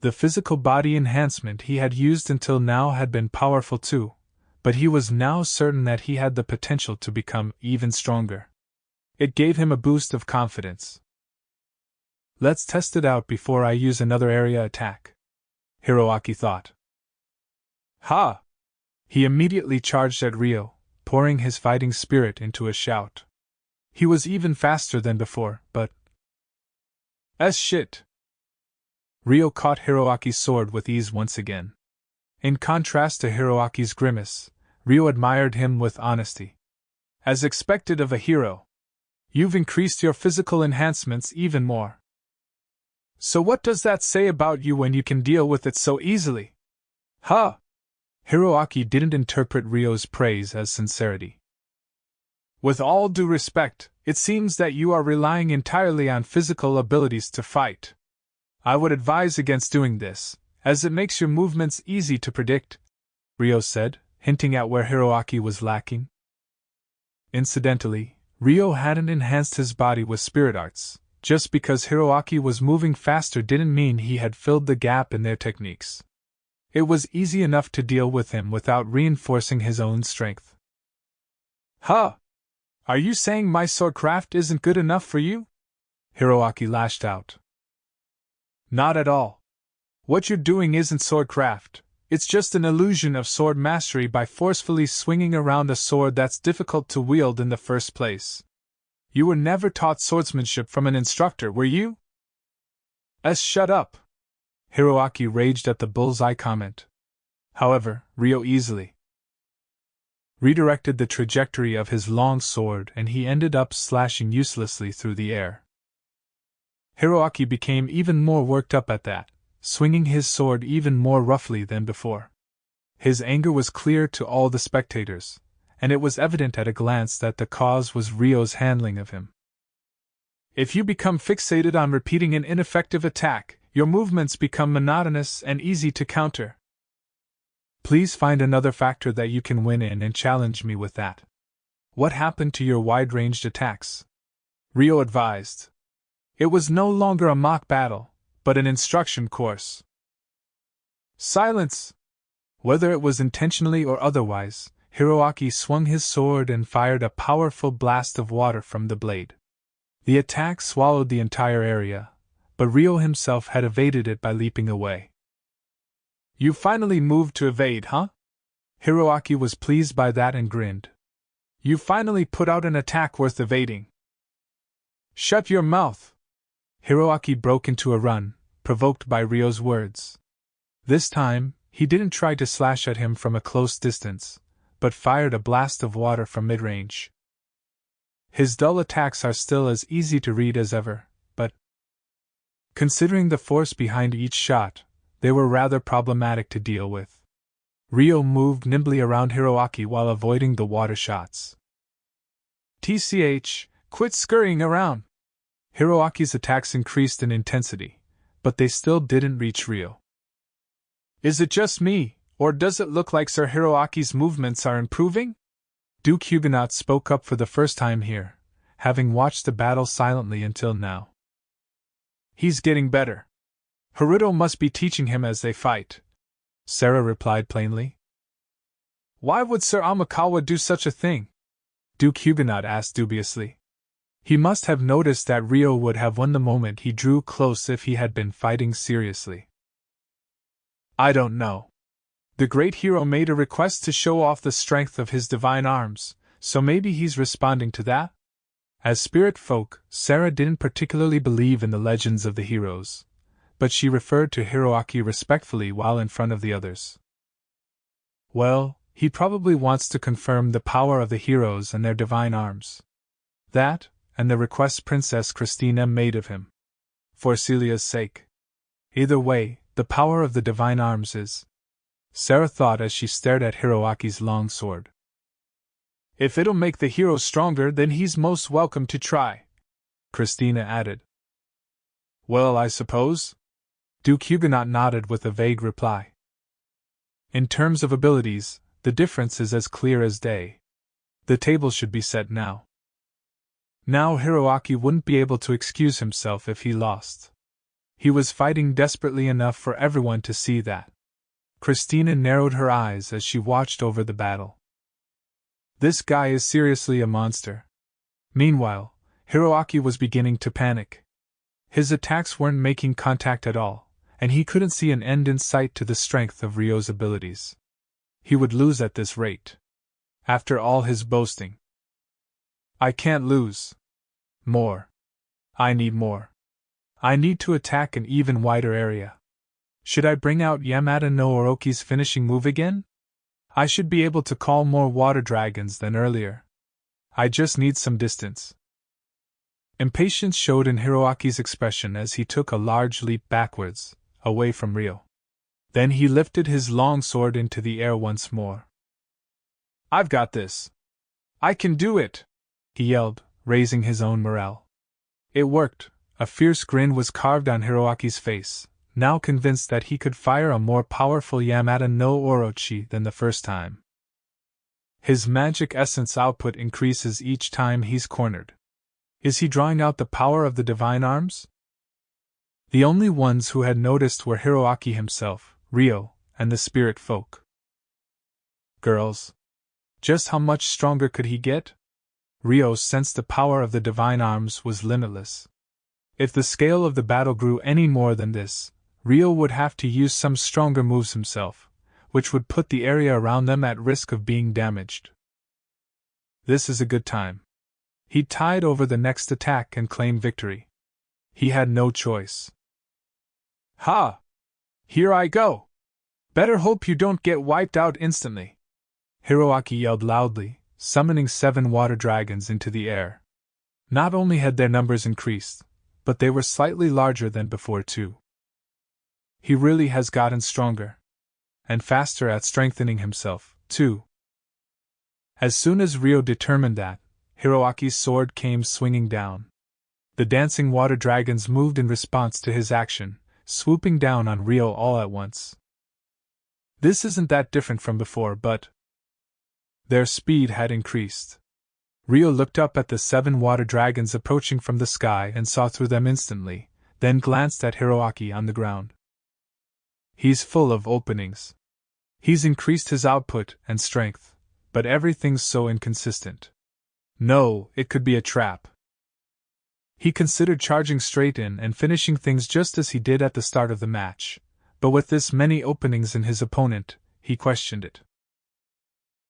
The physical body enhancement he had used until now had been powerful too, but he was now certain that he had the potential to become even stronger. It gave him a boost of confidence. Let's test it out before I use another area attack, Hiroaki thought. Ha! He immediately charged at Ryo, pouring his fighting spirit into a shout. He was even faster than before, but... shit! Ryo caught Hiroaki's sword with ease once again. In contrast to Hiroaki's grimace, Ryo admired him with honesty. As expected of a hero, you've increased your physical enhancements even more. So what does that say about you when you can deal with it so easily? Huh! Hiroaki didn't interpret Ryo's praise as sincerity. With all due respect, it seems that you are relying entirely on physical abilities to fight. I would advise against doing this, as it makes your movements easy to predict, Ryo said, hinting at where Hiroaki was lacking. Incidentally, Ryo hadn't enhanced his body with spirit arts. Just because Hiroaki was moving faster didn't mean he had filled the gap in their techniques. It was easy enough to deal with him without reinforcing his own strength. Huh! Are you saying my swordcraft isn't good enough for you? Hiroaki lashed out. Not at all. What you're doing isn't swordcraft, it's just an illusion of sword mastery by forcefully swinging around a sword that's difficult to wield in the first place. You were never taught swordsmanship from an instructor, were you? Shut up! Hiroaki raged at the bullseye comment. However, Ryo easily redirected the trajectory of his long sword and he ended up slashing uselessly through the air. Hiroaki became even more worked up at that, swinging his sword even more roughly than before. His anger was clear to all the spectators, and it was evident at a glance that the cause was Ryo's handling of him. If you become fixated on repeating an ineffective attack, your movements become monotonous and easy to counter. Please find another factor that you can win in and challenge me with that. What happened to your wide-ranged attacks? Ryo advised. It was no longer a mock battle, but an instruction course. Silence! Whether it was intentionally or otherwise, Hiroaki swung his sword and fired a powerful blast of water from the blade. The attack swallowed the entire area, but Ryo himself had evaded it by leaping away. You finally moved to evade, huh? Hiroaki was pleased by that and grinned. You finally put out an attack worth evading. Shut your mouth! Hiroaki broke into a run, provoked by Ryo's words. This time, he didn't try to slash at him from a close distance, but fired a blast of water from mid-range. His dull attacks are still as easy to read as ever, but considering the force behind each shot, they were rather problematic to deal with. Ryo moved nimbly around Hiroaki while avoiding the water shots. TCH, quit scurrying around! Hiroaki's attacks increased in intensity, but they still didn't reach Ryo. Is it just me, or does it look like Sir Hiroaki's movements are improving? Duke Huguenot spoke up for the first time here, having watched the battle silently until now. He's getting better. Haruto must be teaching him as they fight, Sarah replied plainly. Why would Sir Amikawa do such a thing? Duke Huguenot asked dubiously. He must have noticed that Ryo would have won the moment he drew close if he had been fighting seriously. I don't know. The great hero made a request to show off the strength of his divine arms, so maybe he's responding to that? As spirit folk, Sarah didn't particularly believe in the legends of the heroes, but she referred to Hiroaki respectfully while in front of the others. Well, He probably wants to confirm the power of the heroes and their divine arms. That, and the request Princess Christina made of him. For Celia's sake. Either way, the power of the divine arms is. Sarah thought as she stared at Hiroaki's long sword. If it'll make the hero stronger, then he's most welcome to try, Christina added. Well, I suppose? Duke Huguenot nodded with a vague reply. In terms of abilities, the difference is as clear as day. The table should be set now. Now Hiroaki wouldn't be able to excuse himself if he lost. He was fighting desperately enough for everyone to see that. Christina narrowed her eyes as she watched over the battle. This guy is seriously a monster. Meanwhile, Hiroaki was beginning to panic. His attacks weren't making contact at all, and he couldn't see an end in sight to the strength of Ryo's abilities. He would lose at this rate. After all his boasting. I can't lose. More. I need more. I need to attack an even wider area. Should I bring out Yamada no Orochi's finishing move again? I should be able to call more water dragons than earlier. I just need some distance. Impatience showed in Hiroaki's expression as he took a large leap backwards, away from Ryo. Then he lifted his long sword into the air once more. I've got this. I can do it, he yelled, raising his own morale. It worked. A fierce grin was carved on Hiroaki's face, now convinced that he could fire a more powerful Yamada no Orochi than the first time. His magic essence output increases each time he's cornered. Is he drawing out the power of the divine arms? The only ones who had noticed were Hiroaki himself, Ryo, and the spirit folk. Girls. Just how much stronger could he get? Ryo sensed the power of the divine arms was limitless. If the scale of the battle grew any more than this, Ryo would have to use some stronger moves himself, which would put the area around them at risk of being damaged. This is a good time. He tied over the next attack and claimed victory. He had no choice. Ha! Here I go! Better hope you don't get wiped out instantly. Hiroaki yelled loudly, summoning 7 water dragons into the air. Not only had their numbers increased, but they were slightly larger than before too. He really has gotten stronger. And faster at strengthening himself, too. As soon as Ryo determined that, Hiroaki's sword came swinging down. The dancing water dragons moved in response to his action, swooping down on Ryo all at once. This isn't that different from before, but their speed had increased. Ryo looked up at the 7 water dragons approaching from the sky and saw through them instantly, then glanced at Hiroaki on the ground. He's full of openings. He's increased his output and strength, but everything's so inconsistent. No, it could be a trap. He considered charging straight in and finishing things just as he did at the start of the match, but with this many openings in his opponent, he questioned it.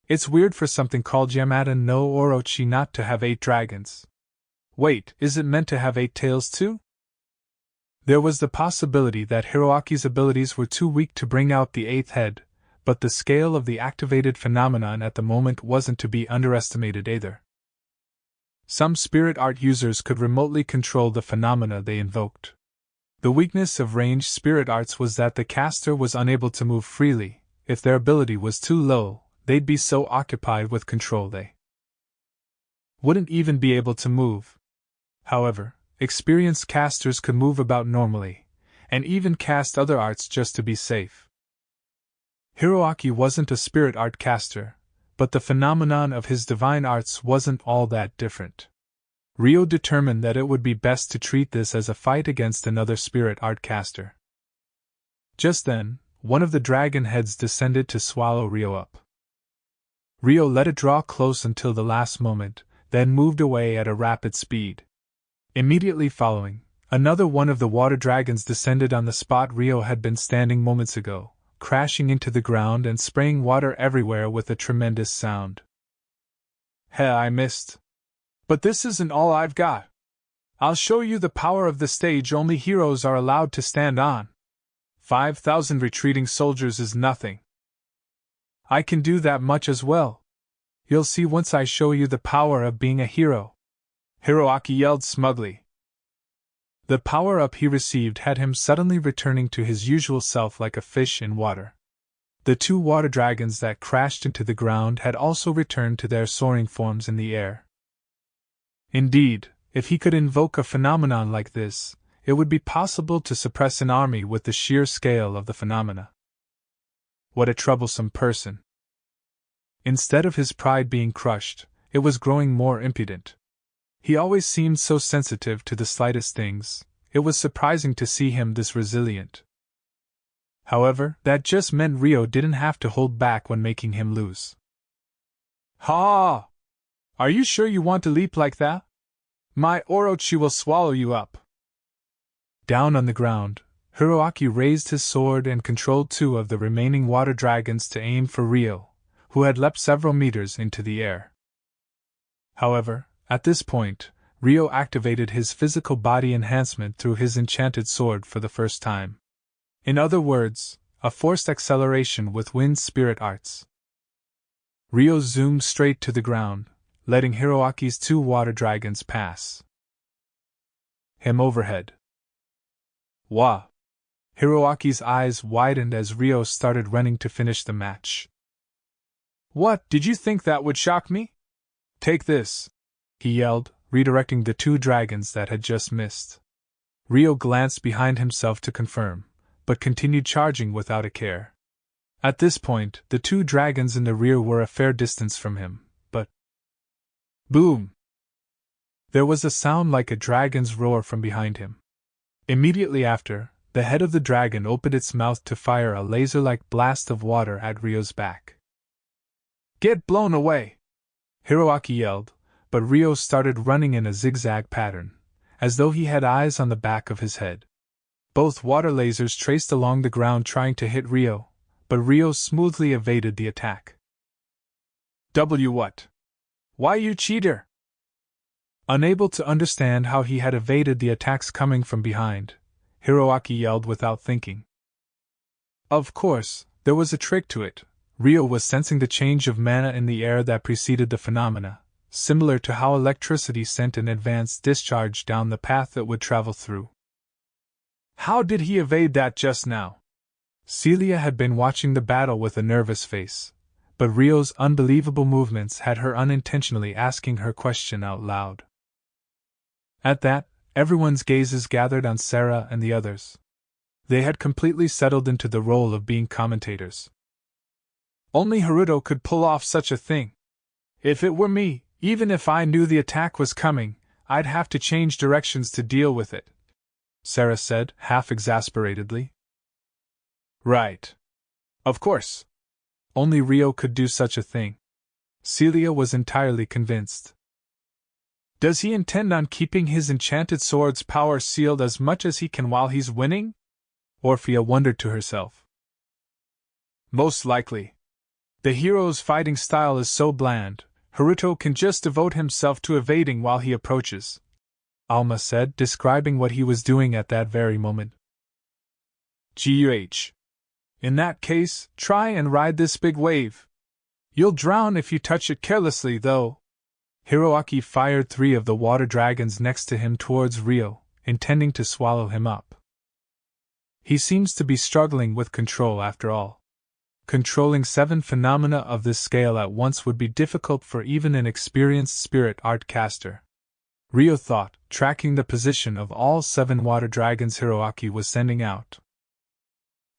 It's weird for something called Yamada no Orochi not to have 8 dragons. Wait, is it meant to have 8 tails too? There was the possibility that Hiroaki's abilities were too weak to bring out the 8th head, but the scale of the activated phenomenon at the moment wasn't to be underestimated either. Some spirit art users could remotely control the phenomena they invoked. The weakness of ranged spirit arts was that the caster was unable to move freely. If their ability was too low, they'd be so occupied with control they wouldn't even be able to move. However, experienced casters could move about normally, and even cast other arts just to be safe. Hiroaki wasn't a spirit art caster, but the phenomenon of his divine arts wasn't all that different. Ryo determined that it would be best to treat this as a fight against another spirit art caster. Just then, one of the dragon heads descended to swallow Ryo up. Ryo let it draw close until the last moment, then moved away at a rapid speed. Immediately following, another one of the water dragons descended on the spot Ryo had been standing moments ago, crashing into the ground and spraying water everywhere with a tremendous sound. I missed. But this isn't all I've got. I'll show you the power of the stage only heroes are allowed to stand on. 5,000 retreating soldiers is nothing. I can do that much as well. You'll see once I show you the power of being a hero," Hiroaki yelled smugly. The power-up he received had him suddenly returning to his usual self like a fish in water. The two water dragons that crashed into the ground had also returned to their soaring forms in the air. Indeed, if he could invoke a phenomenon like this, it would be possible to suppress an army with the sheer scale of the phenomena. What a troublesome person! Instead of his pride being crushed, it was growing more impudent. He always seemed so sensitive to the slightest things. It was surprising to see him this resilient. However, that just meant Rio didn't have to hold back when making him lose. "Ha! Are you sure you want to leap like that? My Orochi will swallow you up." Down on the ground, Hiroaki raised his sword and controlled two of the remaining water dragons to aim for Rio, who had leapt several meters into the air. However, at this point, Rio activated his physical body enhancement through his enchanted sword for the first time. In other words, a forced acceleration with wind spirit arts. Rio zoomed straight to the ground, letting Hiroaki's two water dragons pass him overhead. Wah! Hiroaki's eyes widened as Rio started running to finish the match. "What, did you think that would shock me? Take this!" he yelled, redirecting the two dragons that had just missed. Rio glanced behind himself to confirm, but continued charging without a care. At this point, the two dragons in the rear were a fair distance from him, but... Boom! There was a sound like a dragon's roar from behind him. Immediately after, the head of the dragon opened its mouth to fire a laser-like blast of water at Rio's back. "Get blown away!" Hiroaki yelled, but Rio started running in a zigzag pattern, as though he had eyes on the back of his head. Both water lasers traced along the ground trying to hit Rio, but Rio smoothly evaded the attack. What? Why, you cheater?" Unable to understand how he had evaded the attacks coming from behind, Hiroaki yelled without thinking. Of course, there was a trick to it. Rio was sensing the change of mana in the air that preceded the phenomena, similar to how electricity sent an advanced discharge down the path it would travel through. How did he evade that just now? Celia had been watching the battle with a nervous face, but Rio's unbelievable movements had her unintentionally asking her question out loud. At that, everyone's gazes gathered on Sarah and the others. They had completely settled into the role of being commentators. Only Haruto could pull off such a thing. If it were me, even if I knew the attack was coming, I'd have to change directions to deal with it, Sarah said, half exasperatedly. Right. Of course. Only Rio could do such a thing. Celia was entirely convinced. Does he intend on keeping his enchanted sword's power sealed as much as he can while he's winning? Orphea wondered to herself. Most likely. The hero's fighting style is so bland, Haruto can just devote himself to evading while he approaches, Alma said, describing what he was doing at that very moment. Guh. In that case, try and ride this big wave. You'll drown if you touch it carelessly, though. Hiroaki fired 3 of the water dragons next to him towards Rio, intending to swallow him up. He seems to be struggling with control after all. Controlling 7 phenomena of this scale at once would be difficult for even an experienced spirit art caster. Rio thought, tracking the position of all 7 water dragons Hiroaki was sending out.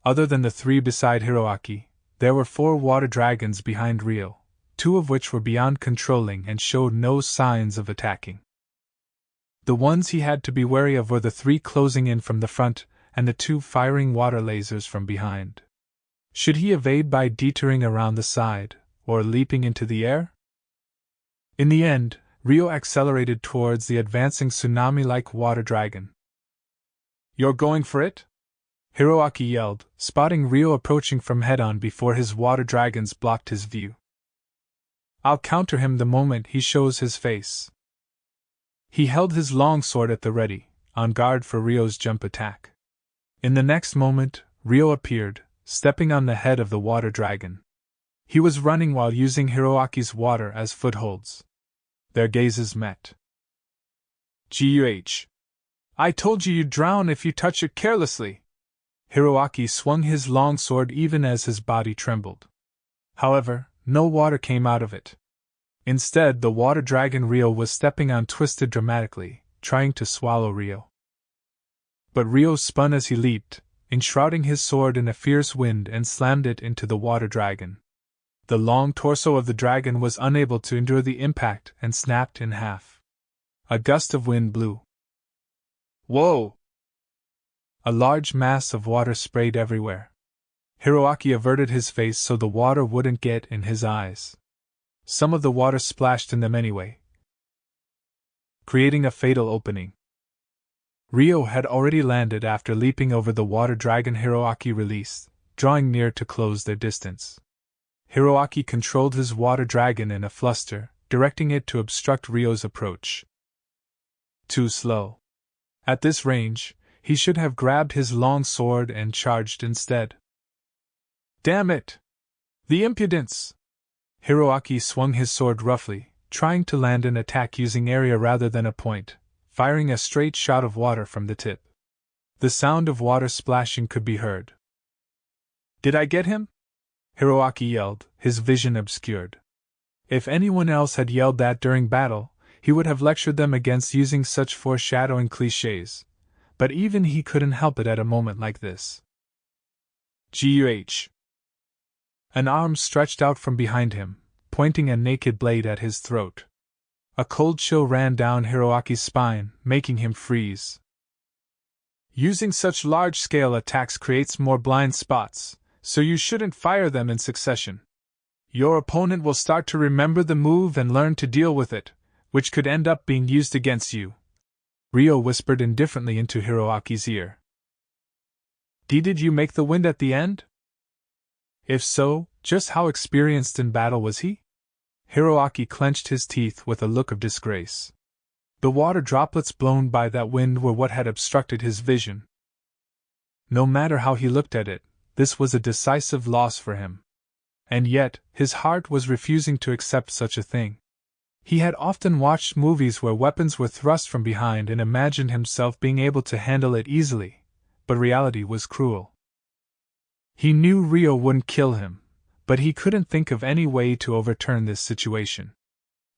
Other than the 3 beside Hiroaki, there were 4 water dragons behind Rio, 2 of which were beyond controlling and showed no signs of attacking. The ones he had to be wary of were the 3 closing in from the front and the 2 firing water lasers from behind. Should he evade by detoring around the side, or leaping into the air? In the end, Rio accelerated towards the advancing tsunami-like water dragon. You're going for it? Hiroaki yelled, spotting Rio approaching from head-on before his water dragons blocked his view. I'll counter him the moment he shows his face. He held his long sword at the ready, on guard for Rio's jump attack. In the next moment, Rio appeared, stepping on the head of the water dragon. He was running while using Hiroaki's water as footholds. Their gazes met. "Guh. I told you you'd drown if you touch it carelessly." Hiroaki swung his long sword even as his body trembled. However, no water came out of it. Instead, the water dragon Rio was stepping on twisted dramatically, trying to swallow Rio. But Rio spun as he leaped, enshrouding his sword in a fierce wind and slammed it into the water dragon. The long torso of the dragon was unable to endure the impact and snapped in half. A gust of wind blew. Whoa! A large mass of water sprayed everywhere. Hiroaki averted his face so the water wouldn't get in his eyes. Some of the water splashed in them anyway, creating a fatal opening. Rio had already landed after leaping over the water dragon Hiroaki released, drawing near to close their distance. Hiroaki controlled his water dragon in a fluster, directing it to obstruct Rio's approach. Too slow. At this range, he should have grabbed his long sword and charged instead. Damn it! The impudence! Hiroaki swung his sword roughly, trying to land an attack using area rather than a point, firing a straight shot of water from the tip. The sound of water splashing could be heard. Did I get him? Hiroaki yelled, his vision obscured. If anyone else had yelled that during battle, he would have lectured them against using such foreshadowing clichés, but even he couldn't help it at a moment like this. Guh. An arm stretched out from behind him, pointing a naked blade at his throat. A cold chill ran down Hiroaki's spine, making him freeze. Using such large-scale attacks creates more blind spots, so you shouldn't fire them in succession. Your opponent will start to remember the move and learn to deal with it, which could end up being used against you. Rio whispered indifferently into Hiroaki's ear. Did you make the wind at the end? If so, just how experienced in battle was he? Hiroaki clenched his teeth with a look of disgrace. The water droplets blown by that wind were what had obstructed his vision. No matter how he looked at it, this was a decisive loss for him. And yet, his heart was refusing to accept such a thing. He had often watched movies where weapons were thrust from behind and imagined himself being able to handle it easily, but reality was cruel. He knew Rio wouldn't kill him, but he couldn't think of any way to overturn this situation.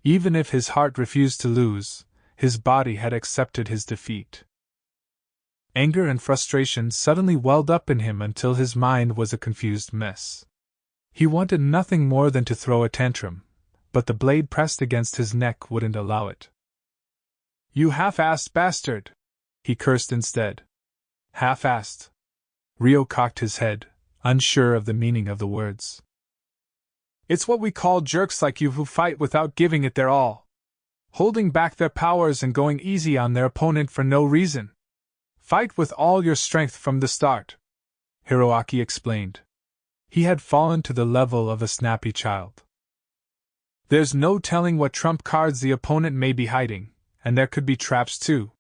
Even if his heart refused to lose, his body had accepted his defeat. Anger and frustration suddenly welled up in him until his mind was a confused mess. He wanted nothing more than to throw a tantrum, but the blade pressed against his neck wouldn't allow it. You half-assed bastard! He cursed instead. Half-assed. Rio cocked his head, unsure of the meaning of the words. It's what we call jerks like you who fight without giving it their all. Holding back their powers and going easy on their opponent for no reason. Fight with all your strength from the start, Hiroaki explained. He had fallen to the level of a snappy child. There's no telling what trump cards the opponent may be hiding, and there could be traps too.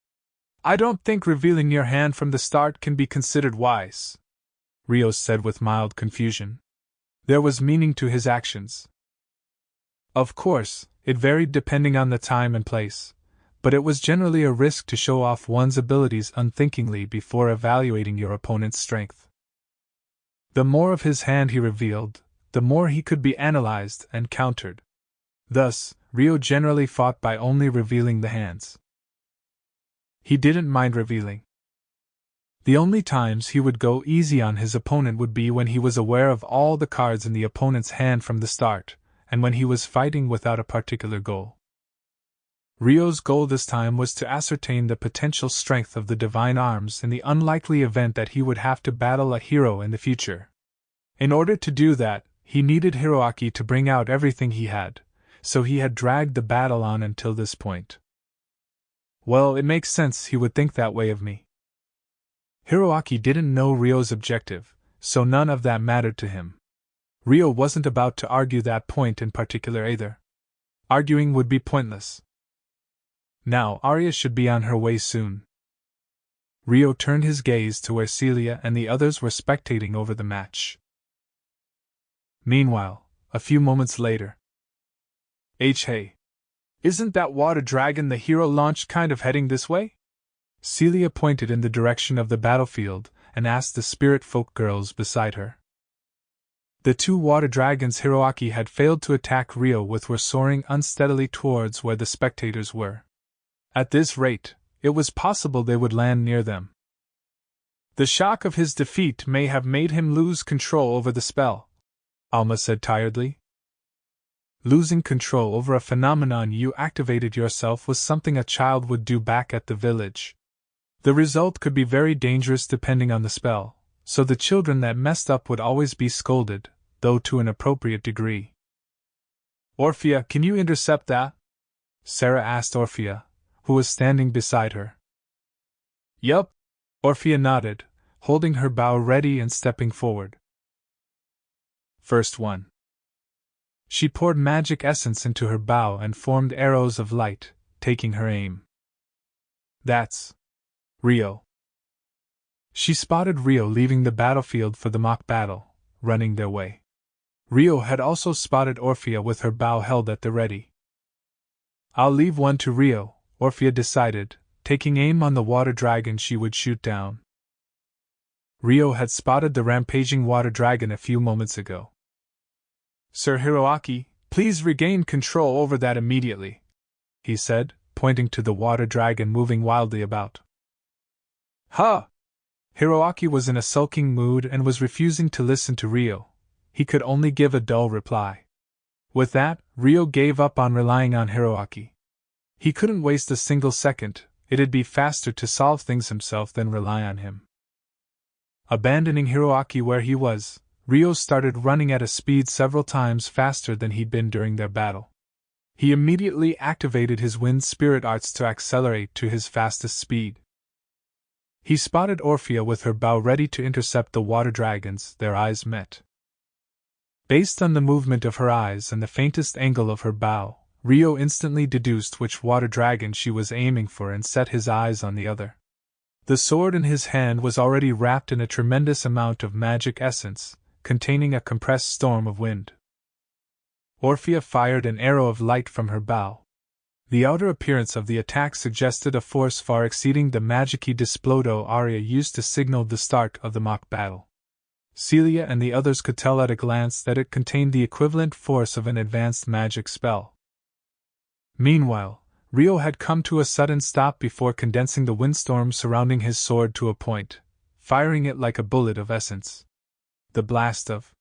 I don't think revealing your hand from the start can be considered wise, Rio said with mild confusion. There was meaning to his actions. Of course, it varied depending on the time and place, but it was generally a risk to show off one's abilities unthinkingly before evaluating your opponent's strength. The more of his hand he revealed, the more he could be analyzed and countered. Thus, Rio generally fought by only revealing the hands. He didn't mind revealing. The only times he would go easy on his opponent would be when he was aware of all the cards in the opponent's hand from the start, and when he was fighting without a particular goal. Rio's goal this time was to ascertain the potential strength of the divine arms in the unlikely event that he would have to battle a hero in the future. In order to do that, he needed Hiroaki to bring out everything he had, so he had dragged the battle on until this point. Well, it makes sense he would think that way of me. Hiroaki didn't know Rio's objective, so none of that mattered to him. Rio wasn't about to argue that point in particular either. Arguing would be pointless. Now Arya should be on her way soon. Rio turned his gaze to where Celia and the others were spectating over the match. Meanwhile, a few moments later. Hey. Isn't that water dragon the hero launched kind of heading this way? Celia pointed in the direction of the battlefield and asked the spirit folk girls beside her. The two water dragons Hiroaki had failed to attack Rio with were soaring unsteadily towards where the spectators were. At this rate, it was possible they would land near them. The shock of his defeat may have made him lose control over the spell, Alma said tiredly. Losing control over a phenomenon you activated yourself was something a child would do back at the village. The result could be very dangerous depending on the spell, so the children that messed up would always be scolded, though to an appropriate degree. Orphea, can you intercept that? Sarah asked Orphea, who was standing beside her. Yup, Orphea nodded, holding her bow ready and stepping forward. First one. She poured magic essence into her bow and formed arrows of light, taking her aim. That's Rio. She spotted Rio leaving the battlefield for the mock battle, running their way. Rio had also spotted Orphea with her bow held at the ready. I'll leave one to Rio, Orphea decided, taking aim on the water dragon she would shoot down. Rio had spotted the rampaging water dragon a few moments ago. Sir Hiroaki, please regain control over that immediately, he said, pointing to the water dragon moving wildly about. Huh! Hiroaki was in a sulking mood and was refusing to listen to Rio. He could only give a dull reply. With that, Rio gave up on relying on Hiroaki. He couldn't waste a single second, it'd be faster to solve things himself than rely on him. Abandoning Hiroaki where he was, Rio started running at a speed several times faster than he'd been during their battle. He immediately activated his wind spirit arts to accelerate to his fastest speed. He spotted Orphea with her bow ready to intercept the water dragons. Their eyes met. Based on the movement of her eyes and the faintest angle of her bow, Rio instantly deduced which water dragon she was aiming for and set his eyes on the other. The sword in his hand was already wrapped in a tremendous amount of magic essence, containing a compressed storm of wind. Orphea fired an arrow of light from her bow. The outer appearance of the attack suggested a force far exceeding the magici displodo Arya used to signal the start of the mock battle. Celia and the others could tell at a glance that it contained the equivalent force of an advanced magic spell. Meanwhile, Rio had come to a sudden stop before condensing the windstorm surrounding his sword to a point, firing it like a bullet of essence. The blast of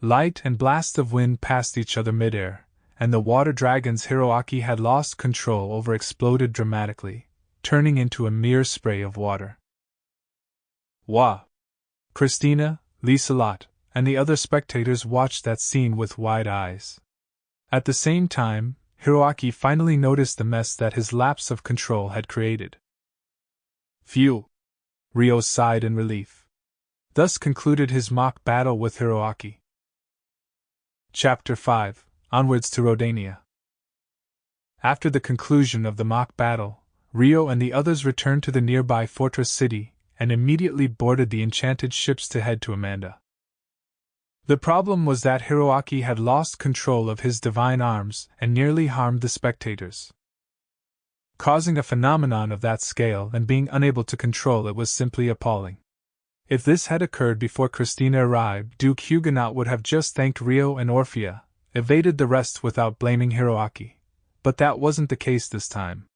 light and blast of wind passed each other midair, and the water dragon's Hiroaki had lost control over exploded dramatically, turning into a mere spray of water. Wah! Christina, Liselot, and the other spectators watched that scene with wide eyes. At the same time, Hiroaki finally noticed the mess that his lapse of control had created. Phew! Rio sighed in relief. Thus concluded his mock battle with Hiroaki. Chapter 5. Onwards to Rodania. After the conclusion of the mock battle, Rio and the others returned to the nearby fortress city and immediately boarded the enchanted ships to head to Amanda. The problem was that Hiroaki had lost control of his divine arms and nearly harmed the spectators. Causing a phenomenon of that scale and being unable to control it was simply appalling. If this had occurred before Christina arrived, Duke Huguenot would have just thanked Rio and Orphea, evaded the rest without blaming Hiroaki. But that wasn't the case this time.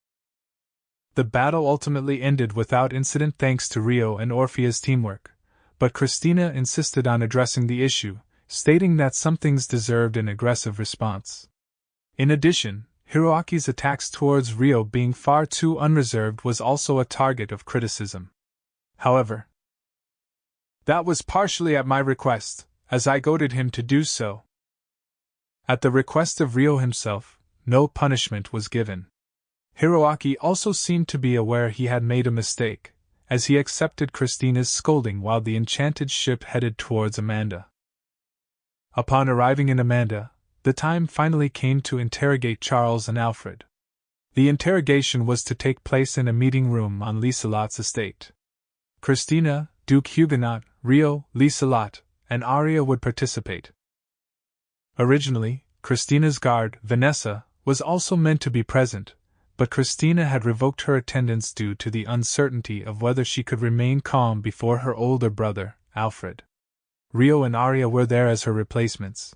The battle ultimately ended without incident thanks to Rio and Orphea's teamwork, but Christina insisted on addressing the issue, stating that some things deserved an aggressive response. In addition, Hiroaki's attacks towards Rio being far too unreserved was also a target of criticism. However, that was partially at my request, as I goaded him to do so. At the request of Rio himself, no punishment was given. Hiroaki also seemed to be aware he had made a mistake, as he accepted Christina's scolding while the enchanted ship headed towards Amanda. Upon arriving in Amanda, the time finally came to interrogate Charles and Alfred. The interrogation was to take place in a meeting room on Liselot's estate. Christina, Duke Huguenot, Rio, Liselot, and Arya would participate. Originally, Christina's guard, Vanessa, was also meant to be present, but Christina had revoked her attendance due to the uncertainty of whether she could remain calm before her older brother, Alfred. Rio and Arya were there as her replacements.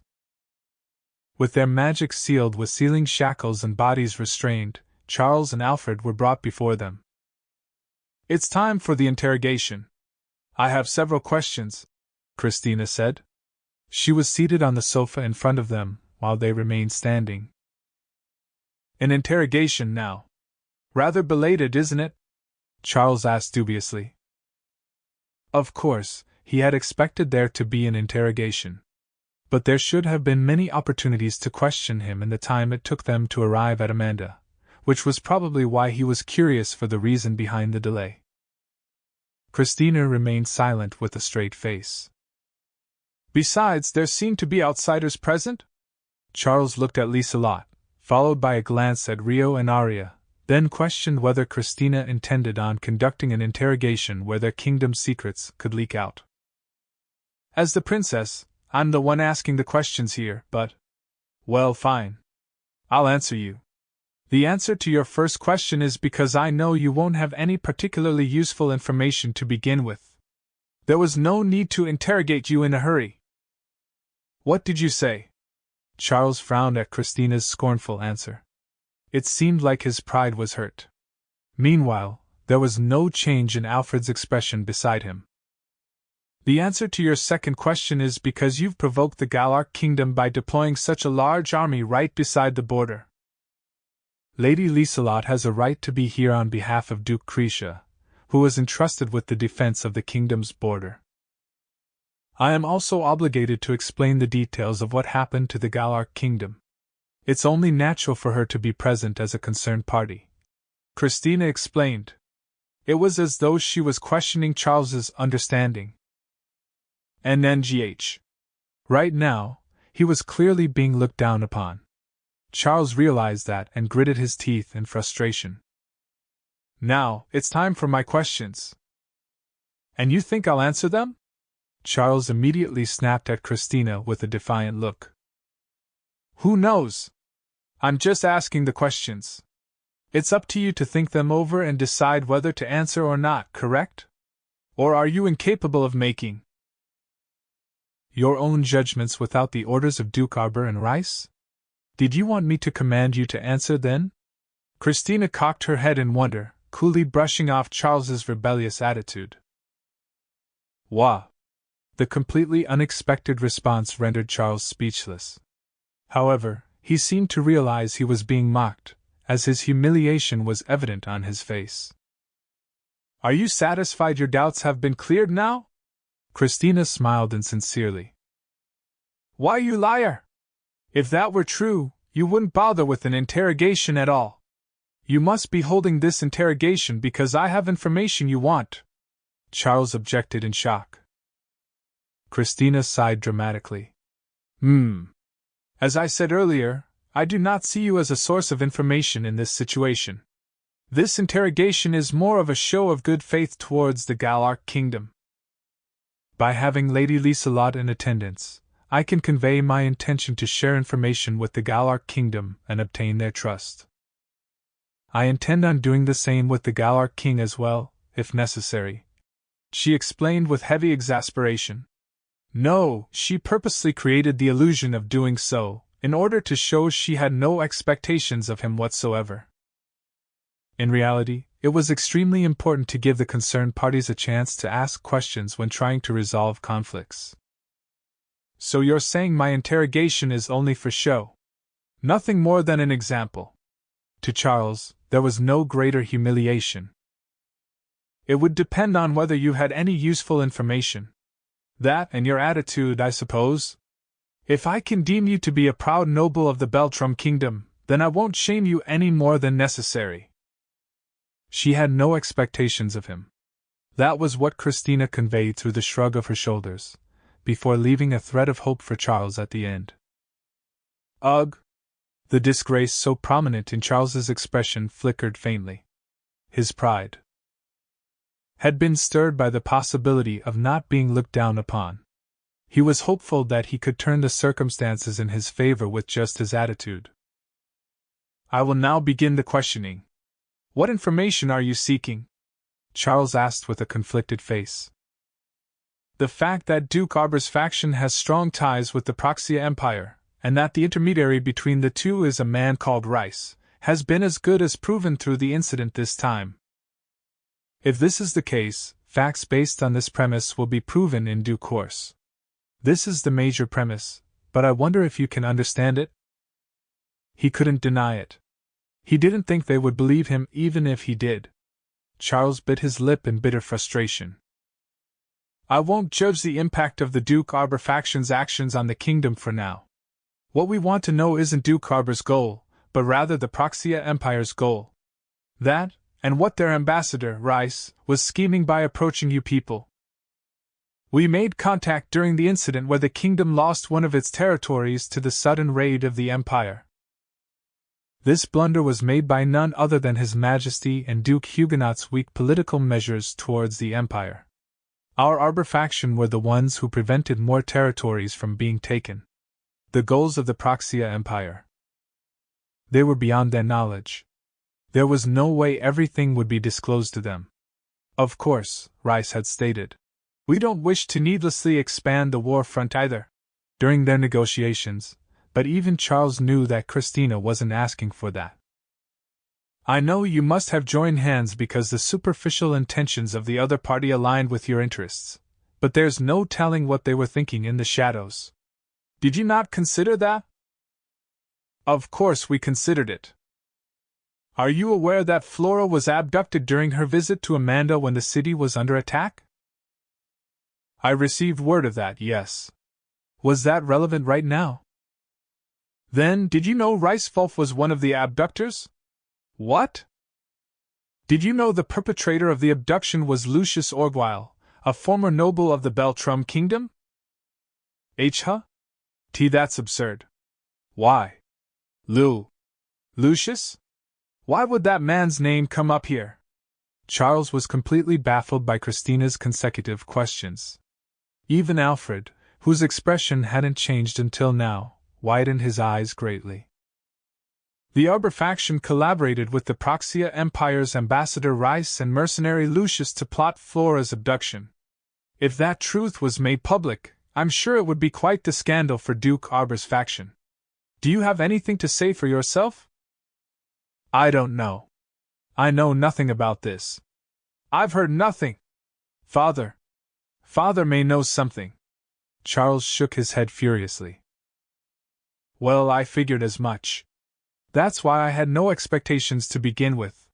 With their magic sealed with sealing shackles and bodies restrained, Charles and Alfred were brought before them. "It's time for the interrogation. I have several questions," Christina said. She was seated on the sofa in front of them, while they remained standing. "An interrogation now. Rather belated, isn't it?" Charles asked dubiously. Of course, he had expected there to be an interrogation. But there should have been many opportunities to question him in the time it took them to arrive at Amanda, which was probably why he was curious for the reason behind the delay. Christina remained silent with a straight face. "Besides, there seemed to be outsiders present?" Charles looked at Liselott, followed by a glance at Rio and Arya, then questioned whether Christina intended on conducting an interrogation where their kingdom's secrets could leak out. "As the princess, I'm the one asking the questions here, but… Well, fine. I'll answer you. The answer to your first question is because I know you won't have any particularly useful information to begin with. There was no need to interrogate you in a hurry." "What did you say?" Charles frowned at Christina's scornful answer. It seemed like his pride was hurt. Meanwhile, there was no change in Alfred's expression beside him. "The answer to your second question is because you've provoked the Galark kingdom by deploying such a large army right beside the border. Lady Liselott has a right to be here on behalf of Duke Krisha, who was entrusted with the defense of the kingdom's border. I am also obligated to explain the details of what happened to the Galark kingdom. It's only natural for her to be present as a concerned party," Christina explained. It was as though she was questioning Charles's understanding. NNGH. Right now, he was clearly being looked down upon. Charles realized that and gritted his teeth in frustration. "Now, it's time for my questions." "And you think I'll answer them?" Charles immediately snapped at Christina with a defiant look. "Who knows? I'm just asking the questions. It's up to you to think them over and decide whether to answer or not, correct? Or are you incapable of making your own judgments without the orders of Duke Arbor and Rice? Did you want me to command you to answer then?" Christina cocked her head in wonder, coolly brushing off Charles's rebellious attitude. "Wah!" The completely unexpected response rendered Charles speechless. However, he seemed to realize he was being mocked, as his humiliation was evident on his face. "Are you satisfied your doubts have been cleared now?" Christina smiled insincerely. "Why, you liar! If that were true, you wouldn't bother with an interrogation at all. You must be holding this interrogation because I have information you want," Charles objected in shock. Christina sighed dramatically. As I said earlier, I do not see you as a source of information in this situation. This interrogation is more of a show of good faith towards the Galark kingdom. By having Lady Liselott in attendance, I can convey my intention to share information with the Galark kingdom and obtain their trust. I intend on doing the same with the Galark king as well, if necessary," she explained with heavy exasperation. No, she purposely created the illusion of doing so, in order to show she had no expectations of him whatsoever. In reality, it was extremely important to give the concerned parties a chance to ask questions when trying to resolve conflicts. "So you're saying my interrogation is only for show? Nothing more than an example?" To Charles, there was no greater humiliation. "It would depend on whether you had any useful information. That and your attitude, I suppose. If I can deem you to be a proud noble of the Beltrum kingdom, then I won't shame you any more than necessary." She had no expectations of him. That was what Christina conveyed through the shrug of her shoulders, before leaving a thread of hope for Charles at the end. Ugh! The disgrace so prominent in Charles's expression flickered faintly. His pride had been stirred by the possibility of not being looked down upon. He was hopeful that he could turn the circumstances in his favor with just his attitude. I will now begin the questioning. What information are you seeking? Charles asked with a conflicted face. The fact that Duke Arber's faction has strong ties with the Praxia Empire, and that the intermediary between the two is a man called Rice, has been as good as proven through the incident this time. If this is the case, facts based on this premise will be proven in due course. This is the major premise, but I wonder if you can understand it? He couldn't deny it. He didn't think they would believe him even if he did. Charles bit his lip in bitter frustration. I won't judge the impact of the Duke Arber faction's actions on the kingdom for now. What we want to know isn't Duke Arber's goal, but rather the Praxia Empire's goal. That, and what their ambassador, Rice, was scheming by approaching you people. We made contact during the incident where the kingdom lost one of its territories to the sudden raid of the Empire. This blunder was made by none other than His Majesty and Duke Huguenot's weak political measures towards the Empire. Our Arber faction were the ones who prevented more territories from being taken. The goals of the Praxia Empire. They were beyond their knowledge. There was no way everything would be disclosed to them. Of course, Rice had stated, we don't wish to needlessly expand the war front either, during their negotiations, but even Charles knew that Christina wasn't asking for that. I know you must have joined hands because the superficial intentions of the other party aligned with your interests, but there's no telling what they were thinking in the shadows. Did you not consider that? Of course we considered it. Are you aware that Flora was abducted during her visit to Amanda when the city was under attack? I received word of that, yes. Was that relevant right now? Then, did you know Ricewolf was one of the abductors? What? Did you know the perpetrator of the abduction was Lucius Orgwyle, a former noble of the Beltrum kingdom? That's absurd. Why? Lucius? Why would that man's name come up here? Charles was completely baffled by Christina's consecutive questions. Even Alfred, whose expression hadn't changed until now, widened his eyes greatly. The Arber faction collaborated with the Praxia Empire's ambassador Rice and mercenary Lucius to plot Flora's abduction. If that truth was made public, I'm sure it would be quite the scandal for Duke Arber's faction. Do you have anything to say for yourself? I don't know. I know nothing about this. I've heard nothing. Father may know something. Charles shook his head furiously. Well, I figured as much. That's why I had no expectations to begin with.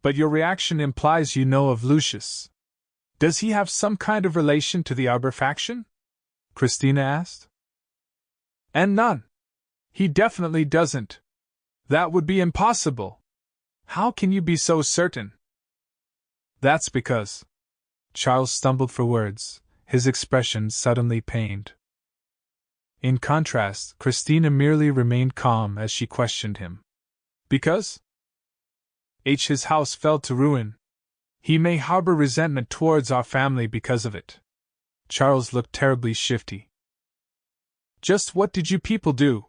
But your reaction implies you know of Lucius. Does he have some kind of relation to the Arber faction? Christina asked. And none. He definitely doesn't. That would be impossible. How can you be so certain? That's because. Charles stumbled for words, his expression suddenly pained. In contrast, Christina merely remained calm as she questioned him. Because? His house fell to ruin. He may harbor resentment towards our family because of it. Charles looked terribly shifty. Just what did you people do?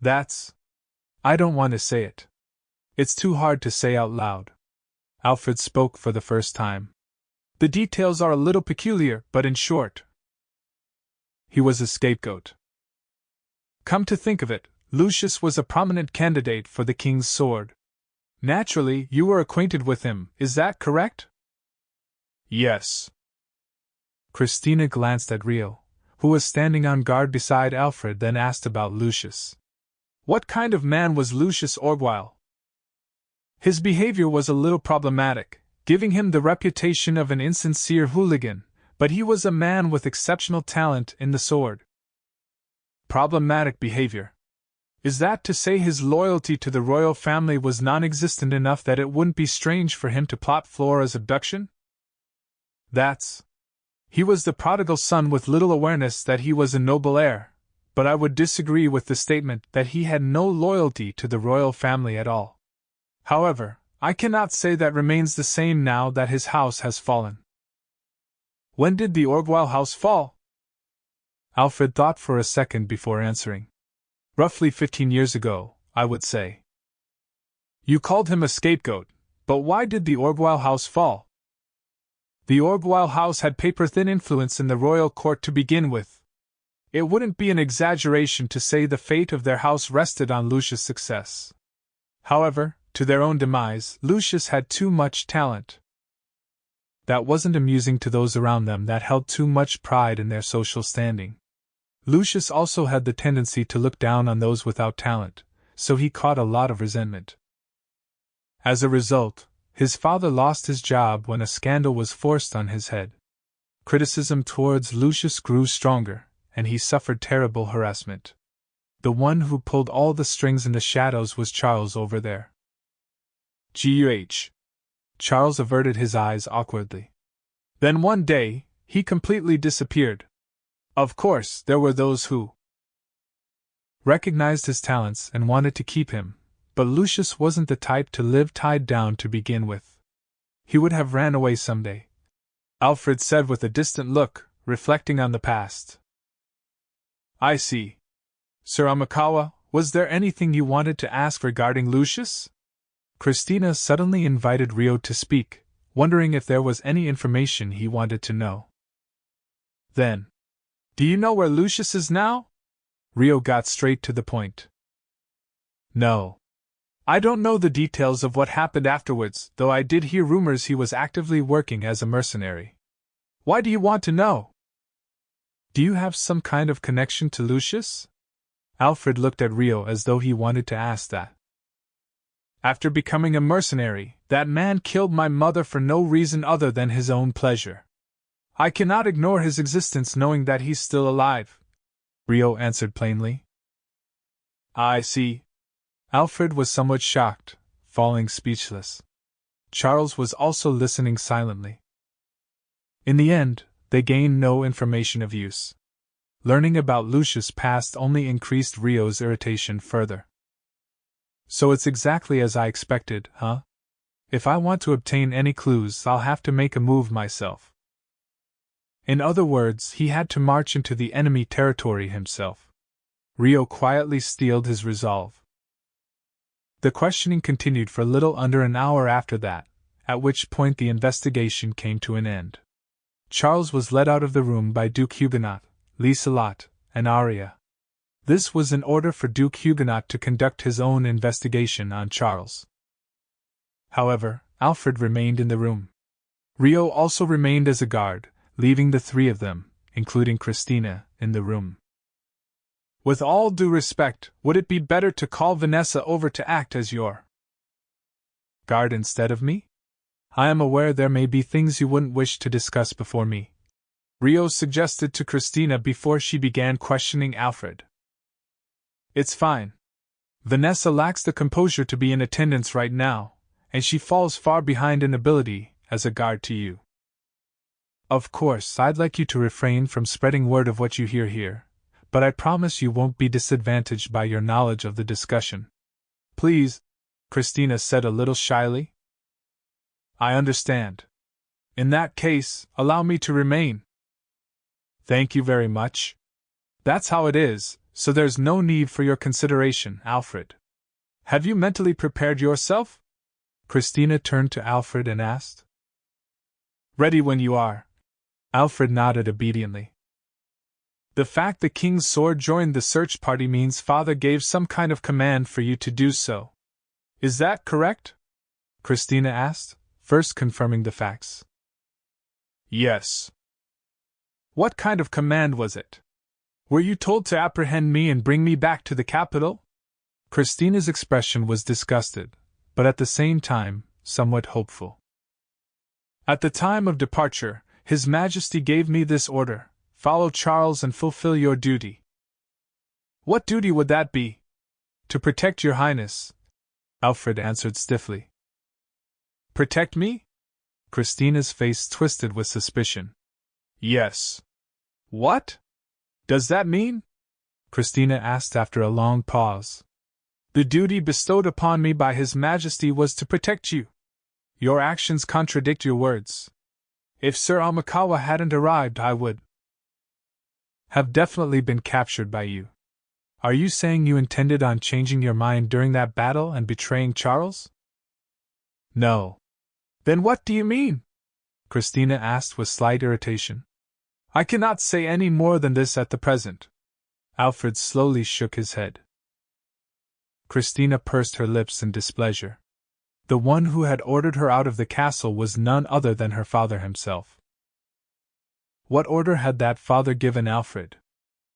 I don't want to say it. It's too hard to say out loud. Alfred spoke for the first time. The details are a little peculiar, but in short, he was a scapegoat. Come to think of it, Lucius was a prominent candidate for the king's sword. Naturally, you were acquainted with him, is that correct? Yes. Christina glanced at Rio, who was standing on guard beside Alfred, then asked about Lucius. What kind of man was Lucius Orgwyle? His behavior was a little problematic, giving him the reputation of an insincere hooligan, but he was a man with exceptional talent in the sword. Problematic behavior. Is that to say his loyalty to the royal family was non-existent enough that it wouldn't be strange for him to plot Flora's abduction? He was the prodigal son with little awareness that he was a noble heir, but I would disagree with the statement that he had no loyalty to the royal family at all. However, I cannot say that remains the same now that his house has fallen. When did the Orgwyle house fall? Alfred thought for a second before answering. Roughly 15 years ago, I would say. You called him a scapegoat, but why did the Orbwile house fall? The Orbwile house had paper-thin influence in the royal court to begin with. It wouldn't be an exaggeration to say the fate of their house rested on Lucius' success. However, to their own demise, Lucius had too much talent. That wasn't amusing to those around them that held too much pride in their social standing. Lucius also had the tendency to look down on those without talent, so he caught a lot of resentment. As a result, his father lost his job when a scandal was forced on his head. Criticism towards Lucius grew stronger, and he suffered terrible harassment. The one who pulled all the strings in the shadows was Charles over there. Guh. Charles averted his eyes awkwardly. Then one day, he completely disappeared. Of course, there were those who recognized his talents and wanted to keep him, but Lucius wasn't the type to live tied down to begin with. He would have ran away someday, Alfred said with a distant look, reflecting on the past. I see. Sir Amakawa, was there anything you wanted to ask regarding Lucius? Christina suddenly invited Rio to speak, wondering if there was any information he wanted to know. Then, do you know where Lucius is now? Rio got straight to the point. No. I don't know the details of what happened afterwards, though I did hear rumors he was actively working as a mercenary. Why do you want to know? Do you have some kind of connection to Lucius? Alfred looked at Rio as though he wanted to ask that. After becoming a mercenary, that man killed my mother for no reason other than his own pleasure. I cannot ignore his existence knowing that he's still alive, Rio answered plainly. I see. Alfred was somewhat shocked, falling speechless. Charles was also listening silently. In the end, they gained no information of use. Learning about Lucius' past only increased Rio's irritation further. So it's exactly as I expected, huh? If I want to obtain any clues, I'll have to make a move myself. In other words, he had to march into the enemy territory himself. Rio quietly steeled his resolve. The questioning continued for a little under an hour after that, at which point the investigation came to an end. Charles was led out of the room by Duke Huguenot, Celia, and Arya. This was in order for Duke Huguenot to conduct his own investigation on Charles. However, Alfred remained in the room. Rio also remained as a guard, leaving the three of them, including Christina, in the room. With all due respect, would it be better to call Vanessa over to act as your guard instead of me? I am aware there may be things you wouldn't wish to discuss before me, Rio suggested to Christina before she began questioning Alfred. It's fine. Vanessa lacks the composure to be in attendance right now, and she falls far behind in ability as a guard to you. Of course, I'd like you to refrain from spreading word of what you hear here, but I promise you won't be disadvantaged by your knowledge of the discussion. Please, Christina said a little shyly. I understand. In that case, allow me to remain. Thank you very much. That's how it is, so there's no need for your consideration, Alfred. Have you mentally prepared yourself? Christina turned to Alfred and asked. Ready when you are. Alfred nodded obediently. The fact the king's sword joined the search party means father gave some kind of command for you to do so. Is that correct? Christina asked, first confirming the facts. Yes. What kind of command was it? Were you told to apprehend me and bring me back to the capital? Christina's expression was disgusted, but at the same time, somewhat hopeful. At the time of departure, His Majesty gave me this order: follow Charles and fulfill your duty. What duty would that be? To protect your highness, Alfred answered stiffly. Protect me? Christina's face twisted with suspicion. Yes. What does that mean? Christina asked after a long pause. The duty bestowed upon me by His Majesty was to protect you. Your actions contradict your words. If Sir Amakawa hadn't arrived, I would have definitely been captured by you. Are you saying you intended on changing your mind during that battle and betraying Charles? No. Then what do you mean? Christina asked with slight irritation. I cannot say any more than this at the present. Alfred slowly shook his head. Christina pursed her lips in displeasure. The one who had ordered her out of the castle was none other than her father himself. What order had that father given Alfred?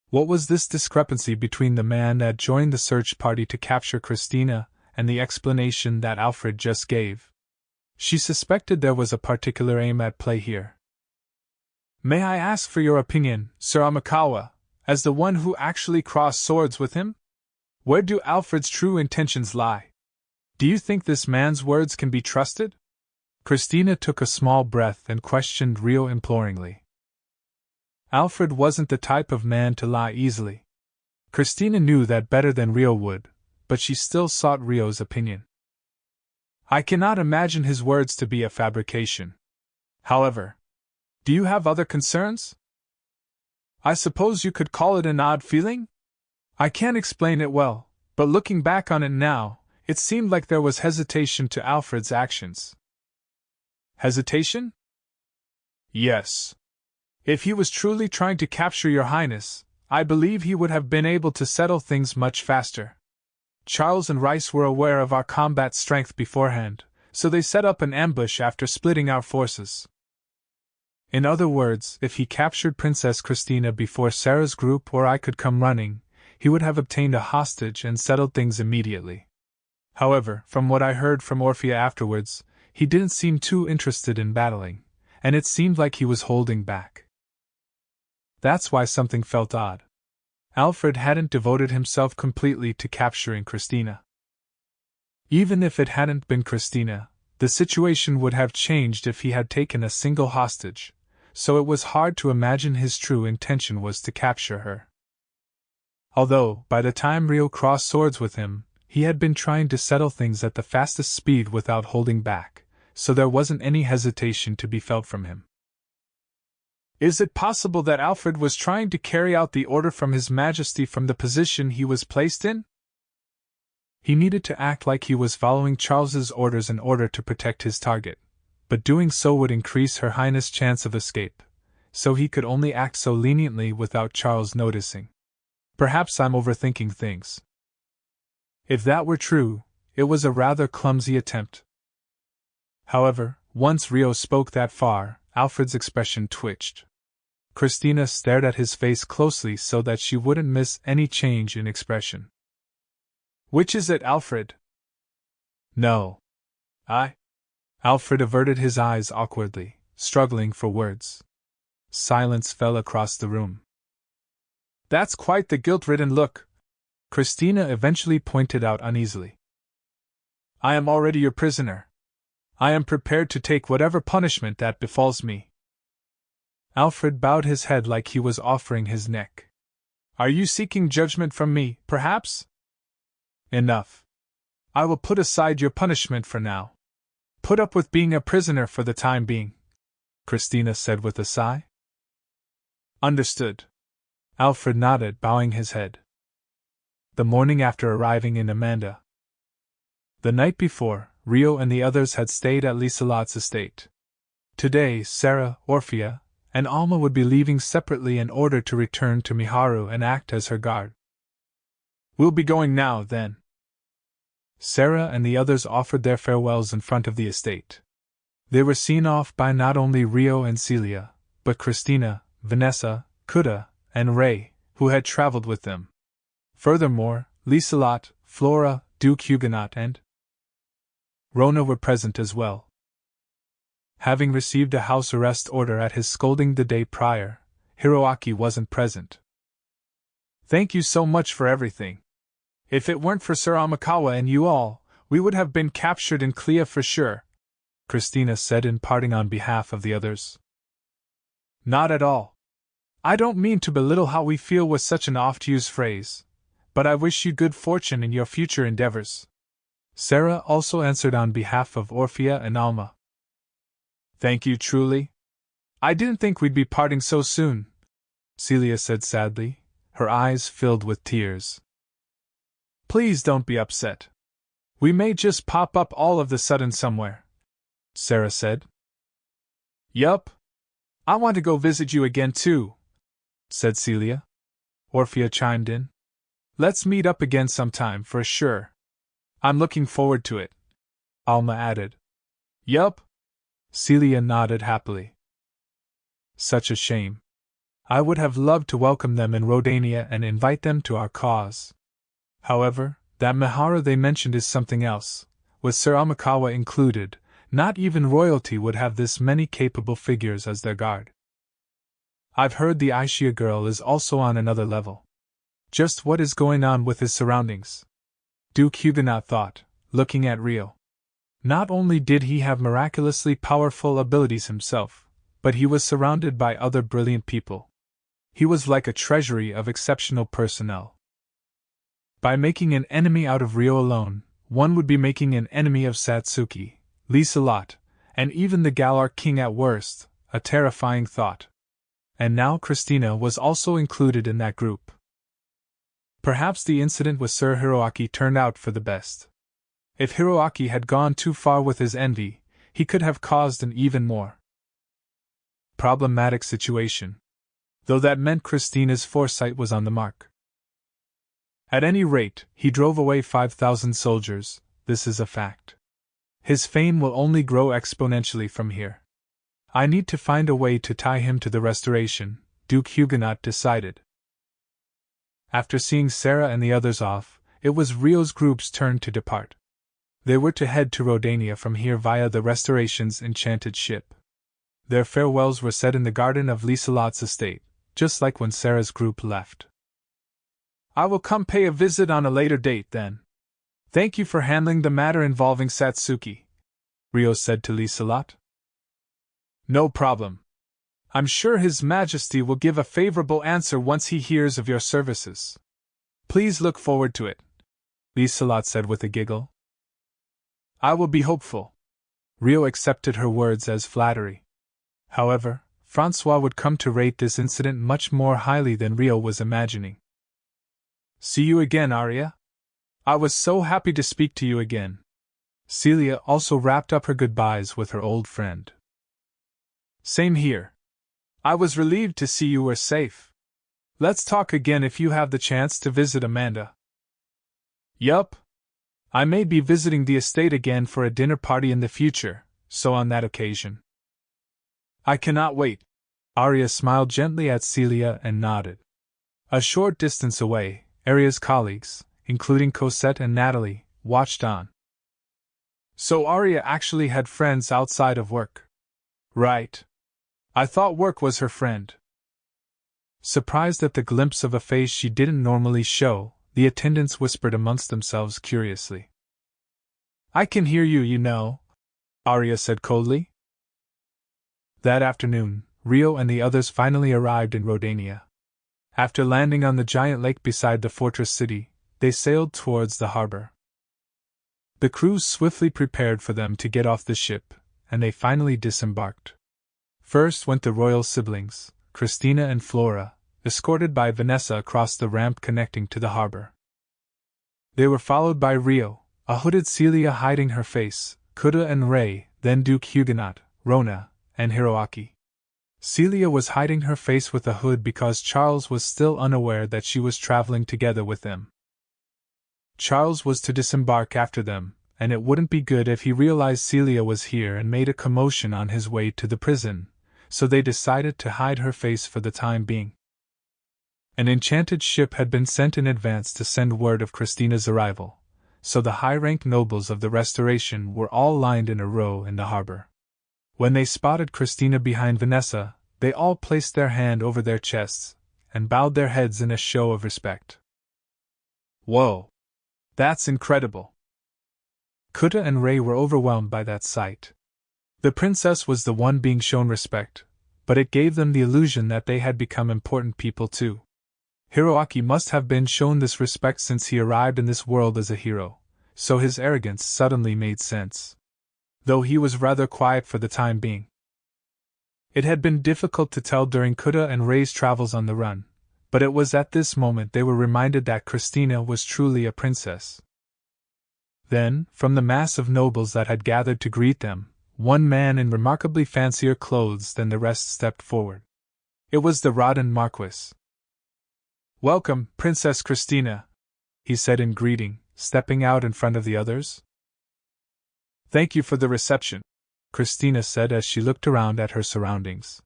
What was this discrepancy between the man that joined the search party to capture Christina and the explanation that Alfred just gave? She suspected there was a particular aim at play here. May I ask for your opinion, Sir Amikawa, as the one who actually crossed swords with him? Where do Alfred's true intentions lie? Do you think this man's words can be trusted? Christina took a small breath and questioned Rio imploringly. Alfred wasn't the type of man to lie easily. Christina knew that better than Rio would, but she still sought Rio's opinion. I cannot imagine his words to be a fabrication. However, do you have other concerns? I suppose you could call it an odd feeling? I can't explain it well, but looking back on it now, it seemed like there was hesitation to Alfred's actions. Hesitation? Yes. If he was truly trying to capture your highness, I believe he would have been able to settle things much faster. Charles and Rice were aware of our combat strength beforehand, so they set up an ambush after splitting our forces. In other words, if he captured Princess Christina before Sarah's group or I could come running, he would have obtained a hostage and settled things immediately. However, from what I heard from Orphea afterwards, he didn't seem too interested in battling, and it seemed like he was holding back. That's why something felt odd. Alfred hadn't devoted himself completely to capturing Christina. Even if it hadn't been Christina, the situation would have changed if he had taken a single hostage, so it was hard to imagine his true intention was to capture her. Although, by the time Rio crossed swords with him, he had been trying to settle things at the fastest speed without holding back, so there wasn't any hesitation to be felt from him. Is it possible that Alfred was trying to carry out the order from His Majesty from the position he was placed in? He needed to act like he was following Charles's orders in order to protect his target, but doing so would increase Her Highness' chance of escape, so he could only act so leniently without Charles noticing. Perhaps I'm overthinking things. If that were true, it was a rather clumsy attempt. However, once Rio spoke that far, Alfred's expression twitched. Christina stared at his face closely so that she wouldn't miss any change in expression. Which is it, Alfred? No. Alfred averted his eyes awkwardly, struggling for words. Silence fell across the room. That's quite the guilt-ridden look, Christina eventually pointed out uneasily. I am already your prisoner. I am prepared to take whatever punishment that befalls me. Alfred bowed his head like he was offering his neck. Are you seeking judgment from me, perhaps? Enough. I will put aside your punishment for now. Put up with being a prisoner for the time being, Christina said with a sigh. Understood. Alfred nodded, bowing his head. The morning after arriving in Amanda. The night before, Rio and the others had stayed at Liselot's estate. Today, Sarah, Orphea, and Alma would be leaving separately in order to return to Miharu and act as her guard. We'll be going now, then. Sarah and the others offered their farewells in front of the estate. They were seen off by not only Rio and Celia, but Christina, Vanessa, Kuda, and Ray, who had traveled with them. Furthermore, Liselot, Flora, Duke Huguenot, and Rona were present as well. Having received a house arrest order at his scolding the day prior, Hiroaki wasn't present. Thank you so much for everything. If it weren't for Sir Amikawa and you all, we would have been captured in Clea for sure, Christina said in parting on behalf of the others. Not at all. I don't mean to belittle how we feel with such an oft-used phrase, but I wish you good fortune in your future endeavors. Sarah also answered on behalf of Orphea and Alma. Thank you truly. I didn't think we'd be parting so soon, Celia said sadly, her eyes filled with tears. Please don't be upset. We may just pop up all of the sudden somewhere, Sarah said. Yup. I want to go visit you again too, said Celia. Orphea chimed in. Let's meet up again sometime for sure. I'm looking forward to it, Alma added. Yup. Celia nodded happily. Such a shame. I would have loved to welcome them in Rodania and invite them to our cause. However, that Mihara they mentioned is something else. With Sir Amikawa included, not even royalty would have this many capable figures as their guard. I've heard the Aishia girl is also on another level. Just what is going on with his surroundings? Duke Huguenot thought, looking at Rio. Not only did he have miraculously powerful abilities himself, but he was surrounded by other brilliant people. He was like a treasury of exceptional personnel. By making an enemy out of Rio alone, one would be making an enemy of Satsuki, Lieselot, and even the Galar King at worst, a terrifying thought. And now Christina was also included in that group. Perhaps the incident with Sir Hiroaki turned out for the best. If Hiroaki had gone too far with his envy, he could have caused an even more problematic situation. Though that meant Christina's foresight was on the mark. At any rate, he drove away 5,000 soldiers, this is a fact. His fame will only grow exponentially from here. I need to find a way to tie him to the Restoration, Duke Huguenot decided. After seeing Sarah and the others off, it was Rio's group's turn to depart. They were to head to Rodania from here via the Restoration's enchanted ship. Their farewells were said in the garden of Lieselot's estate, just like when Sarah's group left. I will come pay a visit on a later date then. Thank you for handling the matter involving Satsuki, Rio said to Lieselot. No problem. I'm sure His Majesty will give a favorable answer once he hears of your services. Please look forward to it, Lieselot said with a giggle. I will be hopeful. Rio accepted her words as flattery. However, Francois would come to rate this incident much more highly than Rio was imagining. See you again, Arya. I was so happy to speak to you again. Celia also wrapped up her goodbyes with her old friend. Same here. I was relieved to see you were safe. Let's talk again if you have the chance to visit Amanda. Yup. I may be visiting the estate again for a dinner party in the future, so on that occasion. I cannot wait. Arya smiled gently at Celia and nodded. A short distance away, Arya's colleagues, including Cosette and Natalie, watched on. So Arya actually had friends outside of work. Right. I thought work was her friend. Surprised at the glimpse of a face she didn't normally show, the attendants whispered amongst themselves curiously. I can hear you, you know, Arya said coldly. That afternoon, Rio and the others finally arrived in Rodania. After landing on the giant lake beside the fortress city, they sailed towards the harbor. The crews swiftly prepared for them to get off the ship, and they finally disembarked. First went the royal siblings, Christina and Flora, escorted by Vanessa across the ramp connecting to the harbor. They were followed by Rio, a hooded Celia hiding her face, Kuda and Ray, then Duke Huguenot, Rona, and Hiroaki. Celia was hiding her face with a hood because Charles was still unaware that she was traveling together with them. Charles was to disembark after them, and it wouldn't be good if he realized Celia was here and made a commotion on his way to the prison, so they decided to hide her face for the time being. An enchanted ship had been sent in advance to send word of Christina's arrival, so the high-ranked nobles of the Restoration were all lined in a row in the harbor. When they spotted Christina behind Vanessa, they all placed their hand over their chests and bowed their heads in a show of respect. Whoa! That's incredible! Kuta and Ray were overwhelmed by that sight. The princess was the one being shown respect, but it gave them the illusion that they had become important people too. Hiroaki must have been shown this respect since he arrived in this world as a hero, so his arrogance suddenly made sense. Though he was rather quiet for the time being. It had been difficult to tell during Kuda and Ray's travels on the run, but it was at this moment they were reminded that Christina was truly a princess. Then, from the mass of nobles that had gathered to greet them, one man in remarkably fancier clothes than the rest stepped forward. It was the Rodan Marquis. "Welcome, Princess Christina," he said in greeting, stepping out in front of the others. "Thank you for the reception," Christina said as she looked around at her surroundings.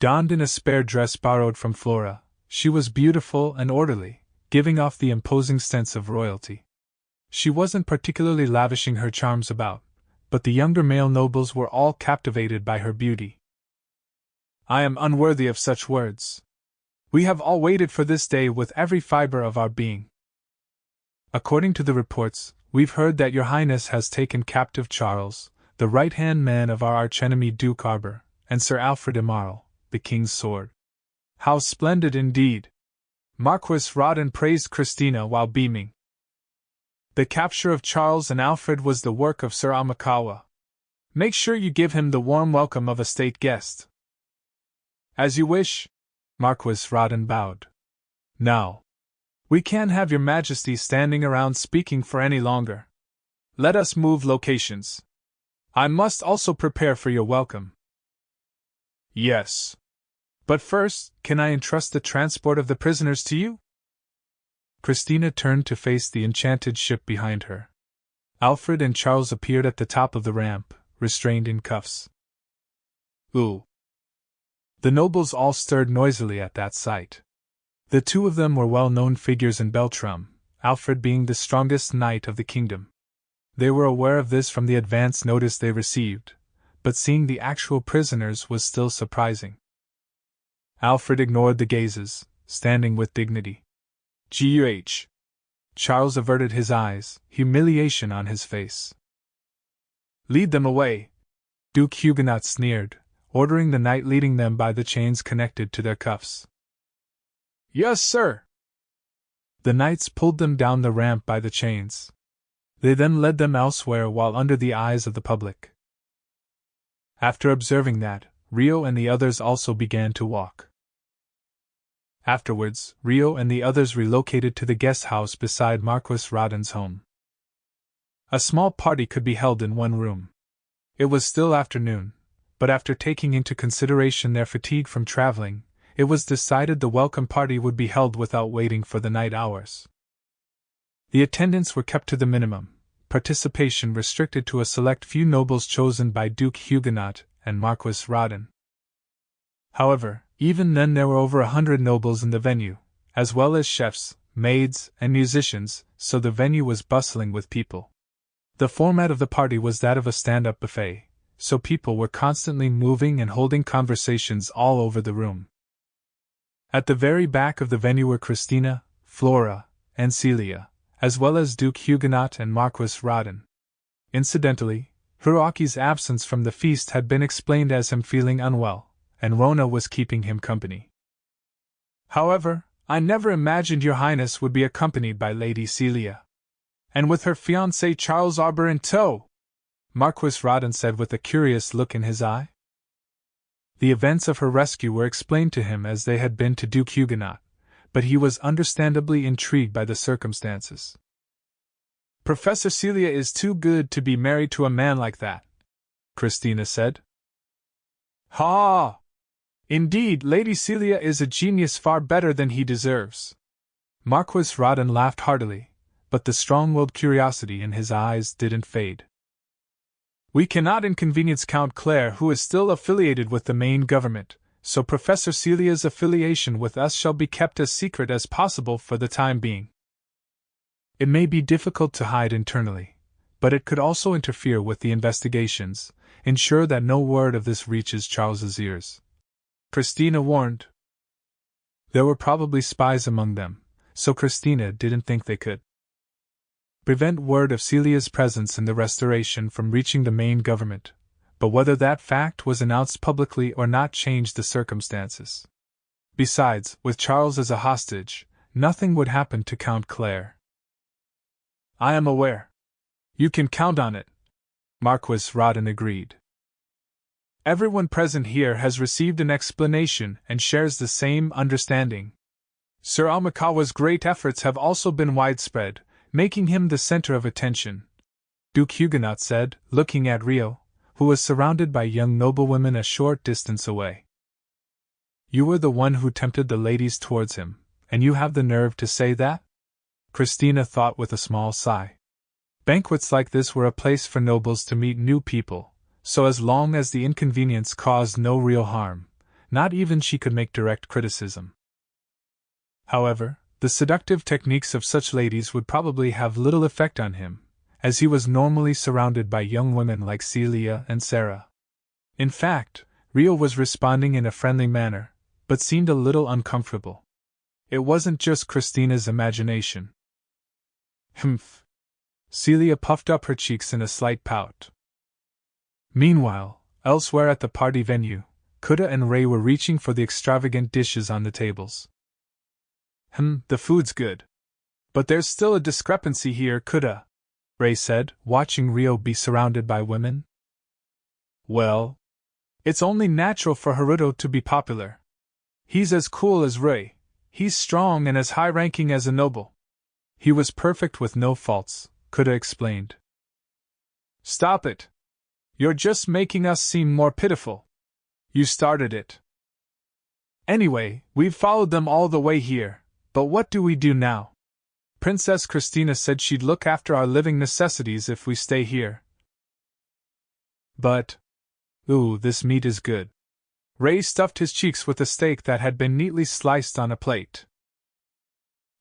Donned in a spare dress borrowed from Flora, she was beautiful and orderly, giving off the imposing sense of royalty. She wasn't particularly lavishing her charms about, but the younger male nobles were all captivated by her beauty. "I am unworthy of such words. We have all waited for this day with every fiber of our being. According to the reports, we've heard that Your Highness has taken captive Charles, the right-hand man of our archenemy Duke Arbor, and Sir Alfred Emerald, the King's sword." "How splendid indeed!" Marquis Rodan praised Christina while beaming. "The capture of Charles and Alfred was the work of Sir Amakawa. Make sure you give him the warm welcome of a state guest." "As you wish," Marquis Rodan bowed. "Now, we can't have Your Majesty standing around speaking for any longer. Let us move locations. I must also prepare for your welcome." "Yes. But first, can I entrust the transport of the prisoners to you?" Christina turned to face the enchanted ship behind her. Alfred and Charles appeared at the top of the ramp, restrained in cuffs. "Ooh." The nobles all stirred noisily at that sight. The two of them were well-known figures in Beltrum, Alfred being the strongest knight of the kingdom. They were aware of this from the advance notice they received, but seeing the actual prisoners was still surprising. Alfred ignored the gazes, standing with dignity. "Guh." Charles averted his eyes, humiliation on his face. "Lead them away," Duke Huguenot sneered, ordering the knight leading them by the chains connected to their cuffs. "Yes, sir." The knights pulled them down the ramp by the chains. They then led them elsewhere while under the eyes of the public. After observing that, Rio and the others also began to walk. Afterwards, Rio and the others relocated to the guest house beside Marquis Rodan's home. A small party could be held in one room. It was still afternoon, but after taking into consideration their fatigue from traveling, it was decided the welcome party would be held without waiting for the night hours. The attendants were kept to the minimum, participation restricted to a select few nobles chosen by Duke Huguenot and Marquis Rodan. However, even then there were over 100 nobles in the venue, as well as chefs, maids, and musicians, so the venue was bustling with people. The format of the party was that of a stand-up buffet, so people were constantly moving and holding conversations all over the room. At the very back of the venue were Christina, Flora, and Celia, as well as Duke Huguenot and Marquis Rodan. Incidentally, Hiroaki's absence from the feast had been explained as him feeling unwell, and Rona was keeping him company. "However, I never imagined Your Highness would be accompanied by Lady Celia. And with her fiancé Charles Arbor in tow," Marquis Rodan said with a curious look in his eye. The events of her rescue were explained to him as they had been to Duke Huguenot, but he was understandably intrigued by the circumstances. "Professor Celia is too good to be married to a man like that," Christina said. "Ha! Indeed, Lady Celia is a genius far better than he deserves." Marquis Rodan laughed heartily, but the strong-willed curiosity in his eyes didn't fade. "We cannot inconvenience Count Clare, who is still affiliated with the main government, so Professor Celia's affiliation with us shall be kept as secret as possible for the time being. It may be difficult to hide internally, but it could also interfere with the investigations, ensure that no word of this reaches Charles's ears," Christina warned. There were probably spies among them, so Christina didn't think they could prevent word of Celia's presence in the Restoration from reaching the main government, but whether that fact was announced publicly or not changed the circumstances. Besides, with Charles as a hostage, nothing would happen to Count Clare. "I am aware. You can count on it," Marquis Rodan agreed. Everyone present here has received an explanation and shares the same understanding. Sir Amikawa's great efforts have also been widespread, making him the center of attention," Duke Huguenot said, looking at Rio, who was surrounded by young noblewomen a short distance away. "You were the one who tempted the ladies towards him, and you have the nerve to say that?" Christina thought with a small sigh. Banquets like this were a place for nobles to meet new people, so as long as the inconvenience caused no real harm, not even she could make direct criticism. However, the seductive techniques of such ladies would probably have little effect on him, as he was normally surrounded by young women like Celia and Sarah. In fact, Rio was responding in a friendly manner, but seemed a little uncomfortable. It wasn't just Christina's imagination. Humph. Celia puffed up her cheeks in a slight pout. Meanwhile, elsewhere at the party venue, Kuda and Ray were reaching for the extravagant dishes on the tables. The food's good. But there's still a discrepancy here, Kuda, Ray said, watching Rio be surrounded by women. Well, it's only natural for Haruto to be popular. He's as cool as Ray, he's strong and as high-ranking as a noble. He was perfect with no faults, Kuda explained. Stop it. You're just making us seem more pitiful. You started it. Anyway, we've followed them all the way here. But what do we do now? Princess Christina said she'd look after our living necessities if we stay here. But... ooh, this meat is good. Ray stuffed his cheeks with a steak that had been neatly sliced on a plate.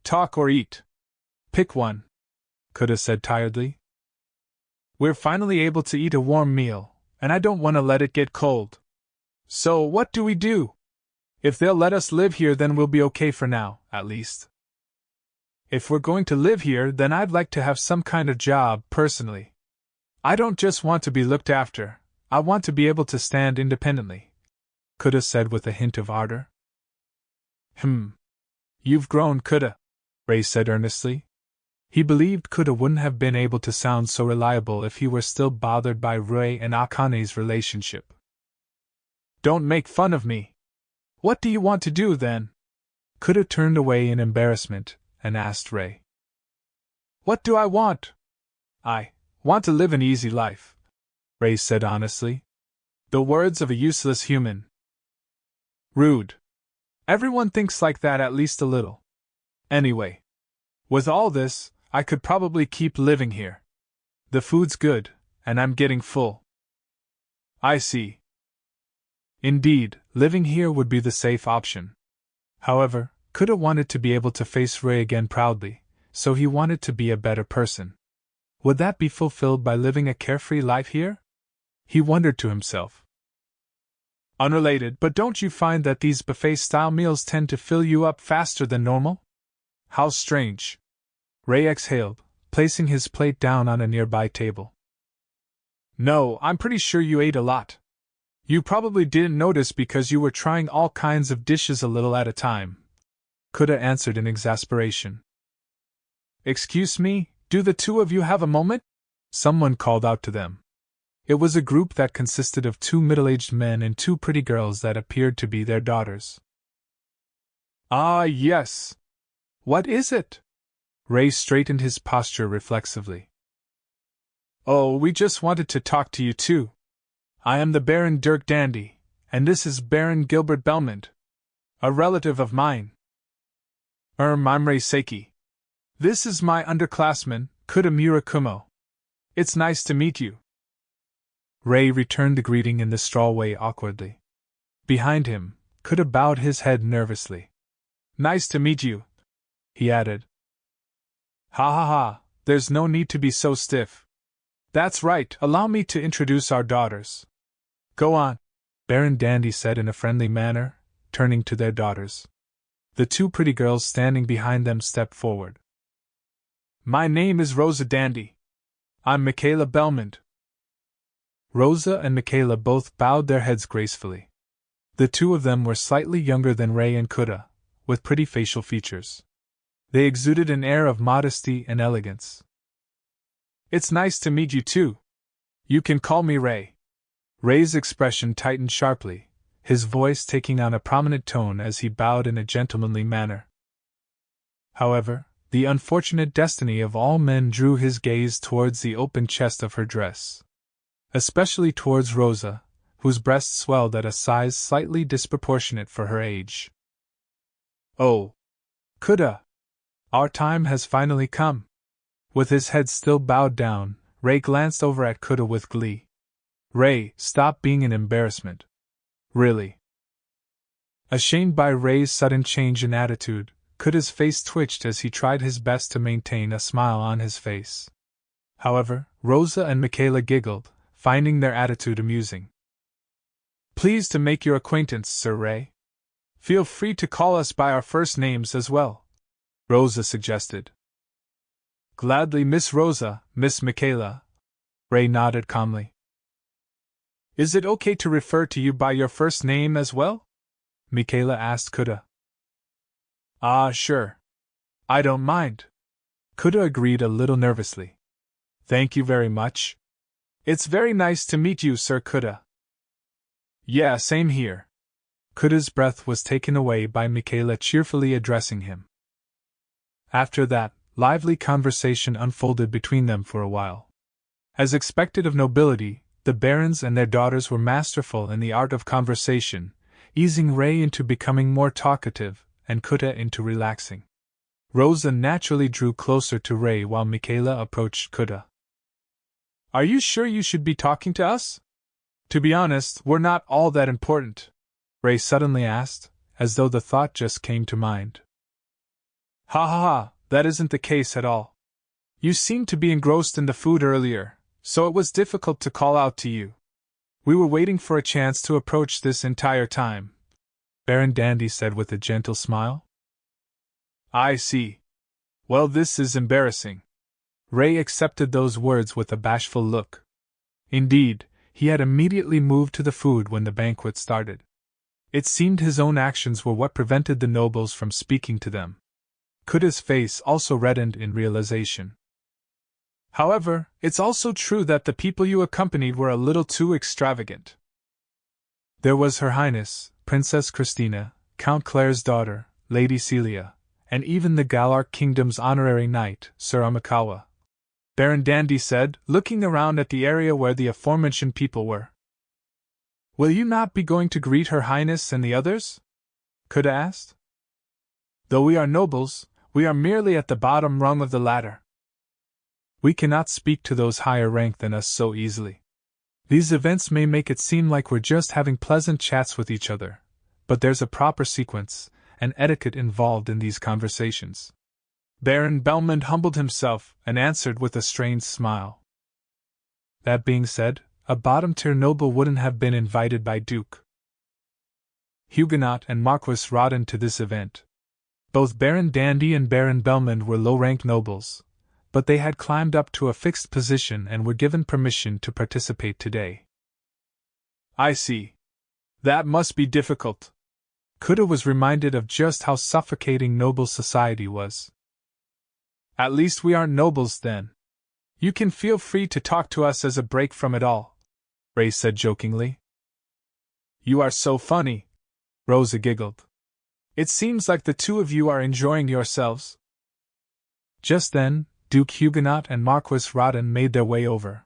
Talk or eat. Pick one, Kuda said tiredly. We're finally able to eat a warm meal, and I don't want to let it get cold. So what do we do? If they'll let us live here, then we'll be okay for now, at least. If we're going to live here, then I'd like to have some kind of job, personally. I don't just want to be looked after, I want to be able to stand independently, Kuda said with a hint of ardor. You've grown, Kuda, Ray said earnestly. He believed Kuda wouldn't have been able to sound so reliable if he were still bothered by Ray and Akane's relationship. Don't make fun of me. What do you want to do, then? Kuda turned away in embarrassment and asked Ray. What do I want? I want to live an easy life, Ray said honestly. The words of a useless human. Rude. Everyone thinks like that at least a little. Anyway, with all this, I could probably keep living here. The food's good, and I'm getting full. I see. Indeed, living here would be the safe option. However, Kuda wanted to be able to face Ray again proudly, so he wanted to be a better person. Would that be fulfilled by living a carefree life here? He wondered to himself. Unrelated, but don't you find that these buffet-style meals tend to fill you up faster than normal? How strange. Ray exhaled, placing his plate down on a nearby table. No, I'm pretty sure you ate a lot. You probably didn't notice because you were trying all kinds of dishes a little at a time, Kuda answered in exasperation. Excuse me, do the two of you have a moment? Someone called out to them. It was a group that consisted of 2 middle-aged men and 2 pretty girls that appeared to be their daughters. Ah, yes. What is it? Ray straightened his posture reflexively. Oh, we just wanted to talk to you too. I am the Baron Dirk Dandy, and this is Baron Gilbert Belmont, a relative of mine. I'm Ray Seiki. This is my underclassman, Kuda Murakumo. It's nice to meet you. Ray returned the greeting in the straw way awkwardly. Behind him, Kuda bowed his head nervously. Nice to meet you, he added. Ha ha ha, there's no need to be so stiff. That's right, allow me to introduce our daughters. Go on, Baron Dandy said in a friendly manner, turning to their daughters. The 2 pretty girls standing behind them stepped forward. My name is Rosa Dandy. I'm Michaela Belmont. Rosa and Michaela both bowed their heads gracefully. The 2 of them were slightly younger than Ray and Kuda, with pretty facial features. They exuded an air of modesty and elegance. It's nice to meet you too. You can call me Ray. Rei's expression tightened sharply, his voice taking on a prominent tone as he bowed in a gentlemanly manner. However, the unfortunate destiny of all men drew his gaze towards the open chest of her dress. Especially towards Rosa, whose breast swelled at a size slightly disproportionate for her age. "Oh! Kuda! Our time has finally come!" With his head still bowed down, Rei glanced over at Kuda with glee. "Rei, stop being an embarrassment. Really." Ashamed by Rei's sudden change in attitude, Kuda's face twitched as he tried his best to maintain a smile on his face. However, Rosa and Michaela giggled, finding their attitude amusing. "Pleased to make your acquaintance, Sir Rei. Feel free to call us by our first names as well," Rosa suggested. "Gladly, Miss Rosa, Miss Michaela," Rei nodded calmly. "Is it okay to refer to you by your first name as well?" Michaela asked Kuda. "Ah, sure. I don't mind," Kuda agreed a little nervously. "Thank you very much. It's very nice to meet you, Sir Kuda." "Yeah, same here." Kuda's breath was taken away by Michaela cheerfully addressing him. After that, lively conversation unfolded between them for a while. As expected of nobility, the barons and their daughters were masterful in the art of conversation, easing Rei into becoming more talkative, and Kuda into relaxing. Rosa naturally drew closer to Rei while Michaela approached Kuda. "Are you sure you should be talking to us? To be honest, we're not all that important," Rei suddenly asked, as though the thought just came to mind. "Ha ha ha, that isn't the case at all. You seemed to be engrossed in the food earlier, so it was difficult to call out to you. We were waiting for a chance to approach this entire time," Baron Dandy said with a gentle smile. "I see. Well, this is embarrassing." Rei accepted those words with a bashful look. Indeed, he had immediately moved to the food when the banquet started. It seemed his own actions were what prevented the nobles from speaking to them. Kuda's face also reddened in realization. "However, it's also true that the people you accompanied were a little too extravagant. There was Her Highness, Princess Christina, Count Claire's daughter, Lady Celia, and even the Galark Kingdom's honorary knight, Sir Amikawa," Baron Dandy said, looking around at the area where the aforementioned people were. "Will you not be going to greet Her Highness and the others?" Kuda asked. "Though we are nobles, we are merely at the bottom rung of the ladder. We cannot speak to those higher ranked than us so easily. These events may make it seem like we're just having pleasant chats with each other, but there's a proper sequence and etiquette involved in these conversations." Baron Belmond humbled himself and answered with a strained smile. That being said, a bottom-tier noble wouldn't have been invited by Duke Huguenot and Marquis Rodin to this event. Both Baron Dandy and Baron Belmond were low-ranked nobles, but they had climbed up to a fixed position and were given permission to participate today. "I see. That must be difficult." Kuda was reminded of just how suffocating noble society was. "At least we aren't nobles, then. You can feel free to talk to us as a break from it all," Rei said jokingly. "You are so funny," Rosa giggled. "It seems like the two of you are enjoying yourselves." Just then, Duke Huguenot and Marquis Rodin made their way over.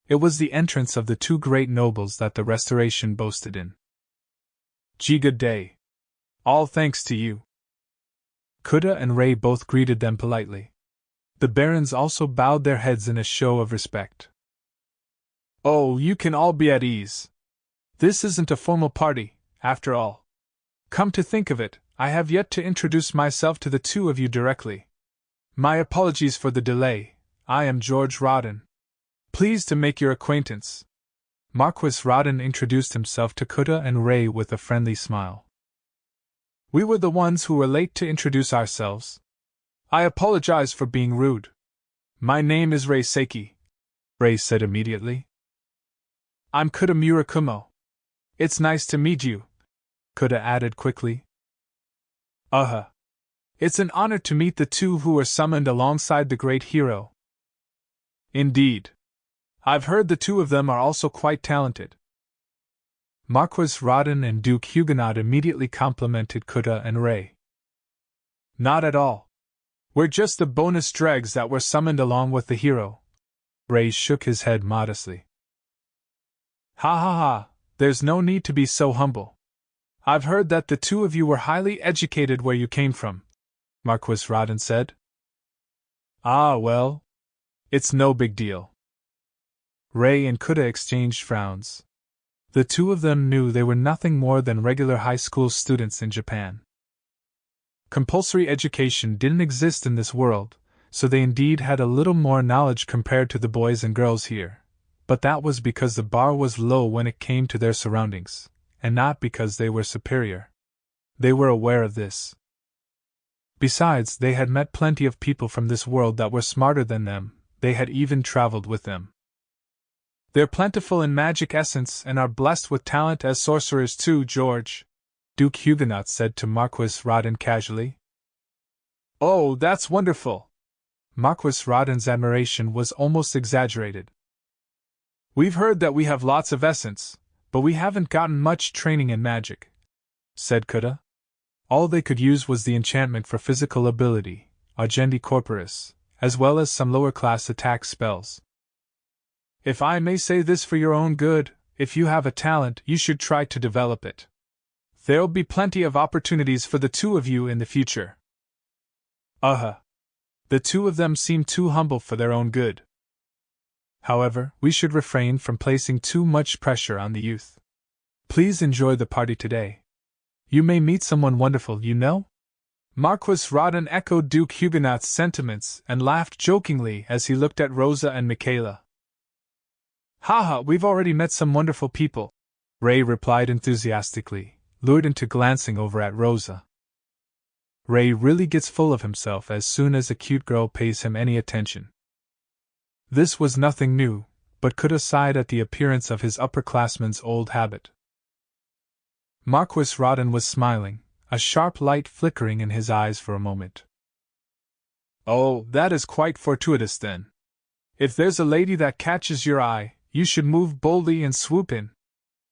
It was the entrance of the two great nobles that the Restoration boasted in. "Gee, good day. All thanks to you." Kuda and Rei both greeted them politely. The barons also bowed their heads in a show of respect. "Oh, you can all be at ease. This isn't a formal party, after all. Come to think of it, I have yet to introduce myself to the two of you directly. My apologies for the delay. I am George Rodin. Pleased to make your acquaintance." Marquis Rodin introduced himself to Kuda and Rei with a friendly smile. "We were the ones who were late to introduce ourselves. I apologize for being rude. My name is Rei Seiki," Rei said immediately. "I'm Kuda Murakumo. It's nice to meet you," Kuda added quickly. It's an honor to meet the two who were summoned alongside the great hero." "Indeed. I've heard the two of them are also quite talented. Marquis Rodin and Duke Huguenot immediately complimented Kuta and Ray. Not at all. We're just the bonus dregs that were summoned along with the hero. Ray shook his head modestly. Ha ha ha, there's no need to be so humble. I've heard that the two of you were highly educated where you came from, Marquis Rodin said. Ah, well, it's no big deal. Ray and Kuta exchanged frowns. The two of them knew they were nothing more than regular high school students in Japan. Compulsory education didn't exist in this world, so they indeed had a little more knowledge compared to the boys and girls here, but that was because the bar was low when it came to their surroundings, and not because they were superior. They were aware of this. Besides, they had met plenty of people from this world that were smarter than them, they had even traveled with them. They're plentiful in magic essence and are blessed with talent as sorcerers too, George, Duke Huguenot said to Marquis Rodin casually. Oh, that's wonderful! Marquis Rodin's admiration was almost exaggerated. We've heard that we have lots of essence, but we haven't gotten much training in magic, said Kuta. All they could use was the enchantment for physical ability, Argendi Corporis, as well as some lower-class attack spells. If I may say this for your own good, if you have a talent, you should try to develop it. There'll be plenty of opportunities for the two of you in the future. The two of them seem too humble for their own good. However, we should refrain from placing too much pressure on the youth. Please enjoy the party today. You may meet someone wonderful, you know? Marquis Rodin echoed Duke Huguenot's sentiments and laughed jokingly as he looked at Rosa and Michaela. Haha, we've already met some wonderful people, Ray replied enthusiastically, lured into glancing over at Rosa. Ray really gets full of himself as soon as a cute girl pays him any attention. This was nothing new, but Kuta sighed at the appearance of his upperclassman's old habit. Marquis Rodin was smiling, a sharp light flickering in his eyes for a moment. Oh, that is quite fortuitous then. If there's a lady that catches your eye, you should move boldly and swoop in.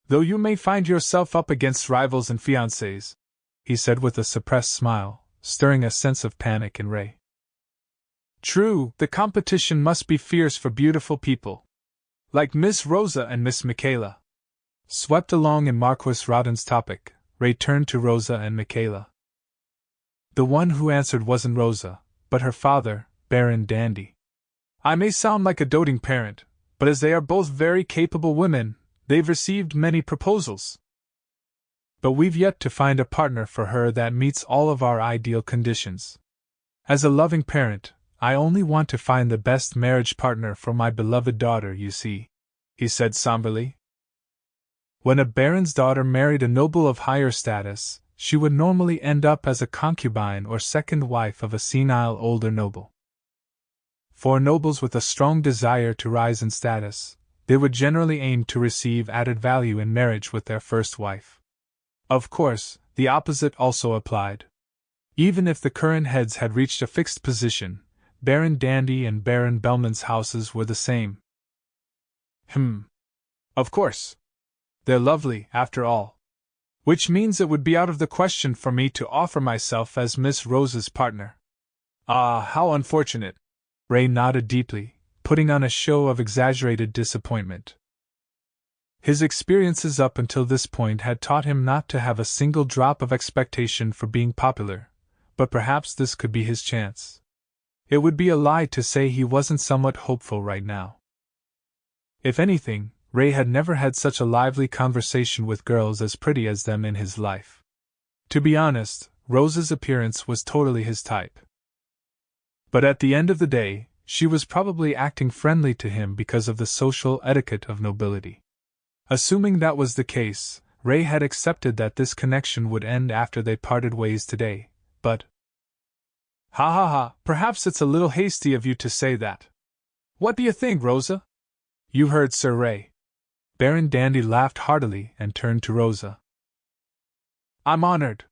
Though you may find yourself up against rivals and fiancés, he said with a suppressed smile, stirring a sense of panic in Ray. True, the competition must be fierce for beautiful people, like Miss Rosa and Miss Michaela. Swept along in Marquis Rodin's topic, Ray turned to Rosa and Michaela. The one who answered wasn't Rosa, but her father, Baron Dandy. I may sound like a doting parent, but as they are both very capable women, they've received many proposals. But we've yet to find a partner for her that meets all of our ideal conditions. As a loving parent, I only want to find the best marriage partner for my beloved daughter, you see, he said somberly. When a baron's daughter married a noble of higher status, she would normally end up as a concubine or second wife of a senile older noble. For nobles with a strong desire to rise in status, they would generally aim to receive added value in marriage with their first wife. Of course, the opposite also applied. Even if the current heads had reached a fixed position, Baron Dandy and Baron Bellman's houses were the same. Of course. They're lovely, after all. Which means it would be out of the question for me to offer myself as Miss Rose's partner. Ah, how unfortunate. Ray nodded deeply, putting on a show of exaggerated disappointment. His experiences up until this point had taught him not to have a single drop of expectation for being popular, but perhaps this could be his chance. It would be a lie to say he wasn't somewhat hopeful right now. If anything, Ray had never had such a lively conversation with girls as pretty as them in his life. To be honest, Rose's appearance was totally his type. But at the end of the day, she was probably acting friendly to him because of the social etiquette of nobility. Assuming that was the case, Ray had accepted that this connection would end after they parted ways today, but… Perhaps it's a little hasty of you to say that. What do you think, Rosa? You heard Sir Ray. Baron Dandy laughed heartily and turned to Rosa. I'm honored.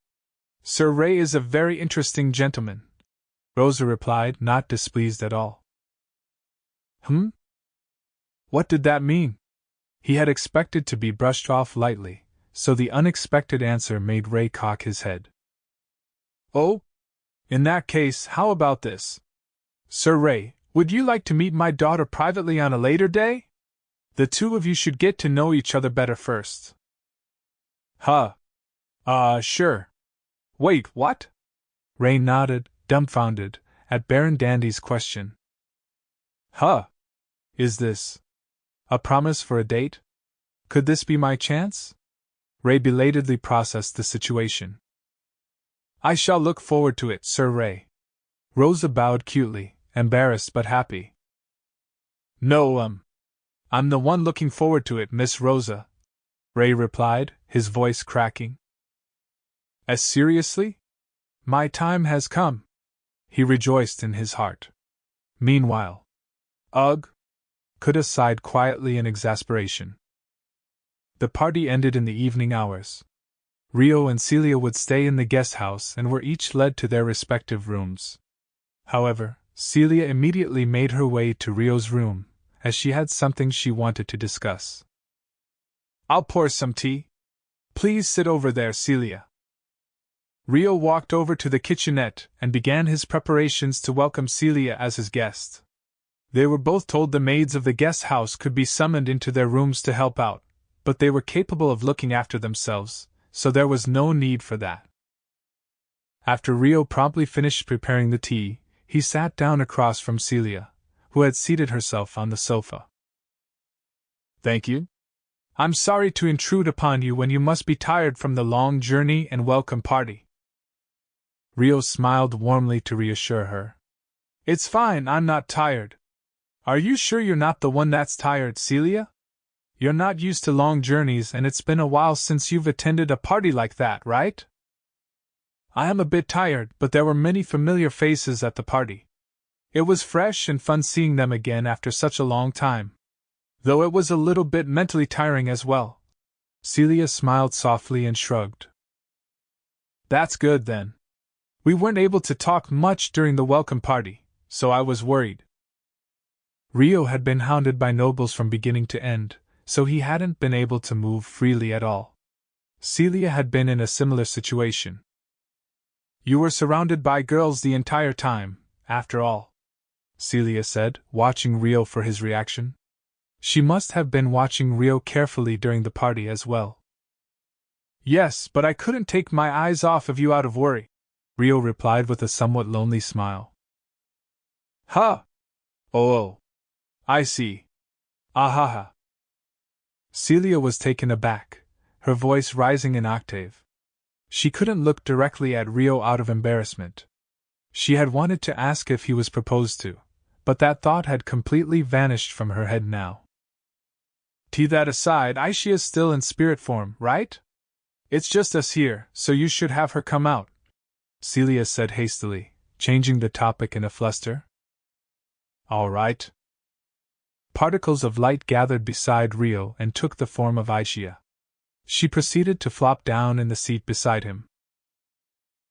Sir Ray is a very interesting gentleman, Rosa replied, not displeased at all. What did that mean? He had expected to be brushed off lightly, so the unexpected answer made Ray cock his head. Oh? In that case, how about this? Sir Ray, would you like to meet my daughter privately on a later day? The two of you should get to know each other better first. Huh. Sure. Wait, what? Ray nodded, dumbfounded, at Baron Dandy's question. Huh. Is this a promise for a date? Could this be my chance? Ray belatedly processed the situation. I shall look forward to it, Sir Ray. Rosa bowed cutely, embarrassed but happy. No, I'm the one looking forward to it, Miss Rosa, Ray replied, his voice cracking. As seriously? My time has come. He rejoiced in his heart. Meanwhile, ugh! Kuda sighed quietly in exasperation. The party ended in the evening hours. Rio and Celia would stay in the guest house and were each led to their respective rooms. However, Celia immediately made her way to Rio's room, as she had something she wanted to discuss. I'll pour some tea. Please sit over there, Celia. Rio walked over to the kitchenette and began his preparations to welcome Celia as his guest. They were both told the maids of the guest house could be summoned into their rooms to help out, but they were capable of looking after themselves, so there was no need for that. After Rio promptly finished preparing the tea, he sat down across from Celia, who had seated herself on the sofa. Thank you. I'm sorry to intrude upon you when you must be tired from the long journey and welcome party. Rio smiled warmly to reassure her. It's fine, I'm not tired. Are you sure you're not the one that's tired, Celia? You're not used to long journeys and it's been a while since you've attended a party like that, right? I am a bit tired, but there were many familiar faces at the party. It was fresh and fun seeing them again after such a long time. Though it was a little bit mentally tiring as well. Celia smiled softly and shrugged. That's good then. We weren't able to talk much during the welcome party, so I was worried. Rio had been hounded by nobles from beginning to end, so he hadn't been able to move freely at all. Celia had been in a similar situation. You were surrounded by girls the entire time, after all, Celia said, watching Rio for his reaction. She must have been watching Rio carefully during the party as well. Yes, but I couldn't take my eyes off of you out of worry, Rio replied with a somewhat lonely smile. Huh! Oh, I see. Ahaha. Celia was taken aback, her voice rising an octave. She couldn't look directly at Rio out of embarrassment. She had wanted to ask if he was proposed to, but that thought had completely vanished from her head now. That aside, Aishia's still in spirit form, right? It's just us here, so you should have her come out, Celia said hastily, changing the topic in a fluster. All right. Particles of light gathered beside Rio and took the form of Aishia. She proceeded to flop down in the seat beside him.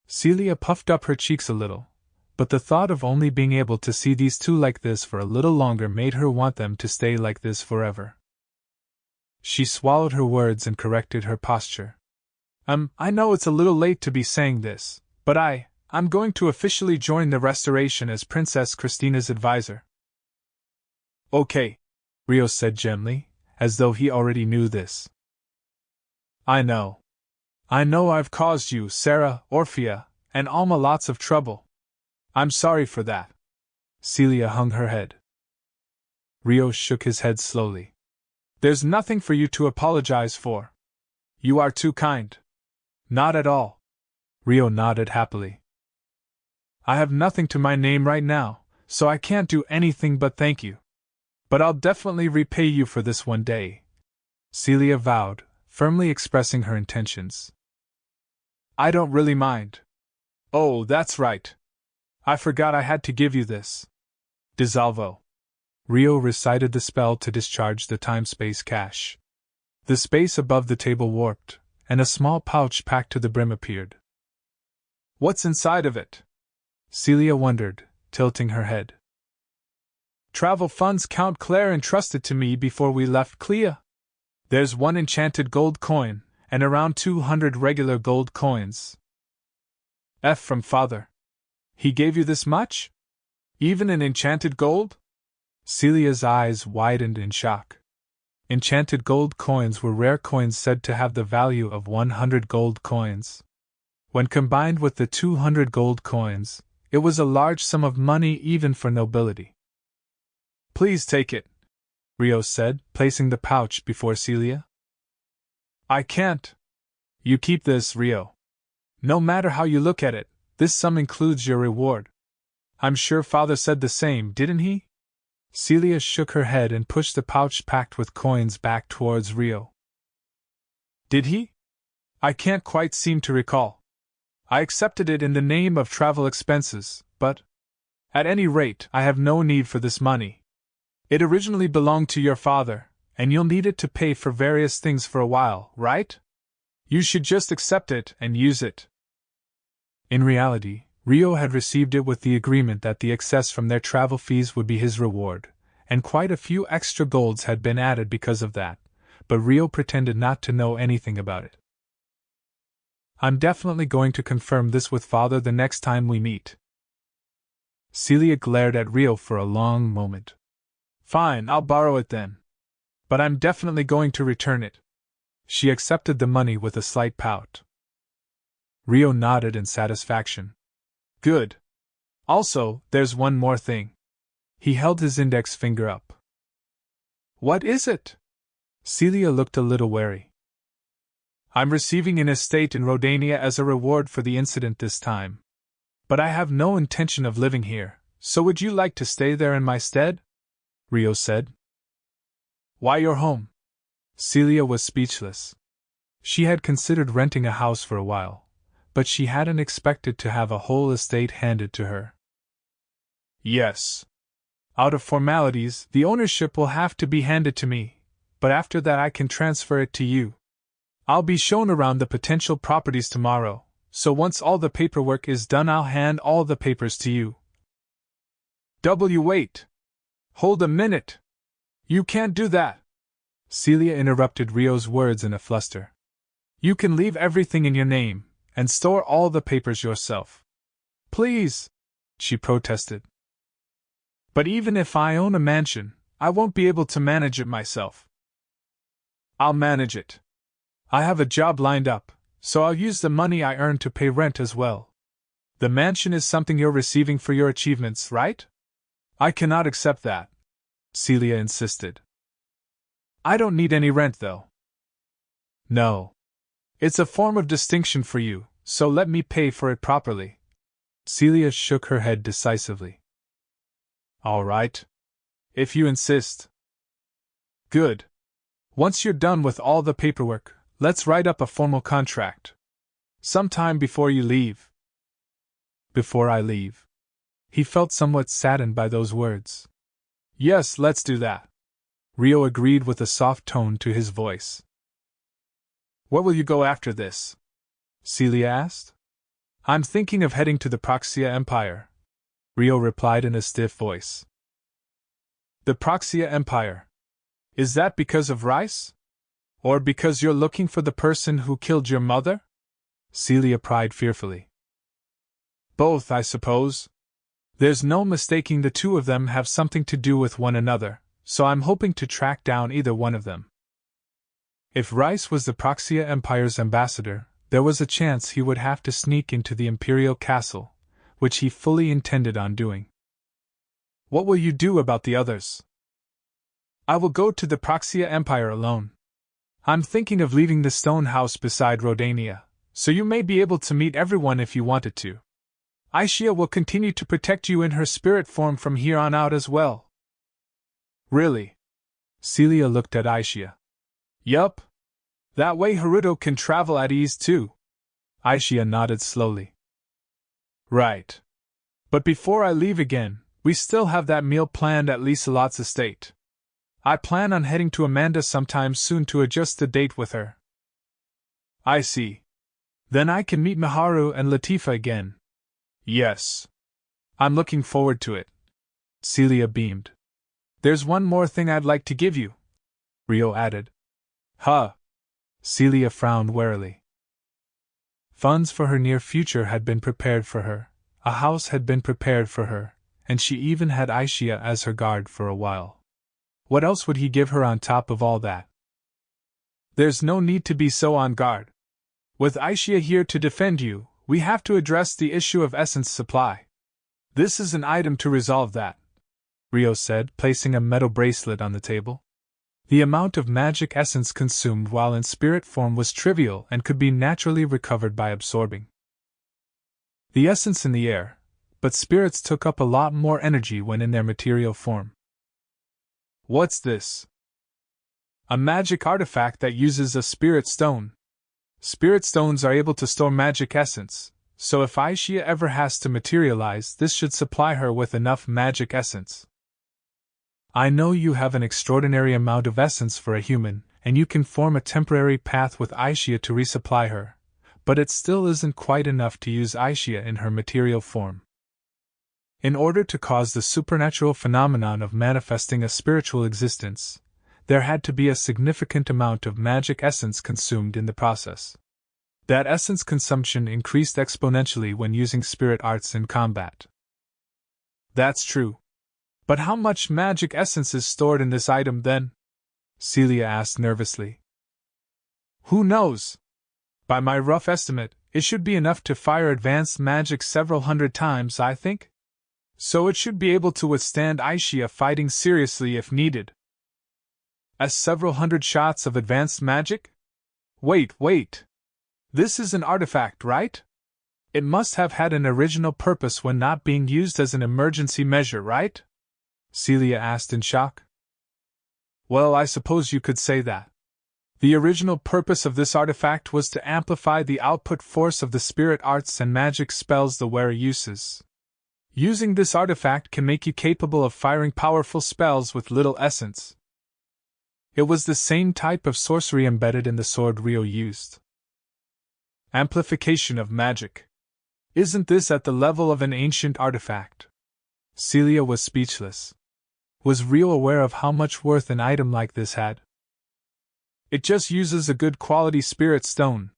Celia puffed up her cheeks a little, but the thought of only being able to see these two like this for a little longer made her want them to stay like this forever. She swallowed her words and corrected her posture. I know it's a little late to be saying this, but I'm going to officially join the Restoration as Princess Christina's advisor. Okay, Rio said gently, as though he already knew this. I know I've caused you, Sarah, Orphea, and Alma lots of trouble. I'm sorry for that. Celia hung her head. Rio shook his head slowly. There's nothing for you to apologize for. You are too kind. Not at all. Rio nodded happily. I have nothing to my name right now, so I can't do anything but thank you. But I'll definitely repay you for this one day, Celia vowed, firmly expressing her intentions. I don't really mind. Oh, that's right. I forgot I had to give you this. Dissolvo. Rio recited the spell to discharge the time-space cache. The space above the table warped, and a small pouch packed to the brim appeared. What's inside of it? Celia wondered, tilting her head. Travel funds Count Claire entrusted to me before we left Clea. There's one enchanted gold coin, and around 200 regular gold coins. F from father. He gave you this much? Even in enchanted gold? Celia's eyes widened in shock. Enchanted gold coins were rare coins said to have the value of 100 gold coins. When combined with the 200 gold coins, it was a large sum of money even for nobility. Please take it, Rio said, placing the pouch before Celia. I can't. You keep this, Rio. No matter how you look at it, this sum includes your reward. I'm sure father said the same, didn't he? Celia shook her head and pushed the pouch packed with coins back towards Rio. Did he? I can't quite seem to recall. I accepted it in the name of travel expenses, but at any rate, I have no need for this money. It originally belonged to your father, and you'll need it to pay for various things for a while, right? You should just accept it and use it. In reality, Rio had received it with the agreement that the excess from their travel fees would be his reward, and quite a few extra golds had been added because of that, but Rio pretended not to know anything about it. I'm definitely going to confirm this with father the next time we meet. Celia glared at Rio for a long moment. Fine, I'll borrow it then. But I'm definitely going to return it. She accepted the money with a slight pout. Rio nodded in satisfaction. Good. Also, there's one more thing. He held his index finger up. What is it? Celia looked a little wary. I'm receiving an estate in Rodania as a reward for the incident this time. But I have no intention of living here, so would you like to stay there in my stead? Rio said. Why your home? Celia was speechless. She had considered renting a house for a while, but she hadn't expected to have a whole estate handed to her. Yes. Out of formalities, the ownership will have to be handed to me, but after that I can transfer it to you. I'll be shown around the potential properties tomorrow, so once all the paperwork is done I'll hand all the papers to you. Wait. Hold a minute. You can't do that. Celia interrupted Rio's words in a fluster. You can leave everything in your name, and store all the papers yourself. Please, she protested. But even if I own a mansion, I won't be able to manage it myself. I'll manage it. I have a job lined up, so I'll use the money I earn to pay rent as well. The mansion is something you're receiving for your achievements, right? I cannot accept that, Celia insisted. I don't need any rent, though. No. It's a form of distinction for you, so let me pay for it properly. Celia shook her head decisively. All right. If you insist. Good. Once you're done with all the paperwork, let's write up a formal contract. Sometime before you leave. Before I leave. He felt somewhat saddened by those words. Yes, let's do that. Rio agreed with a soft tone to his voice. Where will you go after this? Celia asked. I'm thinking of heading to the Praxia Empire, Rio replied in a stiff voice. The Praxia Empire. Is that because of rice? Or because you're looking for the person who killed your mother? Celia pried fearfully. Both, I suppose. There's no mistaking the two of them have something to do with one another, so I'm hoping to track down either one of them. If Rice was the Praxia Empire's ambassador, there was a chance he would have to sneak into the Imperial Castle, which he fully intended on doing. What will you do about the others? I will go to the Praxia Empire alone. I'm thinking of leaving the stone house beside Rodania, so you may be able to meet everyone if you wanted to. Aisha will continue to protect you in her spirit form from here on out as well. Really? Celia looked at Aisha. Yup. That way Haruto can travel at ease too. Aisha nodded slowly. Right. But before I leave again, we still have that meal planned at Lieselot's estate. I plan on heading to Amanda sometime soon to adjust the date with her. I see. Then I can meet Miharu and Latifah again. Yes. I'm looking forward to it. Celia beamed. There's one more thing I'd like to give you, Rio added. Huh. Celia frowned warily. Funds for her near future had been prepared for her, a house had been prepared for her, and she even had Aisha as her guard for a while. What else would he give her on top of all that? There's no need to be so on guard. With Aisha here to defend you, we have to address the issue of essence supply. This is an item to resolve that, Rio said, placing a metal bracelet on the table. The amount of magic essence consumed while in spirit form was trivial and could be naturally recovered by absorbing the essence in the air, but spirits took up a lot more energy when in their material form. What's this? A magic artifact that uses a spirit stone. Spirit stones are able to store magic essence, so if Aisha ever has to materialize, this should supply her with enough magic essence. I know you have an extraordinary amount of essence for a human, and you can form a temporary path with Aisha to resupply her, but it still isn't quite enough to use Aisha in her material form. In order to cause the supernatural phenomenon of manifesting a spiritual existence, there had to be a significant amount of magic essence consumed in the process. That essence consumption increased exponentially when using spirit arts in combat. That's true. But how much magic essence is stored in this item then? Celia asked nervously. Who knows? By my rough estimate, it should be enough to fire advanced magic several hundred times, I think. So it should be able to withstand Aisha fighting seriously if needed. As several hundred shots of advanced magic? Wait. This is an artifact, right? It must have had an original purpose when not being used as an emergency measure, right? Celia asked in shock. Well, I suppose you could say that. The original purpose of this artifact was to amplify the output force of the spirit arts and magic spells the wearer uses. Using this artifact can make you capable of firing powerful spells with little essence. It was the same type of sorcery embedded in the sword Rio used. Amplification of magic. Isn't this at the level of an ancient artifact? Celia was speechless. Was Rio aware of how much worth an item like this had? It just uses a good quality spirit stone.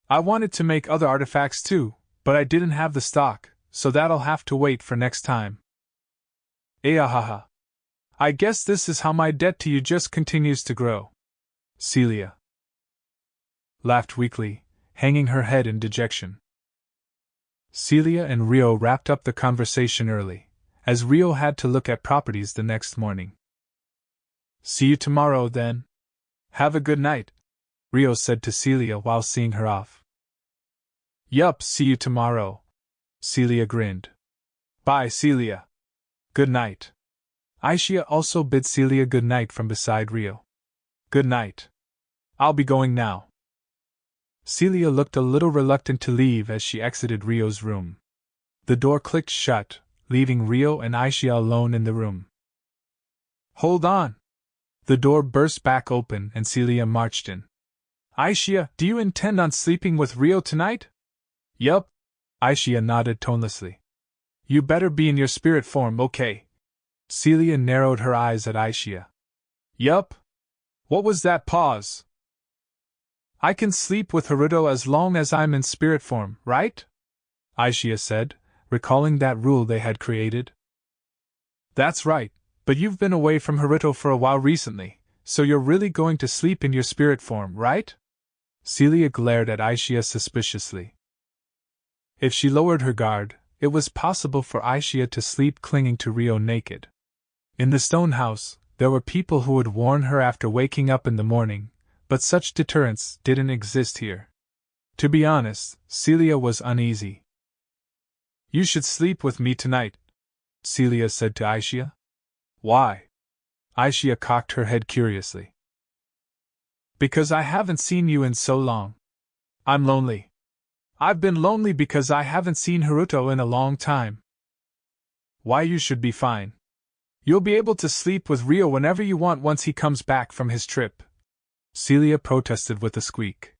I wanted to make other artifacts too, but I didn't have the stock, so that'll have to wait for next time. Ahaha. I guess this is how my debt to you just continues to grow. Celia laughed weakly, hanging her head in dejection. Celia and Rio wrapped up the conversation early, as Rio had to look at properties the next morning. See you tomorrow, then. Have a good night, Rio said to Celia while seeing her off. Yup, see you tomorrow. Celia grinned. Bye, Celia. Good night. Aisha also bid Celia good night from beside Rio. Good night. I'll be going now. Celia looked a little reluctant to leave as she exited Rio's room. The door clicked shut, leaving Rio and Aisha alone in the room. Hold on! The door burst back open and Celia marched in. Aisha, do you intend on sleeping with Rio tonight? Yup. Aisha nodded tonelessly. You better be in your spirit form, okay? Celia narrowed her eyes at Aisha. Yup. What was that pause? I can sleep with Haruto as long as I'm in spirit form, right? Aisha said, recalling that rule they had created. That's right, but you've been away from Haruto for a while recently, so you're really going to sleep in your spirit form, right? Celia glared at Aisha suspiciously. If she lowered her guard, it was possible for Aisha to sleep clinging to Rio naked. In the stone house, there were people who would warn her after waking up in the morning, but such deterrence didn't exist here. To be honest, Celia was uneasy. You should sleep with me tonight, Celia said to Aisha. Why? Aisha cocked her head curiously. Because I haven't seen you in so long. I'm lonely. I've been lonely because I haven't seen Haruto in a long time. Why, you should be fine. You'll be able to sleep with Rio whenever you want once he comes back from his trip. Celia protested with a squeak.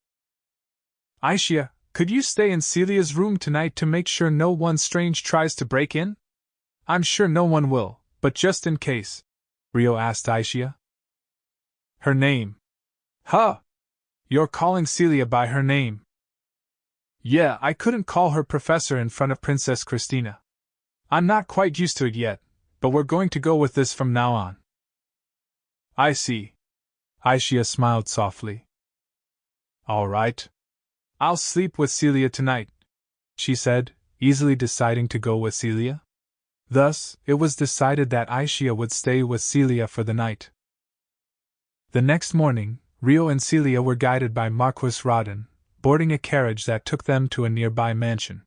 Aisha, could you stay in Celia's room tonight to make sure no one strange tries to break in? I'm sure no one will, but just in case, Rio asked Aisha. Her name. Huh! You're calling Celia by her name. Yeah, I couldn't call her Professor in front of Princess Christina. I'm not quite used to it yet, but we're going to go with this from now on. I see. Aisha smiled softly. All right. I'll sleep with Celia tonight, she said, easily deciding to go with Celia. Thus, it was decided that Aisha would stay with Celia for the night. The next morning, Rio and Celia were guided by Marquis Rodin, boarding a carriage that took them to a nearby mansion.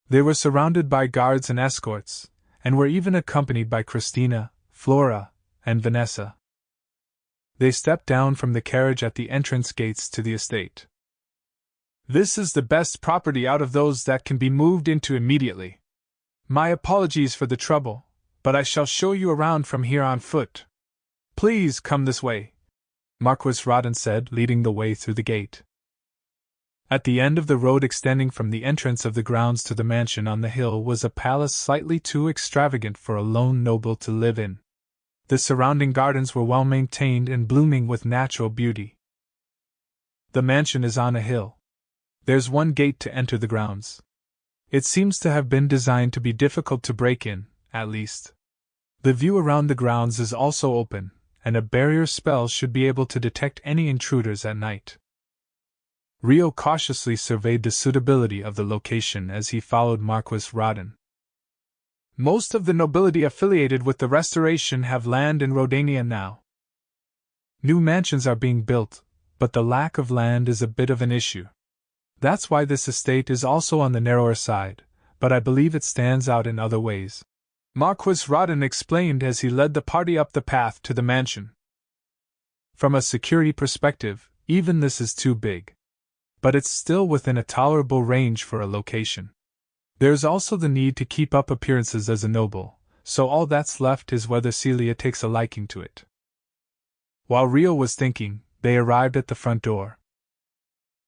They were surrounded by guards and escorts, and were even accompanied by Christina, Flora, and Vanessa. They stepped down from the carriage at the entrance gates to the estate. This is the best property out of those that can be moved into immediately. My apologies for the trouble, but I shall show you around from here on foot. Please come this way, Marquis Rodin said, leading the way through the gate. At the end of the road extending from the entrance of the grounds to the mansion on the hill was a palace slightly too extravagant for a lone noble to live in. The surrounding gardens were well maintained and blooming with natural beauty. The mansion is on a hill. There's one gate to enter the grounds. It seems to have been designed to be difficult to break in, at least. The view around the grounds is also open, and a barrier spell should be able to detect any intruders at night. Rio cautiously surveyed the suitability of the location as he followed Marquis Rodin. Most of the nobility affiliated with the Restoration have land in Rodania now. New mansions are being built, but the lack of land is a bit of an issue. That's why this estate is also on the narrower side, but I believe it stands out in other ways, Marquis Rodin explained as he led the party up the path to the mansion. From a security perspective, even this is too big. But it's still within a tolerable range for a location. There's also the need to keep up appearances as a noble, so all that's left is whether Celia takes a liking to it. While Rio was thinking, they arrived at the front door.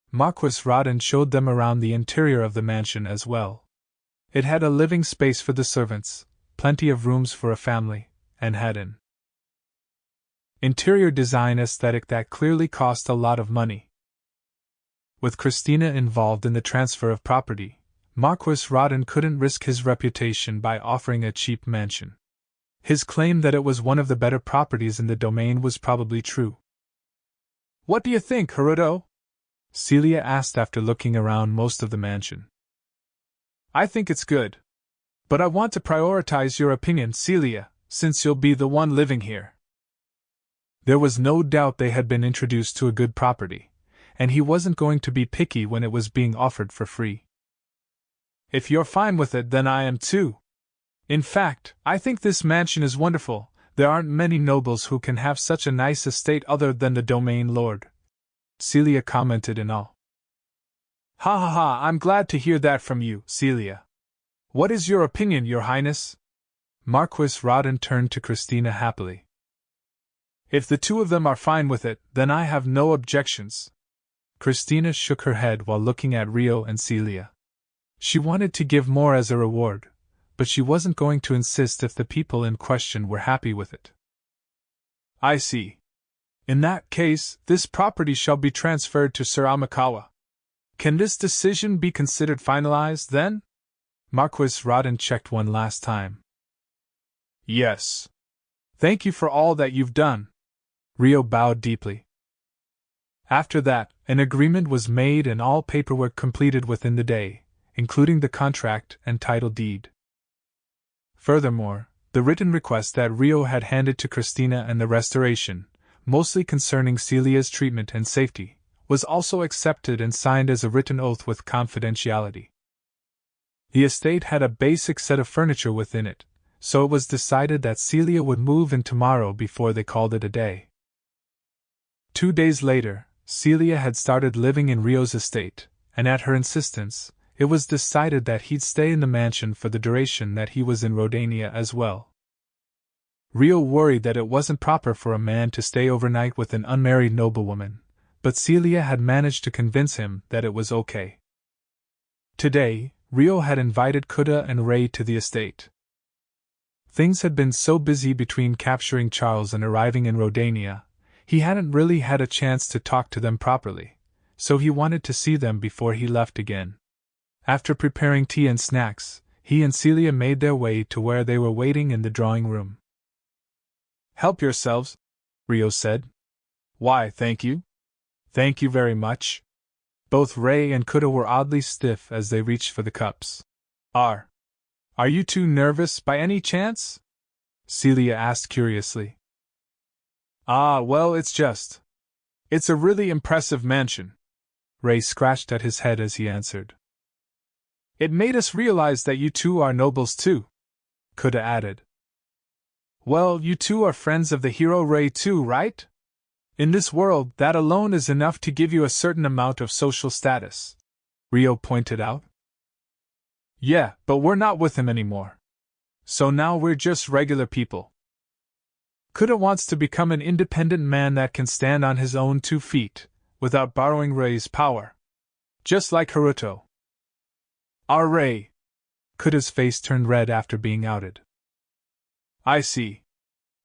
Marquis Rodin showed them around the interior of the mansion as well. It had a living space for the servants, plenty of rooms for a family, and had an interior design aesthetic that clearly cost a lot of money. With Christina involved in the transfer of property, Marquis Rodin couldn't risk his reputation by offering a cheap mansion. His claim that it was one of the better properties in the domain was probably true. What do you think, Hiroto? Celia asked after looking around most of the mansion. I think it's good. But I want to prioritize your opinion, Celia, since you'll be the one living here. There was no doubt they had been introduced to a good property, and he wasn't going to be picky when it was being offered for free. If you're fine with it, then I am too. In fact, I think this mansion is wonderful. There aren't many nobles who can have such a nice estate other than the domain lord, Celia commented in awe. Ha ha ha, I'm glad to hear that from you, Celia. What is your opinion, Your Highness? Marquis Rodin turned to Christina happily. If the two of them are fine with it, then I have no objections. Christina shook her head while looking at Rio and Celia. She wanted to give more as a reward, but she wasn't going to insist if the people in question were happy with it. I see. In that case, this property shall be transferred to Sir Amikawa. Can this decision be considered finalized, then? Marquis Rodin checked one last time. Yes. Thank you for all that you've done. Rio bowed deeply. After that, an agreement was made and all paperwork completed within the day, including the contract and title deed. Furthermore, the written request that Rio had handed to Christina and the Restoration, mostly concerning Celia's treatment and safety, was also accepted and signed as a written oath with confidentiality. The estate had a basic set of furniture within it, so it was decided that Celia would move in tomorrow before they called it a day. 2 days later, Celia had started living in Rio's estate, and at her insistence, it was decided that he'd stay in the mansion for the duration that he was in Rodania as well. Rio worried that it wasn't proper for a man to stay overnight with an unmarried noblewoman, but Celia had managed to convince him that it was okay. Today, Rio had invited Kuda and Ray to the estate. Things had been so busy between capturing Charles and arriving in Rodania, he hadn't really had a chance to talk to them properly, so he wanted to see them before he left again. After preparing tea and snacks, he and Celia made their way to where they were waiting in the drawing room. "Help yourselves," Rio said. "Why, thank you." "Thank you very much." Both Ray and Kuda were oddly stiff as they reached for the cups. Are you too nervous by any chance?" Celia asked curiously. Well, it's a really impressive mansion." Ray scratched at his head as he answered. "It made us realize that you two are nobles too," Kuda added. "Well, you two are friends of the hero Ray too, right? In this world, that alone is enough to give you a certain amount of social status," Rio pointed out. "Yeah, but we're not with him anymore. So now we're just regular people. Kuda wants to become an independent man that can stand on his own 2 feet, without borrowing Ray's power. Just like Haruto." "Our Ray." Kuda's face turned red after being outed. "I see.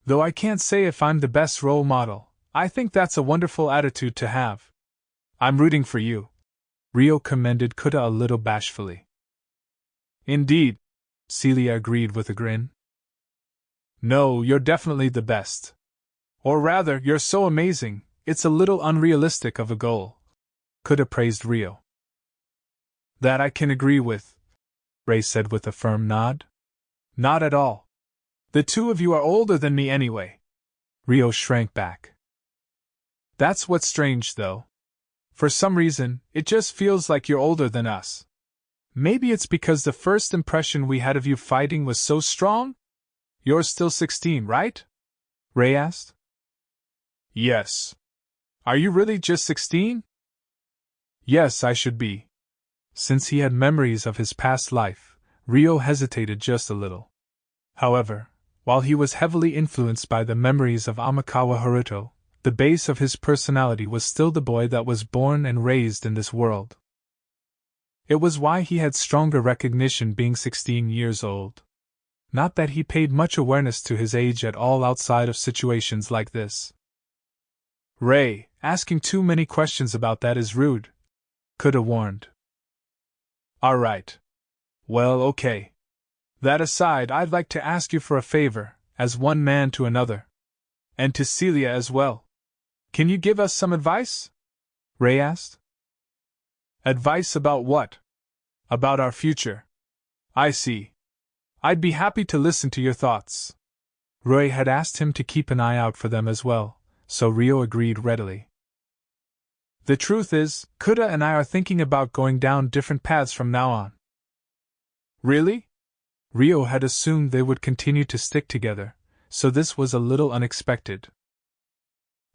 Though I can't say if I'm the best role model, I think that's a wonderful attitude to have. I'm rooting for you," Rio commended Kuda a little bashfully. "Indeed," Celia agreed with a grin. "No, you're definitely the best. Or rather, you're so amazing, it's a little unrealistic of a goal," Kuda praised Rio. "That I can agree with," Ray said with a firm nod. "Not at all. The two of you are older than me anyway." Rio shrank back. "That's what's strange, though. For some reason, it just feels like you're older than us. Maybe it's because the first impression we had of you fighting was so strong? You're still 16, right?" Ray asked. "Yes. Are you really just 16? "Yes, I should be." Since he had memories of his past life, Rio hesitated just a little. However, while he was heavily influenced by the memories of Amikawa Haruto, the base of his personality was still the boy that was born and raised in this world. It was why he had stronger recognition being 16 years old. Not that he paid much awareness to his age at all outside of situations like this. "Ray, asking too many questions about that is rude," Kuda warned. "Alright. Well, okay. That aside, I'd like to ask you for a favor, as one man to another. And to Celia as well. Can you give us some advice?" Ray asked. "Advice about what?" "About our future." "I see. I'd be happy to listen to your thoughts." Ray had asked him to keep an eye out for them as well, so Rio agreed readily. "The truth is, Kuda and I are thinking about going down different paths from now on." "Really?" Rio had assumed they would continue to stick together, so this was a little unexpected.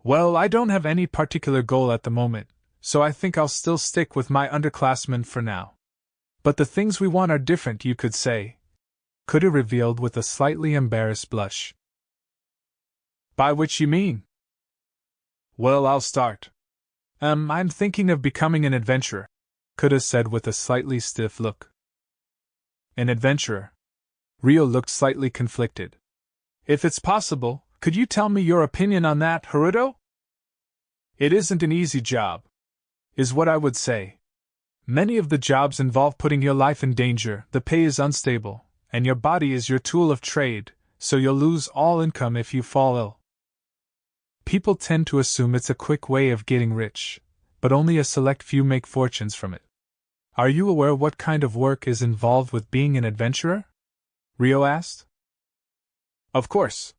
"Well, I don't have any particular goal at the moment, so I think I'll still stick with my underclassmen for now. But the things we want are different, you could say," Kuda revealed with a slightly embarrassed blush. "By which you mean?" "Well, I'll start. I'm thinking of becoming an adventurer," Kuda said with a slightly stiff look. "An adventurer?" Rio looked slightly conflicted. "If it's possible, could you tell me your opinion on that, Haruto?" "It isn't an easy job, is what I would say. Many of the jobs involve putting your life in danger, the pay is unstable, and your body is your tool of trade, so you'll lose all income if you fall ill. People tend to assume it's a quick way of getting rich, but only a select few make fortunes from it. Are you aware what kind of work is involved with being an adventurer?" Rio asked. "Of course.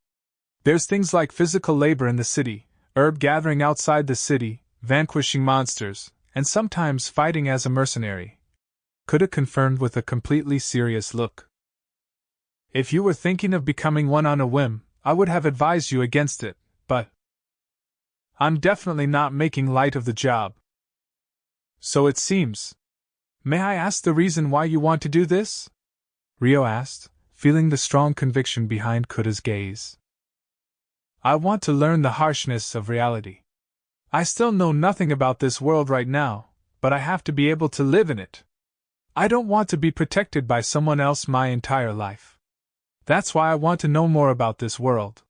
There's things like physical labor in the city, herb gathering outside the city, vanquishing monsters, and sometimes fighting as a mercenary," Kuda confirmed with a completely serious look. "If you were thinking of becoming one on a whim, I would have advised you against it, but I'm definitely not making light of the job." "So it seems. May I ask the reason why you want to do this?" Rio asked, feeling the strong conviction behind Kuda's gaze. "I want to learn the harshness of reality. I still know nothing about this world right now, but I have to be able to live in it. I don't want to be protected by someone else my entire life. That's why I want to know more about this world.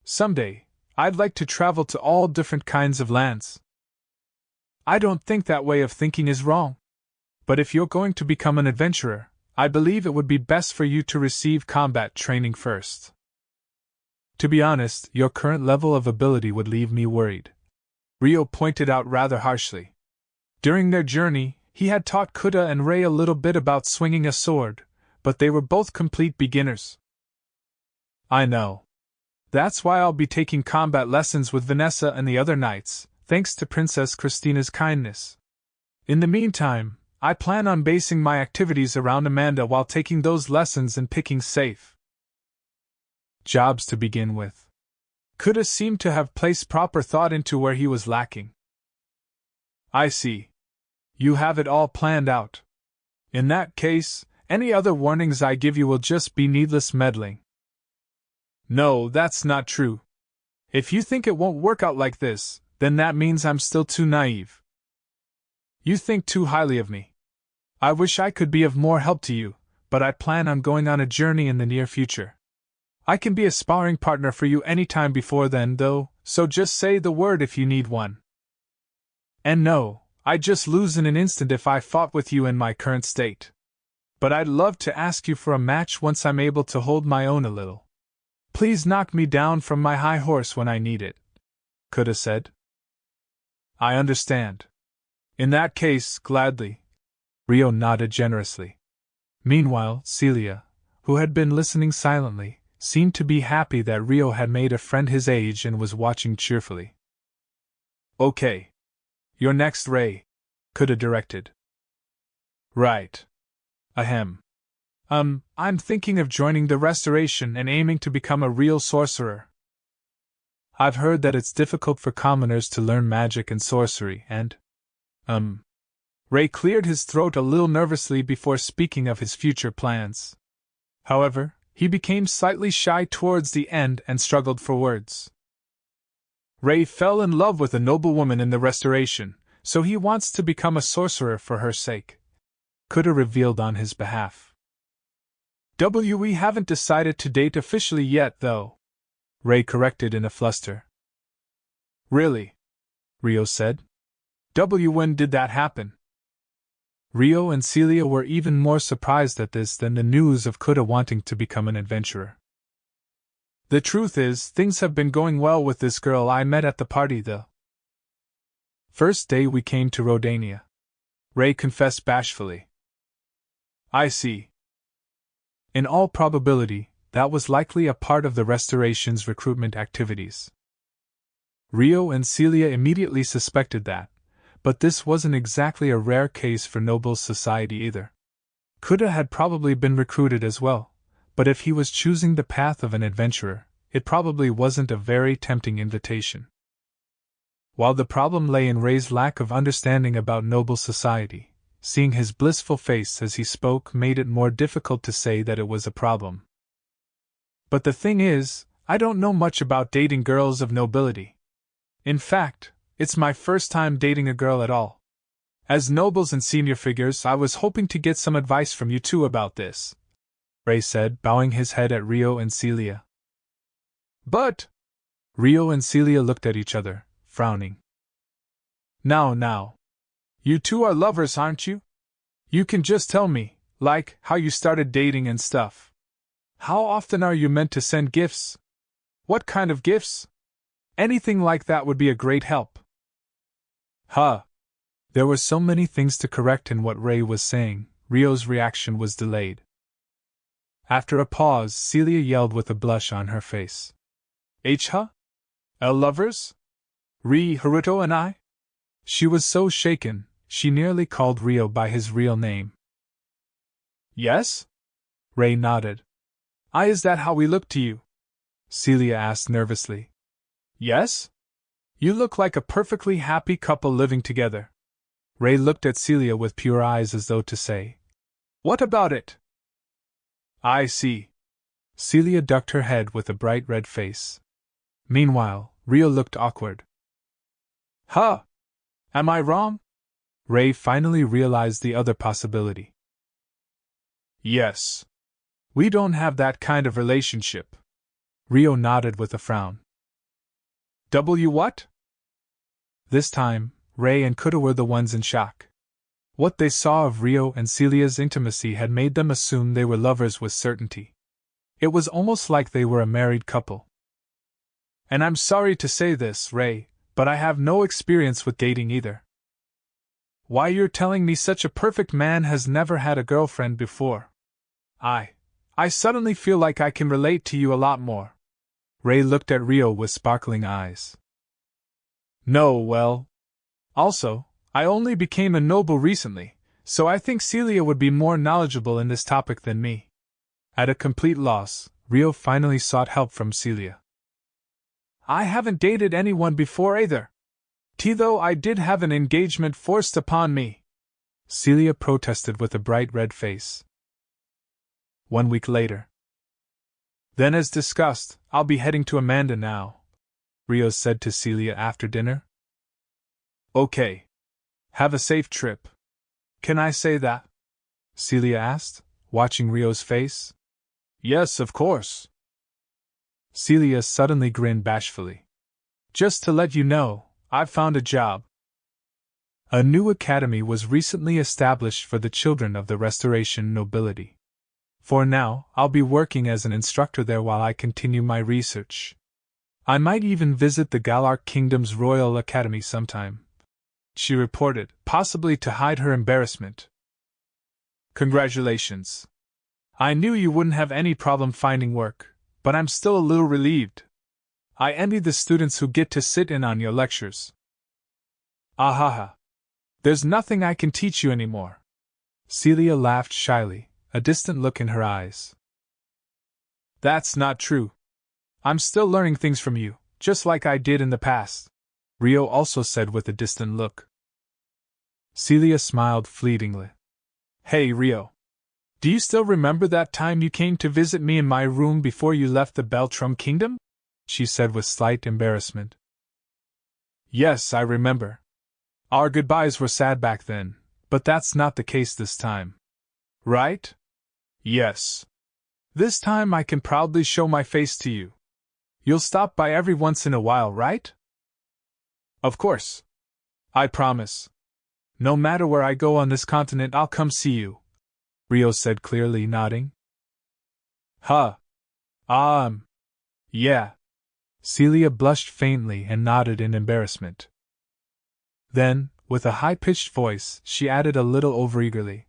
Someday, I'd like to travel to all different kinds of lands." I don't think that way of thinking is wrong. But if you're going to become an adventurer, I believe it would be best for you to receive combat training first. To be honest, your current level of ability would leave me worried, Rio pointed out rather harshly. During their journey, he had taught Kuta and Rei a little bit about swinging a sword, but they were both complete beginners. I know. That's why I'll be taking combat lessons with Vanessa and the other knights, thanks to Princess Christina's kindness. In the meantime, I plan on basing my activities around Amanda while taking those lessons and picking safe jobs to begin with. Kuta seemed to have placed proper thought into where he was lacking. I see. You have it all planned out. In that case, any other warnings I give you will just be needless meddling. No, that's not true. If you think it won't work out like this, then that means I'm still too naive. You think too highly of me. I wish I could be of more help to you, but I plan on going on a journey in the near future. I can be a sparring partner for you any time before then, though, so just say the word if you need one. And no, I'd just lose in an instant if I fought with you in my current state. But I'd love to ask you for a match once I'm able to hold my own a little. Please knock me down from my high horse when I need it, Kuta said. I understand. In that case, gladly. Rio nodded generously. Meanwhile, Celia, who had been listening silently, seemed to be happy that Rio had made a friend his age and was watching cheerfully. Okay. You're next, Rei, Kuta directed. Right. Ahem. I'm thinking of joining the Restoration and aiming to become a real sorcerer. I've heard that it's difficult for commoners to learn magic and sorcery and… Rei cleared his throat a little nervously before speaking of his future plans. However, he became slightly shy towards the end and struggled for words. Rei fell in love with a noblewoman in the Restoration, so he wants to become a sorcerer for her sake, Kuta revealed on his behalf. We haven't decided to date officially yet, though, Rei corrected in a fluster. Really? Rio said. When did that happen? Rio and Celia were even more surprised at this than the news of Kuta wanting to become an adventurer. The truth is, things have been going well with this girl I met at the party the first day we came to Rodania, Rei confessed bashfully. I see. In all probability, that was likely a part of the Restoration's recruitment activities. Rio and Celia immediately suspected that, but this wasn't exactly a rare case for Noble's society either. Kuta had probably been recruited as well, but if he was choosing the path of an adventurer, it probably wasn't a very tempting invitation. While the problem lay in Rei's lack of understanding about Noble society, seeing his blissful face as he spoke made it more difficult to say that it was a problem. But the thing is, I don't know much about dating girls of nobility. In fact, it's my first time dating a girl at all. As nobles and senior figures, I was hoping to get some advice from you two about this, Rei said, bowing his head at Rio and Celia. But… Rio and Celia looked at each other, frowning. Now. You two are lovers, aren't you? You can just tell me, like, how you started dating and stuff. How often are you meant to send gifts? What kind of gifts? Anything like that would be a great help. Huh. There were so many things to correct in what Rei was saying, Rio's reaction was delayed. After a pause, Celia yelled with a blush on her face. Huh? Lovers? Haruto and I? She was so shaken, she nearly called Rio by his real name. Yes? Rei nodded. Is that how we look to you? Celia asked nervously. Yes? You look like a perfectly happy couple living together. Rei looked at Celia with pure eyes as though to say, What about it? I see. Celia ducked her head with a bright red face. Meanwhile, Rio looked awkward. Huh? Am I wrong? Rei finally realized the other possibility. Yes. We don't have that kind of relationship. Rio nodded with a frown. What? This time, Ray and Kuta were the ones in shock. What they saw of Rio and Celia's intimacy had made them assume they were lovers with certainty. It was almost like they were a married couple. And I'm sorry to say this, Ray, but I have no experience with dating either. Why, you're telling me such a perfect man has never had a girlfriend before. I suddenly feel like I can relate to you a lot more. Ray looked at Rio with sparkling eyes. No, well. Also, I only became a noble recently, so I think Celia would be more knowledgeable in this topic than me. At a complete loss, Rio finally sought help from Celia. I haven't dated anyone before either. Though I did have an engagement forced upon me. Celia protested with a bright red face. 1 week later. Then, as discussed, I'll be heading to Amanda now, Rio said to Celia after dinner. Okay. Have a safe trip. Can I say that? Celia asked, watching Rio's face. Yes, of course. Celia suddenly grinned bashfully. Just to let you know, I've found a job. A new academy was recently established for the children of the Restoration nobility. For now, I'll be working as an instructor there while I continue my research. I might even visit the Galar Kingdom's Royal Academy sometime, she reported, possibly to hide her embarrassment. Congratulations. I knew you wouldn't have any problem finding work, but I'm still a little relieved. I envy the students who get to sit in on your lectures. Ahaha. There's nothing I can teach you anymore. Celia laughed shyly, a distant look in her eyes. That's not true. I'm still learning things from you, just like I did in the past, Rio also said with a distant look. Celia smiled fleetingly. Hey, Rio. Do you still remember that time you came to visit me in my room before you left the Beltrum Kingdom? She said with slight embarrassment. Yes, I remember. Our goodbyes were sad back then, but that's not the case this time. Right? Yes. This time I can proudly show my face to you. You'll stop by every once in a while, right? Of course. I promise. No matter where I go on this continent, I'll come see you, Rio said clearly, nodding. Huh. Yeah. Celia blushed faintly and nodded in embarrassment. Then, with a high-pitched voice, she added a little overeagerly,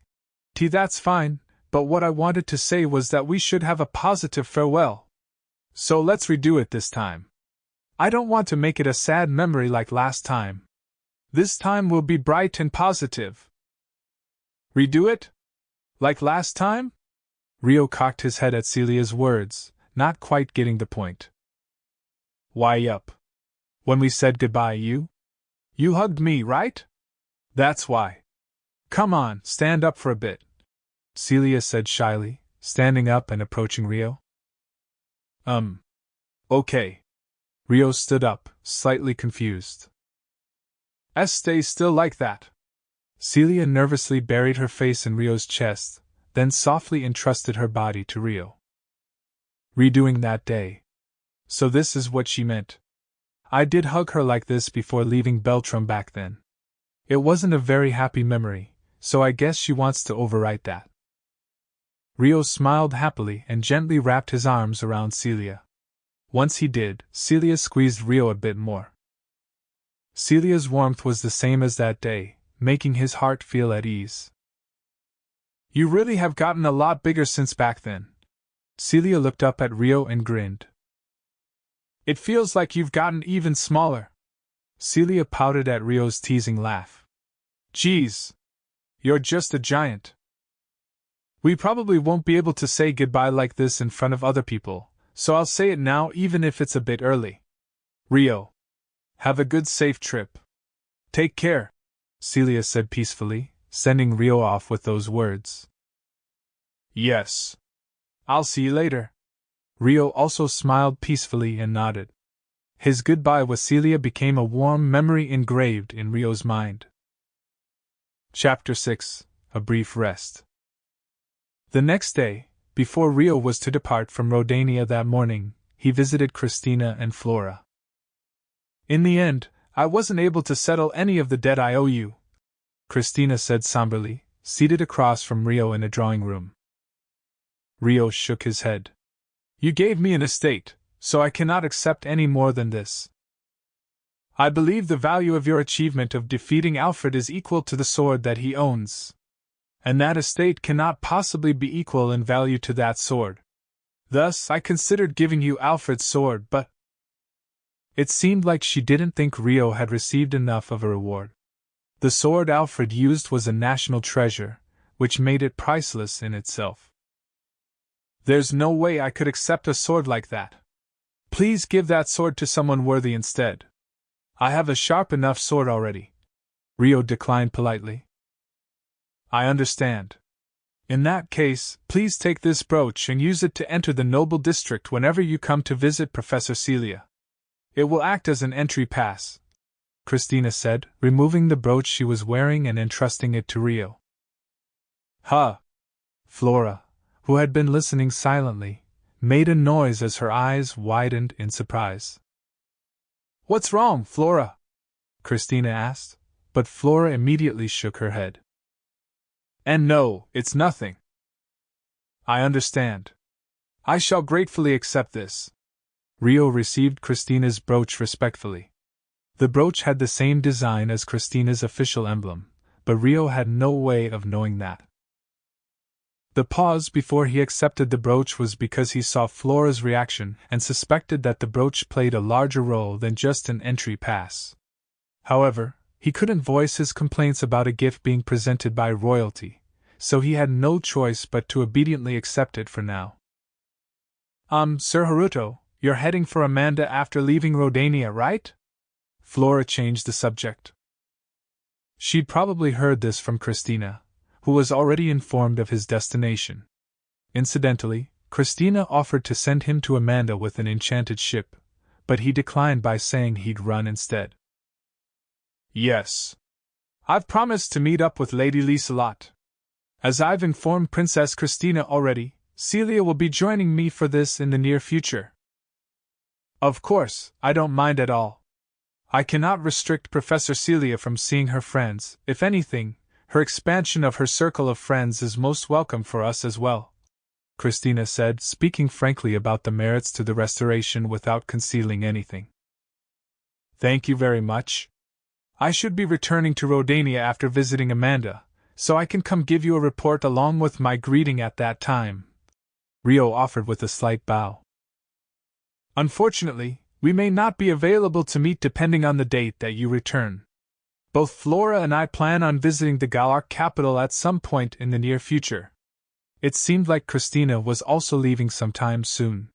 That's fine, but what I wanted to say was that we should have a positive farewell. So let's redo it this time. I don't want to make it a sad memory like last time. This time will be bright and positive. Redo it? Like last time? Rio cocked his head at Celia's words, not quite getting the point. Why, yup. When we said goodbye, you hugged me, right? That's why. Come on, stand up for a bit, Celia said shyly, standing up and approaching Rio. Okay. Rio stood up, slightly confused. Stay still like that. Celia nervously buried her face in Rio's chest, then softly entrusted her body to Rio. Redoing that day. So this is what she meant. I did hug her like this before leaving Beltrum back then. It wasn't a very happy memory, so I guess she wants to overwrite that. Rio smiled happily and gently wrapped his arms around Celia. Once he did, Celia squeezed Rio a bit more. Celia's warmth was the same as that day, making his heart feel at ease. You really have gotten a lot bigger since back then. Celia looked up at Rio and grinned. It feels like you've gotten even smaller. Celia pouted at Rio's teasing laugh. Geez. You're just a giant. We probably won't be able to say goodbye like this in front of other people, so I'll say it now even if it's a bit early. Rio. Have a good safe trip. Take care, Celia said peacefully, sending Rio off with those words. Yes. I'll see you later. Rio also smiled peacefully and nodded. His goodbye with Celia became a warm memory engraved in Rio's mind. Chapter 6. A Brief Rest. The next day, before Rio was to depart from Rodania that morning, he visited Christina and Flora. In the end, I wasn't able to settle any of the debt I owe you," Christina said somberly, seated across from Rio in a drawing room. Rio shook his head. "You gave me an estate, so I cannot accept any more than this. I believe the value of your achievement of defeating Alfred is equal to the sword that he owns. And that estate cannot possibly be equal in value to that sword. Thus, I considered giving you Alfred's sword, but—" It seemed like she didn't think Rio had received enough of a reward. The sword Alfred used was a national treasure, which made it priceless in itself. "There's no way I could accept a sword like that. Please give that sword to someone worthy instead. I have a sharp enough sword already," Rio declined politely. "I understand. In that case, please take this brooch and use it to enter the noble district whenever you come to visit Professor Celia. It will act as an entry pass," Christina said, removing the brooch she was wearing and entrusting it to Rio. "Huh!" Flora, who had been listening silently, made a noise as her eyes widened in surprise. "What's wrong, Flora?" Christina asked, but Flora immediately shook her head. "And no, it's nothing." "I understand. I shall gratefully accept this." Rio received Christina's brooch respectfully. The brooch had the same design as Christina's official emblem, but Rio had no way of knowing that. The pause before he accepted the brooch was because he saw Flora's reaction and suspected that the brooch played a larger role than just an entry pass. However, he couldn't voice his complaints about a gift being presented by royalty, so he had no choice but to obediently accept it for now. Sir Haruto, you're heading for Amanda after leaving Rodania, right?" Flora changed the subject. She'd probably heard this from Christina, who was already informed of his destination. Incidentally, Christina offered to send him to Amanda with an enchanted ship, but he declined by saying he'd run instead. "Yes. I've promised to meet up with Lady Lieselot. As I've informed Princess Christina already, Celia will be joining me for this in the near future. Of course, I don't mind at all. I cannot restrict Professor Celia from seeing her friends. If anything, her expansion of her circle of friends is most welcome for us as well," Christina said, speaking frankly about the merits to the restoration without concealing anything. "Thank you very much. I should be returning to Rodania after visiting Amanda, so I can come give you a report along with my greeting at that time," Rio offered with a slight bow. "Unfortunately, we may not be available to meet depending on the date that you return. Both Flora and I plan on visiting the Galar capital at some point in the near future." It seemed like Christina was also leaving sometime soon.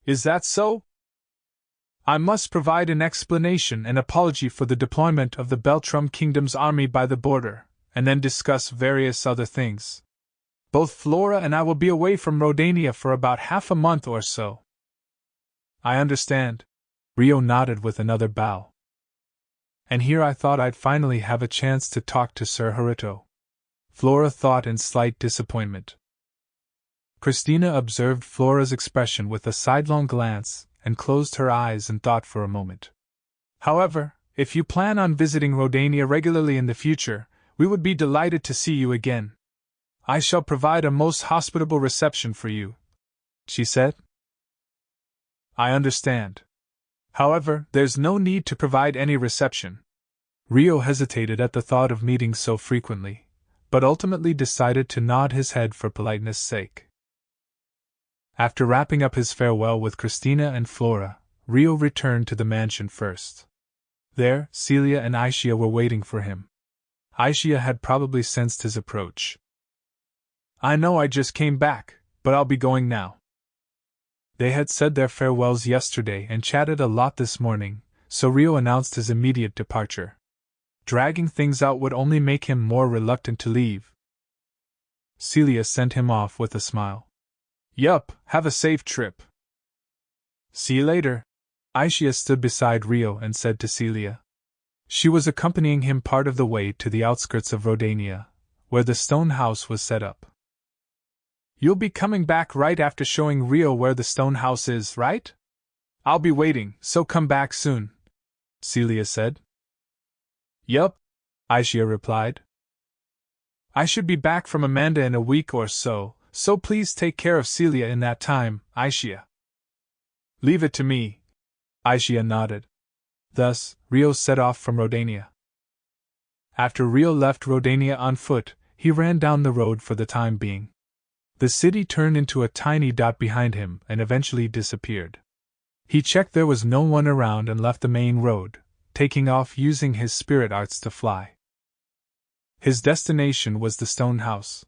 "Is that so? I must provide an explanation and apology for the deployment of the Beltrum Kingdom's army by the border, and then discuss various other things. Both Flora and I will be away from Rodania for about half a month or so." "I understand." Rio nodded with another bow. "And here I thought I'd finally have a chance to talk to Sir Haruto," Flora thought in slight disappointment. Christina observed Flora's expression with a sidelong glance and closed her eyes and thought for a moment. "However, if you plan on visiting Rodania regularly in the future, we would be delighted to see you again. I shall provide a most hospitable reception for you," she said. "I understand. However, there's no need to provide any reception." Rio hesitated at the thought of meeting so frequently, but ultimately decided to nod his head for politeness' sake. After wrapping up his farewell with Christina and Flora, Rio returned to the mansion first. There, Celia and Aisha were waiting for him. Aisha had probably sensed his approach. "I know I just came back, but I'll be going now." They had said their farewells yesterday and chatted a lot this morning, so Rio announced his immediate departure. Dragging things out would only make him more reluctant to leave. Celia sent him off with a smile. "Yup, have a safe trip." "See you later." Aisha stood beside Rio and said to Celia. She was accompanying him part of the way to the outskirts of Rodania, where the stone house was set up. "You'll be coming back right after showing Rio where the stone house is, right? I'll be waiting, so come back soon," Celia said. Yup, Aisha replied. I should be back from Amanda in a week or so please take care of Celia in that time, Aisha. Leave it to me, Aisha nodded. Thus, Rio set off from Rodania. After Rio left Rodania on foot, he ran down the road for the time being. The city turned into a tiny dot behind him and eventually disappeared. He checked there was no one around and left the main road, taking off using his spirit arts to fly. His destination was the stone house.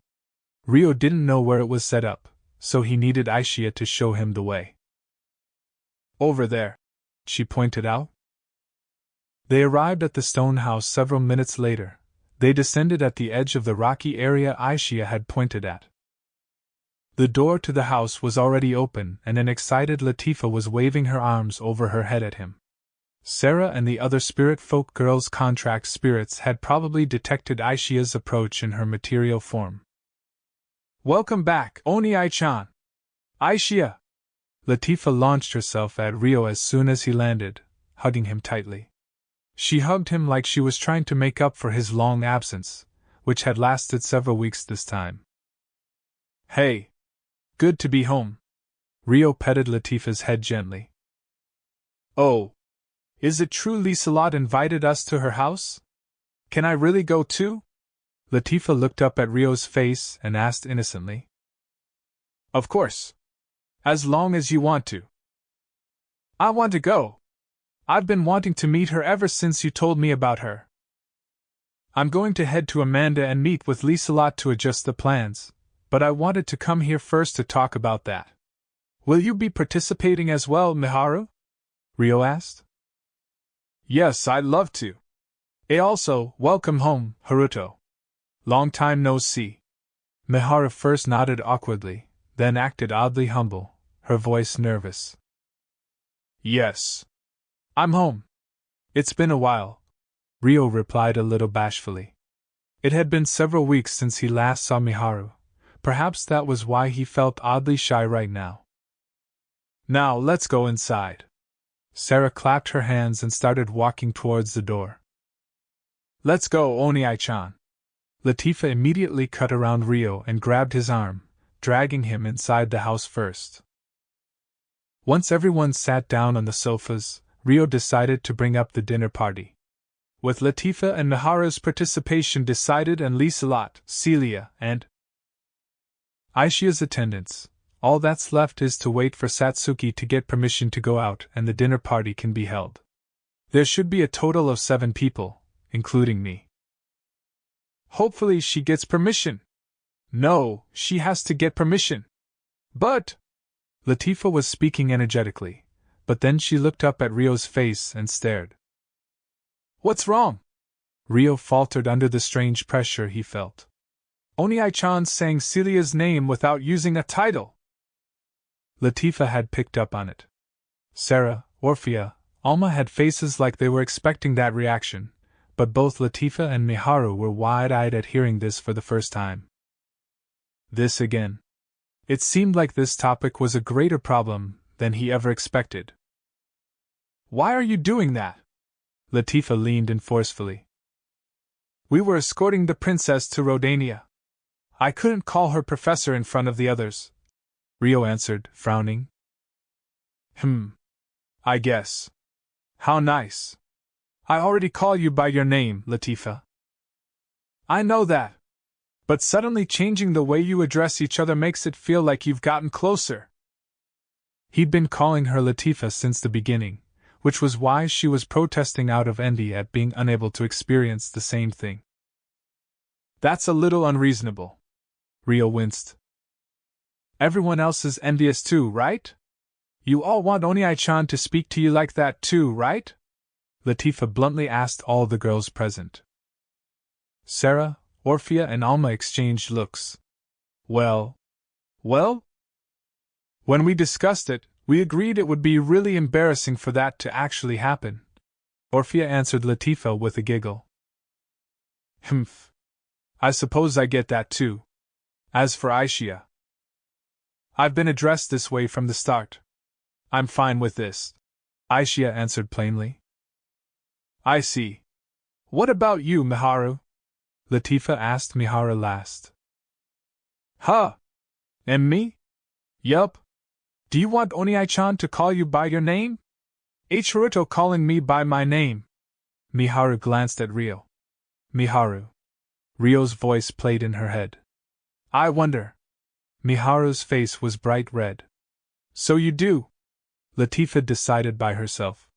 Rio didn't know where it was set up, so he needed Aisha to show him the way. Over there, she pointed out. They arrived at the stone house several minutes later. They descended at the edge of the rocky area Aisha had pointed at. The door to the house was already open and an excited Latifah was waving her arms over her head at him. Sarah and the other spirit folk girls' contract spirits had probably detected Aisha's approach in her material form. Welcome back, Oni-chan! Aisha! Latifah launched herself at Rio as soon as he landed, hugging him tightly. She hugged him like she was trying to make up for his long absence, which had lasted several weeks this time. Hey! Good to be home. Rio petted Latifah's head gently. Oh! Is it true Liselot invited us to her house? Can I really go too? Latifah looked up at Rio's face and asked innocently. Of course. As long as you want to. I want to go. I've been wanting to meet her ever since you told me about her. I'm going to head to Amanda and meet with Liselot to adjust the plans, but I wanted to come here first to talk about that. Will you be participating as well, Miharu? Rio asked. Yes, I'd love to. Also, welcome home, Haruto. Long time no see. Miharu first nodded awkwardly, then acted oddly humble, her voice nervous. Yes. I'm home. It's been a while, Rio replied a little bashfully. It had been several weeks since he last saw Miharu. Perhaps that was why he felt oddly shy right now. Now let's go inside. Sarah clapped her hands and started walking towards the door. Let's go, Oni-chan. Latifah immediately cut around Rio and grabbed his arm, dragging him inside the house first. Once everyone sat down on the sofas, Rio decided to bring up the dinner party. With Latifah and Miharu's participation decided and Liselot, Celia, and Aisha's attendance, all that's left is to wait for Satsuki to get permission to go out and the dinner party can be held. There should be a total of 7 people, including me. Hopefully she gets permission. No, she has to get permission. But Latifah was speaking energetically, but then she looked up at Rio's face and stared. What's wrong? Rio faltered under the strange pressure he felt. Oni-chan sang Celia's name without using a title. Latifah had picked up on it. Sarah, Orphea, Alma had faces like they were expecting that reaction, but both Latifah and Miharu were wide-eyed at hearing this for the first time. This again. It seemed like this topic was a greater problem than he ever expected. Why are you doing that? Latifah leaned in forcefully. We were escorting the princess to Rodania. I couldn't call her professor in front of the others, Rio answered, frowning. I guess. How nice. I already call you by your name, Latifah. I know that. But suddenly changing the way you address each other makes it feel like you've gotten closer. He'd been calling her Latifah since the beginning, which was why she was protesting out of envy at being unable to experience the same thing. That's a little unreasonable. Rio winced. Everyone else is envious too, right? You all want Oni-chan to speak to you like that too, right? Latifah bluntly asked all the girls present. Sarah, Orphea and Alma exchanged looks. Well? When we discussed it, we agreed it would be really embarrassing for that to actually happen. Orphea answered Latifah with a giggle. I suppose I get that too. As for Aisha, I've been addressed this way from the start. I'm fine with this, Aisha answered plainly. I see. What about you, Miharu? Latifah asked Miharu last. Huh? And me? Yup. Do you want Oniai-chan to call you by your name? Haruto calling me by my name. Miharu glanced at Ryo. Miharu. Ryo's voice played in her head. I wonder. Miharu's face was bright red. So you do? Latifah decided by herself.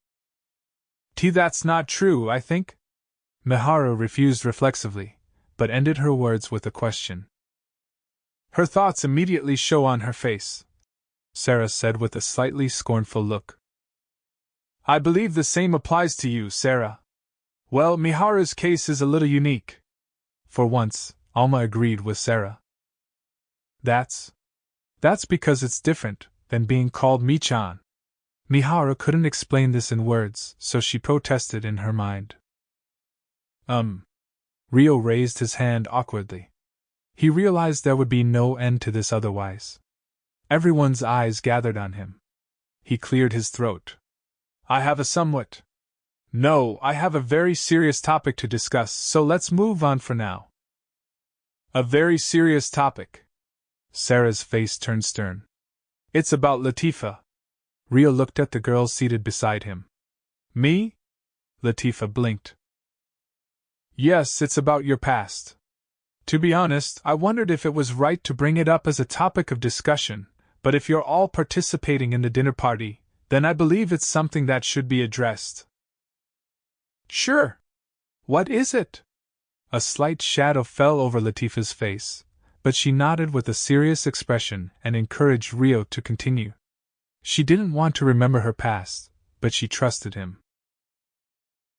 That's not true, I think. Miharu refused reflexively, but ended her words with a question. Her thoughts immediately show on her face, Sarah said with a slightly scornful look. I believe the same applies to you, Sarah. Well, Miharu's case is a little unique. For once, Alma agreed with Sarah. That's because it's different than being called Mi-chan. Miharu couldn't explain this in words, so she protested in her mind. Ryo raised his hand awkwardly. He realized there would be no end to this otherwise. Everyone's eyes gathered on him. He cleared his throat. I have a very serious topic to discuss, so let's move on for now. A very serious topic. Sarah's face turned stern. It's about Latifah. Ryo looked at the girl seated beside him. Me? Latifah blinked. Yes, it's about your past. To be honest, I wondered if it was right to bring it up as a topic of discussion, but if you're all participating in the dinner party, then I believe it's something that should be addressed. Sure. What is it? A slight shadow fell over Latifah's face, but she nodded with a serious expression and encouraged Ryo to continue. She didn't want to remember her past, but she trusted him.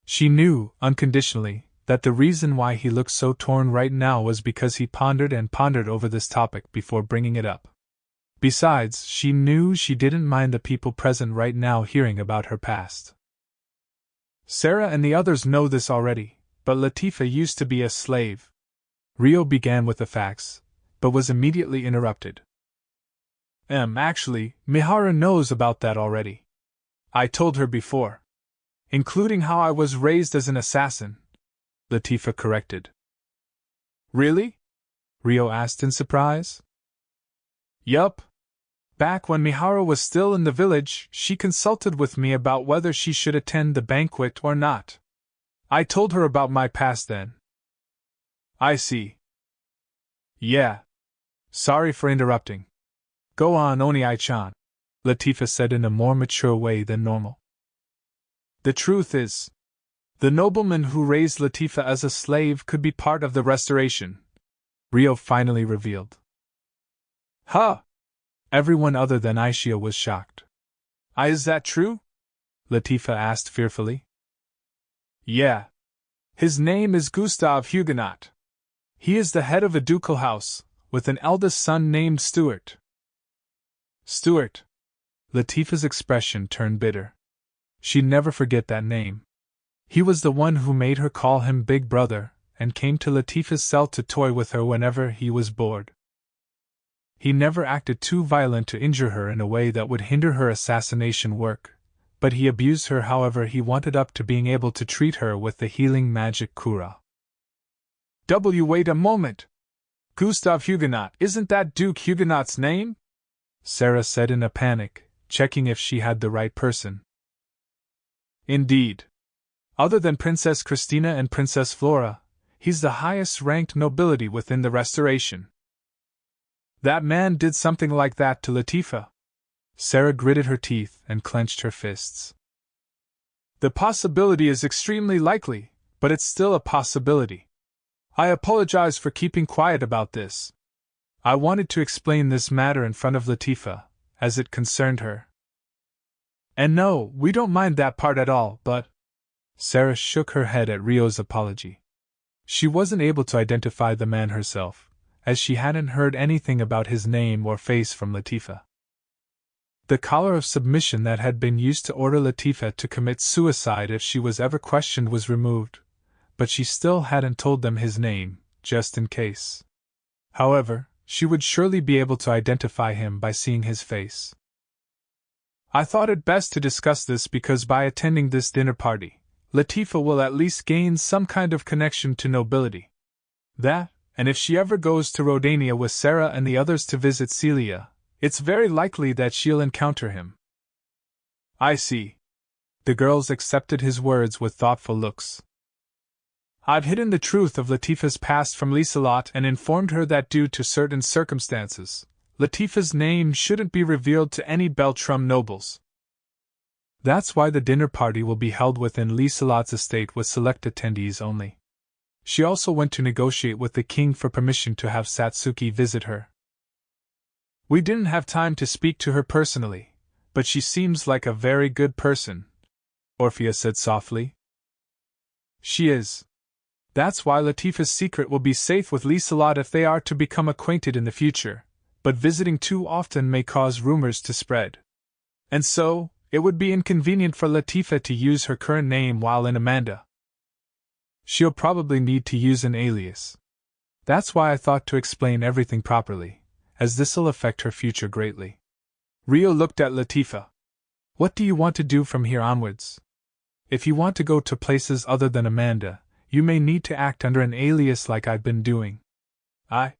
She knew, unconditionally, that the reason why he looked so torn right now was because he pondered and pondered over this topic before bringing it up. Besides, she knew she didn't mind the people present right now hearing about her past. Sarah and the others know this already, but Latifah used to be a slave. Ryo began with the facts, but was immediately interrupted. Actually, Miharu knows about that already. I told her before. Including how I was raised as an assassin, Latifah corrected. Really? Ryo asked in surprise. Yup. Back when Miharu was still in the village, she consulted with me about whether she should attend the banquet or not. I told her about my past then. I see. Yeah. Sorry for interrupting. Go on, Oniai-chan, Latifah said in a more mature way than normal. The truth is, the nobleman who raised Latifah as a slave could be part of the restoration, Ryo finally revealed. Huh! Everyone other than Aishia was shocked. Is that true? Latifah asked fearfully. Yeah. His name is Gustav Huguenot. He is the head of a ducal house, with an eldest son named Stuart. Stuart. Latifah's expression turned bitter. She'd never forget that name. He was the one who made her call him Big Brother, and came to Latifah's cell to toy with her whenever he was bored. He never acted too violent to injure her in a way that would hinder her assassination work, but he abused her however he wanted up to being able to treat her with the healing magic Kura. Wait a moment! Gustav Huguenot, isn't that Duke Huguenot's name? Sarah said in a panic, checking if she had the right person. Indeed. Other than Princess Christina and Princess Flora, he's the highest-ranked nobility within the Restoration. That man did something like that to Latifah. Sarah gritted her teeth and clenched her fists. The possibility is extremely likely, but it's still a possibility. I apologize for keeping quiet about this. I wanted to explain this matter in front of Latifah, as it concerned her. And no, we don't mind that part at all, but... Sarah shook her head at Ryo's apology. She wasn't able to identify the man herself, as she hadn't heard anything about his name or face from Latifah. The collar of submission that had been used to order Latifah to commit suicide if she was ever questioned was removed, but she still hadn't told them his name, just in case. However, she would surely be able to identify him by seeing his face. I thought it best to discuss this because by attending this dinner party, Latifah will at least gain some kind of connection to nobility. That, and if she ever goes to Rodania with Sarah and the others to visit Celia, it's very likely that she'll encounter him. I see. The girls accepted his words with thoughtful looks. I've hidden the truth of Latifah's past from Liselot and informed her that due to certain circumstances, Latifah's name shouldn't be revealed to any Beltrum nobles. That's why the dinner party will be held within Liselot's estate with select attendees only. She also went to negotiate with the king for permission to have Satsuki visit her. We didn't have time to speak to her personally, but she seems like a very good person, Orpheus said softly. She is. That's why Latifah's secret will be safe with Liselot if they are to become acquainted in the future, but visiting too often may cause rumors to spread. And so, it would be inconvenient for Latifah to use her current name while in Amanda. She'll probably need to use an alias. That's why I thought to explain everything properly, as this'll affect her future greatly. Rio looked at Latifah. What do you want to do from here onwards? If you want to go to places other than Amanda, you may need to act under an alias like I've been doing. I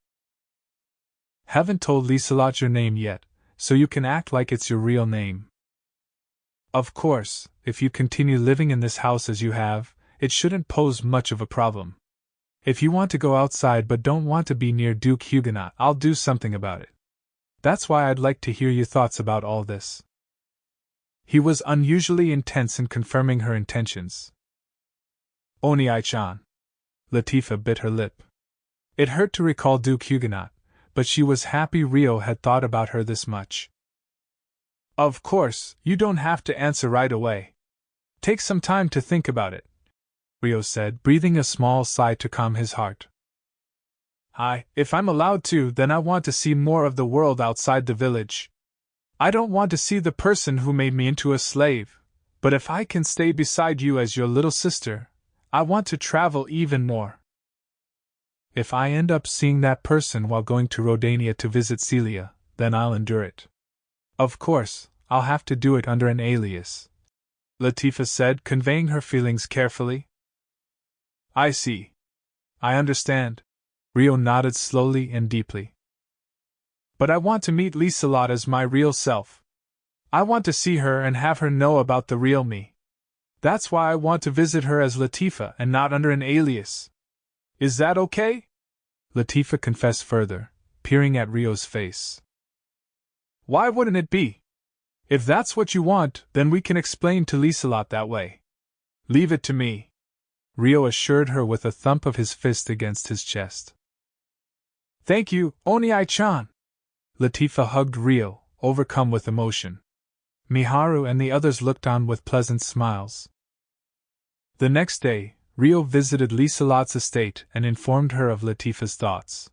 haven't told Liselot your name yet, so you can act like it's your real name. Of course, if you continue living in this house as you have, it shouldn't pose much of a problem. If you want to go outside but don't want to be near Duke Huguenot, I'll do something about it. That's why I'd like to hear your thoughts about all this. He was unusually intense in confirming her intentions. Oni-chan. Latifah bit her lip. It hurt to recall Duke Huguenot, but she was happy Rio had thought about her this much. Of course, you don't have to answer right away. Take some time to think about it, Rio said, breathing a small sigh to calm his heart. If I'm allowed to, then I want to see more of the world outside the village. I don't want to see the person who made me into a slave, but if I can stay beside you as your little sister, I want to travel even more. If I end up seeing that person while going to Rodania to visit Celia, then I'll endure it. Of course, I'll have to do it under an alias, Latifah said, conveying her feelings carefully. I see. I understand. Rio nodded slowly and deeply. But I want to meet Liselot as my real self. I want to see her and have her know about the real me. That's why I want to visit her as Latifah and not under an alias. Is that okay? Latifah confessed further, peering at Rio's face. Why wouldn't it be? If that's what you want, then we can explain to Liselot that way. Leave it to me, Rio assured her with a thump of his fist against his chest. Thank you, Oni-chan. Latifah hugged Rio, overcome with emotion. Miharu and the others looked on with pleasant smiles. The next day, Rio visited Liselot's estate and informed her of Latifah's thoughts.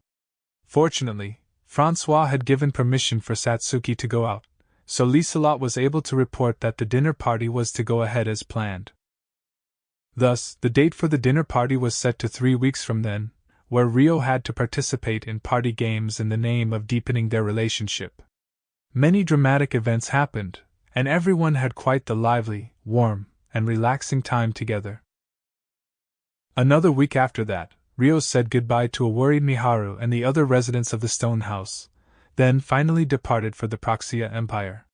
Fortunately, Francois had given permission for Satsuki to go out, so Liselot was able to report that the dinner party was to go ahead as planned. Thus, the date for the dinner party was set to 3 weeks from then, where Rio had to participate in party games in the name of deepening their relationship. Many dramatic events happened, and everyone had quite the lively, warm, and relaxing time together. Another week after that, Rio said goodbye to a worried Miharu and the other residents of the stone house, then finally departed for the Praxia Empire.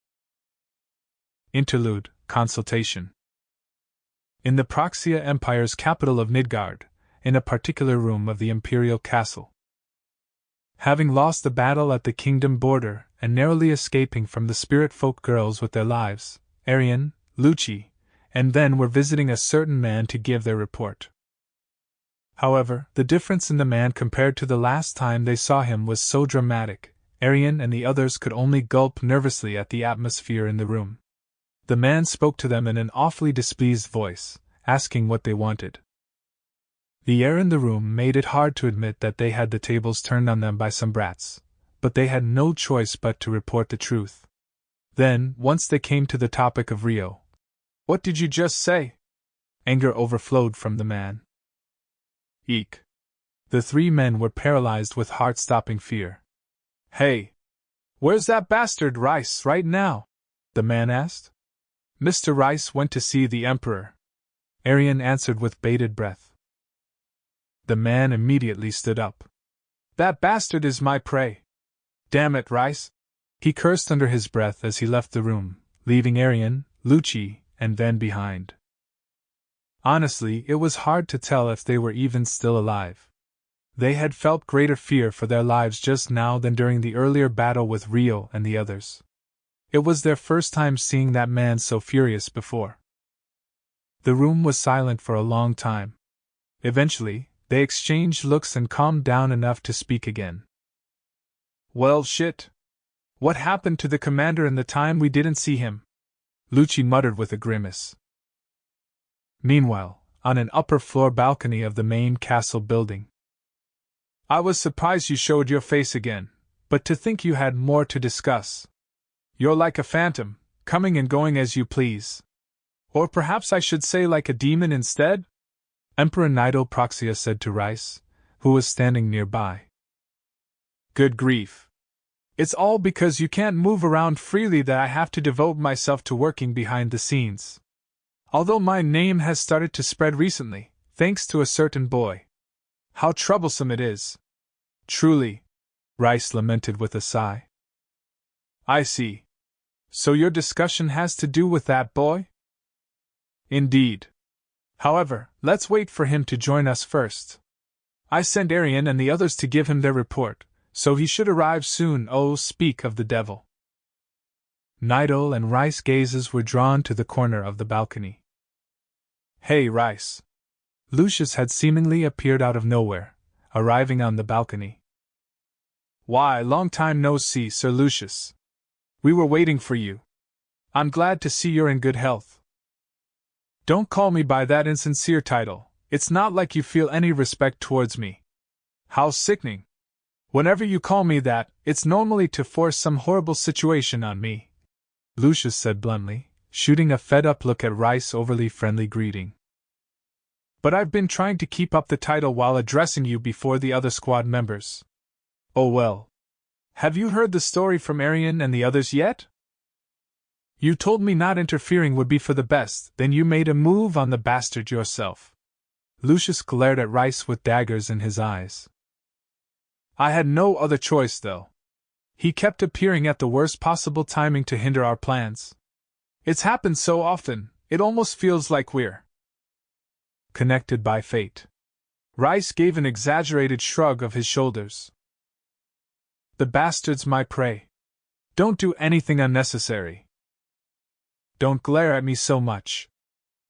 Interlude, Consultation. In the Praxia Empire's capital of Midgard, in a particular room of the imperial castle. Having lost the battle at the kingdom border and narrowly escaping from the spirit folk girls with their lives, Arian, Lucci, and then were visiting a certain man to give their report. However, the difference in the man compared to the last time they saw him was so dramatic, Arian and the others could only gulp nervously at the atmosphere in the room. The man spoke to them in an awfully displeased voice, asking what they wanted. The air in the room made it hard to admit that they had the tables turned on them by some brats, but they had no choice but to report the truth. Then, once they came to the topic of Rio. What did you just say? Anger overflowed from the man. Eek. The 3 men were paralyzed with heart-stopping fear. Hey! Where's that bastard Rice right now? The man asked. Mr. Rice went to see the Emperor. Aryan answered with bated breath. The man immediately stood up. That bastard is my prey. Damn it, Rice! He cursed under his breath as he left the room, leaving Aryan, Lucci, and Van behind. Honestly, it was hard to tell if they were even still alive. They had felt greater fear for their lives just now than during the earlier battle with Rio and the others. It was their first time seeing that man so furious before. The room was silent for a long time. Eventually, they exchanged looks and calmed down enough to speak again. Well, shit. What happened to the commander in the time we didn't see him? Lucci muttered with a grimace. Meanwhile, on an upper-floor balcony of the main castle building. I was surprised you showed your face again, but to think you had more to discuss. You're like a phantom, coming and going as you please. Or perhaps I should say like a demon instead? Emperor Nido Proxia said to Rice, who was standing nearby. Good grief. It's all because you can't move around freely that I have to devote myself to working behind the scenes. Although my name has started to spread recently, thanks to a certain boy. How troublesome it is. Truly, Rice lamented with a sigh. I see. So your discussion has to do with that boy? Indeed. However, let's wait for him to join us first. I sent Aryan and the others to give him their report, so he should arrive soon. Oh, speak of the devil. Nidal and Rice gazes were drawn to the corner of the balcony. Hey, Rice. Lucius had seemingly appeared out of nowhere, arriving on the balcony. Why, long time no see, Sir Lucius. We were waiting for you. I'm glad to see you're in good health. Don't call me by that insincere title, it's not like you feel any respect towards me. How sickening. Whenever you call me that, it's normally to force some horrible situation on me, Lucius said bluntly, shooting a fed-up look at Rice's overly friendly greeting. But I've been trying to keep up the title while addressing you before the other squad members. Oh well. Have you heard the story from Aryan and the others yet? You told me not interfering would be for the best, then you made a move on the bastard yourself. Lucius glared at Rice with daggers in his eyes. I had no other choice, though. He kept appearing at the worst possible timing to hinder our plans. It's happened so often, it almost feels like we're connected by fate. Rice gave an exaggerated shrug of his shoulders. The bastard's my prey. Don't do anything unnecessary. Don't glare at me so much.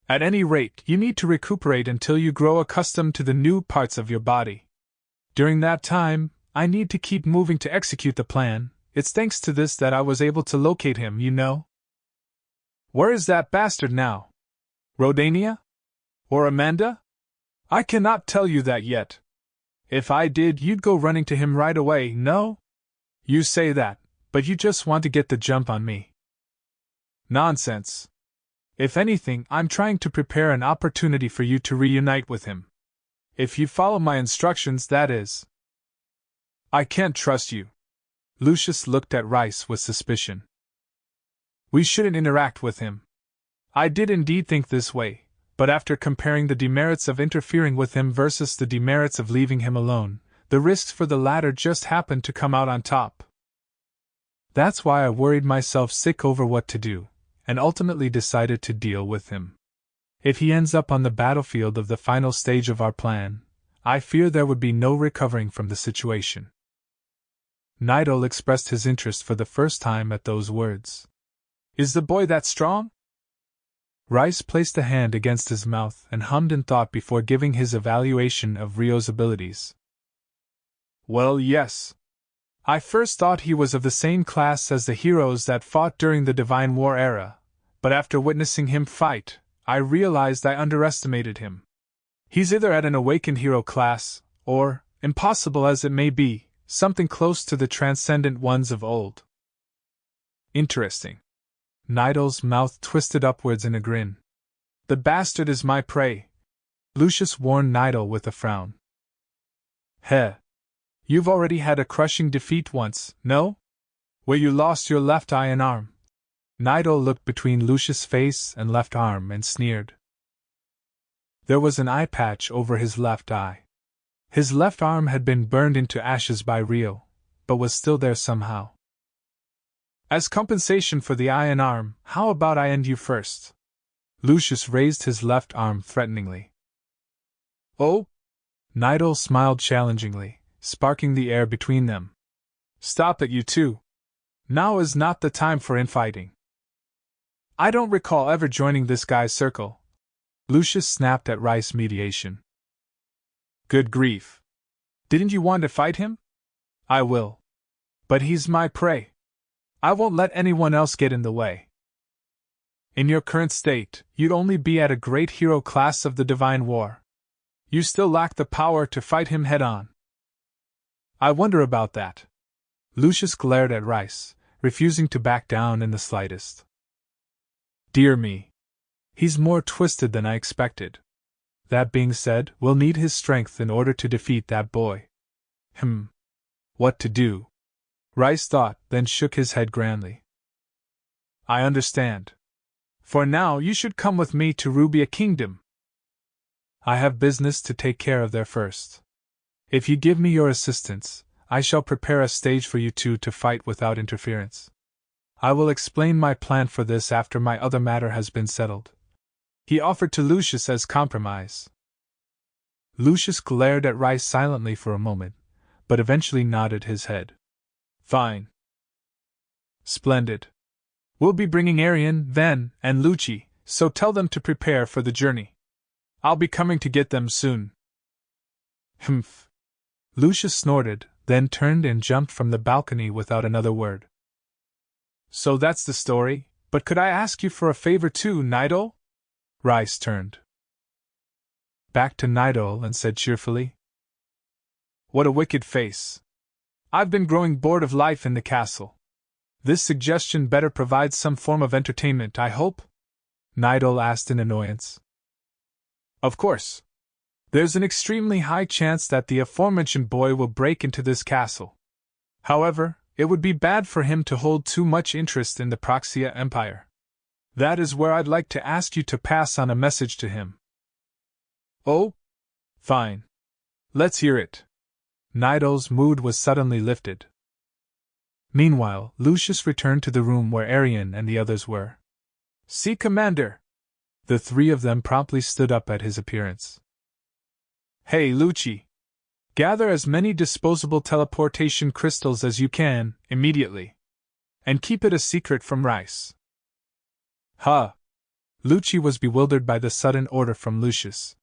At any rate, you need to recuperate until you grow accustomed to the new parts of your body. During that time, I need to keep moving to execute the plan. It's thanks to this that I was able to locate him, you know. Where is that bastard now? Rodania? Or Amanda? I cannot tell you that yet. If I did, you'd go running to him right away, no? You say that, but you just want to get the jump on me. Nonsense. If anything, I'm trying to prepare an opportunity for you to reunite with him. If you follow my instructions, that is. I can't trust you. Lucius looked at Rice with suspicion. We shouldn't interact with him. I did indeed think this way, but after comparing the demerits of interfering with him versus the demerits of leaving him alone, the risks for the latter just happened to come out on top. That's why I worried myself sick over what to do, and ultimately decided to deal with him. If he ends up on the battlefield of the final stage of our plan, I fear there would be no recovering from the situation. Nidal expressed his interest for the first time at those words. Is the boy that strong? Rice placed a hand against his mouth and hummed in thought before giving his evaluation of Rio's abilities. Well, yes. I first thought he was of the same class as the heroes that fought during the Divine War era, but after witnessing him fight, I realized I underestimated him. He's either at an awakened hero class, or, impossible as it may be, something close to the transcendent ones of old. Interesting. Nidal's mouth twisted upwards in a grin. The bastard is my prey. Lucius warned Nidal with a frown. Heh. You've already had a crushing defeat once, no? Where you lost your left eye and arm. Nidal looked between Lucius' face and left arm and sneered. There was an eye patch over his left eye. His left arm had been burned into ashes by Rio, but was still there somehow. As compensation for the eye and arm, how about I end you first? Lucius raised his left arm threateningly. Oh? Nidal smiled challengingly, sparking the air between them. Stop it, you two. Now is not the time for infighting. I don't recall ever joining this guy's circle. Lucius snapped at Rice's mediation. Good grief. Didn't you want to fight him? I will. But he's my prey. I won't let anyone else get in the way. In your current state, you'd only be at a great hero class of the Divine War. You still lack the power to fight him head-on. I wonder about that. Lucius glared at Rice, refusing to back down in the slightest. Dear me. He's more twisted than I expected. That being said, we'll need his strength in order to defeat that boy. What to do? Rice thought, then shook his head grandly. I understand. For now you should come with me to Rubia Kingdom. I have business to take care of there first. If you give me your assistance, I shall prepare a stage for you two to fight without interference. I will explain my plan for this after my other matter has been settled. He offered to Lucius as compromise. Lucius glared at Rice silently for a moment, but eventually nodded his head. Fine. Splendid. We'll be bringing Arian, Ven, and Lucci, so tell them to prepare for the journey. I'll be coming to get them soon. Humph. Lucius snorted, then turned and jumped from the balcony without another word. So that's the story, but could I ask you for a favor too, Nidal? Rice turned back to Nidal and said cheerfully. What a wicked face. I've been growing bored of life in the castle. This suggestion better provides some form of entertainment, I hope? Nidal asked in annoyance. Of course. There's an extremely high chance that the aforementioned boy will break into this castle. However, it would be bad for him to hold too much interest in the Praxia Empire. That is where I'd like to ask you to pass on a message to him. Oh? Fine. Let's hear it. Nidal's mood was suddenly lifted. Meanwhile, Lucius returned to the room where Arian and the others were. See, Commander! The three of them promptly stood up at his appearance. Hey, Lucci! Gather as many disposable teleportation crystals as you can, immediately. And keep it a secret from Rice. Huh! Lucci was bewildered by the sudden order from Lucius.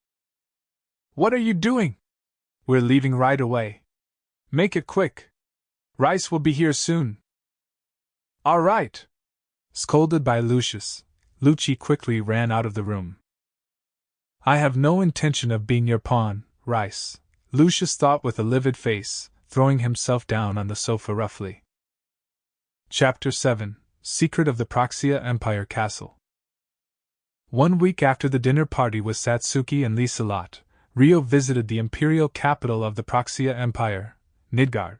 What are you doing? We're leaving right away. Make it quick. Rice will be here soon. All right. Scolded by Lucius, Lucci quickly ran out of the room. I have no intention of being your pawn, Rice, Lucius thought with a livid face, throwing himself down on the sofa roughly. Chapter 7: Secret of the Praxia Empire Castle. 1 week after the dinner party with Satsuki and Lieselot, Rio visited the imperial capital of the Praxia Empire, Nidgard.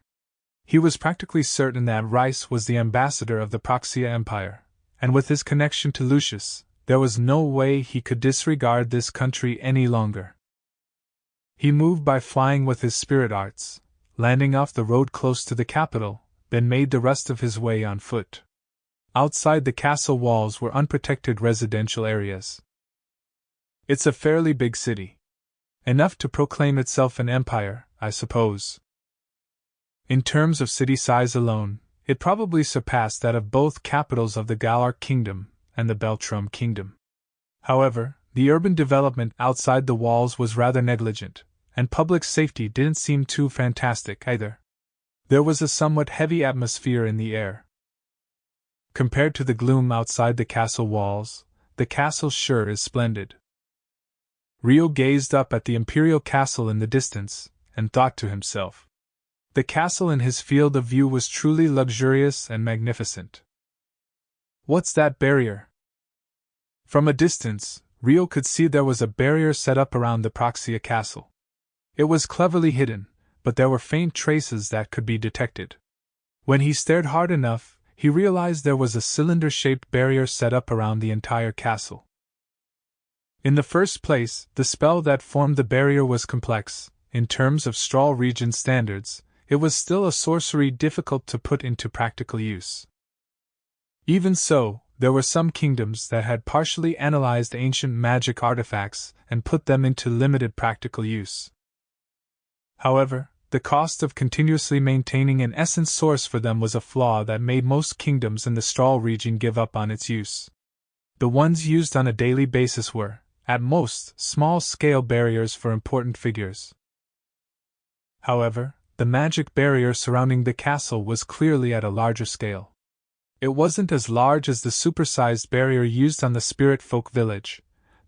He was practically certain that Rice was the ambassador of the Praxia Empire, and with his connection to Lucius, there was no way he could disregard this country any longer. He moved by flying with his spirit arts, landing off the road close to the capital, then made the rest of his way on foot. Outside the castle walls were unprotected residential areas. It's a fairly big city. Enough to proclaim itself an empire, I suppose. In terms of city size alone, it probably surpassed that of both capitals of the Galar Kingdom and the Beltrum Kingdom. However, the urban development outside the walls was rather negligent, and public safety didn't seem too fantastic either. There was a somewhat heavy atmosphere in the air. Compared to the gloom outside the castle walls, the castle sure is splendid. Rio gazed up at the imperial castle in the distance, and thought to himself. The castle in his field of view was truly luxurious and magnificent. What's that barrier? From a distance, Rio could see there was a barrier set up around the Praxia castle. It was cleverly hidden, but there were faint traces that could be detected. When he stared hard enough, he realized there was a cylinder-shaped barrier set up around the entire castle. In the first place, the spell that formed the barrier was complex. In terms of Straw region standards, it was still a sorcery difficult to put into practical use. Even so, there were some kingdoms that had partially analyzed ancient magic artifacts and put them into limited practical use. However, the cost of continuously maintaining an essence source for them was a flaw that made most kingdoms in the Straw region give up on its use. The ones used on a daily basis were, at most, small-scale barriers for important figures. However, the magic barrier surrounding the castle was clearly at a larger scale. It wasn't as large as the supersized barrier used on the Spirit Folk village,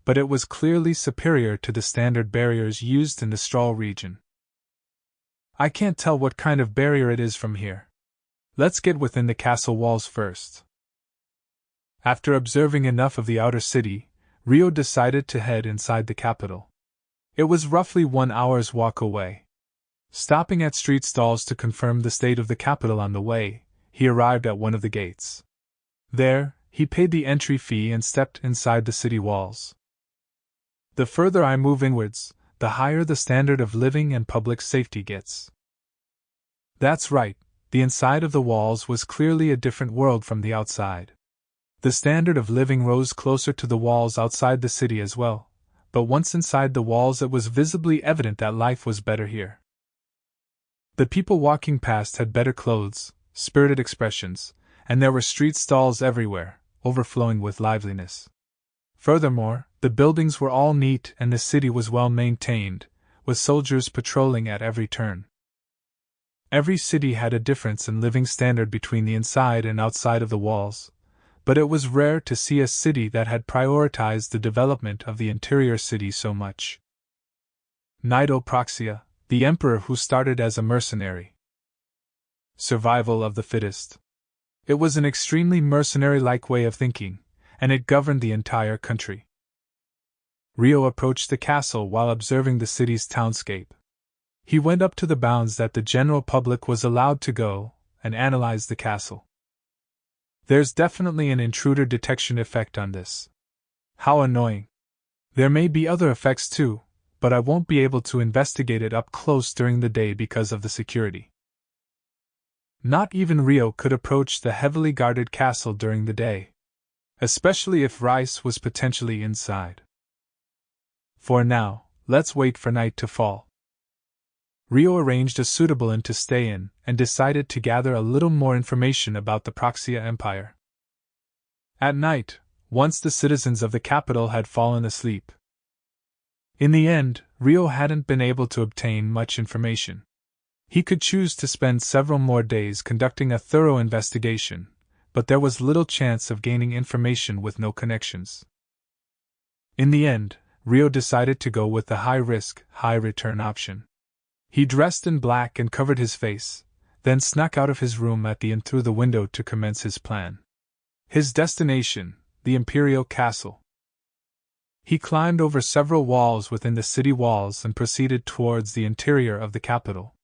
but it was clearly superior to the standard barriers used in the Straw region. I can't tell what kind of barrier it is from here. Let's get within the castle walls first. After observing enough of the outer city, Rio decided to head inside the capital. It was roughly 1 hour's walk away. Stopping at street stalls to confirm the state of the capital on the way, he arrived at one of the gates. There, he paid the entry fee and stepped inside the city walls. The further I move inwards, the higher the standard of living and public safety gets. That's right, the inside of the walls was clearly a different world from the outside. The standard of living rose closer to the walls outside the city as well, but once inside the walls it was visibly evident that life was better here. The people walking past had better clothes, spirited expressions, and there were street stalls everywhere, overflowing with liveliness. Furthermore, the buildings were all neat and the city was well maintained, with soldiers patrolling at every turn. Every city had a difference in living standard between the inside and outside of the walls, but it was rare to see a city that had prioritized the development of the interior city so much. Nidoproxia, the emperor who started as a mercenary. Survival of the fittest. It was an extremely mercenary-like way of thinking, and it governed the entire country. Rio approached the castle while observing the city's townscape. He went up to the bounds that the general public was allowed to go, and analyzed the castle. There's definitely an intruder detection effect on this. How annoying. There may be other effects too, but I won't be able to investigate it up close during the day because of the security. Not even Rio could approach the heavily guarded castle during the day, especially if Rice was potentially inside. For now, let's wait for night to fall. Rio arranged a suitable inn to stay in and decided to gather a little more information about the Proxia Empire. At night, once the citizens of the capital had fallen asleep. In the end, Rio hadn't been able to obtain much information. He could choose to spend several more days conducting a thorough investigation, but there was little chance of gaining information with no connections. In the end, Rio decided to go with the high-risk, high-return option. He dressed in black and covered his face, then snuck out of his room at the inn through the window to commence his plan. His destination, the Imperial Castle. He climbed over several walls within the city walls and proceeded towards the interior of the capital.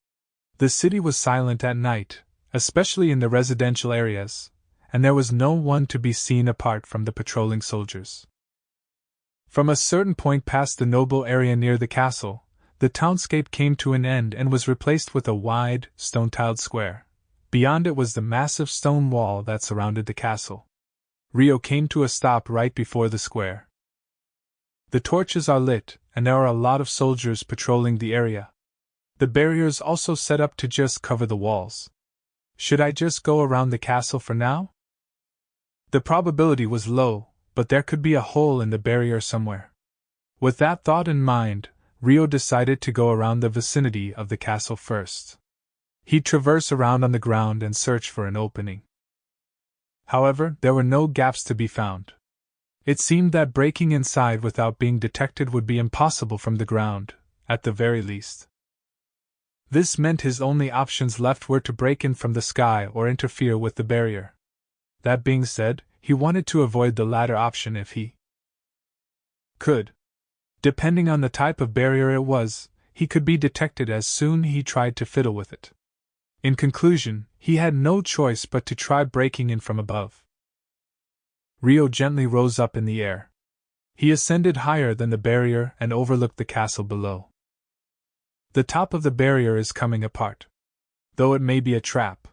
The city was silent at night, especially in the residential areas, and there was no one to be seen apart from the patrolling soldiers. From a certain point past the noble area near the castle, the townscape came to an end and was replaced with a wide, stone-tiled square. Beyond it was the massive stone wall that surrounded the castle. Rio came to a stop right before the square. The torches are lit, and there are a lot of soldiers patrolling the area. The barriers also set up to just cover the walls. Should I just go around the castle for now? The probability was low, but there could be a hole in the barrier somewhere. With that thought in mind, Rio decided to go around the vicinity of the castle first. He'd traverse around on the ground and search for an opening. However, there were no gaps to be found. It seemed that breaking inside without being detected would be impossible from the ground, at the very least. This meant his only options left were to break in from the sky or interfere with the barrier. That being said, he wanted to avoid the latter option if he could. Depending on the type of barrier it was, he could be detected as soon as he tried to fiddle with it. In conclusion, he had no choice but to try breaking in from above. Rio gently rose up in the air. He ascended higher than the barrier and overlooked the castle below. The top of the barrier is coming apart, though it may be a trap.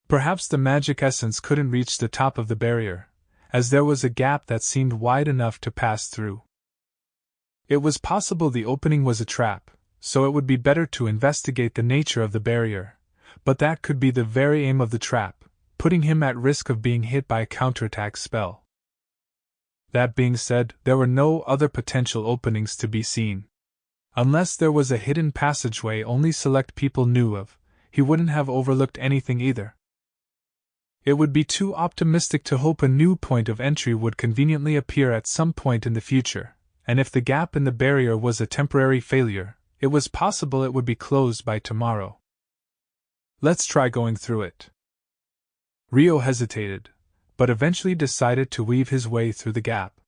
Perhaps the magic essence couldn't reach the top of the barrier, as there was a gap that seemed wide enough to pass through. It was possible the opening was a trap, so it would be better to investigate the nature of the barrier, but that could be the very aim of the trap, putting him at risk of being hit by a counterattack spell. That being said, there were no other potential openings to be seen. Unless there was a hidden passageway only select people knew of, he wouldn't have overlooked anything either. It would be too optimistic to hope a new point of entry would conveniently appear at some point in the future, and if the gap in the barrier was a temporary failure, it was possible it would be closed by tomorrow. Let's try going through it. Rio hesitated, but eventually decided to weave his way through the gap.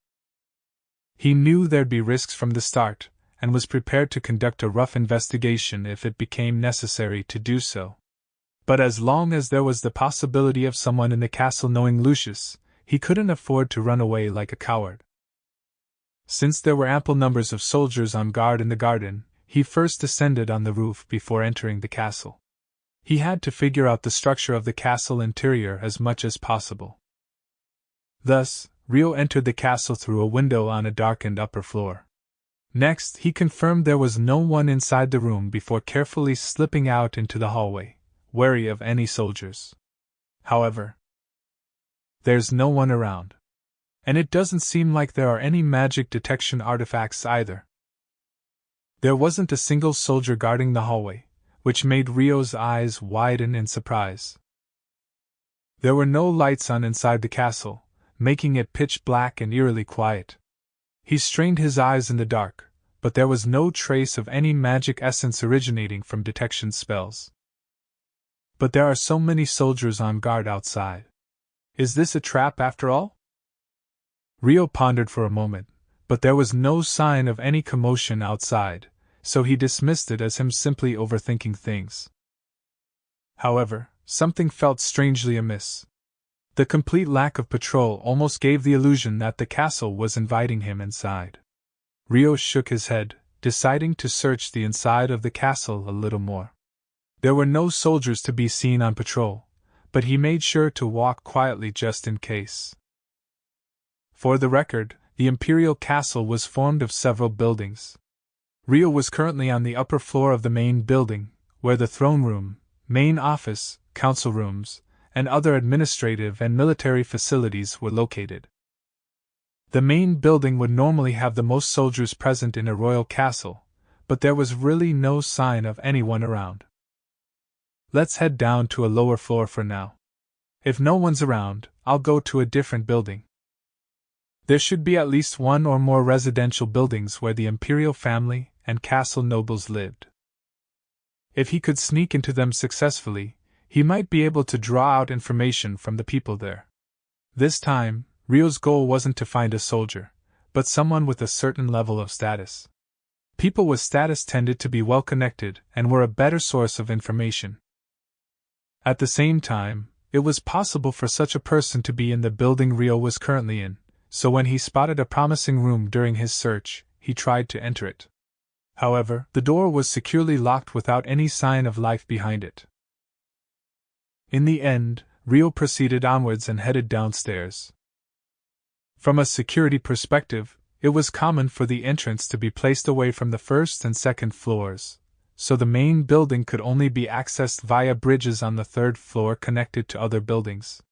He knew there'd be risks from the start, and was prepared to conduct a rough investigation if it became necessary to do so. But as long as there was the possibility of someone in the castle knowing Lucius, he couldn't afford to run away like a coward. Since there were ample numbers of soldiers on guard in the garden, he first descended on the roof before entering the castle. He had to figure out the structure of the castle interior as much as possible. Thus, Rio entered the castle through a window on a darkened upper floor. Next, he confirmed there was no one inside the room before carefully slipping out into the hallway, wary of any soldiers. However, there's no one around. And it doesn't seem like there are any magic detection artifacts either. There wasn't a single soldier guarding the hallway, which made Rio's eyes widen in surprise. There were no lights on inside the castle, making it pitch black and eerily quiet. He strained his eyes in the dark, but there was no trace of any magic essence originating from detection spells. But there are so many soldiers on guard outside. Is this a trap after all? Rio pondered for a moment, but there was no sign of any commotion outside, so he dismissed it as him simply overthinking things. However, something felt strangely amiss. The complete lack of patrol almost gave the illusion that the castle was inviting him inside. Rio shook his head, deciding to search the inside of the castle a little more. There were no soldiers to be seen on patrol, but he made sure to walk quietly just in case. For the record, the Imperial Castle was formed of several buildings. Rio was currently on the upper floor of the main building, where the throne room, main office, council rooms, and other administrative and military facilities were located. The main building would normally have the most soldiers present in a royal castle, but there was really no sign of anyone around. Let's head down to a lower floor for now. If no one's around, I'll go to a different building. There should be at least one or more residential buildings where the imperial family and castle nobles lived. If he could sneak into them successfully, he might be able to draw out information from the people there. This time, Rio's goal wasn't to find a soldier, but someone with a certain level of status. People with status tended to be well connected and were a better source of information. At the same time, it was possible for such a person to be in the building Rio was currently in, so when he spotted a promising room during his search, he tried to enter it. However, the door was securely locked without any sign of life behind it. In the end, Rio proceeded onwards and headed downstairs. From a security perspective, it was common for the entrance to be placed away from the first and second floors, so the main building could only be accessed via bridges on the third floor connected to other buildings.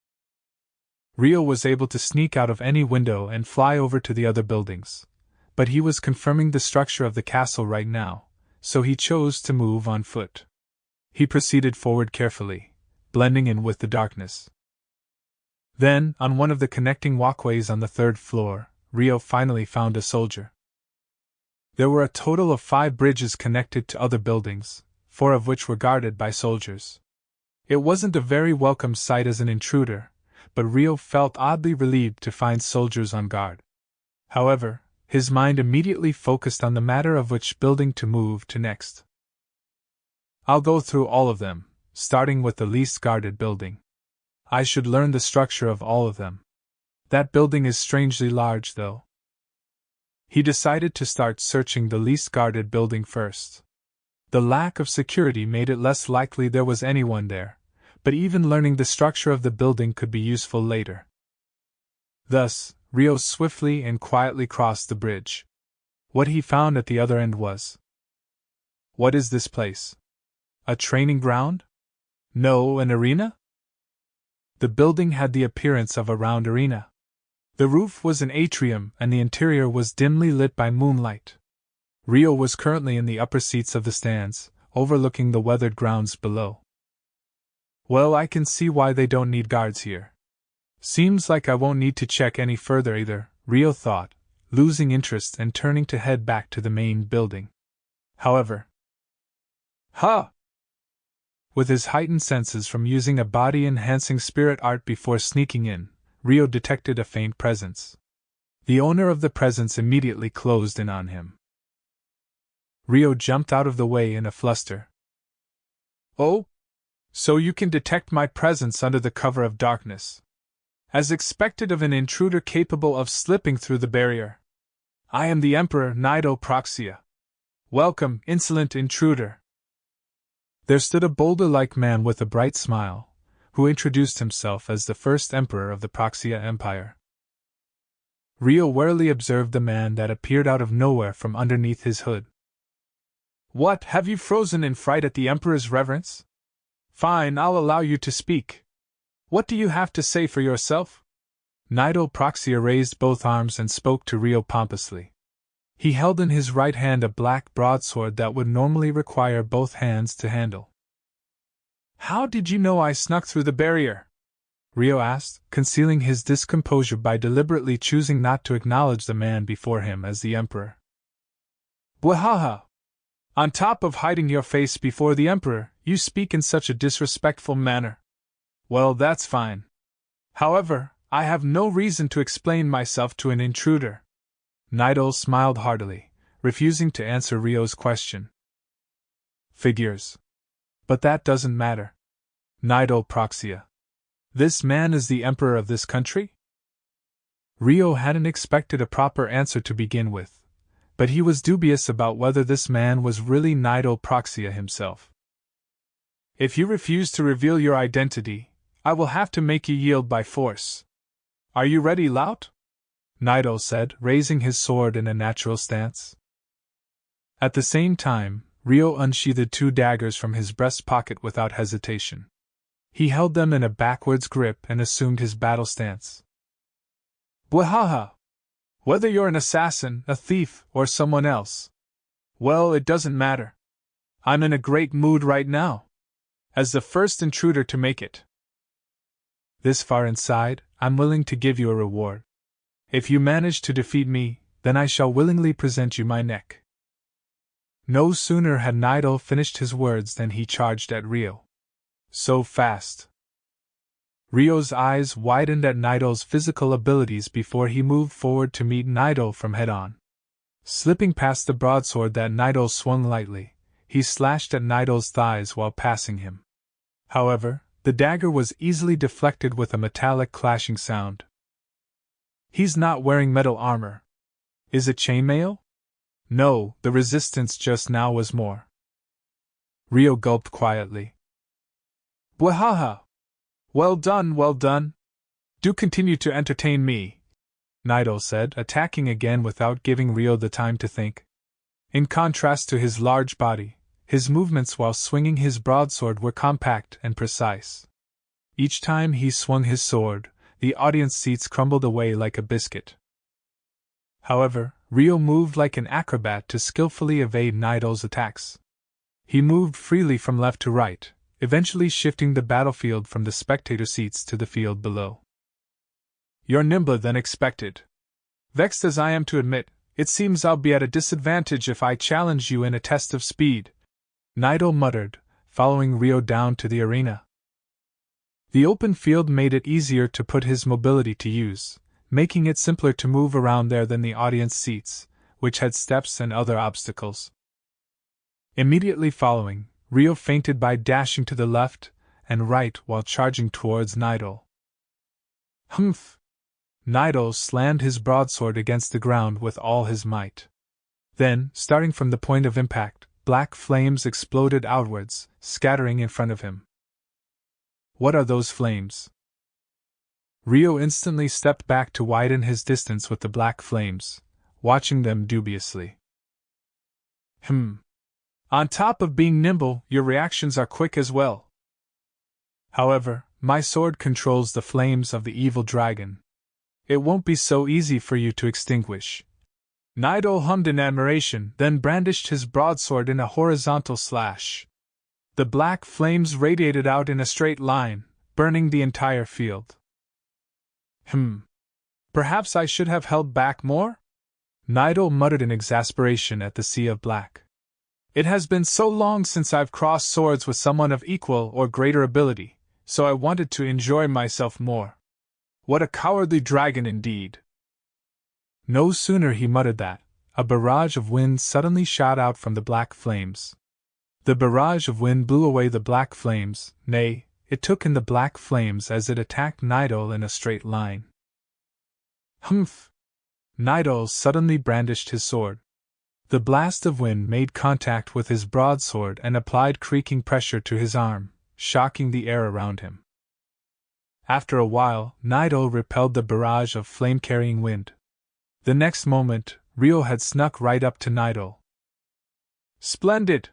Rio was able to sneak out of any window and fly over to the other buildings, but he was confirming the structure of the castle right now, so he chose to move on foot. He proceeded forward carefully, blending in with the darkness. Then, on one of the connecting walkways on the third floor, Rio finally found a soldier. There were a total of 5 bridges connected to other buildings, 4 of which were guarded by soldiers. It wasn't a very welcome sight as an intruder, but Rio felt oddly relieved to find soldiers on guard. However, his mind immediately focused on the matter of which building to move to next. I'll go through all of them, starting with the least guarded building. I should learn the structure of all of them. That building is strangely large, though. He decided to start searching the least guarded building first. The lack of security made it less likely there was anyone there, but even learning the structure of the building could be useful later. Thus, Rio swiftly and quietly crossed the bridge. What he found at the other end was... What is this place? A training ground? No, an arena? The building had the appearance of a round arena. The roof was an atrium and the interior was dimly lit by moonlight. Rio was currently in the upper seats of the stands, overlooking the weathered grounds below. Well, I can see why they don't need guards here. Seems like I won't need to check any further either, Rio thought, losing interest and turning to head back to the main building. However... With his heightened senses from using a body-enhancing spirit art before sneaking in, Rio detected a faint presence. The owner of the presence immediately closed in on him. Rio jumped out of the way in a fluster. Oh? So you can detect my presence under the cover of darkness. As expected of an intruder capable of slipping through the barrier. I am the Emperor Nido Proxia. Welcome, insolent intruder. There stood a boulder-like man with a bright smile, who introduced himself as the first emperor of the Proxia Empire. Rio warily observed the man that appeared out of nowhere from underneath his hood. What, have you frozen in fright at the Emperor's reverence? Fine, I'll allow you to speak. What do you have to say for yourself? Nido Proxia raised both arms and spoke to Rio pompously. He held in his right hand a black broadsword that would normally require both hands to handle. How did you know I snuck through the barrier? Rio asked, concealing his discomposure by deliberately choosing not to acknowledge the man before him as the Emperor. Bwahaha! On top of hiding your face before the Emperor, you speak in such a disrespectful manner. Well, that's fine. However, I have no reason to explain myself to an intruder. Nido smiled heartily, refusing to answer Rio's question. Figures. But that doesn't matter. Nido Proxia. This man is the Emperor of this country? Rio hadn't expected a proper answer to begin with, but he was dubious about whether this man was really Nido Proxia himself. If you refuse to reveal your identity, I will have to make you yield by force. Are you ready, lout? Nido said, raising his sword in a natural stance. At the same time, Rio unsheathed 2 daggers from his breast pocket without hesitation. He held them in a backwards grip and assumed his battle stance. Bwahaha! Whether you're an assassin, a thief, or someone else. Well, it doesn't matter. I'm in a great mood right now. As the first intruder to make it. This far inside, I'm willing to give you a reward. If you manage to defeat me, then I shall willingly present you my neck. No sooner had Nido finished his words than he charged at Rio. So fast. Rio's eyes widened at Nido's physical abilities before he moved forward to meet Nido from head-on. Slipping past the broadsword that Nido swung lightly, he slashed at Nido's thighs while passing him. However, the dagger was easily deflected with a metallic clashing sound. He's not wearing metal armor. Is it chainmail? No, the resistance just now was more. Rio gulped quietly. Bwahaha! Well done, well done. Do continue to entertain me, Nido said, attacking again without giving Rio the time to think. In contrast to his large body, his movements while swinging his broadsword were compact and precise. Each time he swung his sword, the audience seats crumbled away like a biscuit. However, Rio moved like an acrobat to skillfully evade Nido's attacks. He moved freely from left to right, eventually shifting the battlefield from the spectator seats to the field below. You're nimbler than expected. Vexed as I am to admit, it seems I'll be at a disadvantage if I challenge you in a test of speed, Nido muttered, following Rio down to the arena. The open field made it easier to put his mobility to use, making it simpler to move around there than the audience seats, which had steps and other obstacles. Immediately following, Rio feinted by dashing to the left and right while charging towards Nido. Humph! Nidal slammed his broadsword against the ground with all his might. Then, starting from the point of impact, black flames exploded outwards, scattering in front of him. What are those flames? Rio instantly stepped back to widen his distance with the black flames, watching them dubiously. On top of being nimble, your reactions are quick as well. However, my sword controls the flames of the evil dragon. It won't be so easy for you to extinguish. Nidal hummed in admiration, then brandished his broadsword in a horizontal slash. The black flames radiated out in a straight line, burning the entire field. Perhaps I should have held back more? Nidal muttered in exasperation at the sea of black. It has been so long since I've crossed swords with someone of equal or greater ability, so I wanted to enjoy myself more. What a cowardly dragon indeed! No sooner he muttered that, a barrage of wind suddenly shot out from the black flames. The barrage of wind blew away the black flames, nay, it took in the black flames as it attacked Nidal in a straight line. Humph! Nidal suddenly brandished his sword. The blast of wind made contact with his broadsword and applied creaking pressure to his arm, shocking the air around him. After a while, Nidal repelled the barrage of flame-carrying wind. The next moment, Rio had snuck right up to Nidal. Splendid!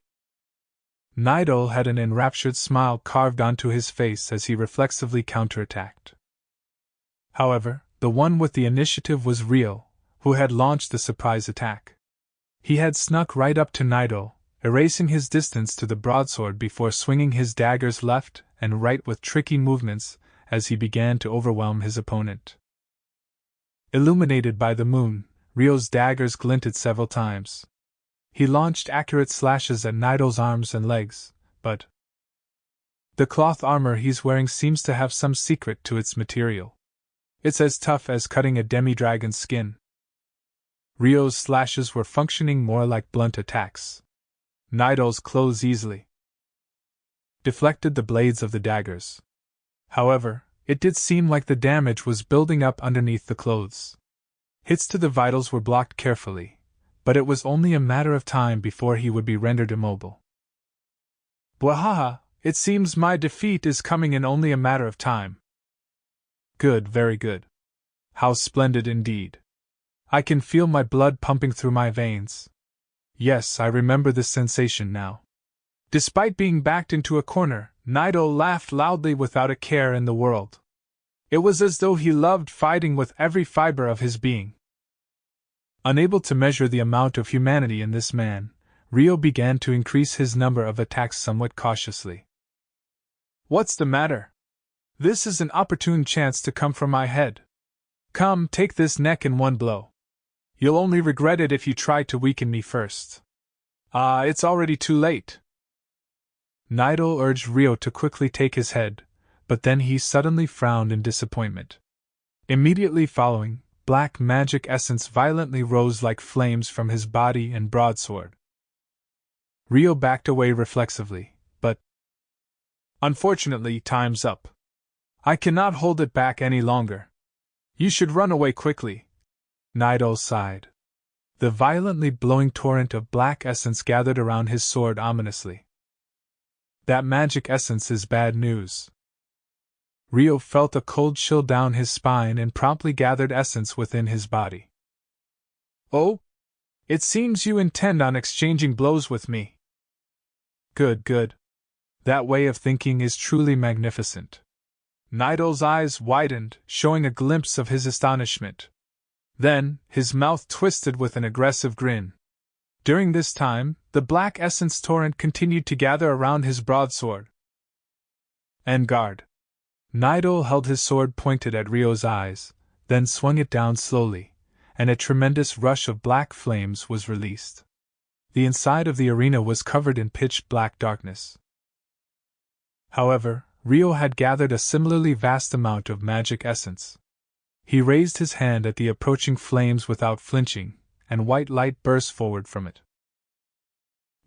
Nidal had an enraptured smile carved onto his face as he reflexively counterattacked. However, the one with the initiative was Rio, who had launched the surprise attack. He had snuck right up to Nidal, erasing his distance to the broadsword before swinging his daggers left and right with tricky movements as he began to overwhelm his opponent. Illuminated by the moon, Rio's daggers glinted several times. He launched accurate slashes at Nidal's arms and legs, but the cloth armor he's wearing seems to have some secret to its material. It's as tough as cutting a demi-dragon's skin. Rio's slashes were functioning more like blunt attacks. Nidal's clothes easily deflected the blades of the daggers. However, it did seem like the damage was building up underneath the clothes. Hits to the vitals were blocked carefully, but it was only a matter of time before he would be rendered immobile. Bwahaha, it seems my defeat is coming in only a matter of time. Good, very good. How splendid indeed. I can feel my blood pumping through my veins. Yes, I remember this sensation now. Despite being backed into a corner, Nidal laughed loudly without a care in the world. It was as though he loved fighting with every fiber of his being. Unable to measure the amount of humanity in this man, Rio began to increase his number of attacks somewhat cautiously. What's the matter? This is an opportune chance to come for my head. Come, take this neck in one blow. You'll only regret it if you try to weaken me first. It's already too late. Nidal urged Rio to quickly take his head, but then he suddenly frowned in disappointment. Immediately following, black magic essence violently rose like flames from his body and broadsword. Rio backed away reflexively, but unfortunately, time's up. I cannot hold it back any longer. You should run away quickly. Nidal sighed. The violently blowing torrent of black essence gathered around his sword ominously. That magic essence is bad news. Rio felt a cold chill down his spine and promptly gathered essence within his body. Oh? It seems you intend on exchanging blows with me. Good, good. That way of thinking is truly magnificent. Nidal's eyes widened, showing a glimpse of his astonishment. Then, his mouth twisted with an aggressive grin. During this time, the black essence torrent continued to gather around his broadsword. En garde. Nidal held his sword pointed at Rio's eyes, then swung it down slowly, and a tremendous rush of black flames was released. The inside of the arena was covered in pitch-black darkness. However, Rio had gathered a similarly vast amount of magic essence. He raised his hand at the approaching flames without flinching, and white light burst forward from it.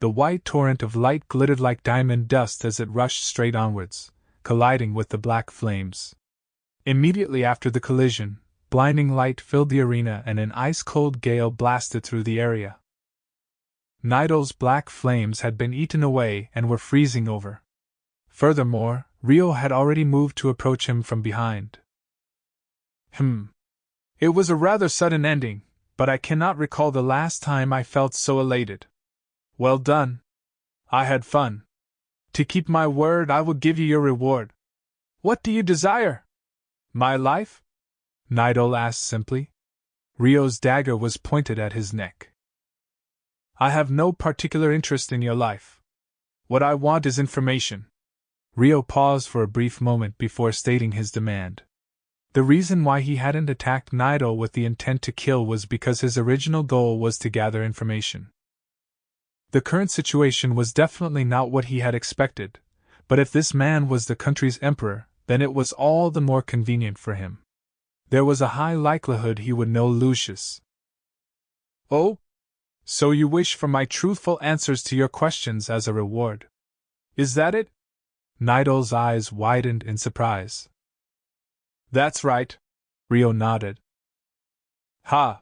The white torrent of light glittered like diamond dust as it rushed straight onwards, colliding with the black flames. Immediately after the collision, blinding light filled the arena and an ice-cold gale blasted through the area. Nidal's black flames had been eaten away and were freezing over. Furthermore, Rio had already moved to approach him from behind. It was a rather sudden ending, but I cannot recall the last time I felt so elated. Well done. I had fun. To keep my word, I will give you your reward. What do you desire? My life? Nidal asked simply. Rio's dagger was pointed at his neck. I have no particular interest in your life. What I want is information. Rio paused for a brief moment before stating his demand. The reason why he hadn't attacked Nidal with the intent to kill was because his original goal was to gather information. The current situation was definitely not what he had expected, but if this man was the country's emperor, then it was all the more convenient for him. There was a high likelihood he would know Lucius. Oh? So you wish for my truthful answers to your questions as a reward? Is that it? Nidal's eyes widened in surprise. That's right, Rio nodded. Ha!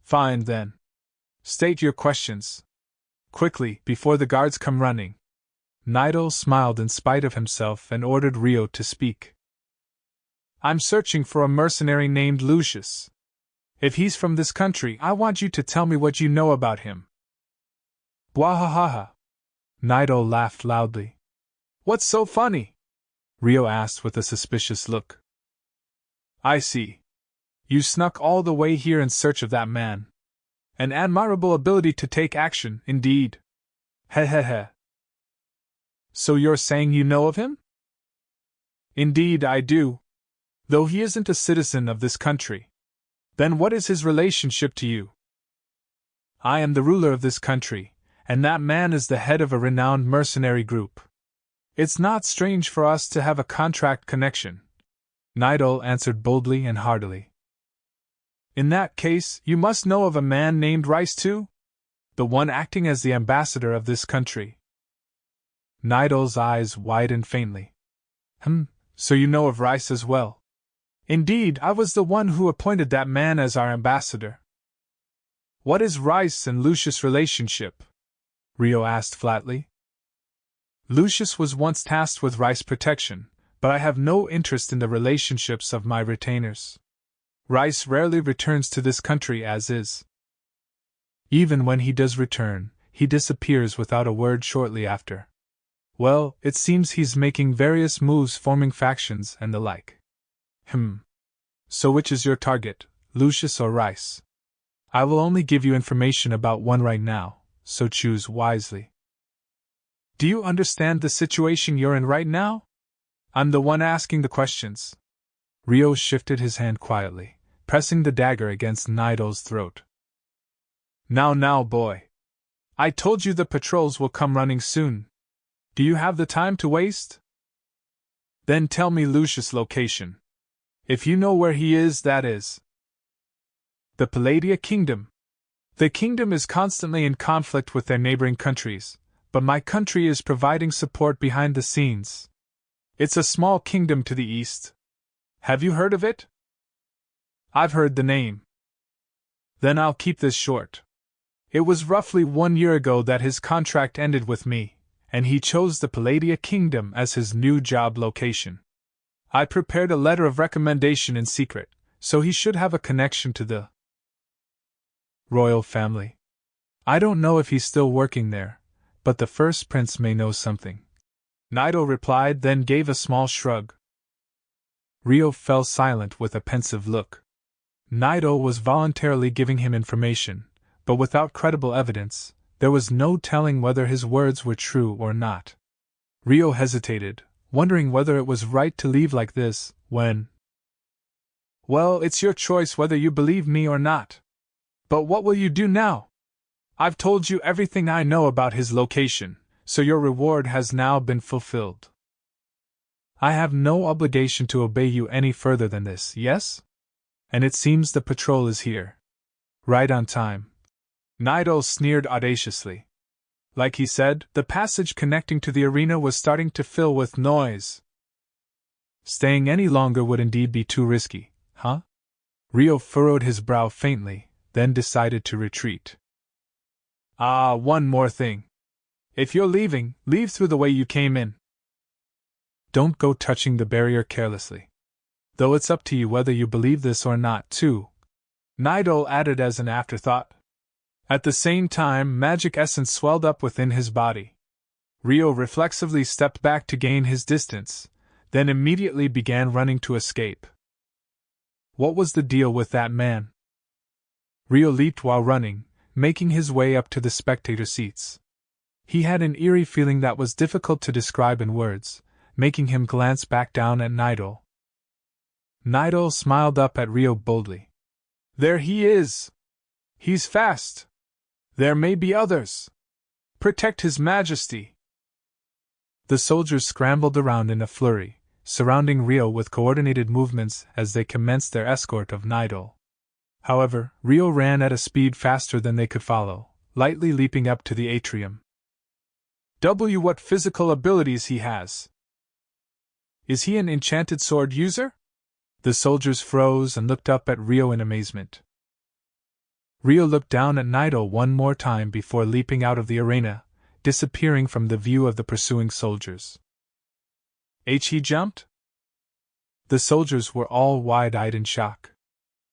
Fine then. State your questions. Quickly, before the guards come running. Nidal smiled in spite of himself and ordered Rio to speak. I'm searching for a mercenary named Lucius. If he's from this country, I want you to tell me what you know about him. Bwahahaha! Nidal laughed loudly. What's so funny? Rio asked with a suspicious look. I see. You snuck all the way here in search of that man. An admirable ability to take action, indeed. He. So you're saying you know of him? Indeed I do. Though he isn't a citizen of this country. Then what is his relationship to you? I am the ruler of this country, and that man is the head of a renowned mercenary group. It's not strange for us to have a contract connection. Nidal answered boldly and heartily. In that case, you must know of a man named Rice too? The one acting as the ambassador of this country. Nidal's eyes widened faintly. So you know of Rice as well? Indeed, I was the one who appointed that man as our ambassador. What is Rice and Lucius' relationship? Rio asked flatly. Lucius was once tasked with Rice protection, but I have no interest in the relationships of my retainers. Rice rarely returns to this country as is. Even when he does return, he disappears without a word shortly after. Well, it seems he's making various moves, forming factions and the like. So which is your target, Lucius or Rice? I will only give you information about one right now, so choose wisely. Do you understand the situation you're in right now? I'm the one asking the questions. Rio shifted his hand quietly, pressing the dagger against Nidal's throat. Now, boy. I told you the patrols will come running soon. Do you have the time to waste? Then tell me Lucius' location. If you know where he is, that is. The Palladia Kingdom. The kingdom is constantly in conflict with their neighboring countries, but my country is providing support behind the scenes. It's a small kingdom to the east. Have you heard of it? I've heard the name. Then I'll keep this short. It was roughly 1 year ago that his contract ended with me, and he chose the Palladia Kingdom as his new job location. I prepared a letter of recommendation in secret, so he should have a connection to the royal family. I don't know if he's still working there, but the first prince may know something. Nidal replied, then gave a small shrug. Rio fell silent with a pensive look. Nidal was voluntarily giving him information, but without credible evidence, there was no telling whether his words were true or not. Rio hesitated, wondering whether it was right to leave like this, when... Well, it's your choice whether you believe me or not. But what will you do now? I've told you everything I know about his location, so your reward has now been fulfilled. I have no obligation to obey you any further than this, yes? And it seems the patrol is here. Right on time. Nidal sneered audaciously. Like he said, the passage connecting to the arena was starting to fill with noise. Staying any longer would indeed be too risky, huh? Rio furrowed his brow faintly, then decided to retreat. One more thing. If you're leaving, leave through the way you came in. Don't go touching the barrier carelessly. Though it's up to you whether you believe this or not, too, Nidal added as an afterthought. At the same time, magic essence swelled up within his body. Rio reflexively stepped back to gain his distance, then immediately began running to escape. What was the deal with that man? Rio leaped while running, making his way up to the spectator seats. He had an eerie feeling that was difficult to describe in words, making him glance back down at Nidal. Nidal smiled up at Rio boldly. There he is! He's fast! There may be others! Protect His Majesty! The soldiers scrambled around in a flurry, surrounding Rio with coordinated movements as they commenced their escort of Nidal. However, Rio ran at a speed faster than they could follow, lightly leaping up to the atrium. What physical abilities he has! Is he an enchanted sword user? The soldiers froze and looked up at Rio in amazement. Rio looked down at Nidal one more time before leaping out of the arena, disappearing from the view of the pursuing soldiers. He jumped? The soldiers were all wide-eyed in shock.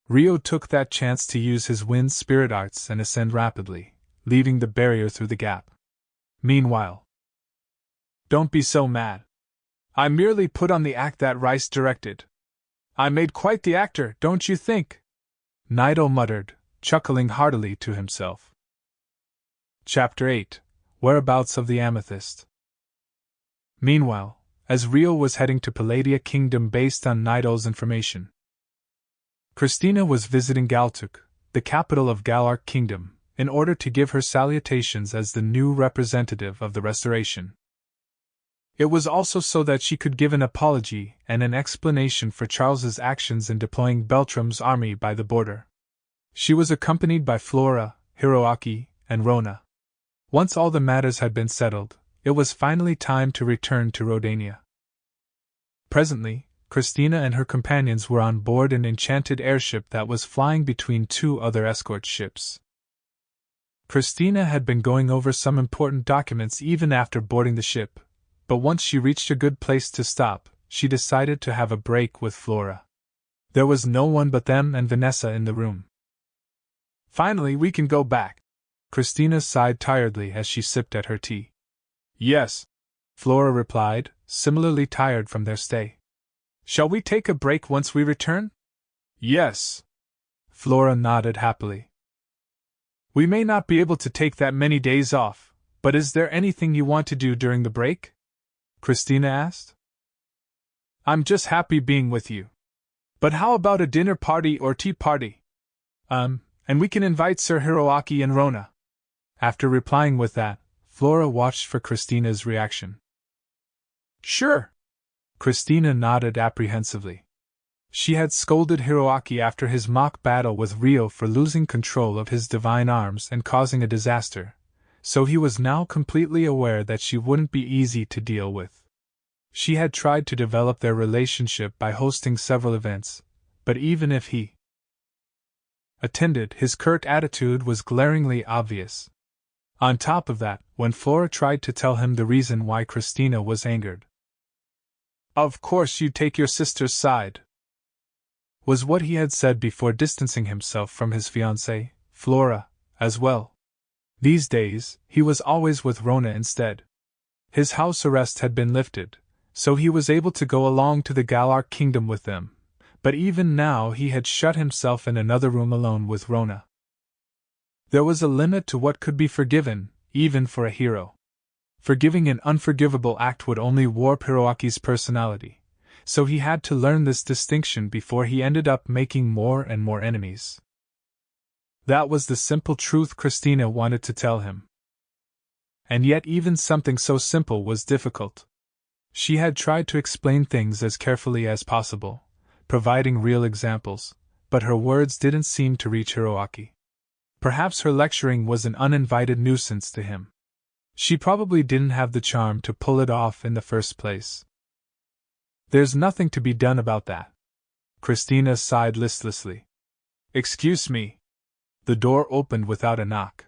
Rio took that chance to use his wind spirit arts and ascend rapidly, leaving the barrier through the gap. Meanwhile, don't be so mad. I merely put on the act that Rice directed. I made quite the actor, don't you think? Nidal muttered, chuckling heartily to himself. Chapter 8: Whereabouts of the Amethyst. Meanwhile, as Rio was heading to Palladia Kingdom based on Nidal's information, Christina was visiting Galtuk, the capital of Galark Kingdom, in order to give her salutations as the new representative of the Restoration. It was also so that she could give an apology and an explanation for Charles's actions in deploying Beltram's army by the border. She was accompanied by Flora, Hiroaki, and Rona. Once all the matters had been settled, it was finally time to return to Rodania. Presently, Christina and her companions were on board an enchanted airship that was flying between two other escort ships. Christina had been going over some important documents even after boarding the ship, but once she reached a good place to stop, she decided to have a break with Flora. There was no one but them and Vanessa in the room. Finally, we can go back. Christina sighed tiredly as she sipped at her tea. Yes, Flora replied, similarly tired from their stay. Shall we take a break once we return? Yes. Flora nodded happily. We may not be able to take that many days off, but is there anything you want to do during the break? Christina asked. I'm just happy being with you. But how about a dinner party or tea party? And we can invite Sir Hiroaki and Rona. After replying with that, Flora watched for Christina's reaction. Sure. Christina nodded apprehensively. She had scolded Hiroaki after his mock battle with Rio for losing control of his divine arms and causing a disaster, so he was now completely aware that she wouldn't be easy to deal with. She had tried to develop their relationship by hosting several events, but even if he attended, his curt attitude was glaringly obvious. On top of that, when Flora tried to tell him the reason why Christina was angered, "Of course you take your sister's side," was what he had said before distancing himself from his fiancée, Flora, as well. These days, he was always with Rona instead. His house arrest had been lifted, so he was able to go along to the Galark Kingdom with them, but even now he had shut himself in another room alone with Rona. There was a limit to what could be forgiven, even for a hero. Forgiving an unforgivable act would only warp Hiroaki's personality, so he had to learn this distinction before he ended up making more and more enemies. That was the simple truth Christina wanted to tell him. And yet even something so simple was difficult. She had tried to explain things as carefully as possible, providing real examples, but her words didn't seem to reach Hiroaki. Perhaps her lecturing was an uninvited nuisance to him. She probably didn't have the charm to pull it off in the first place. There's nothing to be done about that. Christina sighed listlessly. Excuse me. The door opened without a knock.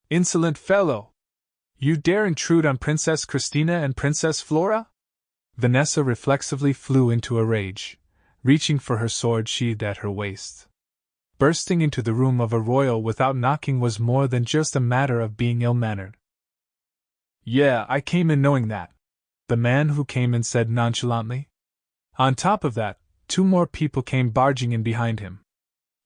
Insolent fellow! You dare intrude on Princess Christina and Princess Flora? Vanessa reflexively flew into a rage, reaching for her sword sheathed at her waist. Bursting into the room of a royal without knocking was more than just a matter of being ill-mannered. Yeah, I came in knowing that, the man who came in said nonchalantly. On top of that, 2 more people came barging in behind him.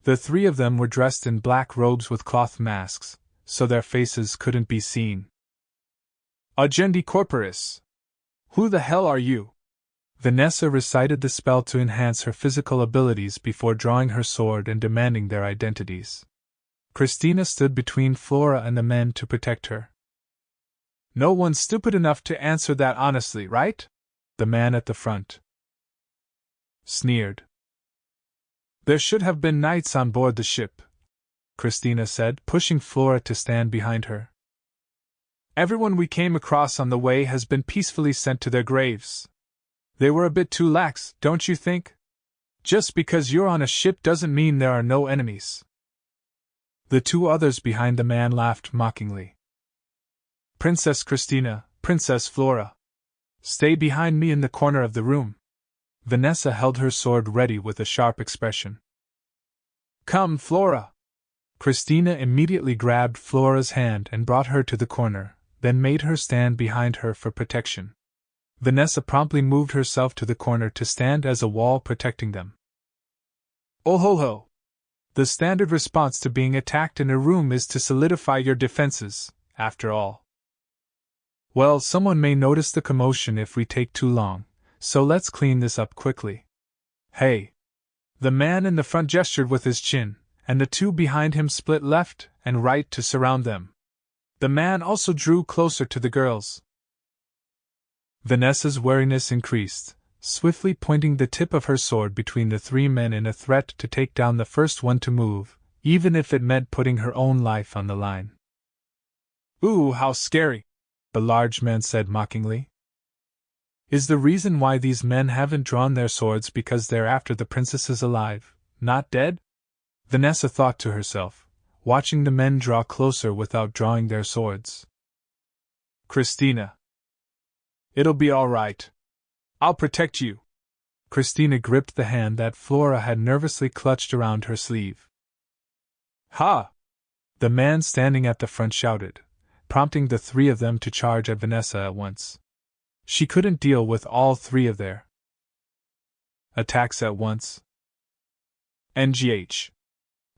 The 3 of them were dressed in black robes with cloth masks, so their faces couldn't be seen. Agendi corporis! Who the hell are you? Vanessa recited the spell to enhance her physical abilities before drawing her sword and demanding their identities. Christina stood between Flora and the men to protect her. No one's stupid enough to answer that honestly, right? The man at the front sneered. There should have been knights on board the ship, Christina said, pushing Flora to stand behind her. Everyone we came across on the way has been peacefully sent to their graves. They were a bit too lax, don't you think? Just because you're on a ship doesn't mean there are no enemies. The 2 others behind the man laughed mockingly. Princess Christina, Princess Flora, stay behind me in the corner of the room. Vanessa held her sword ready with a sharp expression. Come, Flora! Christina immediately grabbed Flora's hand and brought her to the corner, then made her stand behind her for protection. Vanessa promptly moved herself to the corner to stand as a wall protecting them. Oh ho ho! The standard response to being attacked in a room is to solidify your defenses, after all. Well, someone may notice the commotion if we take too long, so let's clean this up quickly. Hey! The man in the front gestured with his chin, and the 2 behind him split left and right to surround them. The man also drew closer to the girls. Vanessa's wariness increased, swiftly pointing the tip of her sword between the 3 men in a threat to take down the first one to move, even if it meant putting her own life on the line. Ooh, how scary! The large man said mockingly. Is the reason why these men haven't drawn their swords because they're after the princesses alive, not dead? Vanessa thought to herself, watching the men draw closer without drawing their swords. Christina. It'll be all right. I'll protect you. Christina gripped the hand that Flora had nervously clutched around her sleeve. Ha! The man standing at the front shouted, prompting the 3 of them to charge at Vanessa at once. She couldn't deal with all 3 of their attacks at once. NGH.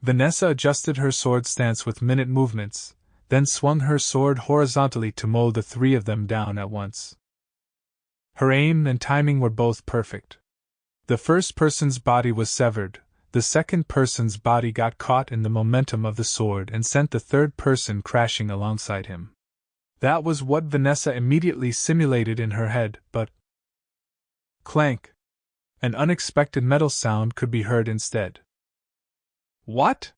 Vanessa adjusted her sword stance with minute movements, then swung her sword horizontally to mow the 3 of them down at once. Her aim and timing were both perfect. The first person's body was severed, the second person's body got caught in the momentum of the sword and sent the third person crashing alongside him. That was what Vanessa immediately simulated in her head, but clank! An unexpected metal sound could be heard instead. What?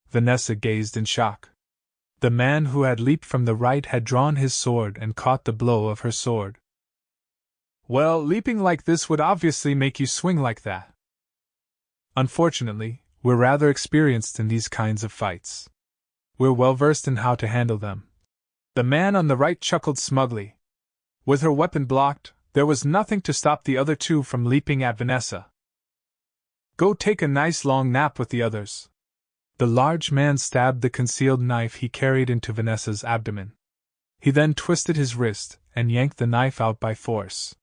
Vanessa gazed in shock. The man who had leaped from the right had drawn his sword and caught the blow of her sword. Well, leaping like this would obviously make you swing like that. Unfortunately, we're rather experienced in these kinds of fights. We're well versed in how to handle them. The man on the right chuckled smugly. With her weapon blocked, there was nothing to stop the other 2 from leaping at Vanessa. Go take a nice long nap with the others. The large man stabbed the concealed knife he carried into Vanessa's abdomen. He then twisted his wrist and yanked the knife out by force.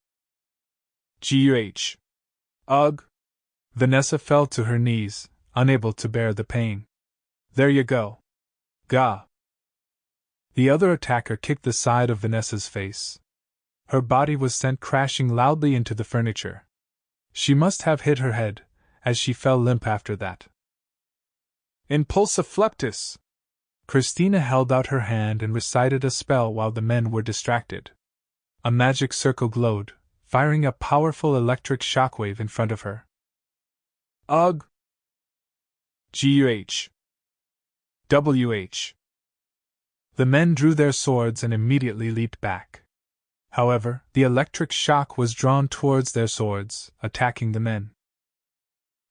G.U.H. Ugh! Vanessa fell to her knees, unable to bear the pain. There you go. Gah! The other attacker kicked the side of Vanessa's face. Her body was sent crashing loudly into the furniture. She must have hit her head, as she fell limp after that. Impulsa fleptis! Christina held out her hand and recited a spell while the men were distracted. A magic circle glowed, firing a powerful electric shockwave in front of her. Ugh! G.U.H. W.H. The men drew their swords and immediately leaped back. However, the electric shock was drawn towards their swords, attacking the men.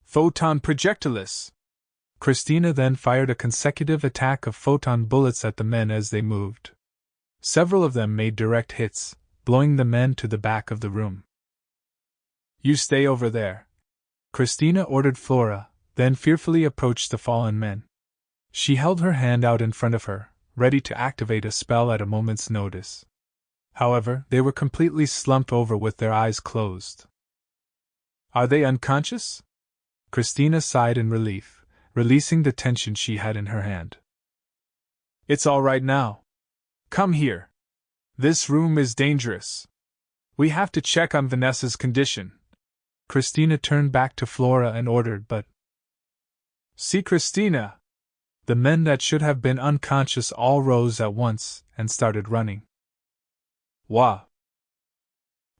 Photon projectilis! Christina then fired a consecutive attack of photon bullets at the men as they moved. Several of them made direct hits, blowing the men to the back of the room. "You stay over there," Christina ordered Flora, then fearfully approached the fallen men. She held her hand out in front of her, ready to activate a spell at a moment's notice. However, they were completely slumped over with their eyes closed. "Are they unconscious?" Christina sighed in relief, releasing the tension she had in her hand. "It's all right now. Come here. This room is dangerous. We have to check on Vanessa's condition." Christina turned back to Flora and ordered, but... "See, Christina!" The men that should have been unconscious all rose at once and started running. "Wah!"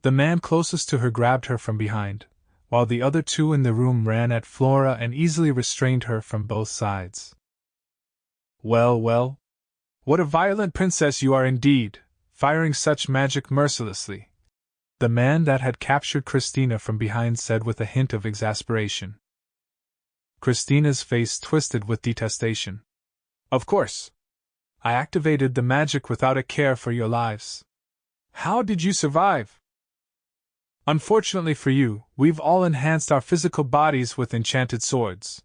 The man closest to her grabbed her from behind, while the other two in the room ran at Flora and easily restrained her from both sides. "Well, well. What a violent princess you are indeed, firing such magic mercilessly," the man that had captured Christina from behind said with a hint of exasperation. Christina's face twisted with detestation. "Of course. I activated the magic without a care for your lives. How did you survive?" "Unfortunately for you, we've all enhanced our physical bodies with enchanted swords.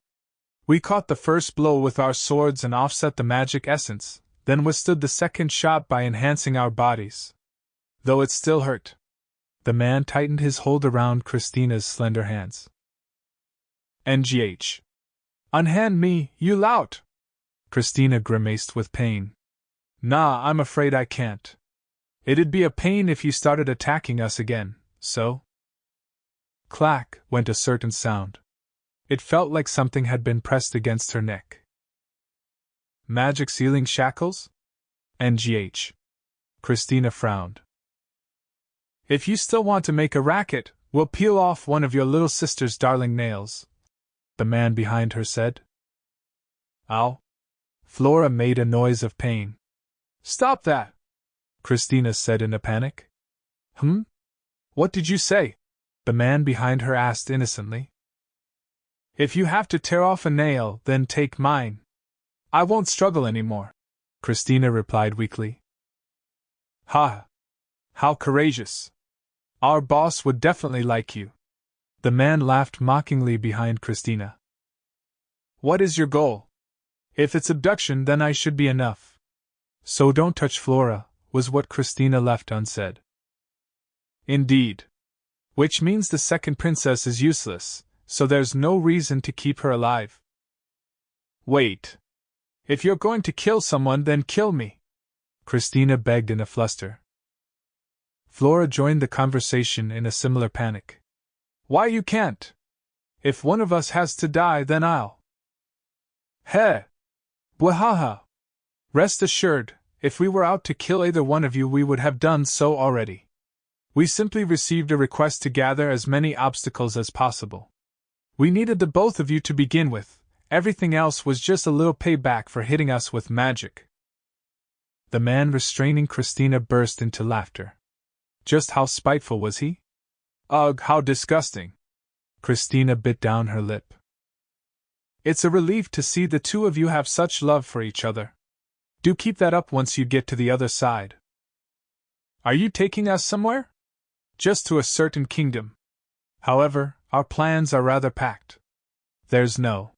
We caught the first blow with our swords and offset the magic essence, then withstood the second shot by enhancing our bodies. Though it still hurt." The man tightened his hold around Christina's slender hands. "NGH. Unhand me, you lout!" Christina grimaced with pain. "Nah, I'm afraid I can't. It'd be a pain if you started attacking us again, so..." Clack went a certain sound. It felt like something had been pressed against her neck. "Magic sealing shackles?" NGH. Christina frowned. "If you still want to make a racket, we'll peel off one of your little sister's darling nails," the man behind her said. "Ow!" Flora made a noise of pain. "Stop that!" Christina said in a panic. What did you say?" the man behind her asked innocently. "If you have to tear off a nail, then take mine. I won't struggle anymore," Christina replied weakly. "Ha! How courageous! Our boss would definitely like you." The man laughed mockingly behind Christina. "What is your goal? If it's abduction, then I should be enough. So don't touch Flora," was what Christina left unsaid. "Indeed. Which means the second princess is useless, so there's no reason to keep her alive." "Wait. If you're going to kill someone, then kill me," Christina begged in a fluster. Flora joined the conversation in a similar panic. "Why you can't? If one of us has to die, then I'll." "Heh! Bwahaha! Rest assured, if we were out to kill either one of you, we would have done so already. We simply received a request to gather as many obstacles as possible. We needed the both of you to begin with, everything else was just a little payback for hitting us with magic." The man restraining Christina burst into laughter. Just how spiteful was he? Ugh, how disgusting! Christina bit down her lip. "It's a relief to see the two of you have such love for each other. Do keep that up once you get to the other side." "Are you taking us somewhere?" "Just to a certain kingdom. However, our plans are rather packed. There's no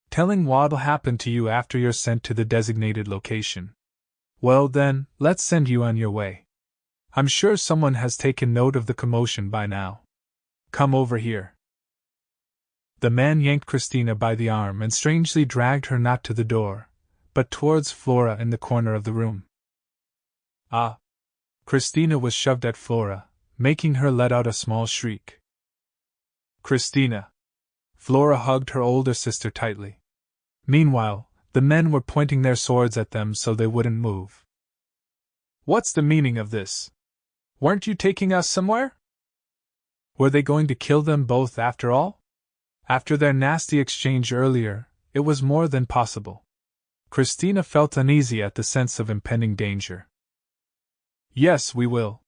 telling what'll happen to you after you're sent to the designated location. Well then, let's send you on your way. I'm sure someone has taken note of the commotion by now. Come over here." The man yanked Christina by the arm and strangely dragged her not to the door, but towards Flora in the corner of the room. "Ah!" Christina was shoved at Flora, making her let out a small shriek. "Christina!" Flora hugged her older sister tightly. Meanwhile, the men were pointing their swords at them so they wouldn't move. "What's the meaning of this? Weren't you taking us somewhere?" Were they going to kill them both after all? After their nasty exchange earlier, it was more than possible. Christina felt uneasy at the sense of impending danger. "Yes, we will.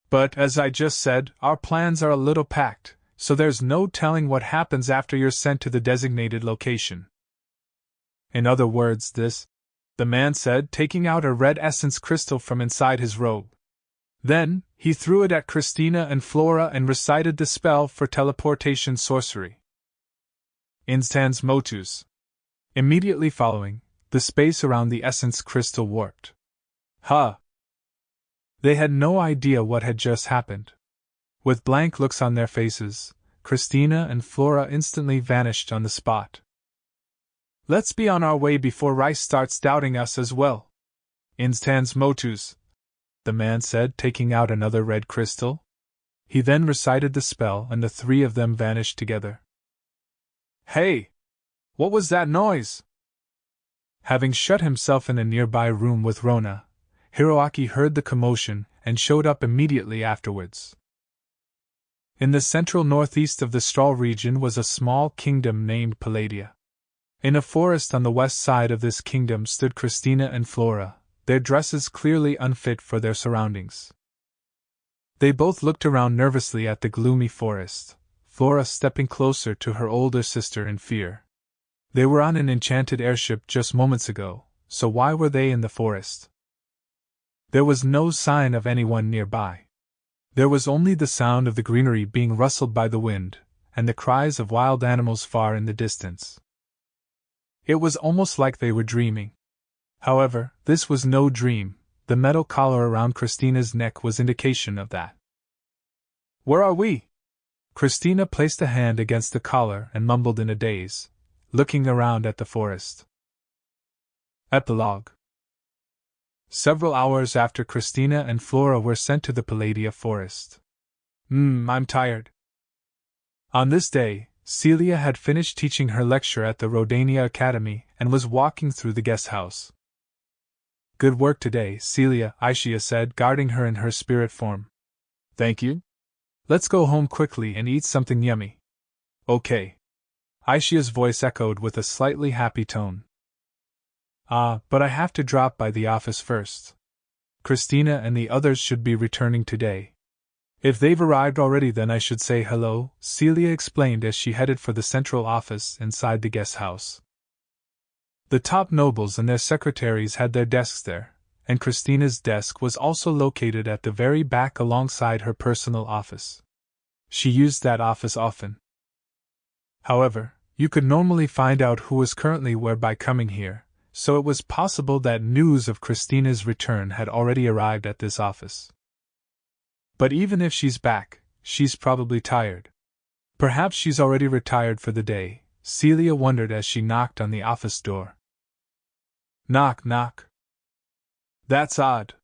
But, as I just said, our plans are a little packed, so there's no telling what happens after you're sent to the designated location. In other words, the man said, taking out a red essence crystal from inside his robe. Then, he threw it at Christina and Flora and recited the spell for teleportation sorcery. Instans motus. Immediately following, the space around the essence crystal warped. Huh! They had no idea what had just happened. With blank looks on their faces, Christina and Flora instantly vanished on the spot. Let's be on our way before Rice starts doubting us as well. Instans motus, the man said, taking out another red crystal. He then recited the spell and the three of them vanished together. Hey! What was that noise? Having shut himself in a nearby room with Rona, Hiroaki heard the commotion and showed up immediately afterwards. In the central northeast of the Straw region was a small kingdom named Palladia. In a forest on the west side of this kingdom stood Christina and Flora, their dresses clearly unfit for their surroundings. They both looked around nervously at the gloomy forest, Flora stepping closer to her older sister in fear. They were on an enchanted airship just moments ago, so why were they in the forest? There was no sign of anyone nearby. There was only the sound of the greenery being rustled by the wind, and the cries of wild animals far in the distance. It was almost like they were dreaming. However, this was no dream. The metal collar around Christina's neck was indication of that. Where are we? Christina placed a hand against the collar and mumbled in a daze, looking around at the forest. Epilogue. Several hours after Christina and Flora were sent to the Palladia forest. I'm tired. On this day, Celia had finished teaching her lecture at the Rodania Academy and was walking through the guest house. Good work today, Celia, Aisha said, guarding her in her spirit form. Thank you. Let's go home quickly and eat something yummy. Okay. Aisha's voice echoed with a slightly happy tone. But I have to drop by the office first. Christina and the others should be returning today. If they've arrived already, then I should say hello, Celia explained as she headed for the central office inside the guest house. The top nobles and their secretaries had their desks there, and Christina's desk was also located at the very back alongside her personal office. She used that office often. However, you could normally find out who was currently where by coming here, so it was possible that news of Christina's return had already arrived at this office. But even if she's back, she's probably tired. Perhaps she's already retired for the day, Celia wondered as she knocked on the office door. Knock, knock. That's odd.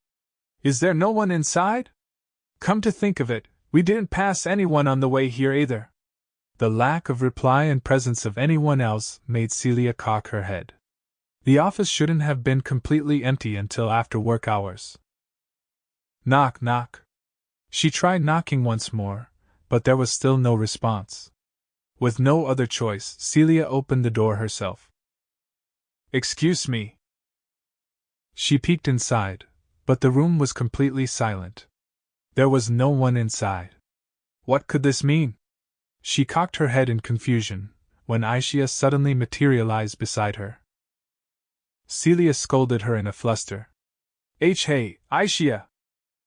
Is there no one inside? Come to think of it, we didn't pass anyone on the way here either. The lack of reply and presence of anyone else made Celia cock her head. The office shouldn't have been completely empty until after work hours. Knock, knock. She tried knocking once more, but there was still no response. With no other choice, Celia opened the door herself. Excuse me. She peeked inside, but the room was completely silent. There was no one inside. What could this mean? She cocked her head in confusion, when Aisha suddenly materialized beside her. Celia scolded her in a fluster. Hey, Aisha!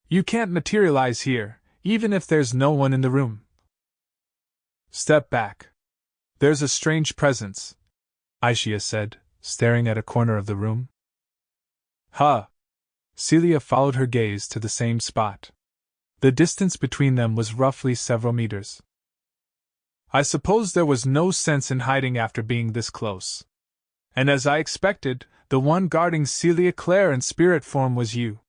You can't materialize here, even if there's no one in the room. Step back. There's a strange presence, Aisha said, staring at a corner of the room. Huh! Celia followed her gaze to the same spot. The distance between them was roughly several meters. I suppose there was no sense in hiding after being this close. And as I expected, the one guarding Celia Claire in spirit form was you.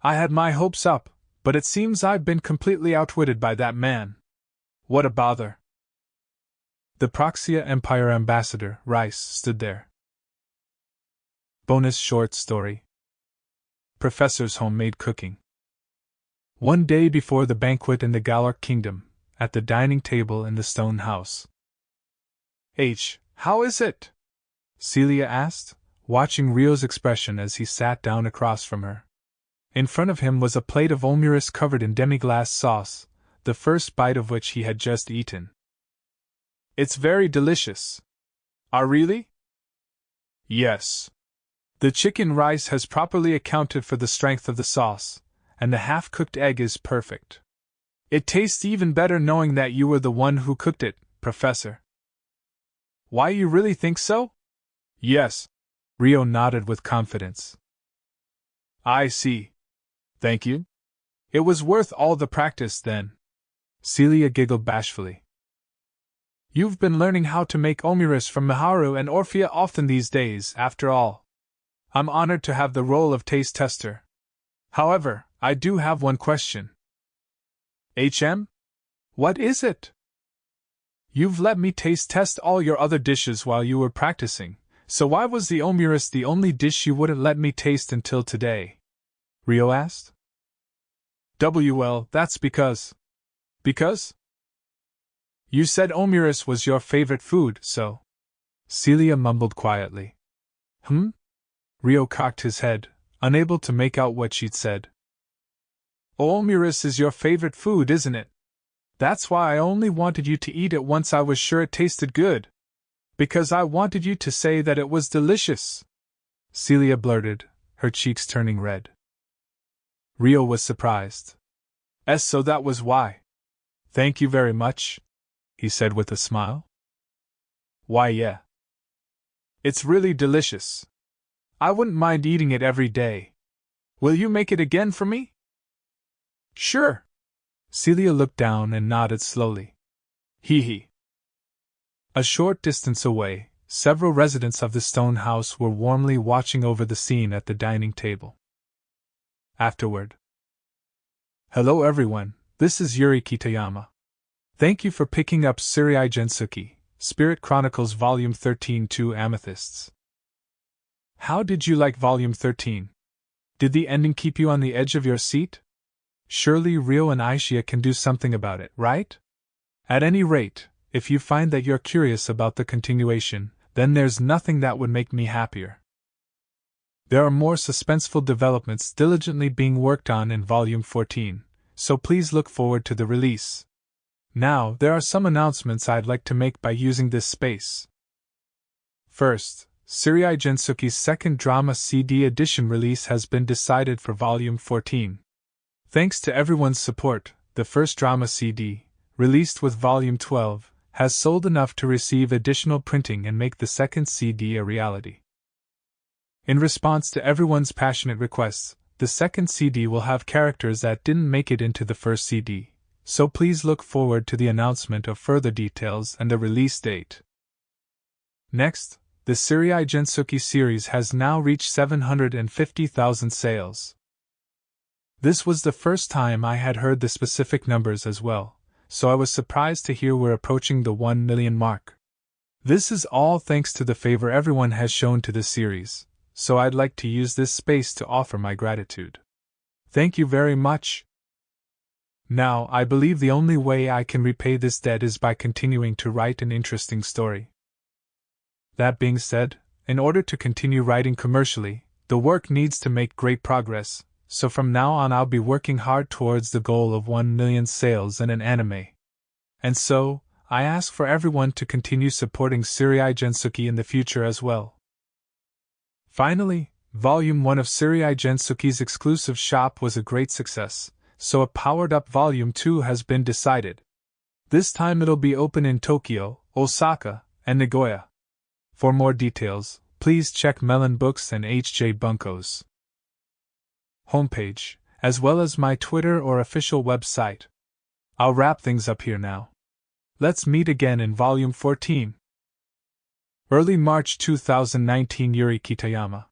I had my hopes up, but it seems I've been completely outwitted by that man. What a bother. The Proxia Empire ambassador, Rice, stood there. Bonus short story. Professor's homemade cooking. One day before the banquet in the Gallic kingdom, at the dining table in the stone house. How is it? Celia asked, watching Rio's expression as he sat down across from her. In front of him was a plate of omuris covered in demi-glace sauce, the first bite of which he had just eaten. It's very delicious. Ah, really? Yes. The chicken rice has properly accounted for the strength of the sauce, and the half-cooked egg is perfect. It tastes even better knowing that you were the one who cooked it, Professor. Why, you really think so? Yes. Rio nodded with confidence. I see. Thank you. It was worth all the practice, then. Celia giggled bashfully. You've been learning how to make omuris from Miharu and Orphea often these days, after all. I'm honored to have the role of taste tester. However, I do have one question. What is it? You've let me taste test all your other dishes while you were practicing, so why was the omuris the only dish you wouldn't let me taste until today? Rio asked. Well, that's because... Because? You said omuris was your favorite food, so... Celia mumbled quietly. Rio cocked his head, unable to make out what she'd said. Omuris is your favorite food, isn't it? That's why I only wanted you to eat it once I was sure it tasted good. Because I wanted you to say that it was delicious. Celia blurted, her cheeks turning red. Rio was surprised. So that was why. Thank you very much, he said with a smile. Why, yeah. It's really delicious. I wouldn't mind eating it every day. Will you make it again for me? Sure. Celia looked down and nodded slowly. Hee. A short distance away, several residents of the stone house were warmly watching over the scene at the dining table. Afterward. Hello everyone, this is Yuri Kitayama. Thank you for picking up Surai Gensuki, Spirit Chronicles Volume 13 2 Amethysts. How did you like Volume 13? Did the ending keep you on the edge of your seat? Surely Rio and Aishia can do something about it, right? At any rate, if you find that you're curious about the continuation, then there's nothing that would make me happier. There are more suspenseful developments diligently being worked on in Volume 14, so please look forward to the release. Now, there are some announcements I'd like to make by using this space. First, Surai Gensuki's second drama CD edition release has been decided for Volume 14. Thanks to everyone's support, the first drama CD, released with Volume 12, has sold enough to receive additional printing and make the second CD a reality. In response to everyone's passionate requests, the second CD will have characters that didn't make it into the first CD, so please look forward to the announcement of further details and the release date. Next, the Surai Gensuki series has now reached 750,000 sales. This was the first time I had heard the specific numbers as well, so I was surprised to hear we're approaching the 1 million mark. This is all thanks to the favor everyone has shown to this series, so I'd like to use this space to offer my gratitude. Thank you very much. Now, I believe the only way I can repay this debt is by continuing to write an interesting story. That being said, in order to continue writing commercially, the work needs to make great progress, so from now on I'll be working hard towards the goal of 1 million sales in an anime. And so, I ask for everyone to continue supporting Surai Gensuki in the future as well. Finally, Volume 1 of Surai Gensuki's exclusive shop was a great success, so a powered-up Volume 2 has been decided. This time it'll be open in Tokyo, Osaka, and Nagoya. For more details, please check Melon Books and HJ Bunko's homepage, as well as my Twitter or official website. I'll wrap things up here now. Let's meet again in Volume 14. Early March 2019. Yuri Kitayama.